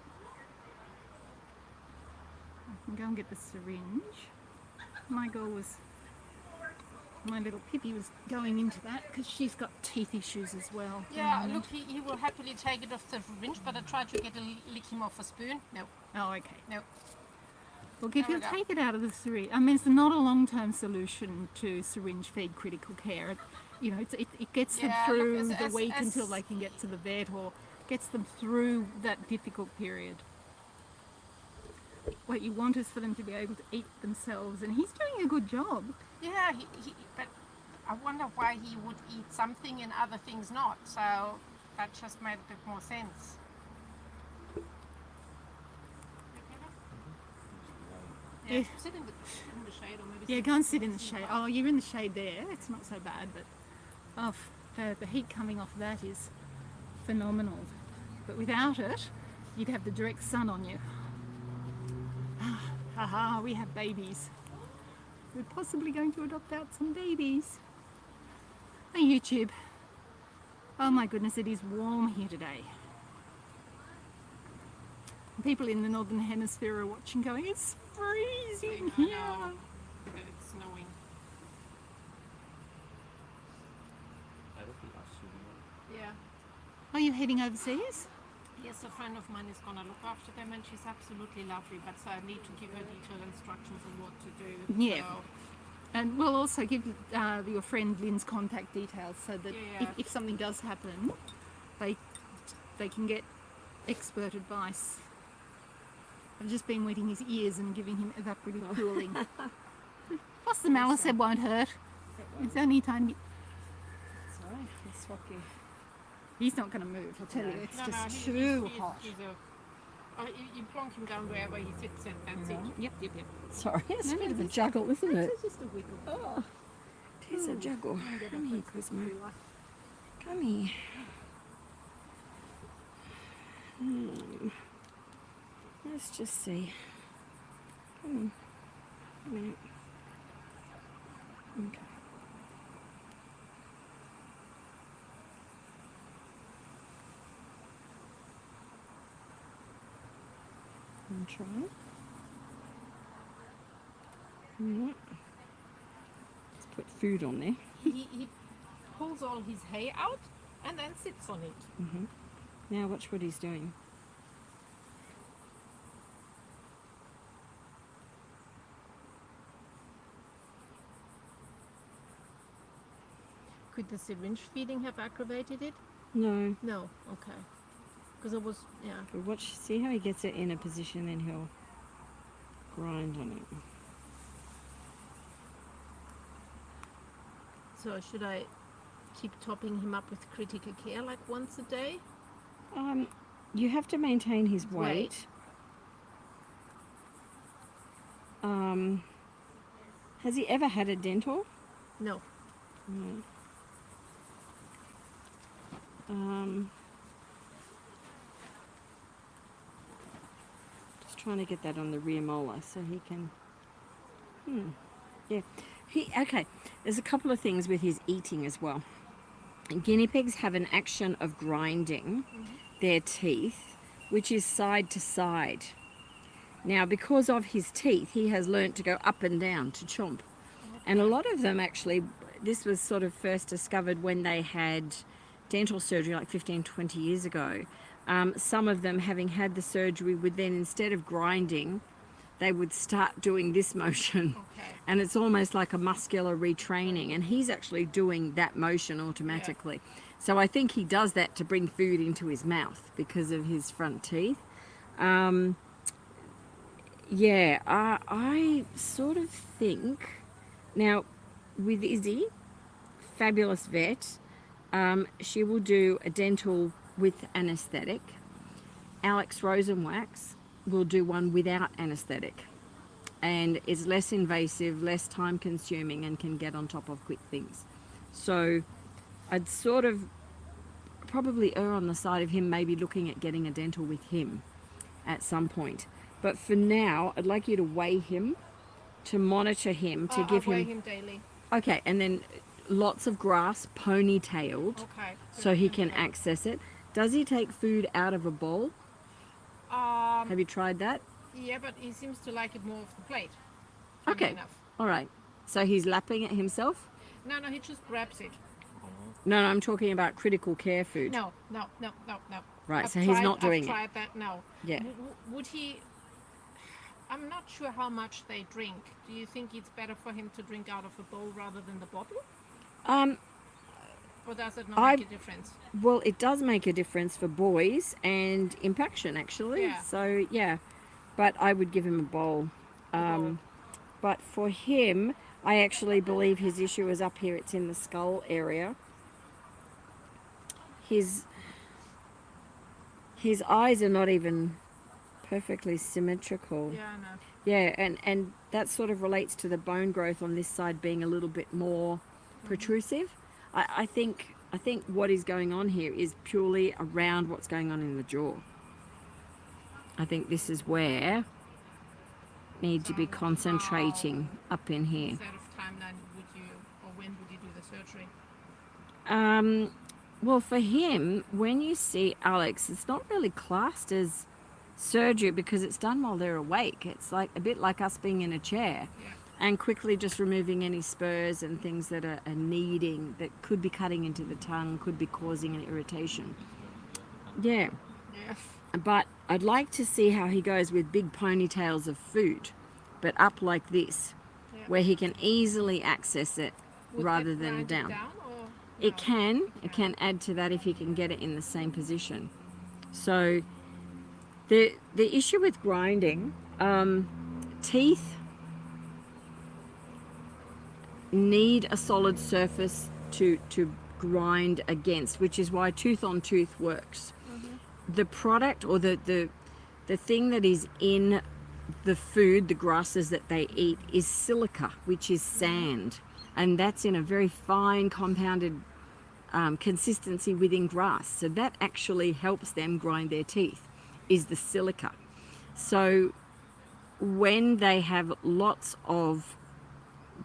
A: I can go and get the syringe. My goal was my little Pippi was going into that because she's got teeth issues as well.
F: Yeah, look, he will happily take it off the syringe, but I tried to lick him off a spoon. No,
A: Oh, okay.
F: no.
A: Look, if
F: There
A: you
F: we go.
A: take it out of the syringe, I mean, it's not a long-term solution to syringe feed critical care. You know, it gets them
F: Yeah,
A: through
F: look,
A: the
F: as-
A: week
F: as-
A: until they can get to the vet, or gets them through that difficult period. What you want is for them to be able to eat themselves, and he's doing a good job.
F: Yeah, but I wonder why he would eat something and other things not. So that just made a bit more sense.
A: Yeah.
F: Sit in the shade or maybe
A: Yeah,
F: sit
A: go and sit in the shade. Oh, you're in the shade there. It's not so bad, but oh, the heat coming off that is phenomenal. But without it, you'd have the direct sun on you. Haha, we have babies. We're possibly going to adopt out some babies. Hey YouTube. Oh my goodness, it is warm here today. People in the northern hemisphere are watching going, it's freezing
F: I
A: here.
F: know that it's snowing. Yeah.
A: Are you heading overseas?
F: Yes, a friend of mine is going to look after them, and she's absolutely lovely, but so I need to give her detailed instructions on what to do.
A: Yeah.
F: So,
A: And we'll also give your friend Lynn's contact details so that
F: Yeah.
A: if something does happen, they can get expert advice. I've just been wetting his ears and giving him evaporative cooling. Plus the malaseb won't hurt. It's only a tiny bit.
B: Sorry, it's swacky.
A: He's not going to move, I'll tell you. It's
F: no,
A: just
F: he-
A: too
F: he's-
A: hot.
F: you plonk him down wherever he sits, and that's it.
A: Yep.
B: Sorry, it's a
A: No,
B: bit of a
A: it's-
B: juggle, isn't it?
A: It's just a wiggle.
B: Oh, it is a juggle. Come here, Cosmo. Come here. Let's just see. Come on. Come here. Okay. And try. Right. Let's put food on there.
F: He pulls all his hay out and then sits on it.
B: Now watch what he's doing.
F: Could the syringe feeding have aggravated it?
B: No,
F: No. Okay. Because it was, yeah.
B: but watch, see how he gets it in a position, then he'll grind on it.
F: So should I keep topping him up with critical care like once a day?
B: You have to maintain his weight.
F: Weight.
B: Has he ever had a dental?
F: No.
B: No. Just trying to get that on the rear molar so he can. Yeah. Okay. There's a couple of things with his eating as well. Guinea pigs have an action of grinding their teeth, which is side to side. Now, because of his teeth, he has learnt to go up and down to chomp. And a lot of them actually, this was sort of first discovered when they had dental surgery like 15, 20 years ago. Some of them, having had the surgery, would then, instead of grinding, they would start doing this motion.
F: Okay.
B: And it's almost like a muscular retraining. And he's actually doing that motion automatically. So I think he does that to bring food into his mouth because of his front teeth. Yeah, I sort of think, now with Izzy, fabulous vet, she will do a dental with anaesthetic. Alex Rosenwax will do one without anaesthetic, and is less invasive, less time consuming, and can get on top of quick things. So I'd sort of probably err on the side of him maybe looking at getting a dental with him at some point. But for now, I'd like you to weigh him, to monitor him, to give
F: I weigh
B: him...
F: him daily.
B: Okay, and then lots of grass, ponytailed,
F: Okay.
B: so he can access it. Does he take food out of a bowl? Have you tried that?
F: Yeah, but he seems to like it more off the plate. Funny
B: Okay,
F: enough.
B: all right. So he's lapping it himself?
E: No, he just grabs it.
B: No, I'm talking about critical care food.
E: No.
B: Right,
E: I've
B: so he's not doing
E: I've
B: it.
E: tried that, no.
B: Yeah.
E: Would he... I'm not sure how much they drink. Do you think it's better for him to drink out of a bowl rather than the bottle? Or does it not make a difference?
B: Well, it does make a difference for boys and impaction, actually.
E: Yeah.
B: So, yeah. But I would give him a bowl. But for him, I actually believe his issue is up here. It's in the skull area. His eyes are not even perfectly symmetrical.
E: Yeah, I know.
B: Yeah, and that sort of relates to the bone growth on this side being a little bit more protrusive. I think what is going on here is purely around what's going on in the jaw. I think this is where need to be concentrating up in here.
E: Instead of timeline, when would you do the surgery?
B: Well, for him, when you see Alex, it's not really classed as surgery because it's done while they're awake. It's like a bit like us being in a chair and quickly just removing any spurs and things that are needing, that could be cutting into the tongue, could be causing an irritation. Yeah. But I'd like to see how he goes with big ponytails of food, but up like this, where he can easily access it rather than down. It can add to that if you can get it in the same position. So the issue with grinding, teeth need a solid surface to grind against, which is why tooth on tooth works. The product or the thing that is in the food, the grasses that they eat, is silica, which is sand, and that's in a very fine compounded consistency within grass. So that actually helps them grind their teeth, is the silica. So when they have lots of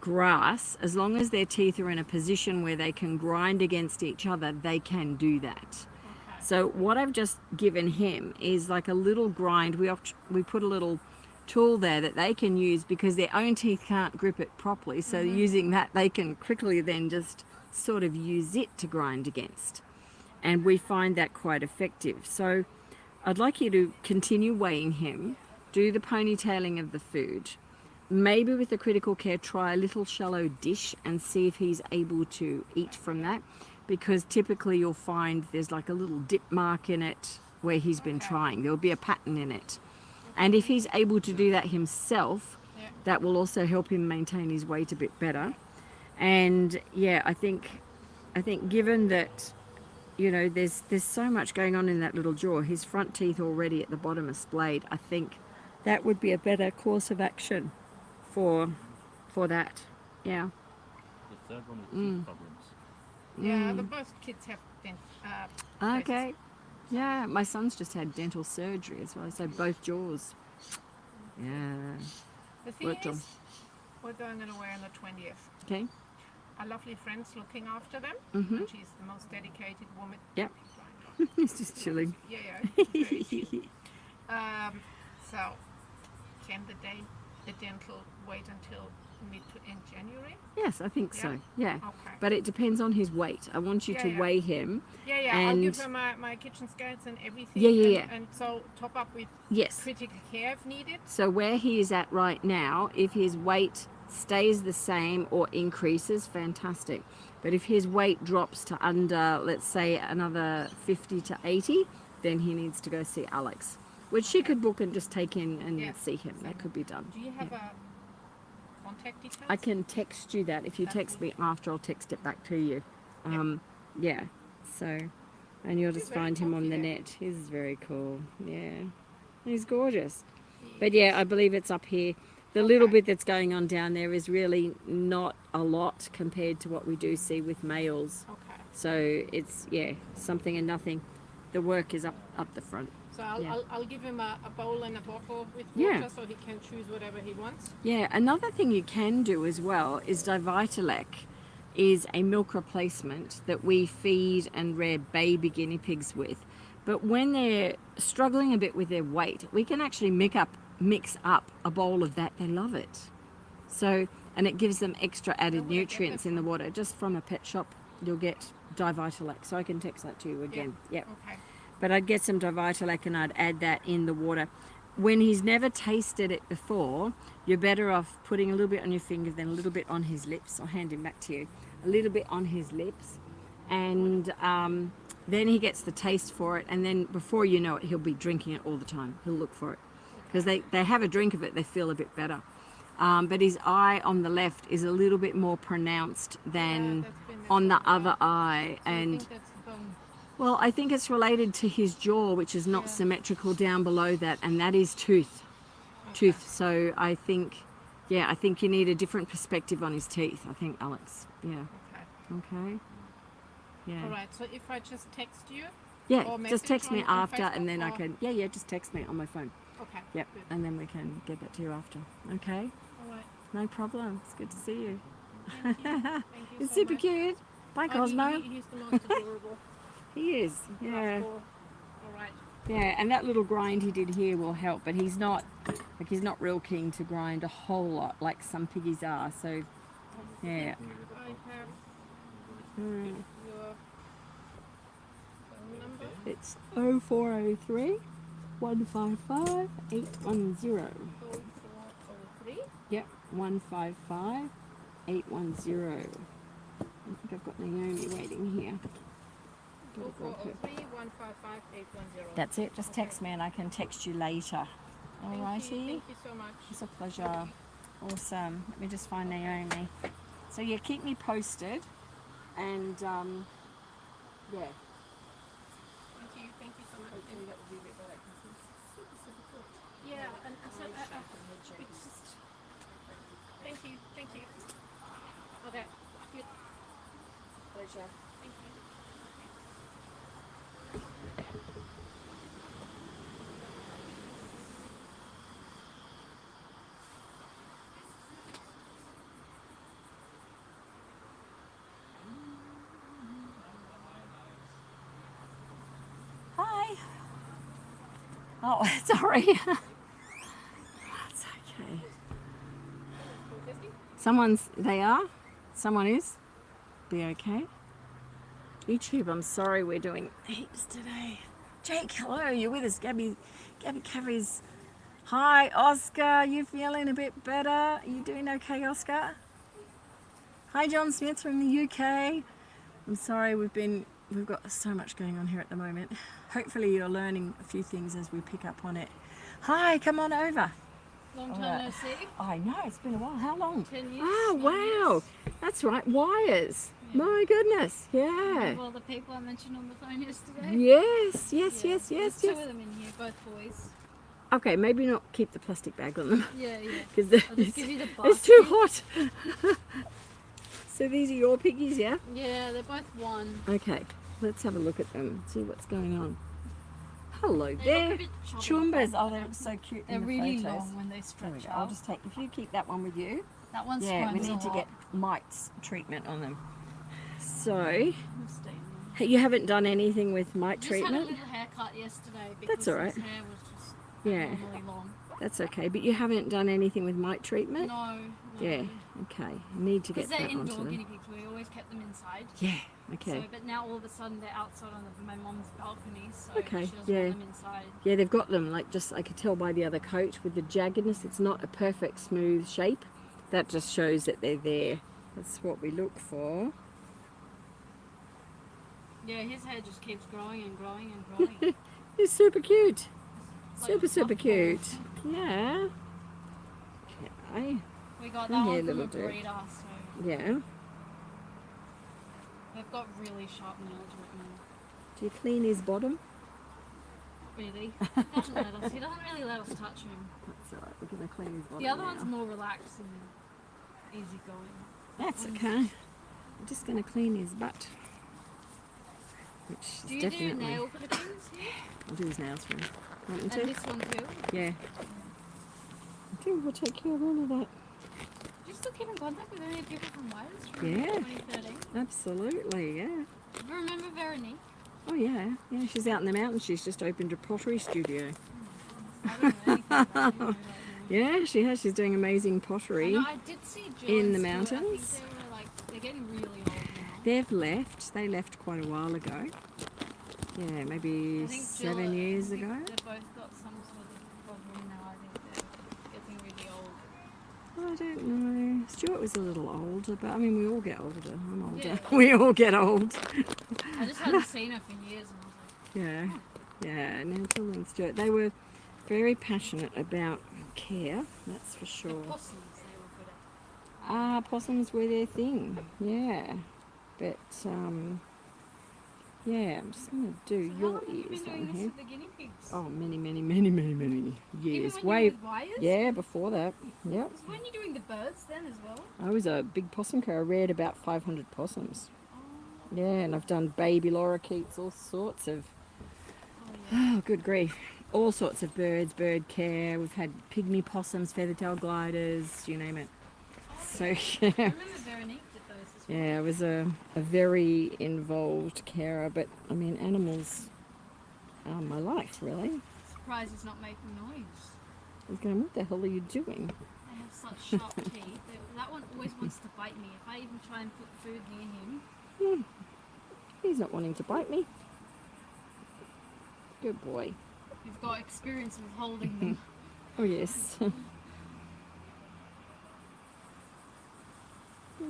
B: grass, as long as their teeth are in a position where they can grind against each other, they can do that. So what I've just given him is like a little grind. We put a little tool there that they can use because their own teeth can't grip it properly. So using that, they can quickly then just sort of use it to grind against. And we find that quite effective. So I'd like you to continue weighing him, do the ponytailing of the food. Maybe with the critical care, try a little shallow dish and see if he's able to eat from that. Because typically you'll find there's like a little dip mark in it where he's been trying. There'll be a pattern in it. And if he's able to do that himself, that will also help him maintain his weight a bit better. And yeah, I think given that, you know, there's so much going on in that little jaw, his front teeth already at the bottom are splayed, I think that would be a better course of action for that. Yeah.
I: The third one is teeth problems.
E: Yeah, both kids have
B: okay. Yeah, my son's just had dental surgery as well, so both jaws. Yeah.
E: The thing is, we're going away on the 20th.
B: Okay.
E: Our lovely friend's looking after them, and she's the most dedicated woman.
B: Yep. He's just chilling.
E: Yeah, very cute. So, can the dental wait until mid to end January?
B: Yes, I think so. Yeah.
E: Okay.
B: But it depends on his weight. I want you to weigh him.
E: Yeah.
B: And
E: I'll give her my kitchen scales and everything.
B: Yeah.
E: And so top up with critical care if needed.
B: So where he is at right now, if his weight stays the same or increases, fantastic. But if his weight drops to under, let's say, another 50 to 80, then he needs to go see Alex, which she could book and just take in and see him. That could be done.
E: Do you have a contact details?
B: I can text you that. If you text me after, I'll text it back to you. Yeah. So, and you'll just find him on the net. He's very cool. Yeah. He's gorgeous. But yeah, I believe it's up here. The little bit that's going on down there is really not a lot compared to what we do see with males.
E: Okay.
B: So it's, something and nothing. The work is up the front.
E: So I'll give him a bowl and a bottle with water so he can choose whatever he wants.
B: Yeah, another thing you can do as well is di-vetelact is a milk replacement that we feed and rear baby guinea pigs with. But when they're struggling a bit with their weight, we can actually mix up a bowl of that. They love it. So and it gives them extra added nutrients in the water. Just from a pet shop, you'll get di-vetelact. So I can text that to you again. Yep.
E: Okay.
B: But I'd get some di-vetelact and I'd add that in the water. When he's never tasted it before, you're better off putting a little bit on your finger, then a little bit on his lips. I'll hand him back to you. A little bit on his lips, and then he gets the taste for it, and then before you know it, he'll be drinking it all the time. He'll look for it. Because they have a drink of it, they feel a bit better. But his eye on the left is a little bit more pronounced than on the other eye. And well, I think it's related to his jaw, which is not symmetrical down below that, and that is tooth. So I think, yeah, I think you need a different perspective on his teeth, I think, Alex. Yeah. Okay. Yeah.
E: All right. So if I just text you.
B: Yeah,
E: or
B: just text me
E: on
B: after,
E: Facebook,
B: and then I
E: or-
B: can, yeah, just text me on my phone.
E: Okay.
B: Yep,
E: Good.
B: and then we can get that to you after. Okay,
E: All right.
B: no problem. It's good to see you.
E: Thank you. Thank you
B: It's
E: so
B: super
E: much.
B: cute. Bye,
E: Oh,
B: Cosmo.
E: he's the most adorable.
B: He is. Yeah,
E: All right.
B: yeah. And that little grind he did here will help, but he's not real keen to grind a whole lot like some piggies are. So, yeah.
E: I have
B: Mm.
E: your phone number.
B: It's 0403 155 810.
E: 0403.
B: Yep, 155 810. I think I've got Naomi waiting here. Gotta grab her.
E: 0403 155 810.
B: That's it. Just text me and I can text you later. Alrighty.
E: Thank you so much.
B: It's a pleasure. Awesome. Let me just find Naomi. So yeah, keep me posted. And yeah.
E: Thank you so much. Yeah, and so it's just, thank you. Okay, good.
B: Pleasure.
E: Thank you.
B: Hi. Oh, sorry. That's okay. Someone is. Be okay. YouTube, I'm sorry we're doing heaps today. Jake, hello, you're with us. Gabby Cavy's. Hi, Oscar, you feeling a bit better? Are you doing okay, Oscar? Hi, John Smith from the UK. I'm sorry, we've got so much going on here at the moment. Hopefully you're learning a few things as we pick up on it. Hi, come on over.
E: Long
B: All
E: time
B: right.
E: no see.
B: I know, it's been a while. How long?
E: 10 years.
B: Oh,
E: 9
B: wow.
E: years.
B: That's right, wires. My goodness, yeah.
E: Of all the people I mentioned on the phone yesterday.
B: Yes.
E: There's two of them in here, both boys.
B: Okay, maybe not keep the plastic bag on them
E: Yeah.
B: because
E: I'll just give you the
B: it's too
E: basket.
B: hot. So these are your piggies, yeah?
E: Yeah, they're both one.
B: Okay, let's have a look at them, see what's going on. Hello
E: They look
B: there.
E: a bit chubby.
B: Chumbas. Oh, they're so cute
E: They're
B: in the
E: really
B: photos.
E: long when they
B: There we
E: stretch
B: go. I'll
E: out.
B: just take, if you keep that one with you.
E: That one's
B: Yeah, we
E: swims a
B: need to
E: lot.
B: get mites treatment on them. So,
E: I'm staying there.
B: you haven't done anything with mite
E: Just had a
B: treatment?
E: little haircut yesterday because
B: That's all right.
E: his hair was just
B: Yeah.
E: abnormally long.
B: That's okay, but you haven't done anything with mite treatment?
E: No.
B: Yeah, okay. You need to get
E: Because they're
B: that onto
E: indoor
B: them.
E: guinea pigs. We always kept them inside.
B: Yeah, okay.
E: So, but now all of a sudden they're outside on my mum's balcony, so
B: Okay,
E: she doesn't
B: yeah.
E: want them inside.
B: Yeah, they've got them, like, just, I could tell by the other coat with the jaggedness. It's not a perfect smooth shape. That just shows that they're there. That's what we look for.
E: Yeah, his hair just keeps growing and growing and growing.
B: He's super cute.
E: Like
B: Super,
E: a
B: super
E: fluff
B: cute.
E: ball.
B: Yeah. Okay.
E: We got
B: Come
E: that
B: here,
E: one from
B: little
E: a
B: dude.
E: breeder, so
B: Yeah.
E: they've got really sharp nails right now.
B: Do you clean his bottom?
E: Really. He doesn't let us. He doesn't really let us touch him.
B: That's alright, we're going to clean his bottom
E: The other
B: now.
E: one's more relaxed and easygoing.
B: That's okay. I'm just going to clean his butt. Which is
E: Do you
B: definitely...
E: do nail cuttings here?
B: I'll do his nails for him. Want me
E: And
B: to?
E: this one too?
B: Yeah. I think we'll take care of all of that.
E: Do you still keep in contact with any people from Wales from
B: Yeah.
E: 2013?
B: Absolutely, yeah.
E: Do you remember Veronique?
B: Oh yeah, yeah, she's out in the mountains. She's just opened a pottery studio.
E: I don't know anything about her.
B: Yeah, she has. She's doing amazing pottery.
E: I did see Jill
B: in the
E: and Stuart. I
B: mountains.
E: think they were like, they're getting really old now.
B: They've left. They left quite a while ago. Yeah, maybe
E: I think
B: 7 years ago.
E: They've both got some sort of problem now. I think they're getting really old.
B: I don't know. Stuart was a little older, but I mean, we all get older. I'm older.
E: Yeah.
B: We all get old.
E: I just hadn't seen her for years, and I was like,
B: Yeah, yeah. Now Jill and Stuart, they were very passionate about care. That's for sure.
E: possums they were good at.
B: Possums were their thing. Yeah, but yeah. I'm just gonna do
E: How
B: your
E: long have you
B: ears
E: been
B: on
E: doing this
B: here.
E: with the guinea pigs?
B: Oh, many years.
E: Even when
B: Way,
E: you were with wires?
B: yeah, before that. Yep.
E: So when you're doing the birds then as well?
B: I was a big possum care. I reared about 500 possums.
E: Oh,
B: Yeah, and I've done baby lorikeets, all sorts of,
E: yeah.
B: oh, good grief. All sorts of birds, bird care. We've had pygmy possums, feathertail gliders, you name it. So, yeah.
E: I remember Veronique did those as well.
B: Yeah, I was a very involved carer, but I mean, animals are my life, really.
E: Surprised he's not making noise.
B: I was going, what the hell are you doing?
E: They have such sharp teeth. That one always wants to bite me. If I even try and put food near him.
B: He's not wanting to bite me. Good boy.
E: You've got experience with holding them.
B: Oh, yes.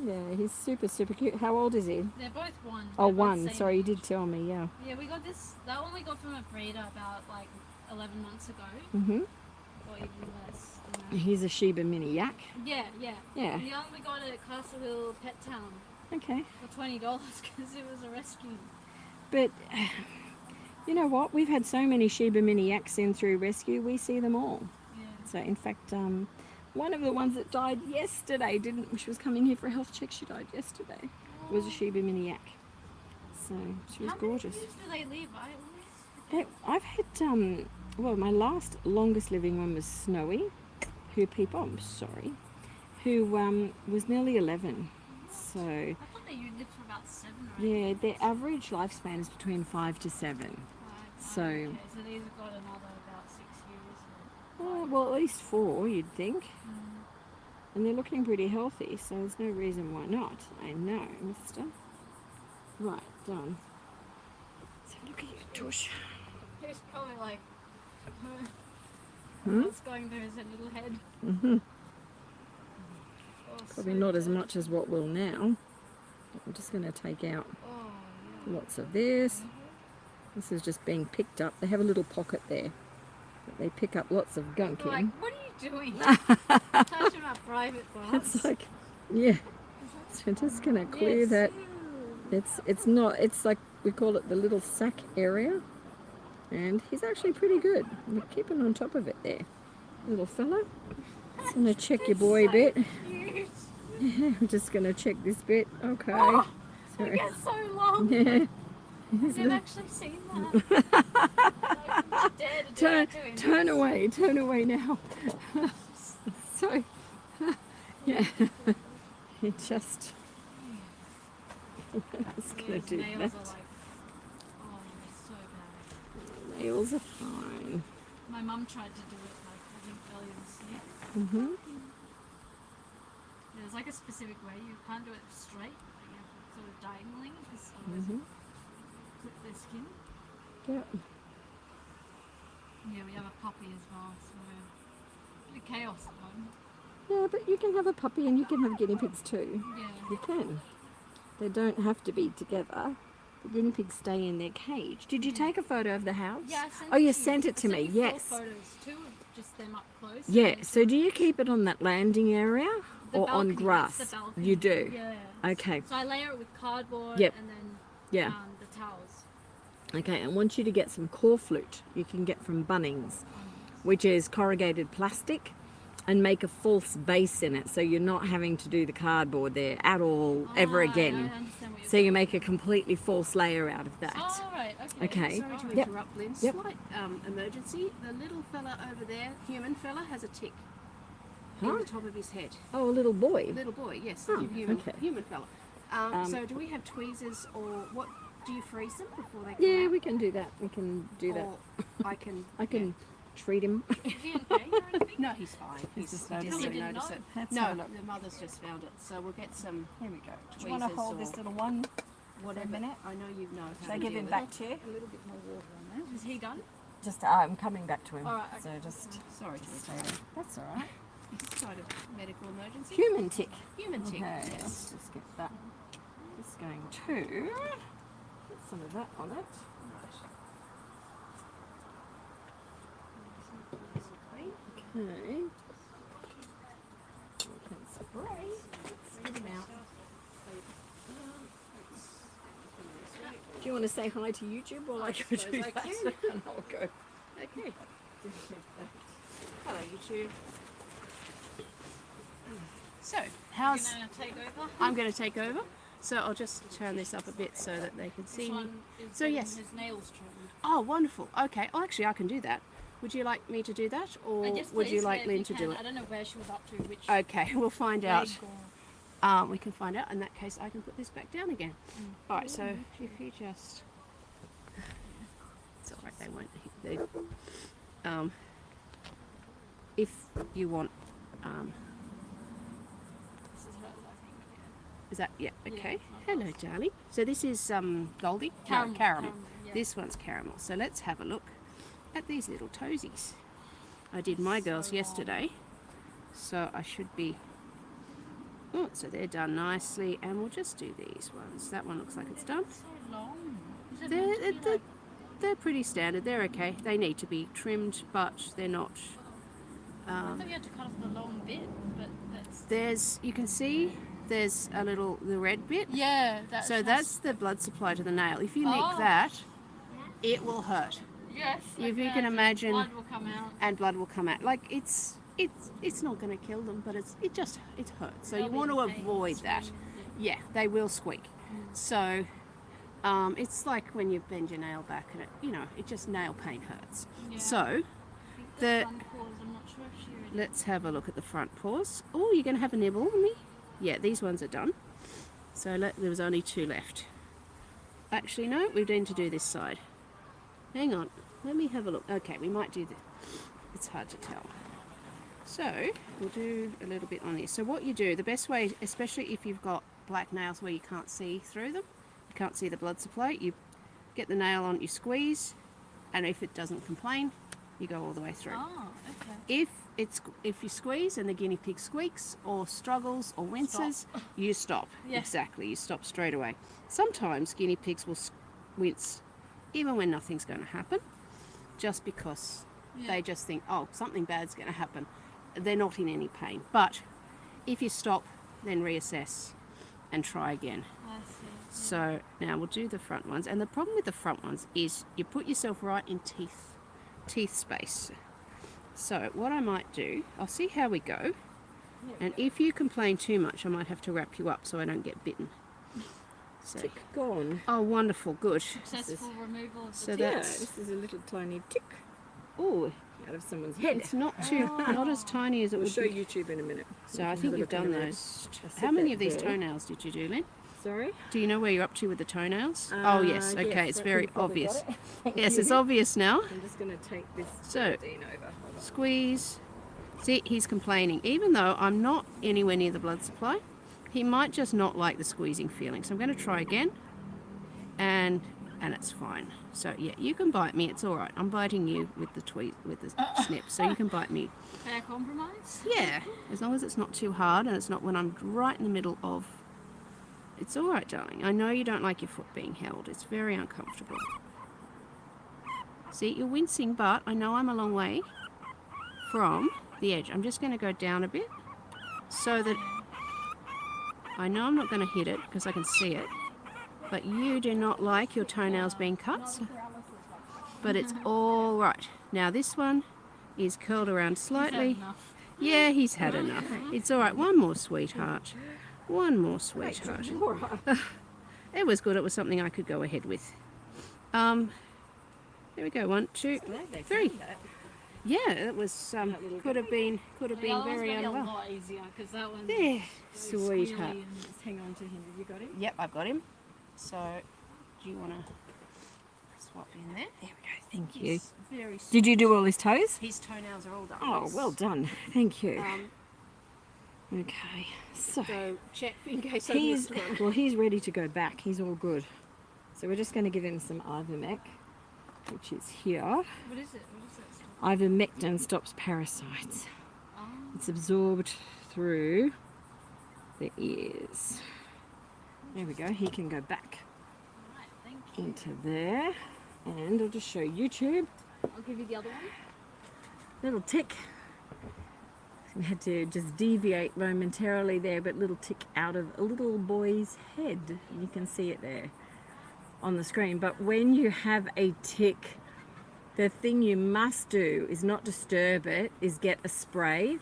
B: Yeah, he's super cute. How old is he?
E: They're both one.
B: Oh,
E: They're both
B: one.
E: same
B: Sorry, you
E: age.
B: did tell me, yeah.
E: Yeah, we got this. That one we got from a breeder about like 11 months ago,
B: Mm-hmm.
E: or even less. Than that.
B: He's a Shiba Mini yak.
E: Yeah.
B: Yeah.
E: The other we got at Castle Hill Pet Town
B: Okay.
E: for $20 because it was a rescue.
B: But, you know what? We've had so many Shiba Mini yaks in through rescue, we see them all.
E: Yeah.
B: So, in fact, one of the ones that died yesterday she was coming here for a health check, she died yesterday. It was a Shiba Mini yak. So, she was
E: How
B: gorgeous.
E: many years do they live? I always.
B: I've had, well, my longest living one was Snowy, who was nearly 11. So,
E: I thought they lived for about 7 or 8.
B: yeah, their average lifespan is between 5 to 7.
E: Right,
B: So,
E: okay, so these have got another about 6 years.
B: well, at least 4, you'd think. And they're looking pretty healthy, so there's no reason why not. I know, mister. Right, done. So look at you, Tush.
E: He's probably like,
B: Hmm?
E: what's going through his little head?
B: Mm-hmm.
E: Oh,
B: Probably
E: so
B: not as
E: good.
B: much as what will now. I'm just going to take out
E: Oh, yeah.
B: lots of this. This is just being picked up. They have a little pocket there that they pick up lots of gunk
E: Like,
B: in.
E: what are you doing? Touching my private parts.
B: It's like, yeah. So we're just going to clear
E: Yes.
B: that. It's not, it's like, we call it the little sack area. And he's actually pretty good. We're keeping on top of it there. Little fella. Just going to check your boy a bit.
E: Cute.
B: I'm just going to check this bit. Okay.
E: Oh,
B: So,
E: it gets so long.
B: yeah.
E: I've actually seen that. I dare to do that to him.
B: Turn away now. So, yeah. It just... It's going
E: His
B: to do
E: nails
B: that.
E: are like, oh, they're so bad.
B: Nails are fine.
E: My mum tried to do it like I think earlier this year.
B: Mm-hmm.
E: There's like a specific way. You can't do it straight. Like you have to sort of diagonally because otherwise
B: Mm-hmm.
E: you clip their skin.
B: Yeah.
E: Yeah, we have a puppy as well, so a bit of chaos at home.
B: Yeah, but you can have a puppy and you can have guinea pigs too.
E: Yeah.
B: You can. They don't have to be together. The guinea pigs stay in their cage. Did you take a photo of the house?
E: Yeah, I sent
B: Oh,
E: it
B: you
E: to
B: sent it to
E: I
B: me,
E: sent you 4
B: yes.
E: photos, 2 of just them up close.
B: Yeah,
E: and
B: so do you keep it on that landing area
E: the
B: or on
E: balcony,
B: grass?
E: that's the balcony.
B: You do?
E: Yeah.
B: Okay.
E: So I layer it with cardboard
B: Yep.
E: and then
B: Yeah.
E: the towels.
B: Okay, I want you to get some core flute you can get from Bunnings, which is corrugated plastic, and make a false base in it so you're not having to do the cardboard there at all ever
E: Ah,
B: again.
E: I understand what you're
B: So you
E: saying.
B: make a completely false layer out of that.
E: Oh, right, okay.
B: Okay.
F: Sorry to
B: Yep.
F: interrupt, Lynn.
B: Yep.
F: Slight emergency. The little fella over there, human fella, has a tick in
B: Huh?
F: the top of his head.
B: Oh, a little boy.
F: Little boy, yes,
B: Oh,
F: human,
B: okay.
F: human fella. So do we have tweezers or what? Do you freeze them before they come
B: Yeah,
F: out?
B: we can do that. We can do that.
F: Or I can.
B: I can treat him?
E: Is he in pain or anything?
F: No, he's fine.
B: He's just
F: he
B: noticed
F: didn't
E: it.
F: notice it.
B: Let's
F: No,
B: have a look.
F: the mother's just found it. So we'll get some.
B: Here we go.
D: Do you want to
F: tweezers
D: hold
F: or
D: this little one?
F: whatever.
D: minute?
F: I know you know.
D: Should I give him back to you?
A: A little bit more water on that.
E: Is he done?
B: Just, I'm coming back to him.
E: All right, okay.
B: So just,
F: Sorry to stay there.
B: that's all right.
F: It's kind of medical emergency.
B: Cumin tick.
F: Human tick.
B: Okay,
F: Yes.
B: let's just get that. It's going to put some of that on it. Okay. We can spray.
F: Get him out.
B: Do you want to say hi to YouTube while I go do
F: I
B: that?
F: can.
B: And I'll go.
F: Okay. Hello, YouTube. So, how's?
E: Gonna take over.
F: I'm going to take over. So I'll just turn this up a bit so that they can see
E: This
F: me.
E: one is
F: So
E: getting
F: yes.
E: his nails trimmed.
F: Oh, wonderful. Okay. Oh, actually, I can do that. Would you like me to do that, or
E: Yes,
F: would you
E: please,
F: like
E: yeah, if
F: Lynn
E: you
F: to
E: can.
F: do it?
E: I don't know where she was up to, which
F: Okay, we'll find out.
E: leg or-
F: We can find out. In that case, I can put this back down again. All right. So if you just, it's all right. They won't. If you want,
E: This is hers, I think.
F: is that yeah? Okay. Hello, darling. So this is Goldie.
E: Caramel,
F: No, caramel.
E: yeah.
F: This one's caramel. So let's have a look at these little toesies. I did my girls yesterday, so I should be. Oh, so they're done nicely, and we'll just do these ones. That one looks like it's done.
E: So long. Is it meant to be
F: They're,
E: like-
F: they're pretty standard. They're okay. They need to be trimmed, but they're not.
E: I thought you had to cut off the long bit, but that's.
F: There's, you can see, there's a little the red bit.
E: Yeah, that's.
F: So that's the blood supply to the nail. If you nick
E: Oh.
F: that, it will hurt,
E: Yes.
F: if you
E: like
F: can
E: that,
F: imagine-
E: Blood will come out.
F: and blood will come out. Like it's not going to kill them, but it hurts. So
E: They'll
F: you
E: be
F: want to
E: in pain,
F: avoid that.
E: screaming,
F: Yeah, they will squeak. So it's like when you bend your nail back and it just nail pain hurts.
E: Yeah.
F: So
E: The
F: the
E: front paws, I'm not sure if she already.
F: let's have a look at the front paws. Oh, you're going to have a nibble on me? Yeah, these ones are done. So there was only 2 left. Actually, no, we need to do this side. Hang on, let me have a look. Okay, we might do this. It's hard to tell. So we'll do a little bit on this. So what you do, the best way, especially if you've got black nails where you can't see through them, you can't see the blood supply, you get the nail on, you squeeze, and if it doesn't complain, you go all the way through.
E: Oh, okay.
F: If you squeeze and the guinea pig squeaks or struggles or winces, you stop.
E: Yeah.
F: Exactly, you stop straight away. Sometimes guinea pigs will wince even when nothing's going to happen, just because they just think, oh, something bad's going to happen. They're not in any pain. But if you stop, then reassess and try again.
E: I see.
F: So now we'll do the front ones. And the problem with the front ones is you put yourself right in teeth space. So what I might do, I'll see how we go. And if you complain too much, I might have to wrap you up so I don't get bitten. So,
B: Tick gone.
F: oh, wonderful, good.
E: Successful removal of the
F: So
E: teeth.
B: Yeah,
F: that's,
B: this is a little tiny tick
F: oh,
B: out of someone's head.
F: it's not not as tiny as it
B: We'll
F: would
B: show
F: be.
B: YouTube in a minute.
F: So I
B: Have
F: think
B: a
F: you've
B: look in
F: done
B: a minute.
F: those.
B: I'll
F: How
B: set
F: many
B: that
F: of these
B: there.
F: toenails did you do, Lynn?
B: Sorry?
F: Do you know where you're up to with the toenails? Oh yes, okay, it's
B: I
F: very
B: think I've probably
F: obvious.
B: got it. Thank
F: Yes,
B: you.
F: it's obvious now.
B: I'm just going to take this
F: So-
B: Dean over. Hold on.
F: Squeeze. See, he's complaining. Even though I'm not anywhere near the blood supply, he might just not like the squeezing feeling. So I'm going to try again, and it's fine. So yeah, you can bite me. It's all right. I'm biting you with the snip, so you can bite me.
E: Fair compromise.
F: Yeah, as long as it's not too hard and it's not when I'm right in the middle of. It's all right, darling. I know you don't like your foot being held. It's very uncomfortable. See, you're wincing, but I know I'm a long way from the edge. I'm just going to go down a bit so that I know I'm not going to hit it because I can see it. But you do not like your toenails being cut, but it's all right. Now this one is curled around slightly.
E: Enough.
F: Yeah, he's had enough. It's all right. One more, sweetheart. One more, sweetheart. It was good. It was something I could go ahead with. There we go. 1, 2,
B: Glad they
F: 3.
B: found that.
F: Yeah, it was could have been
E: The
F: very
E: other one's gonna be a
F: unwell.
E: lot easier because that one's
F: There,
E: really
F: sweetheart.
E: squealy and-
B: Just hang on to him. Have you got him?
F: Yep, I've got him. So, do you want to swap in there.
B: There we go. Thank you.
F: He's very soft.
B: Did you do all his toes?
F: His toenails are all done.
B: Oh, well done. Thank you.
F: Um,
B: Okay. So
F: so check in case I
B: he's
F: missed one.
B: well, he's ready to go back. He's all good. So we're just going to give him some ivermectin, which is here.
C: What is it? What is that stuff?
B: Ivermectin stops parasites. It's absorbed through the ears. There we go. He can go back
C: Right, thank you.
B: into there. And I'll just show YouTube.
C: I'll give you the other one.
B: Little tick. We had to just deviate momentarily there, but little tick out of a little boy's head. You can see it there on the screen. But when you have a tick, the thing you must do is not disturb it, is get a spray,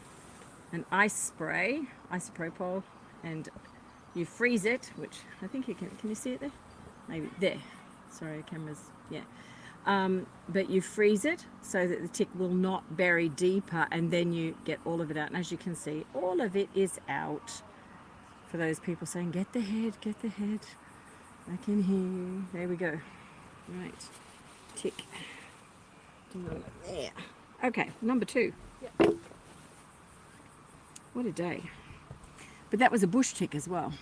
B: an ice spray, isopropyl, and you freeze it, which I think you can you see it there? Maybe there. Sorry, camera's, yeah. But you freeze it so that the tick will not bury deeper, and then you get all of it out. And as you can see, all of it is out. For those people saying, get the head, I can hear you. There we go. Right, tick. There. Okay, number 2.
C: Yep.
B: What a day. But that was a bush tick as well.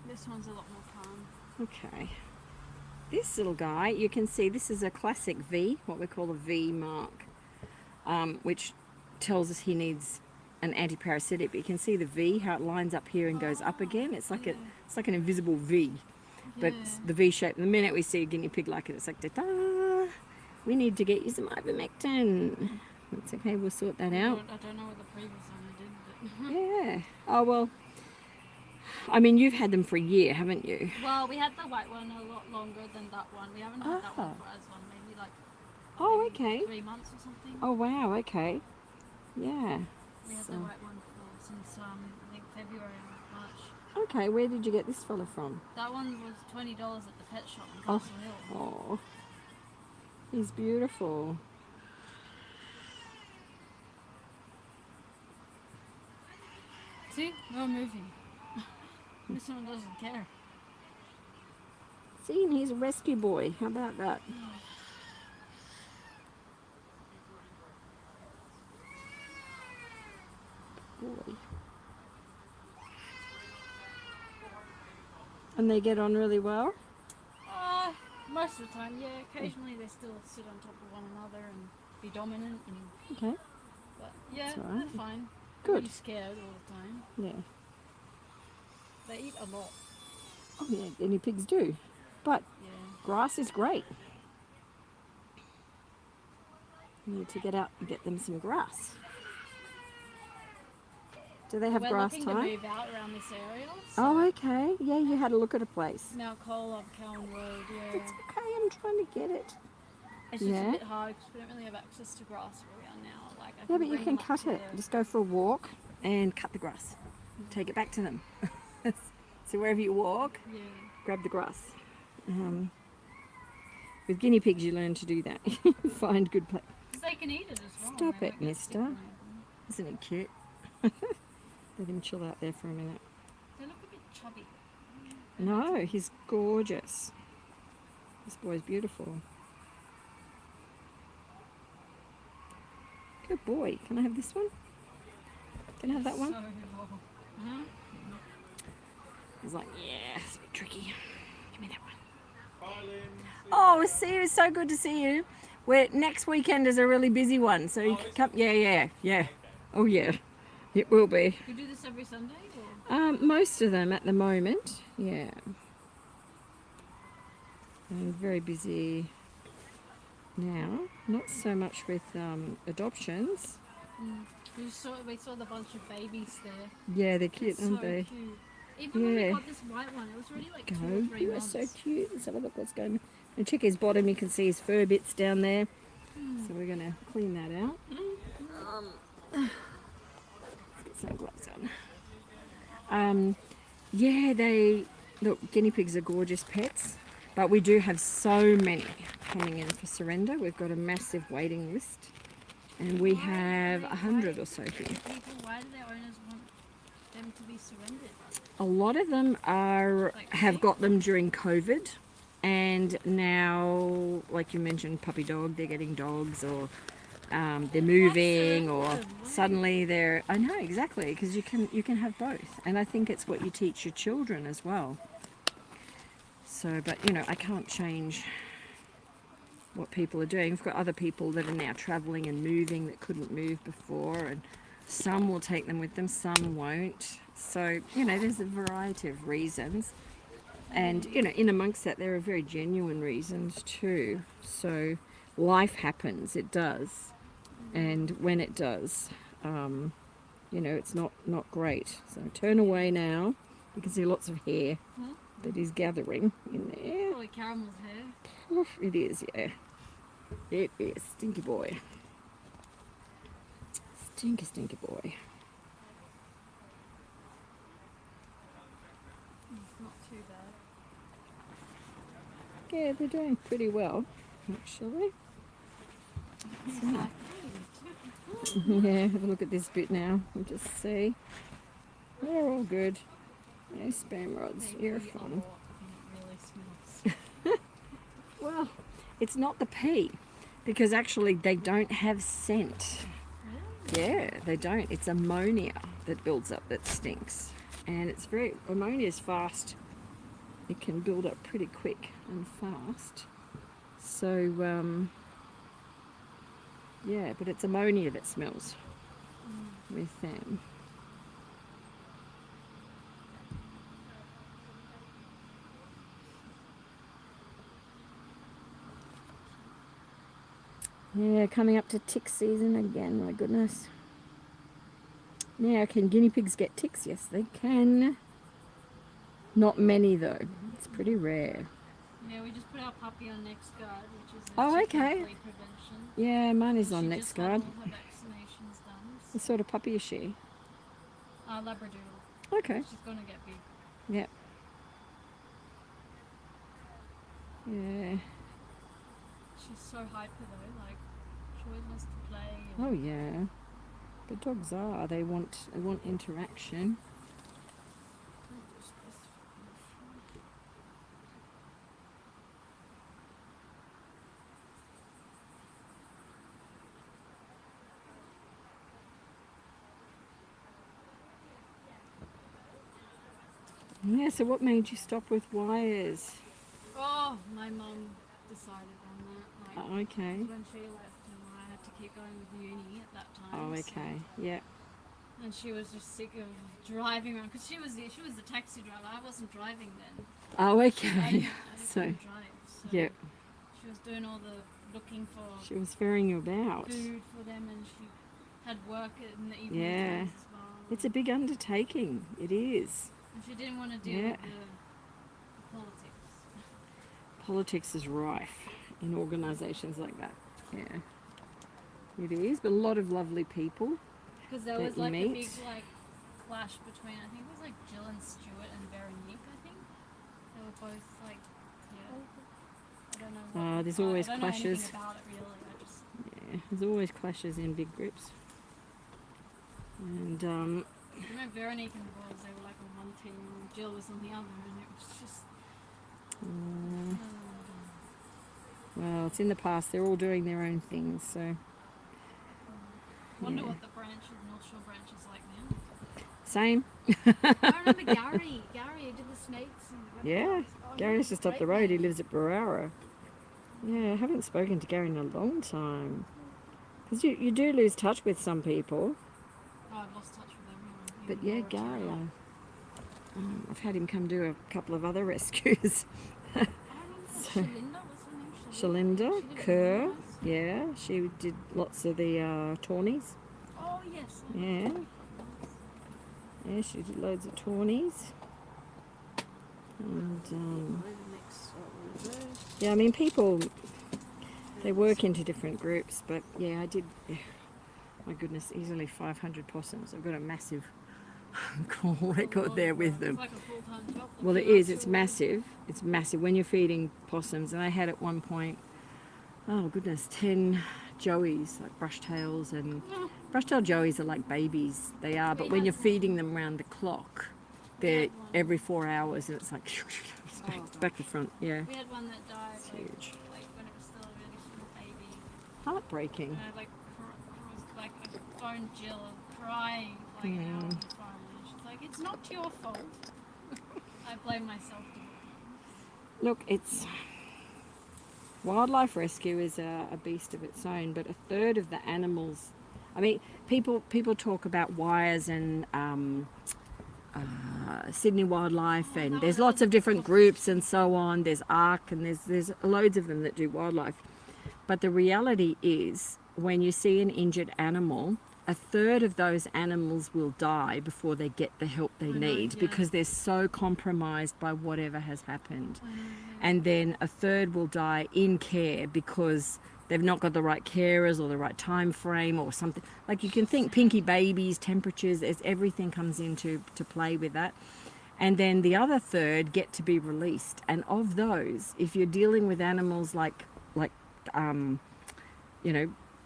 C: This one's a lot more calm.
B: Okay. This little guy, you can see this is a classic V, what we call a V mark, which tells us he needs an antiparasitic. But you can see the V, how it lines up here and goes up again. It's like it's like an invisible V, but it's the V shape. The minute we see a guinea pig like it, it's like, da-da, we need to get you some ivermectin. That's okay, we'll sort that out.
C: I don't know what the previous one did, but...
B: Yeah. Oh, well, I mean, you've had them for a year, haven't you?
C: Well, we had the white one a lot longer than that one. We haven't had that one for as long, maybe like
B: Oh, okay.
C: 3 months or something.
B: Oh, wow, okay. Yeah.
C: We had
B: So-
C: the white one for since I think February or March.
B: Okay, where did you get this fella from?
C: That one was $20 at the pet shop in
B: Oh.
C: Castle Hill.
B: Oh, he's beautiful.
C: See, no moving. This one doesn't care.
B: See, and he's a rescue boy. How about that? Boy. And they get on really well?
C: Most of the time, yeah. Occasionally they still sit on top of one another and be dominant. And,
B: Okay,
C: but yeah,
B: That's all right.
C: they're fine.
B: good.
C: Be scared all the time.
B: Yeah.
C: They eat a lot.
B: Oh, yeah, guinea pigs do. But
C: Yeah.
B: grass is great. You need to get out and get them some grass. Do they have
C: We're
B: grass
C: looking
B: time?
C: to move out around this area. So
B: Oh, okay. Yeah, you had a look at a place.
C: Mount Cole on Cowan Road, yeah.
B: It's okay, I'm trying to get it.
C: It's just
B: Yeah.
C: a bit hard because we don't really have access to grass where we are now. Like, I
B: Yeah, but you
C: bring
B: can
C: them up
B: cut
C: to
B: it.
C: the-
B: Just go for a walk and cut the grass. Take it back to them. So wherever you walk,
C: Yeah.
B: grab the grass. With guinea pigs, you learn to do that. Find good place.
C: 'Cause they can eat it as well.
B: Stop
C: They
B: it,
C: won't get sick
B: mister.
C: or anything.
B: Isn't it cute? Let him chill out there for a minute.
C: They look a bit chubby.
B: No, he's gorgeous. This boy's beautiful. Good boy. Can I have this one? Can I have that one?
C: So low.
B: He's like, yeah, it's a bit tricky. Give me that one. Oh, see you. It's so good to see you. Next weekend is a really busy one, so you can come. Yeah. Oh, yeah. It will be.
C: You do this every Sunday? Or?
B: Most of them at the moment, yeah. I'm very busy now. Not so much with adoptions.
C: We saw the bunch of babies there.
B: Yeah, they're cute,
C: It's
B: aren't
C: so
B: they?
C: cute. Even when we
B: Yeah.
C: got this white one, it was already like 2
B: Go.
C: or 3
B: You are
C: months.
B: so cute. Let's have a look what's going on. And check his bottom. You can see his fur bits down there. So we're going to clean that out. Let's get some gloves on. Yeah, look, guinea pigs are gorgeous pets, but we do have so many coming in for surrender. We've got a massive waiting list, and we have 100 or so here.
C: Why do their owners want them to be surrendered?
B: A lot of them have got them during COVID, And now, like you mentioned, puppy dog, they're getting dogs, or they're moving, or suddenly they're, I know, exactly, because you can have both. And I think it's what you teach your children as well. So, but you know, I can't change what people are doing. We've got other people that are now traveling and moving that couldn't move before, and some will take them with them, some won't. So, you know, there's a variety of reasons. And, you know, in amongst that, there are very genuine reasons too. So life happens, it does. And when it does, you know, it's not great. So turn away now. You can see lots of hair that is gathering in there.
C: Probably Caramel's hair.
B: Oof, it is, yeah. It is. Stinky boy. Stinky boy.
C: Not too bad.
B: Yeah, they're doing pretty well, actually. Yeah, have a look at this bit now. We'll just see. They're all good. No spam rods. You're fun. Well, it's not the pee, because actually they don't have scent. Yeah, they don't. It's ammonia that builds up that stinks. And it's ammonia is fast. It can build up pretty quick and fast. So, yeah, but it's ammonia that smells with them. Yeah, coming up to tick season again, my goodness. Now, can guinea pigs get ticks? Yes, they can. Not many though. It's pretty rare.
C: Yeah, we just put our puppy on NextGuard, which is
B: Oh,
C: tick
B: okay.
C: flea prevention.
B: Yeah, mine is on
C: She just had
B: NextGuard.
C: all her vaccinations done.
B: What sort of puppy is she?
C: Labradoodle.
B: Okay.
C: She's gonna get big.
B: Yep. Yeah.
C: She's so hyper though, like she always wants to play. And
B: Oh yeah. But dogs are. They want interaction. Yeah, so what made you stop with wires?
C: oh, my mum decided on that. Like,
B: Oh, okay.
C: when she left, and I had to keep going with uni at that time.
B: Oh,
C: so-
B: okay. Yeah.
C: and she was just sick of driving around because she was the taxi driver. I wasn't driving then.
B: Oh,
C: I
B: okay.
C: didn't
B: So,
C: drive. So
B: yeah,
C: she was doing all the looking for
B: she was ferrying you about.
C: food for them, and she had work in the evening
B: Yeah.
C: times as well.
B: It's a big undertaking. It is.
C: And she didn't want to deal
B: Yeah.
C: with the politics.
B: Politics is rife in organisations like that. Yeah. It is, but a lot of lovely people.
C: Because there
B: That
C: was
B: you
C: like a
B: meet.
C: big like clash between, I think it was like Jill and Stuart and Veronique. I think they were both like, yeah. I don't know. What,
B: There's always
C: I don't know
B: clashes.
C: anything about it really. I just
B: Yeah, there's always clashes in big groups. And
C: you know Veronique and Boys, they were like on one team, and Jill was on the other, and it was just.
B: well, it's in the past. They're all doing their own things. So
C: Wonder
B: Yeah.
C: what the North Shore branch is like now.
B: same.
C: I remember Gary. Gary did the snakes. And
B: Yeah,
C: oh, he
B: Gary's
C: was
B: just up
C: great
B: the road. He
C: there.
B: lives at Barara. Yeah, I haven't spoken to Gary in a long time. Because you do lose touch with some people.
C: Oh, I've lost touch with everyone.
B: But
C: even
B: yeah,
C: Laura
B: Gary,
C: too.
B: I've had him come do a couple of other rescues.
C: I don't know. Shalinda, what's her name?
B: Shalinda,
C: She did
B: Kerr,
C: it really
B: yeah, she did lots of the tawnies.
C: Oh yes.
B: Yeah. Yeah, she did loads of tawnies. And yeah, I mean, people, they work into different groups, but yeah, I did, my goodness, easily 500 possums. I've got a massive call record there with them.
C: It's like a full-time job.
B: Well, it is, it's massive. It's massive when you're feeding possums. And I had at one point, oh goodness, 10 joeys, like brushtails, and brushtail joeys are like babies. They are, but when you're feeding them round the clock, they're
E: had one.
B: every 4 hours, and it's like it's back to front. Yeah,
E: We had one that died
B: it's
E: like,
B: huge.
E: like when it was still a really small baby.
B: Heartbreaking.
E: And I like phoned Jill crying for like an hour on the phone. And she's like, "It's not your fault." I blame myself.
B: Look, it's wildlife rescue is a beast of its own, but a third of the animals. I mean, people talk about wires and Sydney Wildlife, and there's lots of different groups and so on. There's ARC, and there's loads of them that do wildlife. But the reality is, when you see an injured animal, a third of those animals will die before they get the help they need because they're so compromised by whatever has happened. And then a third will die in care because they've not got the right carers or the right time frame or something. Like, you can think pinky babies, temperatures, everything comes into play with that. And then the other third get to be released. And of those, if you're dealing with animals like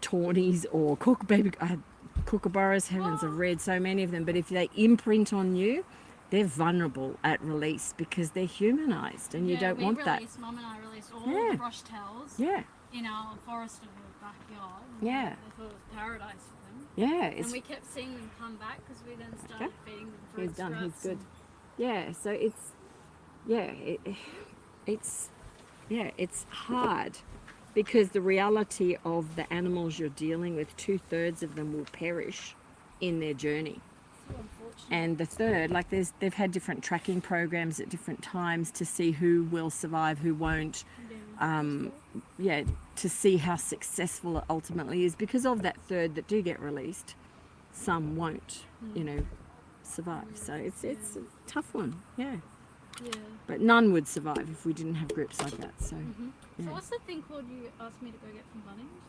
B: tawnies or kookaburras, heavens, I've read so many of them, but if they imprint on you, they're vulnerable at release because they're humanized, and you don't want that.
E: Mum and I released all the brush tails in our forest of the backyard.
B: Yeah.
E: They thought it was paradise for them.
B: Yeah,
E: And we kept seeing them come back because we then started feeding them fruit
B: he's done. He's
E: scraps
B: good.
E: and-
B: Yeah, so it's hard because the reality of the animals you're dealing with, 2/3 of them will perish in their journey. And the third, like they've had different tracking programs at different times to see who will survive, who won't. To see how successful it ultimately is, because of that third that do get released, some won't, survive. So it's a tough one,
E: Yeah.
B: But none would survive if we didn't have groups like that. So
E: So what's the thing called you asked me to go get from Bunnings?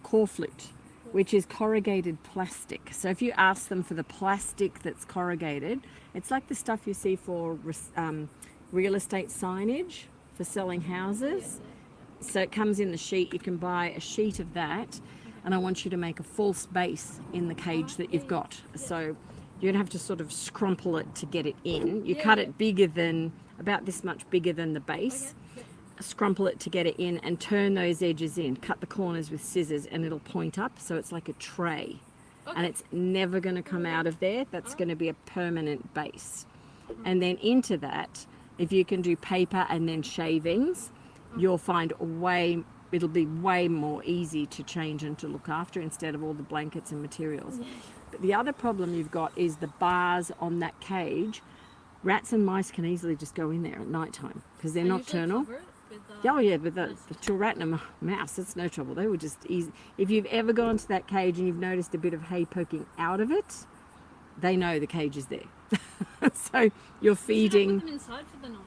B: corflute, which is corrugated plastic. So if you ask them for the plastic that's corrugated, it's like the stuff you see for real estate signage for selling houses. So it comes in the sheet. You can buy a sheet of that, and I want you to make a false base in the cage that you've got. So you'd have to sort of scrumple it to get it in. You cut it bigger than, about this much bigger than the base. Scrumple it to get it in and turn those edges in. Cut the corners with scissors and it'll point up, so it's like a tray. And it's never going to come out of there. That's going to be a permanent base. And then into that, if you can do paper and then shavings, you'll find it'll be way more easy to change and to look after instead of all the blankets and materials. But the other problem you've got is the bars on that cage. Rats and mice can easily just go in there at night time because they're nocturnal. Oh yeah, but to a rat and a mouse, that's no trouble. They would just easy. If you've ever gone to that cage and you've noticed a bit of hay poking out of it, they know the cage is there. So you're feeding.
E: Put them inside for the night.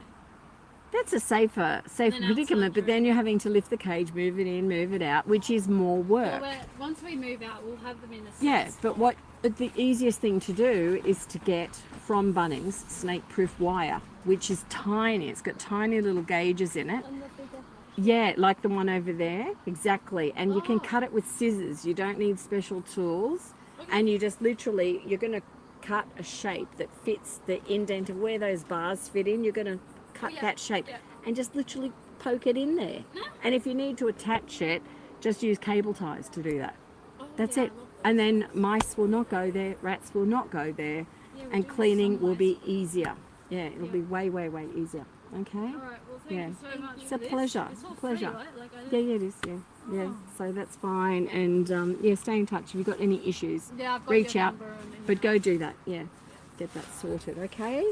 B: That's a safer predicament, but then you're having to lift the cage, move it in, move it out, which is more work.
E: Well, once we move out, we'll have them in a
B: Yeah, but the easiest thing to do is to get from Bunnings snake-proof wire, which is tiny. It's got tiny little gauges in it. Yeah, like the one over there, exactly. And you can cut it with scissors. You don't need special tools, and you just literally you're going to cut a shape that fits the indent of where those bars fit in. You're going to cut that shape and just literally poke it in there. And if you need to attach it, just use cable ties to do that. That's it. And then mice will not go there, rats will not go there, and cleaning will be easier. Yeah, it'll be way, way, way easier. Okay?
E: All right, well, thank you so much.
B: It's a pleasure.
E: It's all
B: Pleasure.
E: free, right? Like,
B: Yeah, it is. Yeah. So that's fine. And stay in touch. If you've got any issues,
E: Yeah, I've got
B: reach
E: your
B: out.
E: number and
B: But go do that. Yeah, get that sorted. Okay.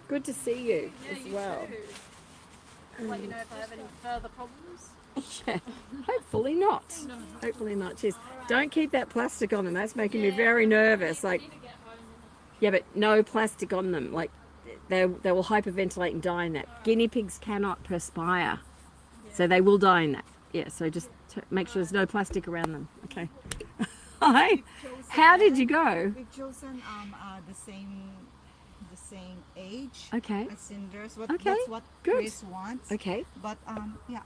B: Good to see you as well.
E: let you know if I have any further problems.
B: Yeah. Hopefully not. Hopefully not. Cheers. Don't keep that plastic on them. That's making me very nervous. Like, yeah, but no plastic on them. Like, they will hyperventilate and die in that. Guinea pigs cannot perspire, so they will die in that. Yeah. So just make sure there's no plastic around them. Okay. Hi. How did you go?
D: We've chosen the same age
B: Okay.
D: as Cinders.
B: Okay,
D: That's what
B: good.
D: Chris wants.
B: Okay.
D: But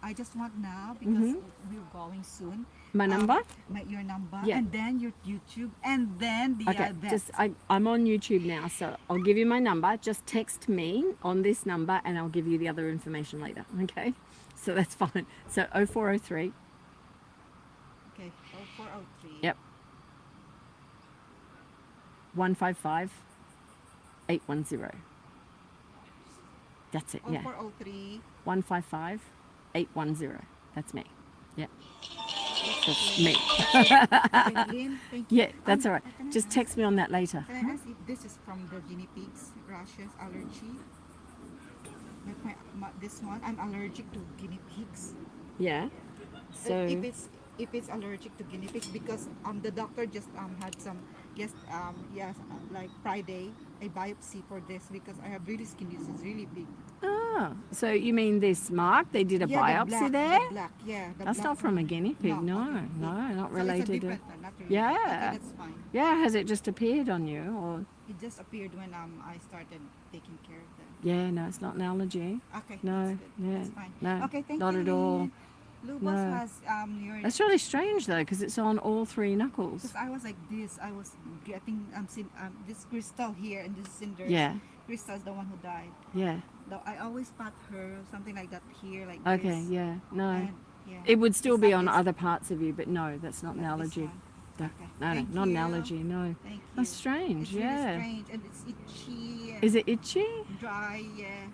D: I just want now because we're going soon.
B: My number?
D: Your number,
B: Yeah.
D: and then your YouTube, and then the
B: Okay,
D: vet.
B: I'm on YouTube now, so I'll give you my number. Just text me on this number and I'll give you the other information later, okay? So that's fine. So 0403,
D: Okay, 0403.
B: yep, 155 810. That's it, yeah.
D: 0403.
B: 155 810. That's me. Yep. That's me.
D: Lynn, thank you.
B: Yeah, that's all right. Just text me on that later.
D: Can I ask if this is from the guinea pigs, rashes, allergy? Like this one, I'm allergic to guinea pigs.
B: Yeah. So
D: If it's allergic to guinea pigs, because the doctor just had some like Friday a biopsy for this because I have really skin disease, really big.
B: oh, so you mean this mark? They did a
D: Yeah,
B: biopsy
D: the black,
B: there?
D: The black, yeah. The
B: That's
D: black
B: not from a
D: one.
B: guinea pig. No,
D: okay,
B: no,
D: good.
B: not
D: So
B: related
D: it's a
B: to.
D: different one, not really.
B: Yeah.
D: Okay, that's fine.
B: Yeah, has it just appeared on you, or?
D: It just appeared when I started taking care of them.
B: Yeah, no, it's not an allergy.
D: Okay.
B: No,
D: that's good.
B: yeah,
D: That's fine.
B: no,
D: Okay, thank
B: not
D: you.
B: at all.
D: Lynn. Lubos
B: No.
D: has your.
B: That's really strange though, because it's on all three knuckles.
D: Because I was like this, I was getting this crystal here and this cinder.
B: Yeah,
D: Crystal's the one who died.
B: yeah.
D: Though I always pat her something like that here, like
B: Okay,
D: this.
B: yeah, no.
D: And, yeah.
B: It would still
D: It's
B: be
D: not
B: on
D: this-
B: other parts of you, but no, that's not an
D: not this
B: allergy.
D: one.
B: No,
D: Okay.
B: no,
D: Thank
B: not an
D: you.
B: allergy, no.
D: Thank you.
B: That's strange,
D: It's
B: yeah.
D: really strange and it's itchy. And
B: Is it itchy?
D: dry? Yeah.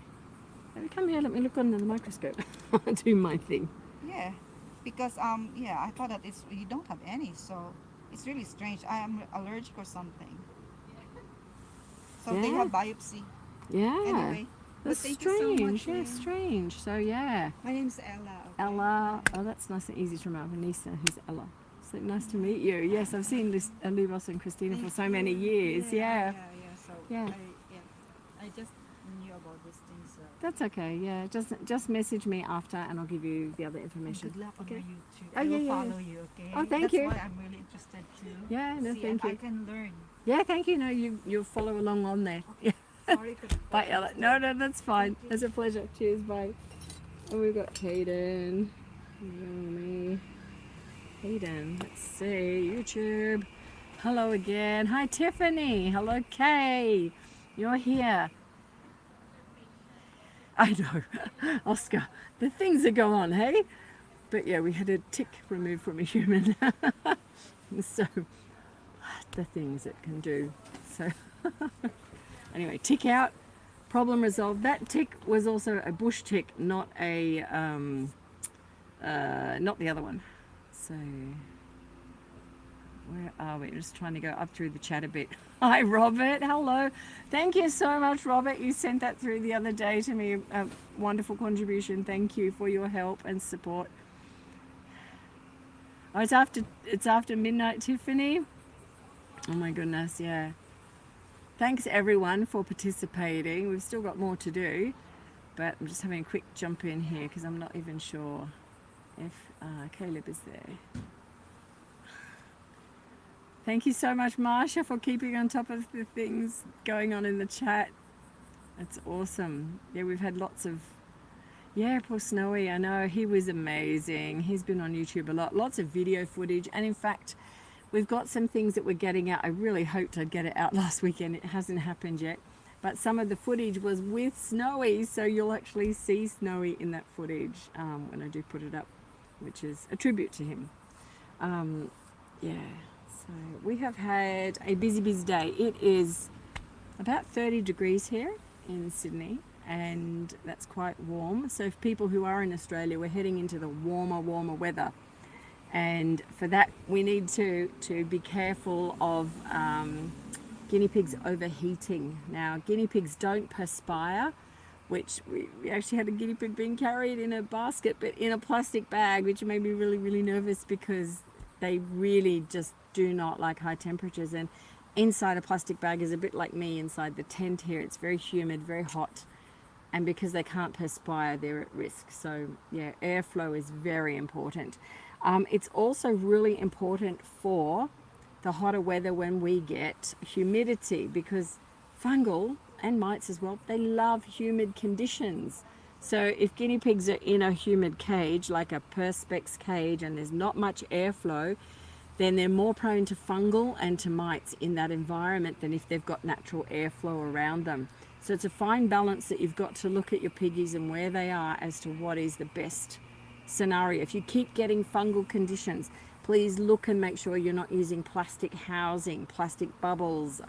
B: Let me come here, let me look under the microscope. I'll do my thing.
D: Yeah. Because I thought that you don't have any, so it's really strange. I am allergic or something. So they
B: Yeah.
D: have biopsy.
B: Yeah.
D: Anyway. But
B: That's
D: thank you so
B: strange,
D: much,
B: yeah,
D: Lynn.
B: strange. So yeah.
D: My name's Ella. Okay?
B: Ella, oh that's nice and easy to remember. Nisa, who's Ella. So nice to meet you. Yes, I've seen Lubos and Christina for
D: Thank
B: so many
D: you.
B: years. Yeah.
D: So
B: Yeah.
D: I just knew about these things. So.
B: That's okay. Yeah, just message me after, and I'll give you the other information.
D: Good luck on
B: Okay.
D: your YouTube.
B: Oh,
D: I will
B: yeah, yeah,
D: follow
B: yeah.
D: you. Okay.
B: Oh, thank
D: That's
B: you.
D: why I'm really interested to.
B: Yeah, no,
D: see
B: thank
D: if
B: you.
D: I can learn.
B: Yeah, thank you. No, you'll follow along on there. Yeah.
D: Sorry to.
B: Bye, Ella. No, that's fine. It's a pleasure. Cheers. Bye. And we've got Hayden. Me. Hayden. Let's see. YouTube. Hello again. Hi, Tiffany. Hello, Kay. You're here. I know. Oscar. The things that go on, hey? But yeah, we had a tick removed from a human. So, the things it can do. So, anyway, tick out. Problem resolved. That tick was also a bush tick, not a not the other one. So where are we? Just trying to go up through the chat a bit. Hi Robert, hello. Thank you so much, Robert. You sent that through the other day to me. A wonderful contribution. Thank you for your help and support. Oh, it's after midnight, Tiffany. Oh my goodness, yeah. Thanks everyone for participating. We've still got more to do, but I'm just having a quick jump in here because I'm not even sure if Caleb is there. Thank you so much, Marsha, for keeping on top of the things going on in the chat. It's awesome. Yeah, we've had lots of, yeah, poor Snowy, I know, he was amazing. He's been on YouTube a lot, lots of video footage, and in fact, we've got some things that we're getting out. I really hoped I'd get it out last weekend. It hasn't happened yet. But some of the footage was with Snowy, so you'll actually see Snowy in that footage when I do put it up, which is a tribute to him. Yeah, so we have had a busy day. It is about 30 degrees here in Sydney, and that's quite warm. So for people who are in Australia, we're heading into the warmer weather. And for that, we need to be careful of guinea pigs overheating. Now, guinea pigs don't perspire, which we actually had a guinea pig being carried in a basket, but in a plastic bag, which made me really, really nervous because they really just do not like high temperatures. And inside a plastic bag is a bit like me inside the tent here. It's very humid, very hot. And because they can't perspire, they're at risk. So yeah, airflow is very important. It's also really important for the hotter weather when we get humidity, because fungal and mites as well, they love humid conditions. So if guinea pigs are in a humid cage, like a perspex cage, and there's not much airflow, then they're more prone to fungal and to mites in that environment than if they've got natural airflow around them. So it's a fine balance that you've got to look at your piggies and where they are as to what is the best scenario. If you keep getting fungal conditions, please look and make sure you're not using plastic housing, plastic bubbles,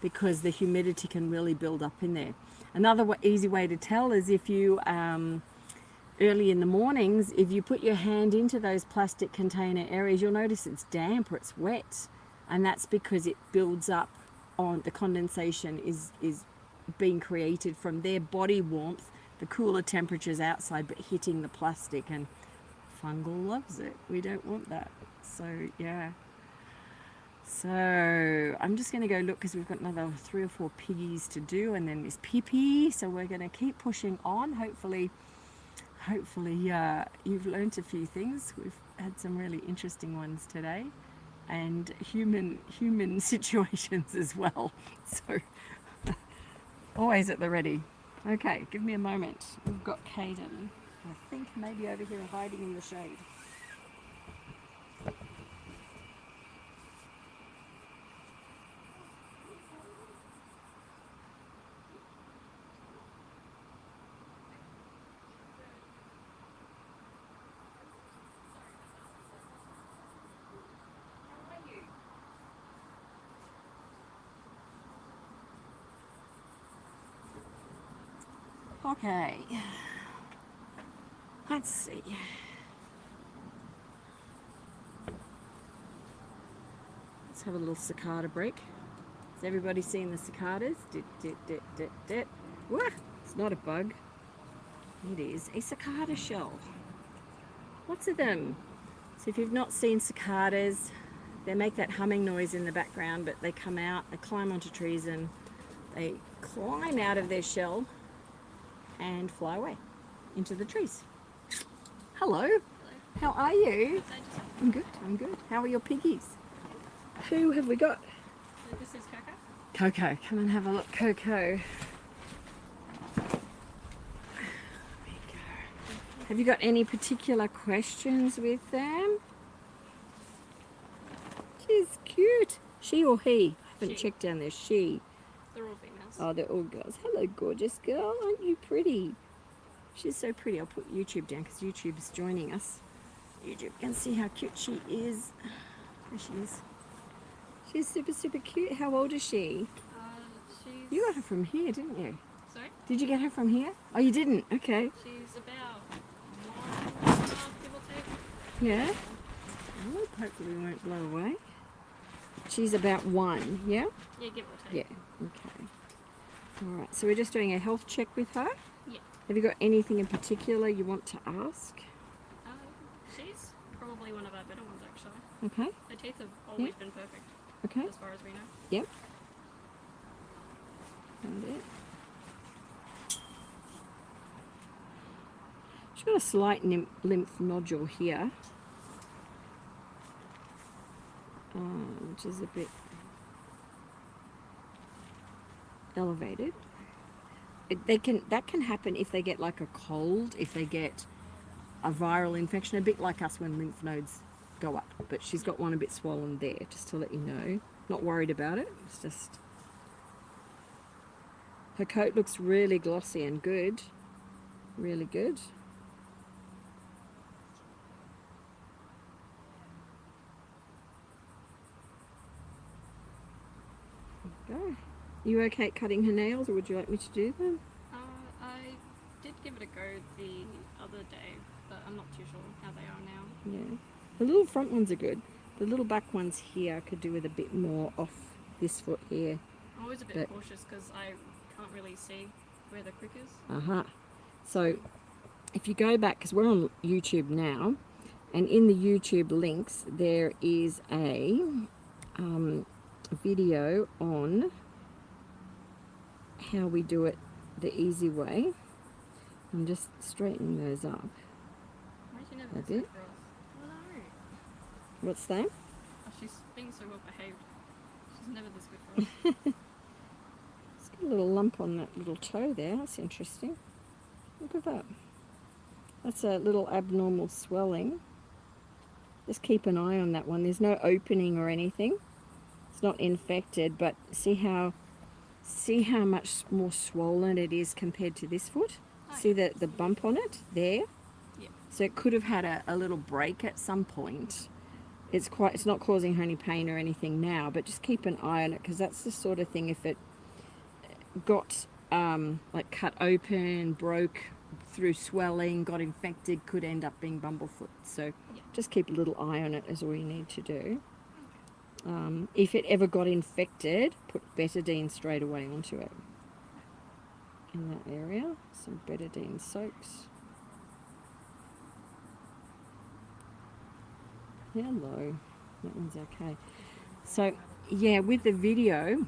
B: because the humidity can really build up in there. Another easy way to tell is if you, early in the mornings, if you put your hand into those plastic container areas, you'll notice it's damp or it's wet. And that's because it builds up on, the condensation is being created from their body warmth, the cooler temperatures outside, but hitting the plastic, and fungal loves it. We don't want that. So yeah. So I'm just going to go look, because we've got another 3 or 4 piggies to do, and then there's Pippi. So we're going to keep pushing on. Hopefully you've learnt a few things. We've had some really interesting ones today, and human situations as well. So always at the ready. Okay, give me a moment. We've got Caden, I think maybe over here hiding in the shade. Okay, let's see. Let's have a little cicada break. Has everybody seen the cicadas? Wah, it's not a bug. It is a cicada shell. Lots of them. So if you've not seen cicadas, they make that humming noise in the background, but they come out, they climb onto trees, and they climb out of their shell and fly away into the trees. Hello.
E: Hello.
B: How are you? I'm good, I'm good. How are your piggies? Who have we got?
E: So this is Coco.
B: Coco, come and have a look. Coco. There we go. Have you got any particular questions with them? She's cute. She or he? I haven't checked down there. She.
E: They're all females.
B: Oh, they're all girls. Hello, gorgeous girl. Aren't you pretty? She's so pretty. I'll put YouTube down because YouTube is joining us. YouTube can see how cute she is. There she is. She's super, super cute. How old is she?
E: She's...
B: You got her from here, didn't you?
E: Sorry?
B: Did you get her from here? Oh, you didn't? Okay.
E: She's about 1.5, give or take.
B: Yeah? Oh, hopefully we won't blow away. She's about 1, yeah?
E: Yeah, give or take.
B: Yeah, okay. Alright, so we're just doing a health check with her.
E: Yeah.
B: Have you got anything in particular you want to ask?
E: She's probably one of our better ones, actually.
B: Okay.
E: Her teeth have always been perfect,
B: Okay.
E: as far as we know.
B: Yep. Found it. She's got a slight lymph nodule here, which is a bit elevated. That can happen if they get like a cold, if they get a viral infection, a bit like us when lymph nodes go up. But she's got one a bit swollen there, just to let you know. Not worried about it. It's just her coat looks really glossy and good, really good. There we go. You okay at cutting her nails, or would you like me to do them?
E: I did give it a go the other day, but I'm not too sure how they are now.
B: Yeah. The little front ones are good. The little back ones here I could do with a bit more off this foot here.
E: I'm always a bit cautious because I can't really see where the crick is.
B: So if you go back, because we're on YouTube now, and in the YouTube links there is a video on how we do it the easy way. I'm just straightening those up.
E: Why is she never
B: A
E: this
B: bit.
E: good for us? Oh no.
B: What's that?
E: Oh, she's being so well behaved. She's never this good for us.
B: It's got a little lump on that little toe there. That's interesting. Look at that. That's a little abnormal swelling. Just keep an eye on that one. There's no opening or anything. It's not infected, but see how much more swollen it is compared to this foot. See the bump on it there?
E: Yeah.
B: So it could have had a little break at some point. It's not causing her any pain or anything now, but just keep an eye on it, because that's the sort of thing, if it got like cut open, broke through swelling, got infected, could end up being bumblefoot. So just keep a little eye on it is all you need to do. If it ever got infected, put betadine straight away onto it. In that area, some betadine soaks. Hello, that one's okay. So yeah, with the video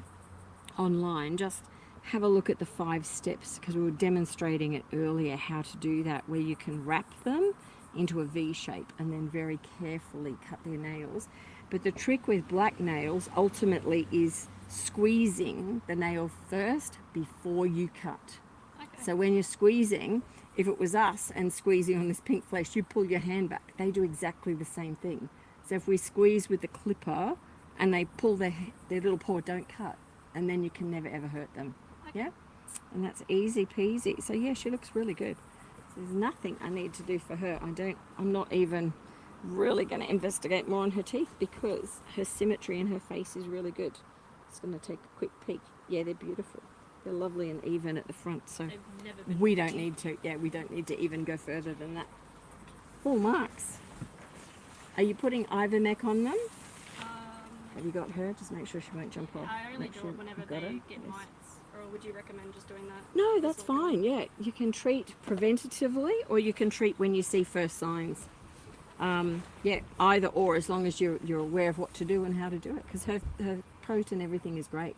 B: online, just have a look at the 5 steps, because we were demonstrating it earlier how to do that, where you can wrap them into a V shape and then very carefully cut their nails. But the trick with black nails ultimately is squeezing the nail first before you cut.
E: Okay.
B: So when you're squeezing, if it was us and squeezing on this pink flesh, you pull your hand back. They do exactly the same thing. So if we squeeze with the clipper and they pull their little paw, don't cut, and then you can never ever hurt them.
E: Okay.
B: Yeah, and that's easy peasy. So yeah, she looks really good. So there's nothing I need to do for her. I'm not even really going to investigate more on her teeth, because her symmetry in her face is really good. Just going to take a quick peek. Yeah, they're beautiful. They're lovely and even at the front. So
E: They've never been
B: we don't need to. Yeah, we don't need to even go further than that. Full marks. Are you putting ivermectin on them? Have you got her? Just make sure she won't jump off.
E: I only
B: Make
E: do
B: sure
E: it whenever
B: you've got
E: they
B: her.
E: get
B: Yes.
E: mites. Or would you recommend just doing that?
B: No, that's
E: Just walking?
B: fine. Yeah, you can treat preventatively, or you can treat when you see first signs. Yeah, either or, as long as you're aware of what to do and how to do it, because her coat and everything is great.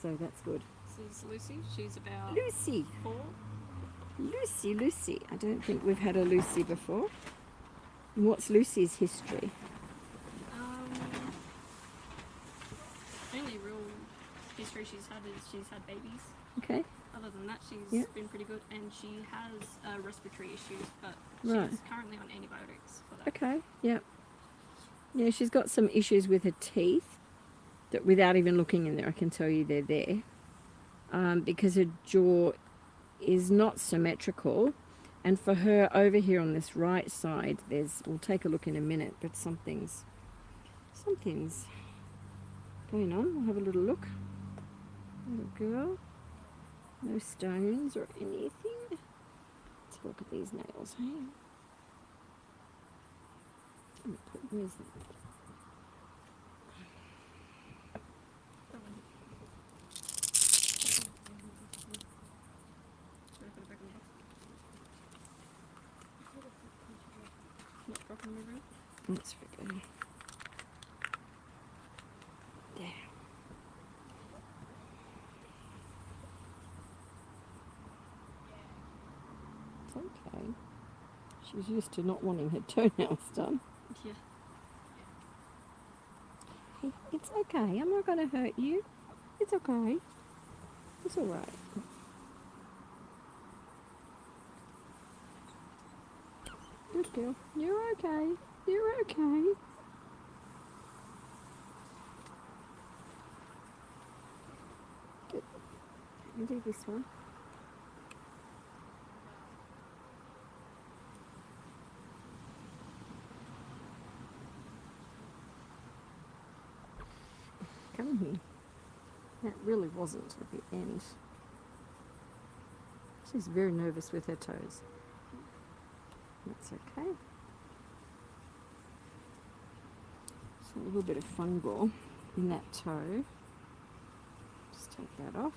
B: So that's good.
E: This is Lucy. She's about
B: Lucy.
E: 4.
B: Lucy. I don't think we've had a Lucy before. And what's Lucy's history?
E: Only real history she's had babies.
B: Okay.
E: Other than that, she's
B: Yeah.
E: been pretty good, and she has respiratory issues, but
B: Right.
E: she's currently on antibiotics for that.
B: Okay. Yeah. Yeah, she's got some issues with her teeth that, without even looking in there, I can tell you they're there. Because her jaw is not symmetrical, and for her over here on this right side, we'll take a look in a minute, but something's going on. We'll have a little look. Little girl. No stones or anything. Let's look at these nails. Hey? Where's that?
E: Should I put it back in the box? Not dropping the room?
B: Let's figure it out. There. It's okay. She's used to not wanting her toenails done.
E: Yeah.
B: Hey, it's okay. I'm not going to hurt you. It's okay. It's all right. Good girl. You're okay. You're okay. Good. I'll do this one. Come here. That really wasn't at the end. She's very nervous with her toes. That's okay. So a little bit of fungal in that toe. Just take that off.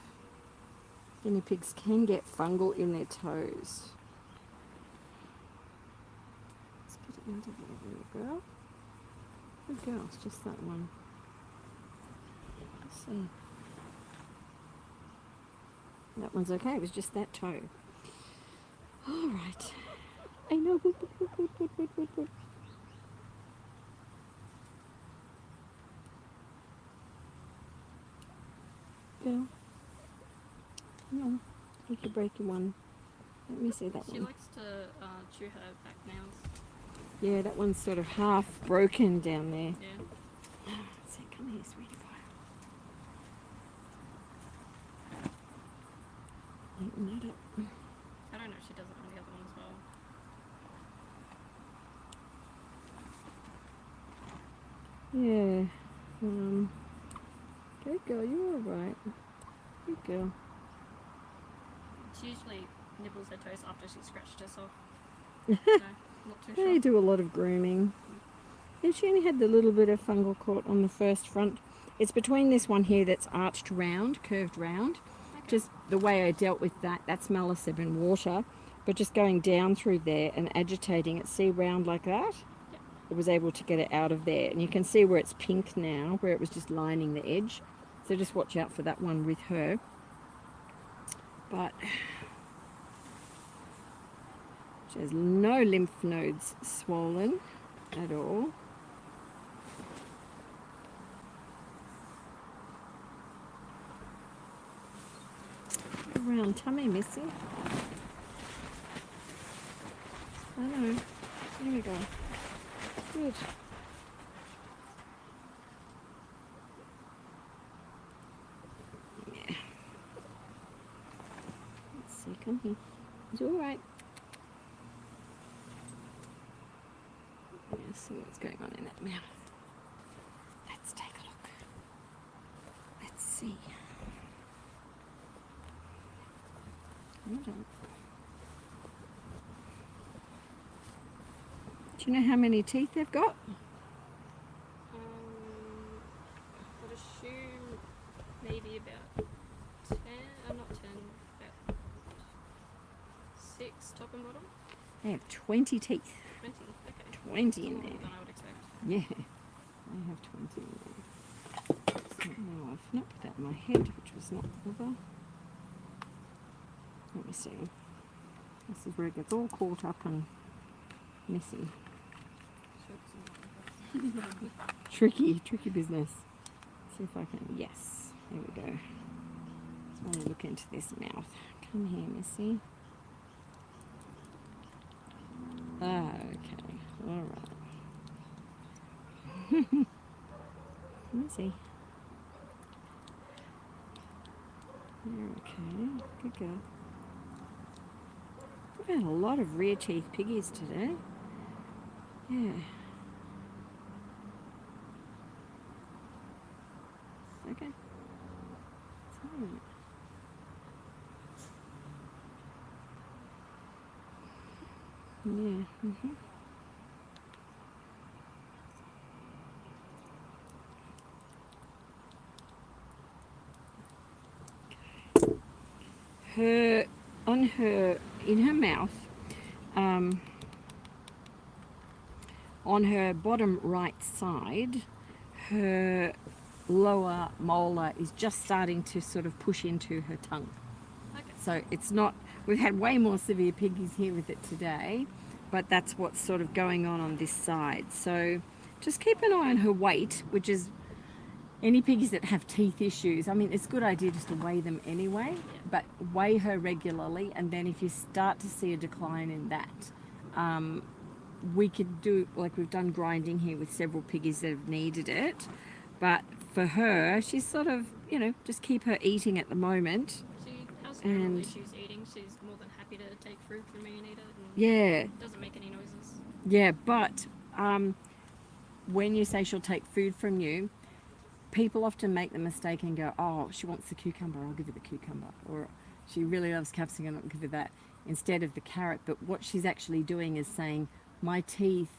B: Guinea pigs can get fungal in their toes. Let's get it into there. There we go. Good girl. It's just that one. Let's see. That one's okay. It was just that toe. All right. I know. Good. Girl. No. I think you're breaking one. Let me see that
E: She
B: one.
E: likes to chew her back nails.
B: Yeah, that one's sort of half broken down there.
E: Yeah.
B: So come here, sweetie pie. Open that up.
E: I don't know if she does it on the other one as well.
B: Yeah. Good girl, you're alright. Good girl.
E: She usually nibbles her toes after she scratched herself. So, not too
B: They
E: sure.
B: do a lot of grooming. And she only had the little bit of fungal coat on the first front. It's between this one here that's arched round, curved round.
E: Okay.
B: Just the way I dealt with that, that's malaseb in water. But just going down through there and agitating it, see round like that?
E: Yep.
B: It was able to get it out of there. And you can see where it's pink now, where it was just lining the edge. So just watch out for that one with her. But she has no lymph nodes swollen at all. Around tummy, Missy. I know. There we go. Good. Yeah. Let's see, come here. It's alright. Let's see what's going on in that mouth. Let's take a look. Let's see. Hold on. Do you know how many teeth they've got?
E: I'd assume maybe about 10, not 10, about 6 top and bottom.
B: They have 20 teeth.
E: 20, okay.
B: 20 in
E: More
B: there.
E: than I would expect.
B: Yeah, I have 20 in there. So now I've not put that in my head, which was not clever. Let me see. This is where it gets all caught up and messy. Tricky business. See if I can, yes, there we go. Just want to look into this mouth. Come here, Missy. Okay, alright. Missy. You're okay, good girl. We've had a lot of rear teeth piggies today. Yeah. Okay. It's alright. Yeah. In her mouth, on her bottom right side, her lower molar is just starting to sort of push into her tongue.
E: Okay.
B: So it's not, we've had way more severe piggies here with it today, but that's what's sort of going on this side. So just keep an eye on her weight, which is any piggies that have teeth issues. I mean, it's a good idea just to weigh them anyway, but weigh her regularly, and then if you start to see a decline in that, we could do, like we've done grinding here with several piggies that have needed it, but for her, she's sort of, you know, just keep her eating at the moment.
E: She has normal
B: And
E: issues eating. She's more than happy to take fruit from me and eat it. And
B: yeah,
E: doesn't make any noises.
B: yeah, but when you say she'll take food from you, people often make the mistake and go, oh, she wants the cucumber, I'll give her the cucumber, or she really loves capsicum, I'll give her that instead of the carrot. But what she's actually doing is saying, my teeth,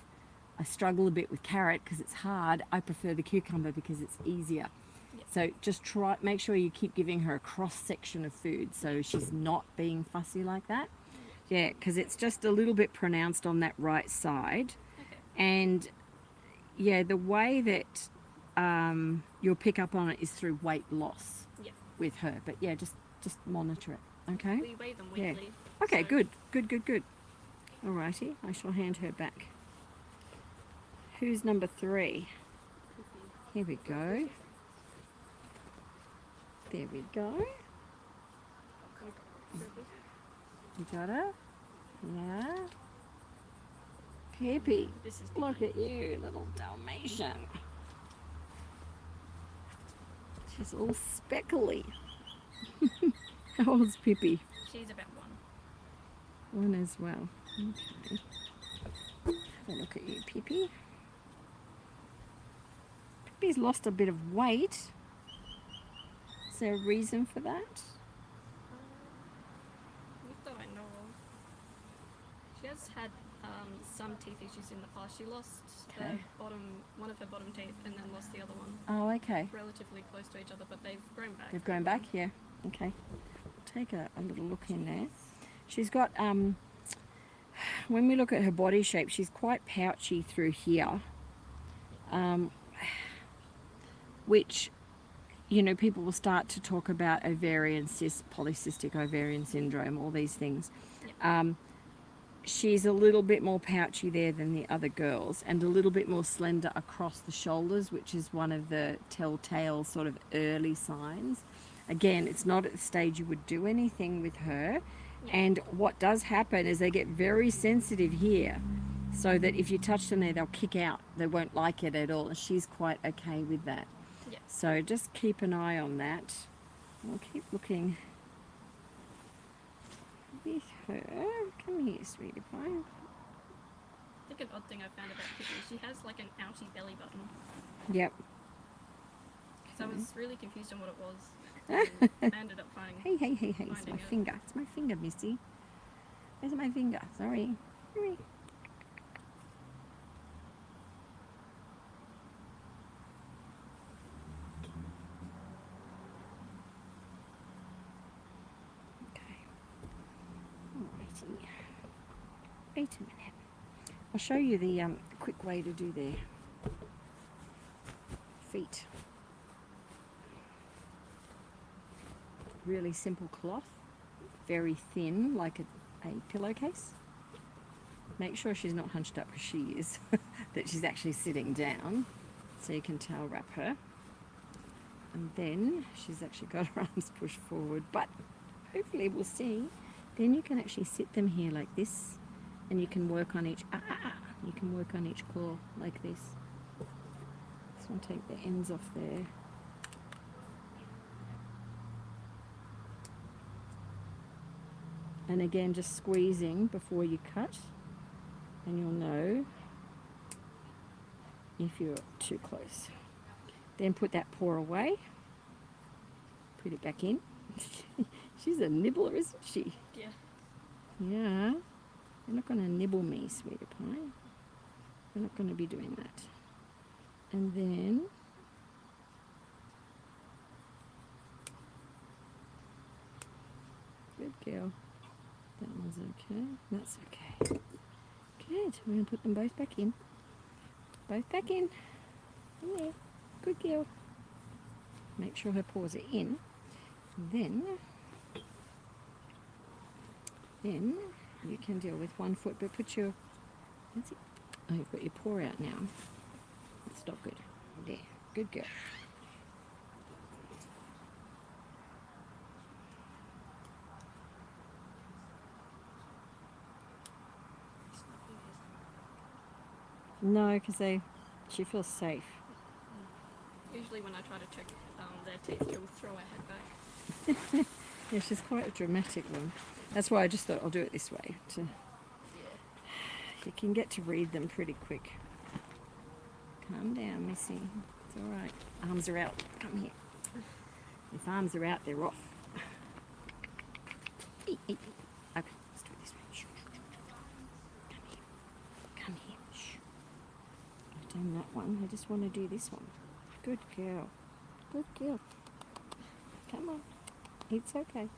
B: I struggle a bit with carrot because it's hard, I prefer the cucumber because it's easier. So just make sure you keep giving her a cross section of food so she's not being fussy like that. Yeah, because it's just a little bit pronounced on that right side.
E: Okay.
B: And yeah, the way that you'll pick up on it is through weight loss with her. But yeah, just monitor it, okay?
E: We weigh them weekly.
B: Okay,
E: so
B: good. Alrighty, I shall hand her back. Who's number 3? Here we go. There we go. You got her? Yeah. Pippi,
E: This is
B: look at you, little Dalmatian. She's all speckly. How old's Pippi?
E: she's about 1.
B: One as well. Okay. Have a look at you, Pippi. Pippi's lost a bit of weight. Is there a reason for that?
E: Not that I know of. She has had some teeth issues in the past. She lost
B: Okay.
E: one of her bottom teeth, and then lost the other one.
B: Oh, okay.
E: Relatively close to each other, but they've grown back.
B: They've grown back, yeah. Okay. Take a little look in there. She's got, when we look at her body shape, she's quite pouchy through here. Which, you know, people will start to talk about ovarian cyst, polycystic ovarian syndrome, all these things. She's a little bit more pouchy there than the other girls, and a little bit more slender across the shoulders, which is one of the telltale sort of early signs. Again, it's not at the stage you would do anything with her. And what does happen is they get very sensitive here, so that if you touch them there, they'll kick out. They won't like it at all, and she's quite okay with that.
E: Yeah.
B: So just keep an eye on that. We'll keep looking with her. Come here, sweetie pie.
E: I think an odd thing I found about Pippi is she has like an outy belly button.
B: Yep.
E: So I was really confused on what it was. And I ended up finding.
B: Hey, hey, hey, hey, it's
E: finding
B: my
E: it.
B: finger. It's my finger, Missy. Where's my finger? Sorry. Sorry. Okay. Alrighty. Wait a minute. I'll show you the quick way to do their feet. Really simple cloth, very thin, like a pillowcase. Make sure she's not hunched up, because she is, that she's actually sitting down, so you can towel wrap her. And then she's actually got her arms pushed forward, but hopefully we'll see. Then you can actually sit them here like this, and you can work on each, you can work on each claw like this. So I'll take the ends off there. And again, just squeezing before you cut, and you'll know if you're too close. Then put that paw away, put it back in. She's a nibbler, isn't she?
E: Yeah.
B: Yeah. You're not going to nibble me, sweetie pie. We're not going to be doing that. And then good girl. That one's okay. That's okay. Good. We're going to put them both back in. Both back in. Yeah. Good girl. Make sure her paws are in. Then you can deal with one foot, but put your, that's it. Oh, you've got your paw out now. That's not good. There. Good girl. No, because she feels safe.
E: Usually when I try to check their teeth, she'll throw her head back.
B: Yeah, she's quite a dramatic one. That's why I just thought I'll do it this way. You can get to read them pretty quick. Calm down, Missy. It's all right. Arms are out. Come here. If arms are out, they're off. Okay, let's do it this way. Shh, shh, shh. Come here. Come here. Shh. I've done that one. I just want to do this one. Good girl. Good girl. Come on. It's okay.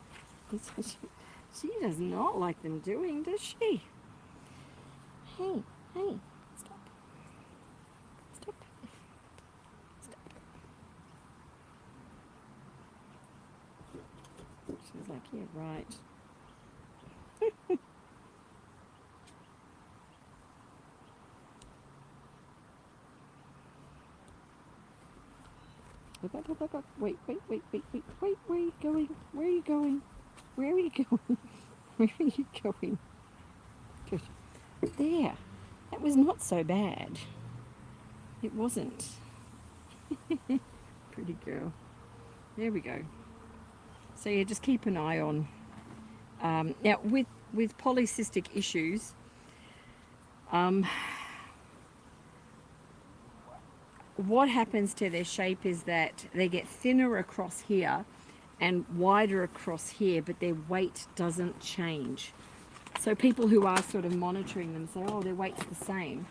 B: She does not like them doing, does she? Hey, hey, stop. Stop. Stop. She's like, yeah, right. Wait, where are you going? Where are you going? Where are you going? Where are you going? Good. There. That was not so bad. It wasn't. Pretty girl. There we go. So yeah, just keep an eye on. Now with polycystic issues, what happens to their shape is that they get thinner across here and wider across here, but their weight doesn't change. So people who are sort of monitoring them say, oh, their weight's the same.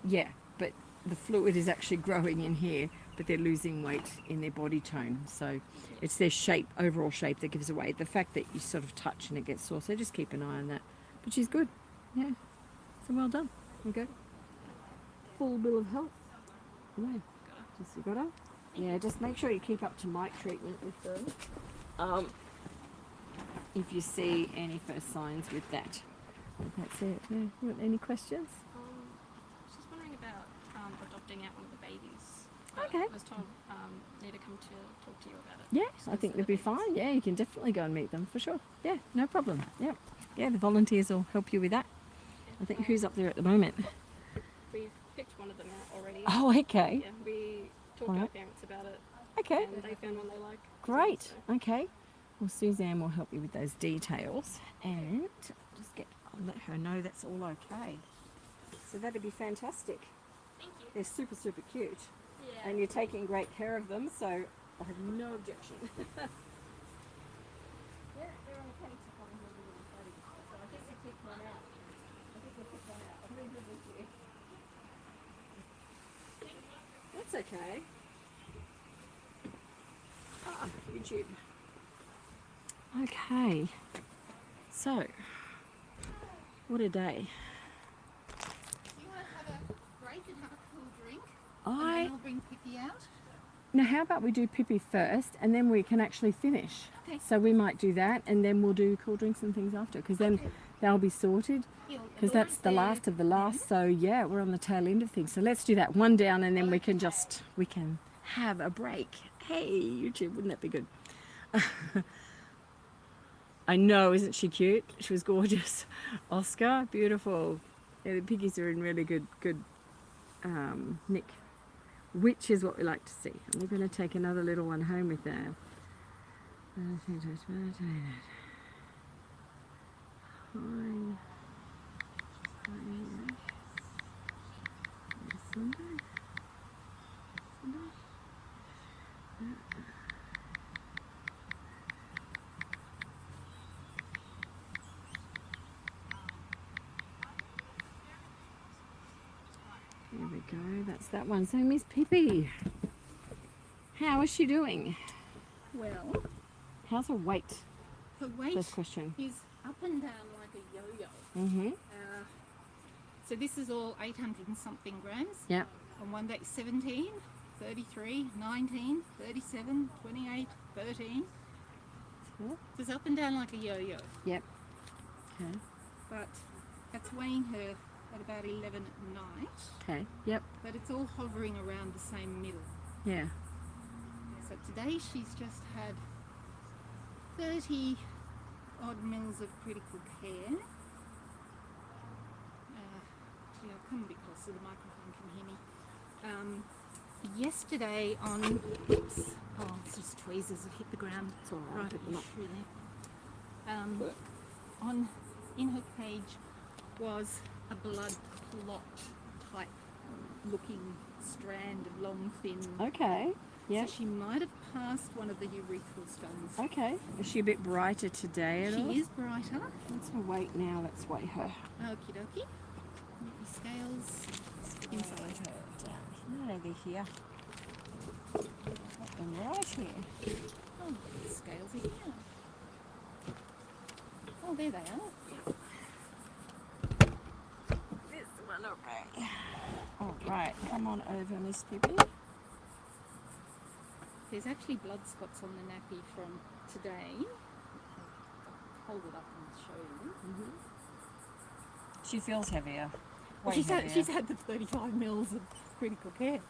B: Yeah, but the fluid is actually growing in here, but they're losing weight in their body tone. So it's their shape, overall shape, that gives away. The fact that you sort of touch and it gets sore, so just keep an eye on that. But she's good. Yeah. So well done. Okay. Full bill of health. Yeah. Just you got her? Yeah, just make sure you keep up to mite treatment with them. If you see any first signs with that. That's it. Yeah. You want any questions?
E: Just wondering about adopting out one of the babies.
B: Okay.
E: I was told need to come to talk to you about it.
B: Yeah, I think they'll be fine. Yeah, you can definitely go and meet them for sure. Yeah, no problem. Yeah. Yeah, the volunteers will help you with that. I think who's up there at the moment?
E: We've picked one of them out already.
B: Oh, okay.
E: Yeah, we talked to our parents about it.
B: Okay.
E: And they found one they like.
B: Great. Okay. Well, Suzanne will help you with those details and I'll let her know that's all okay. So that'd be fantastic.
E: Thank you.
B: They're super, super cute.
E: Yeah.
B: And you're taking great care of them, so I have no objection. Yeah, they're okay to find your little buddy. So I guess I picked one out. I'm really good with you. That's okay. YouTube. Okay. So, what a day.
A: You want to have a break and have a cool drink?
B: I
A: And then I'll bring Pippi out.
B: Now, how about we do Pippi first, and then we can actually finish.
A: Okay.
B: So we might do that, and then we'll do cool drinks and things after, because then they'll be sorted. Because that's the last of the last. So yeah, we're on the tail end of things. So let's do that. One down, and then we can have a break. Hey, YouTube, wouldn't that be good? I know, isn't she cute? She was gorgeous. Oscar, beautiful. Yeah, the piggies are in really good nick, which is what we like to see. And we're going to take another little one home with her. There we go, that's that one. So Miss Pippi, how is she doing?
A: Well,
B: How's her weight?
A: her weight
B: First question.
A: is up and down like a yo-yo.
B: Mm-hmm.
A: So this is all 800 and something grams.
B: Yep.
A: On one day, 17, 33, 19, 37, 28, 13.
B: Cool.
A: So it's up and down like a yo-yo.
B: Yep. Okay.
A: But that's weighing her at about 11 at night.
B: Okay. Yep.
A: But it's all hovering around the same middle.
B: Yeah.
A: So today she's just had 30 odd mils of critical care. Yeah, I'll come a bit closer, the microphone can hear me. Yesterday on, oops, oh, it's just tweezers that hit the ground.
B: It's all right,
A: Right
B: pick them up.
A: through there. In her cage was a blood clot type looking strand of long thin.
B: Okay. Yeah.
A: So she might have passed one of the urethral stones.
B: Okay. Is she a bit brighter today at all?
A: She is brighter.
B: What's her weight now? Let's weigh her.
A: Okie dokie. The scales inside her.
B: No, they're here. Put them right here.
A: Oh, the scales are here. Oh, there they are.
B: This one, okay. All right, come on over, Miss Pippi.
A: There's actually blood spots on the nappy from today. Hold it up and show you.
B: She feels heavier.
A: Well,
B: Way
A: she's
B: heavier.
A: had the 35 mils of critical care.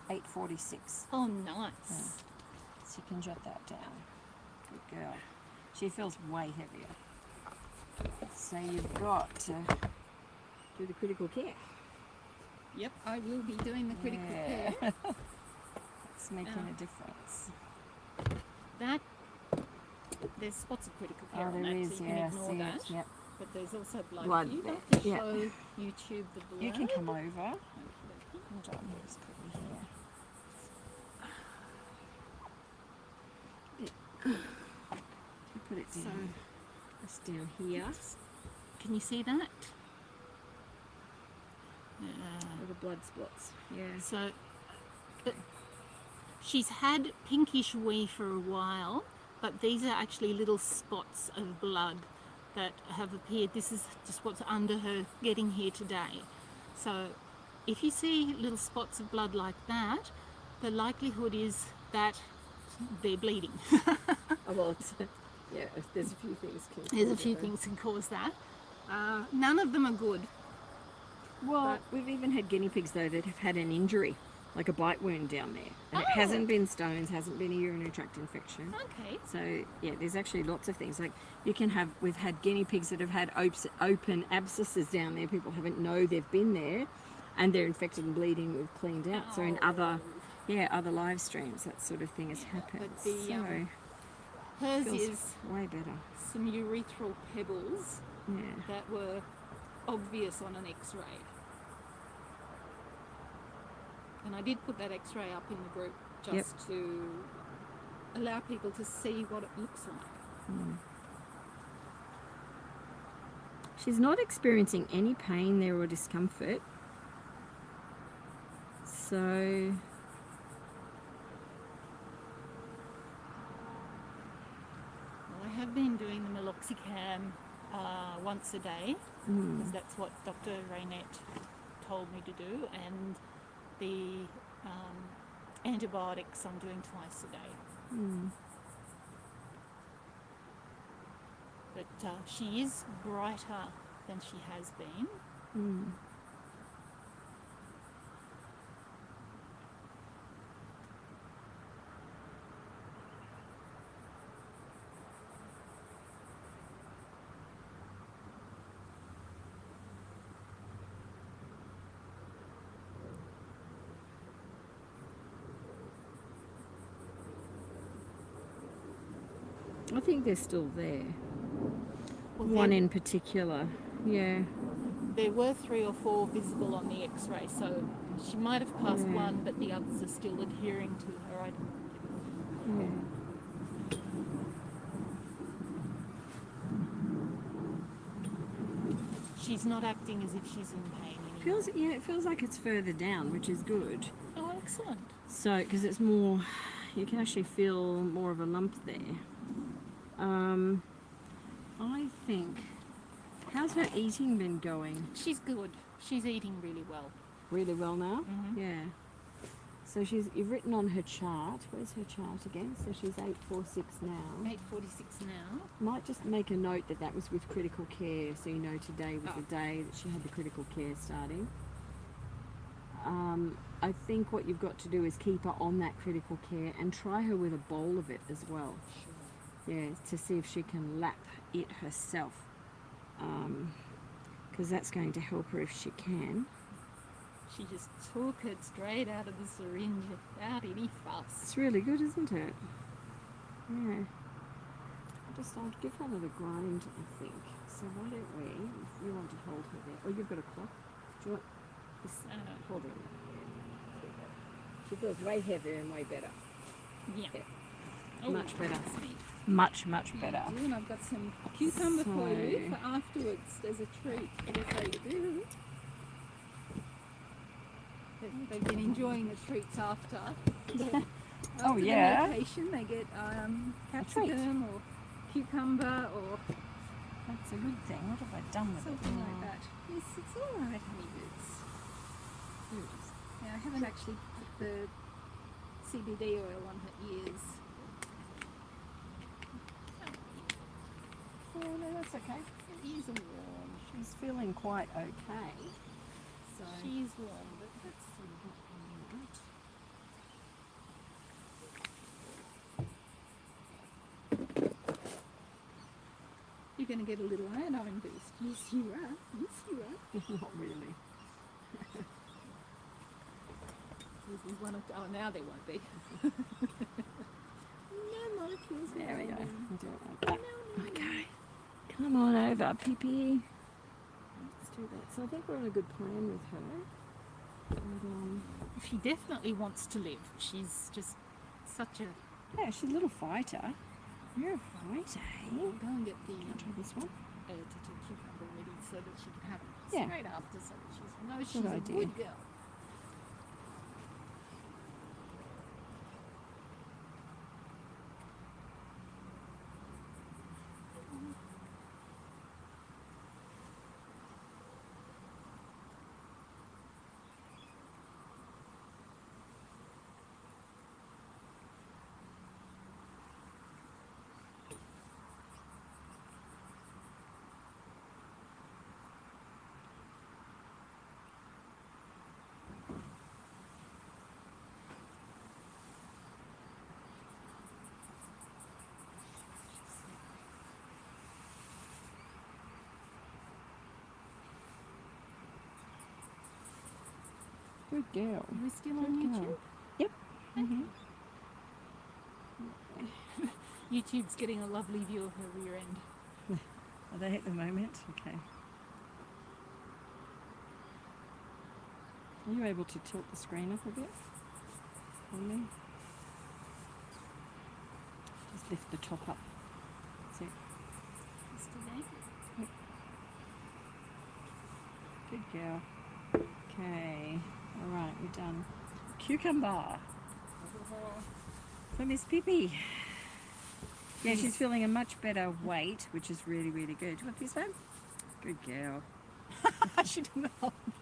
B: 846.
A: Oh, nice.
B: Yeah. So you can jot that down. Good girl. She feels way heavier. So you've got to do the critical care.
A: Yep, I will be doing the critical
B: Yeah.
A: care.
B: It's making a difference.
A: That there's spots of critical care
B: Oh,
A: on
B: there
A: that,
B: is,
A: so you can
B: yeah,
A: ignore
B: see
A: that.
B: it, yep.
A: But there's also blood.
B: Blood
A: If you'd
B: there,
A: like to
B: yeah.
A: show YouTube the blood.
B: You can come over.
A: Okey-dokey.
B: Hold on, let's put you here. Put it
A: So,
B: down. It's down here.
A: can you see that?
B: Where the blood spots. Yeah.
A: So, she's had pinkish wee for a while, but these are actually little spots of blood that have appeared. This is just what's under her getting here today. So, if you see little spots of blood like that, the likelihood is that they're bleeding.
B: Oh, well, it's, yeah, there's a few things.
A: There's a few things can cause that. None of them are good.
B: Well, we've even had guinea pigs, though, that have had an injury, like a bite wound down there. And it hasn't been stones, hasn't been a urinary tract infection.
A: Okay.
B: So, yeah, there's actually lots of things. Like, you can have, we've had guinea pigs that have had open abscesses down there. People haven't know they've been there, and they're infected and bleeding, we've cleaned out. So in other live streams, that sort of thing has happened.
A: But the,
B: so,
A: hers
B: feels
A: is
B: way better.
A: some urethral pebbles
B: Yeah.
A: that were obvious on an x-ray. And I did put that x-ray up in the group just to allow people to see what it looks like.
B: She's not experiencing any pain there or discomfort. So
A: Well, I have been doing the meloxicam once a day, because that's what Dr. Raynette told me to do, and the antibiotics I'm doing twice a day. But she is brighter than she has been.
B: I think they're still there.
A: Well,
B: One in particular. Yeah.
A: there were 3 or 4 visible on the x-ray, so she might have passed one, but the others are still adhering to her.
B: Yeah.
A: She's not acting as if she's in pain anymore.
B: It feels like it's further down, which is good.
A: Oh, excellent.
B: So, because it's more, you can actually feel more of a lump there. I think, how's her eating been going?
A: She's good. She's eating really well.
B: Really well now?
A: Mhm.
B: Yeah. So you've written on her chart, where's her chart again? So she's 846 now.
A: 8:46 now.
B: Might just make a note that was with critical care, so you know today was the day that she had the critical care starting. I think what you've got to do is keep her on that critical care and try her with a bowl of it as well. Yeah, to see if she can lap it herself, because that's going to help her if she can.
A: She just took it straight out of the syringe without any fuss.
B: It's really good, isn't it? Yeah. I'll give her another grind, I think. So why don't we, if you want to hold her there, oh, you've got a cloth. Do you want this? Hold her. She feels way heavier and way better.
A: Yeah.
B: Yeah.
A: Oh,
B: Much better.
A: sweet.
B: Much better.
A: And I've got some cucumber for you
B: So-
A: for afterwards. There's a treat. Whatever you do. They've been enjoying the treats after.
B: Oh,
A: the
B: yeah.
A: medication, they get capsicum or cucumber or
B: That's a good thing. What have I done with
A: something
B: it?
A: like that. Yes, it's all right, honey boots. Yeah, I haven't actually put the CBD oil on her ears.
B: Oh, no, that's okay.
A: Her ears are warm.
B: She's feeling quite okay. So
A: She's warm, but
B: that's not right.
A: you going to get a little iodine boost. Yes, you are. Yes, you are.
B: Not really.
A: This is one of, oh, now there won't be.
H: No molecules.
B: There we go. I do it like that. Okay. Come on over, Pippi. Let's do that. So I think we're on a good plan with her. And,
A: She definitely wants to live. She's just such a...
B: yeah, she's a little fighter. You're a fighter, eh?
A: I'll go and get the
B: Try this one.
A: cucumber ready so that she can have it
B: Yeah.
A: straight after, so that she knows she's
B: Good
A: a
B: idea.
A: good girl.
B: Good girl.
A: Are we still on
B: Good
A: YouTube?
B: girl. Yep. Mm-hmm.
A: YouTube's getting a lovely view of her rear end.
B: Are they at the moment? Okay. Are you able to tilt the screen up a bit? For me? Just lift the top up. That's it.
A: Still there?
B: Good girl. Okay. Alright, we're done. Cucumber. For Miss Pippi. Yeah, she's feeling a much better weight, which is really, really good. Do you want this one? Good girl.
A: She didn't help me.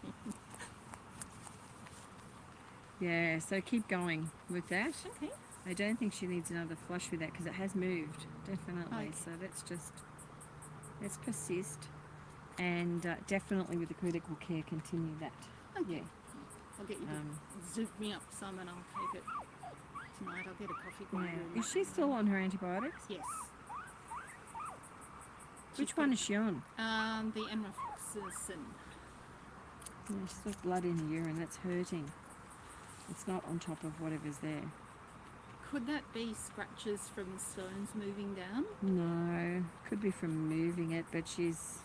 B: Yeah, so keep going with that.
A: Okay.
B: I don't think she needs another flush with that because it has moved, definitely.
A: Okay.
B: So let's persist and definitely with the critical care continue that.
A: Okay.
B: Yeah.
A: I'll get you to zoop me up some and I'll take it tonight. I'll get a coffee grinder.
B: Yeah.
A: and
B: Is she still on her antibiotics?
A: Yes.
B: Which one is she on?
A: The enrofloxacin.
B: Yeah, she's got blood in the urine. That's hurting. It's not on top of whatever's there.
A: Could that be scratches from the stones moving down?
B: No, could be from moving it, but it's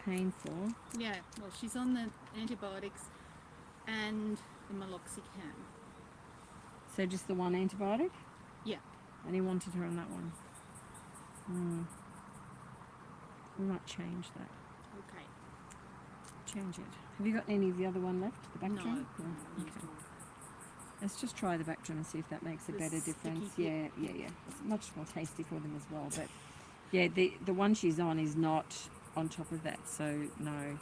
B: painful.
A: Yeah, well, she's on the antibiotics and the meloxicam.
B: So just the one antibiotic?
A: Yeah.
B: And he wanted her on that one. We might change that.
A: Okay.
B: Change it. Have you got any of the other one left? The
A: No.
B: Bactrim? Okay. Let's just try the Bactrim and see if that makes a
A: The
B: better
A: sticky
B: difference.
A: bit.
B: Yeah. It's much more tasty for them as well. But yeah, the one she's on is not on top of that, so no.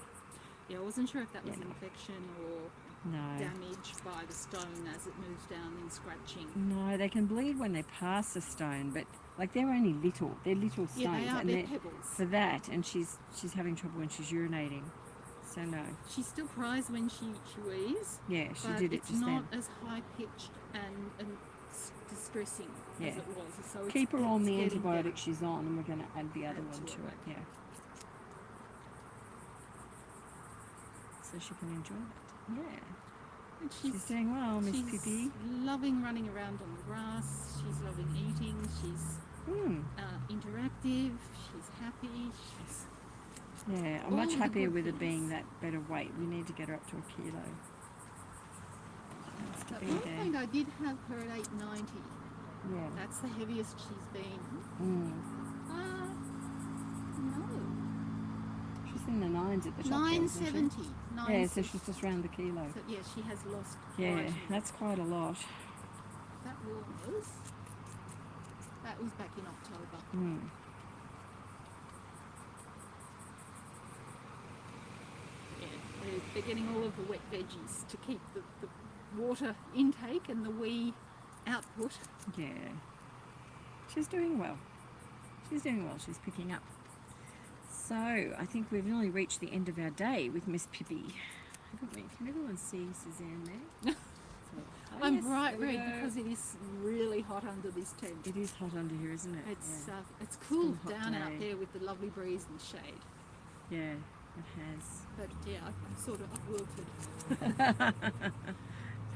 A: Yeah, I wasn't sure if that was
B: Yeah.
A: infection or
B: No.
A: damage by the stone as it moves down in scratching.
B: No, they can bleed when they pass a stone, but like they're only little. They're little stones.
A: Yeah, they are.
B: and
A: They're pebbles.
B: for that, and she's having trouble when she's urinating. So no.
A: She still cries when she wheezes.
B: Yeah, she
A: but
B: did it
A: it's
B: just
A: not
B: then.
A: as high pitched and distressing
B: Yeah.
A: as it was. So
B: Keep her on the
A: it's getting
B: antibiotic
A: better.
B: she's on, and we're going to add the other
A: Add
B: one
A: to
B: to
A: it,
B: it. Yeah. So she can enjoy that. Yeah.
A: And
B: She's doing well, Miss
A: she's
B: Pippi.
A: loving running around on the grass. She's loving eating. She's interactive. She's happy. She's
B: Yeah, I'm
A: all
B: much
A: the
B: happier
A: good
B: with her
A: things.
B: being that better weight. We need to get her up to a kilo. That's to
A: At
B: be
A: one
B: there.
A: point I did have her at 890.
B: Yeah.
A: That's the heaviest she's been.
B: Mm.
A: No.
B: She's in the nines at the top. there, isn't she?
A: 970.
B: Yeah, so she's just around the kilo.
A: So yeah, she has lost
B: Yeah,
A: quite.
B: that's quite a lot.
A: That was back in October.
B: Mm.
A: Yeah, they're getting all of the wet veggies to keep the water intake and the wee output.
B: Yeah. She's doing well. She's doing well. She's picking up. So, I think we've nearly reached the end of our day with Miss Pippi. Haven't we? Can everyone see Suzanne there?
A: I'm
B: yes,
A: bright
B: there we
A: red
B: go.
A: because it is really hot under this tent.
B: It is hot under here, isn't it?
A: It's cooled
B: been a hot
A: down
B: day.
A: out there with the lovely breeze and shade.
B: Yeah, it has.
A: But yeah, I'm sort of wilted.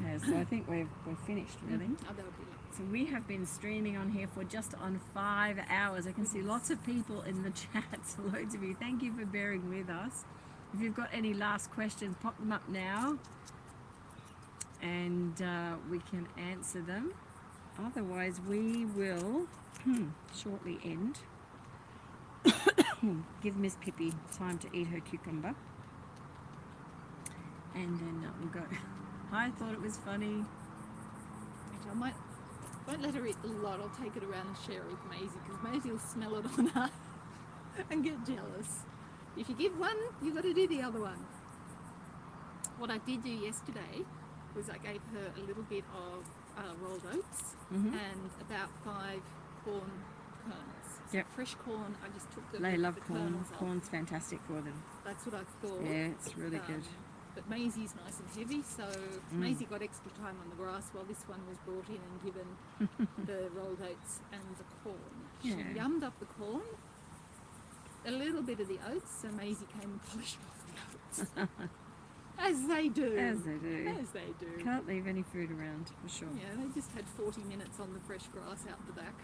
B: Yeah, so I think we're finished really.
A: Oh, that would be lovely.
B: So we have been streaming on here for just on 5 hours. I can see lots of people in the chat, loads of you. Thank you for bearing with us. If you've got any last questions, pop them up now and we can answer them. Otherwise we will shortly end. Give Miss Pippi time to eat her cucumber. And then we'll go. I thought it was funny.
A: Actually, I won't let her eat a lot. I'll take it around and share it with Maisie because Maisie will smell it on her and get jealous. If you give one, you've got to do the other one. What I did do yesterday was I gave her a little bit of rolled oats and about 5 corn kernels. So
B: Yep.
A: fresh corn, I just took the
B: They love
A: the
B: corn.
A: kernels off.
B: Corn's fantastic for them.
A: That's what I thought.
B: Yeah, it's really good.
A: But Maisie's nice and heavy, so Maisie got extra time on the grass while this one was brought in and given the rolled oats and the corn. She
B: Yeah.
A: yummed up the corn, a little bit of the oats, so Maisie came and polished off the oats. As they do.
B: As they do.
A: As they do.
B: Can't leave any food around, for sure.
A: Yeah, they just had 40 minutes on the fresh grass out the back.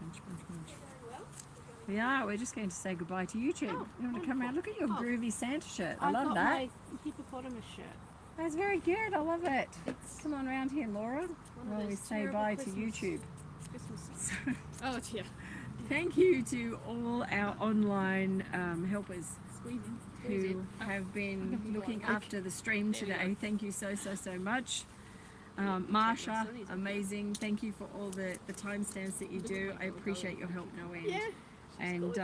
B: Munch, munch, munch. We are. We're just going to say goodbye to YouTube. You want to come around? Look at your groovy Santa shirt. I love that.
F: my hippopotamus shirt.
B: That's very good. I love it. Come on around here, Laura, while we
F: those
B: say
F: terrible
B: bye to
F: Christmas-
B: YouTube.
F: Christmas.
A: Oh, yeah.
B: Thank you to all our online helpers
A: Squeezing.
B: who have been looking after the stream today. Thank you so much. Marsha, amazing. Thank you for all the timestamps that you do. I appreciate your help, no end.
F: Yeah.
B: And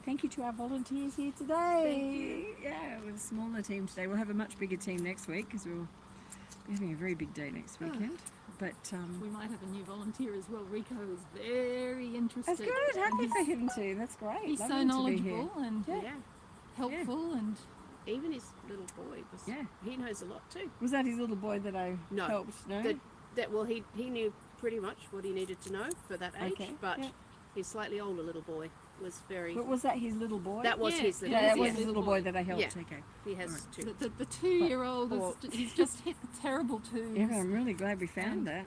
B: thank you to our volunteers here today. Yeah, we're a smaller team today. We'll have a much bigger team next week because we're having a very big day next weekend. But
A: We might have a new volunteer as well. Rico is very interested.
B: that's good. Happy
A: and
B: for him too. That's great.
A: He's
B: Love
A: so
B: him to be here.
A: knowledgeable and
F: Yeah.
A: helpful and
F: Even his little boy was.
B: Yeah.
F: He knows a lot too.
B: Was that his little boy that I
F: No.
B: helped? No.
F: He knew pretty much what he needed to know for that age,
B: Okay,
F: but
B: yeah.
F: his slightly older little boy was very.
B: But was that his little boy?
F: That was
A: Yeah.
F: his little.
B: Yeah, that
F: boy.
B: was his little boy that I helped.
F: Yeah.
B: Okay.
F: He has two.
A: the 2-year-old,
F: Or-
A: he's just hit the terrible twos.
B: Yeah, I'm really glad we found
A: And-
B: that.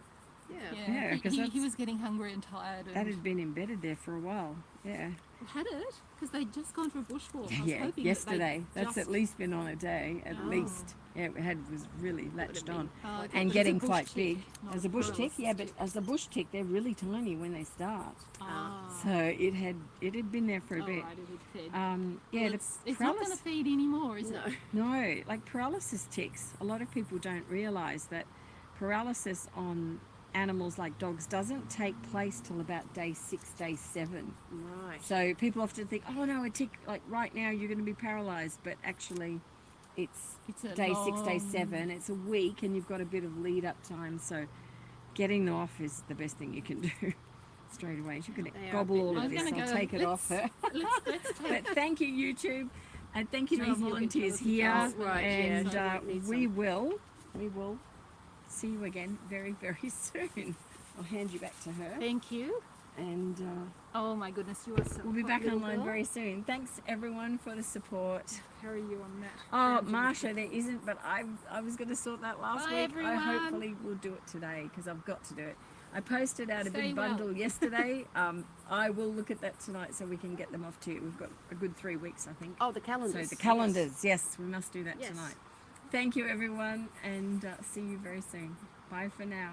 F: Yeah.
B: Yeah, 'cause
A: he
B: that's-
A: was getting hungry and tired. And
B: That had been embedded there for a while. Yeah.
A: had it because they'd just gone for a bushwalk. I was
B: Yeah.
A: hoping
B: Yesterday.
A: That
B: That's at least been on a day, at
A: Oh.
B: least. Yeah, it was really latched on.
A: Like
B: And
A: it's
B: getting
A: a bush
B: quite
A: tick,
B: big.
A: not
B: As a bush tick,
A: paralysis
B: yeah, but as a bush tick, they're really tiny when they start.
A: Ah,
B: So it had been there for a bit.
A: alright, it had fed.
B: Yeah,
A: Well,
B: the
A: it's not going to
B: paralysis.
A: feed anymore, is
F: No.
A: it?
B: No, like paralysis ticks. A lot of people don't realise that paralysis on animals like dogs doesn't take place till about day 6, day 7.
F: Right.
B: So people often think, oh no, a tick, like right now you're going to be paralysed, but actually it's
A: a
B: day 6, day
A: long-
B: 7. It's a week and you've got a bit of lead up time. So getting them off is the best thing you can do straight away. She's going to
F: They are a
B: gobble
F: bit
B: all
A: I
B: of
A: was
B: this.
A: gonna
B: I'll
A: go,
B: take it off her.
A: Let's take
B: But thank you, YouTube, and thank you to our
A: Maisie, you can tell
B: volunteers
A: us
B: here.
A: about
F: it. Right, yeah,
B: And
F: so we need
B: we
F: some.
B: will see you again very, very soon. I'll hand you back to her,
A: Thank you.
B: and
A: Oh my goodness, you are so
B: we'll be
A: hot
B: back
A: little
B: online
A: girl.
B: very soon. Thanks everyone for the support.
A: Carry you on that.
B: Oh,
A: Thank you.
B: Marsha, there isn't, but I was going to sort that last
A: Bye,
B: week.
A: everyone.
B: I hopefully will do it today because I've got to do it. I posted out a
A: Stay
B: big
A: well.
B: bundle yesterday. I will look at that tonight so we can get them off to you. We've got a good 3 weeks, I think.
F: Oh, the calendars.
B: So the calendars, yes, we must do that
F: Yes.
B: tonight. Thank you, everyone, and see you very soon. Bye for now.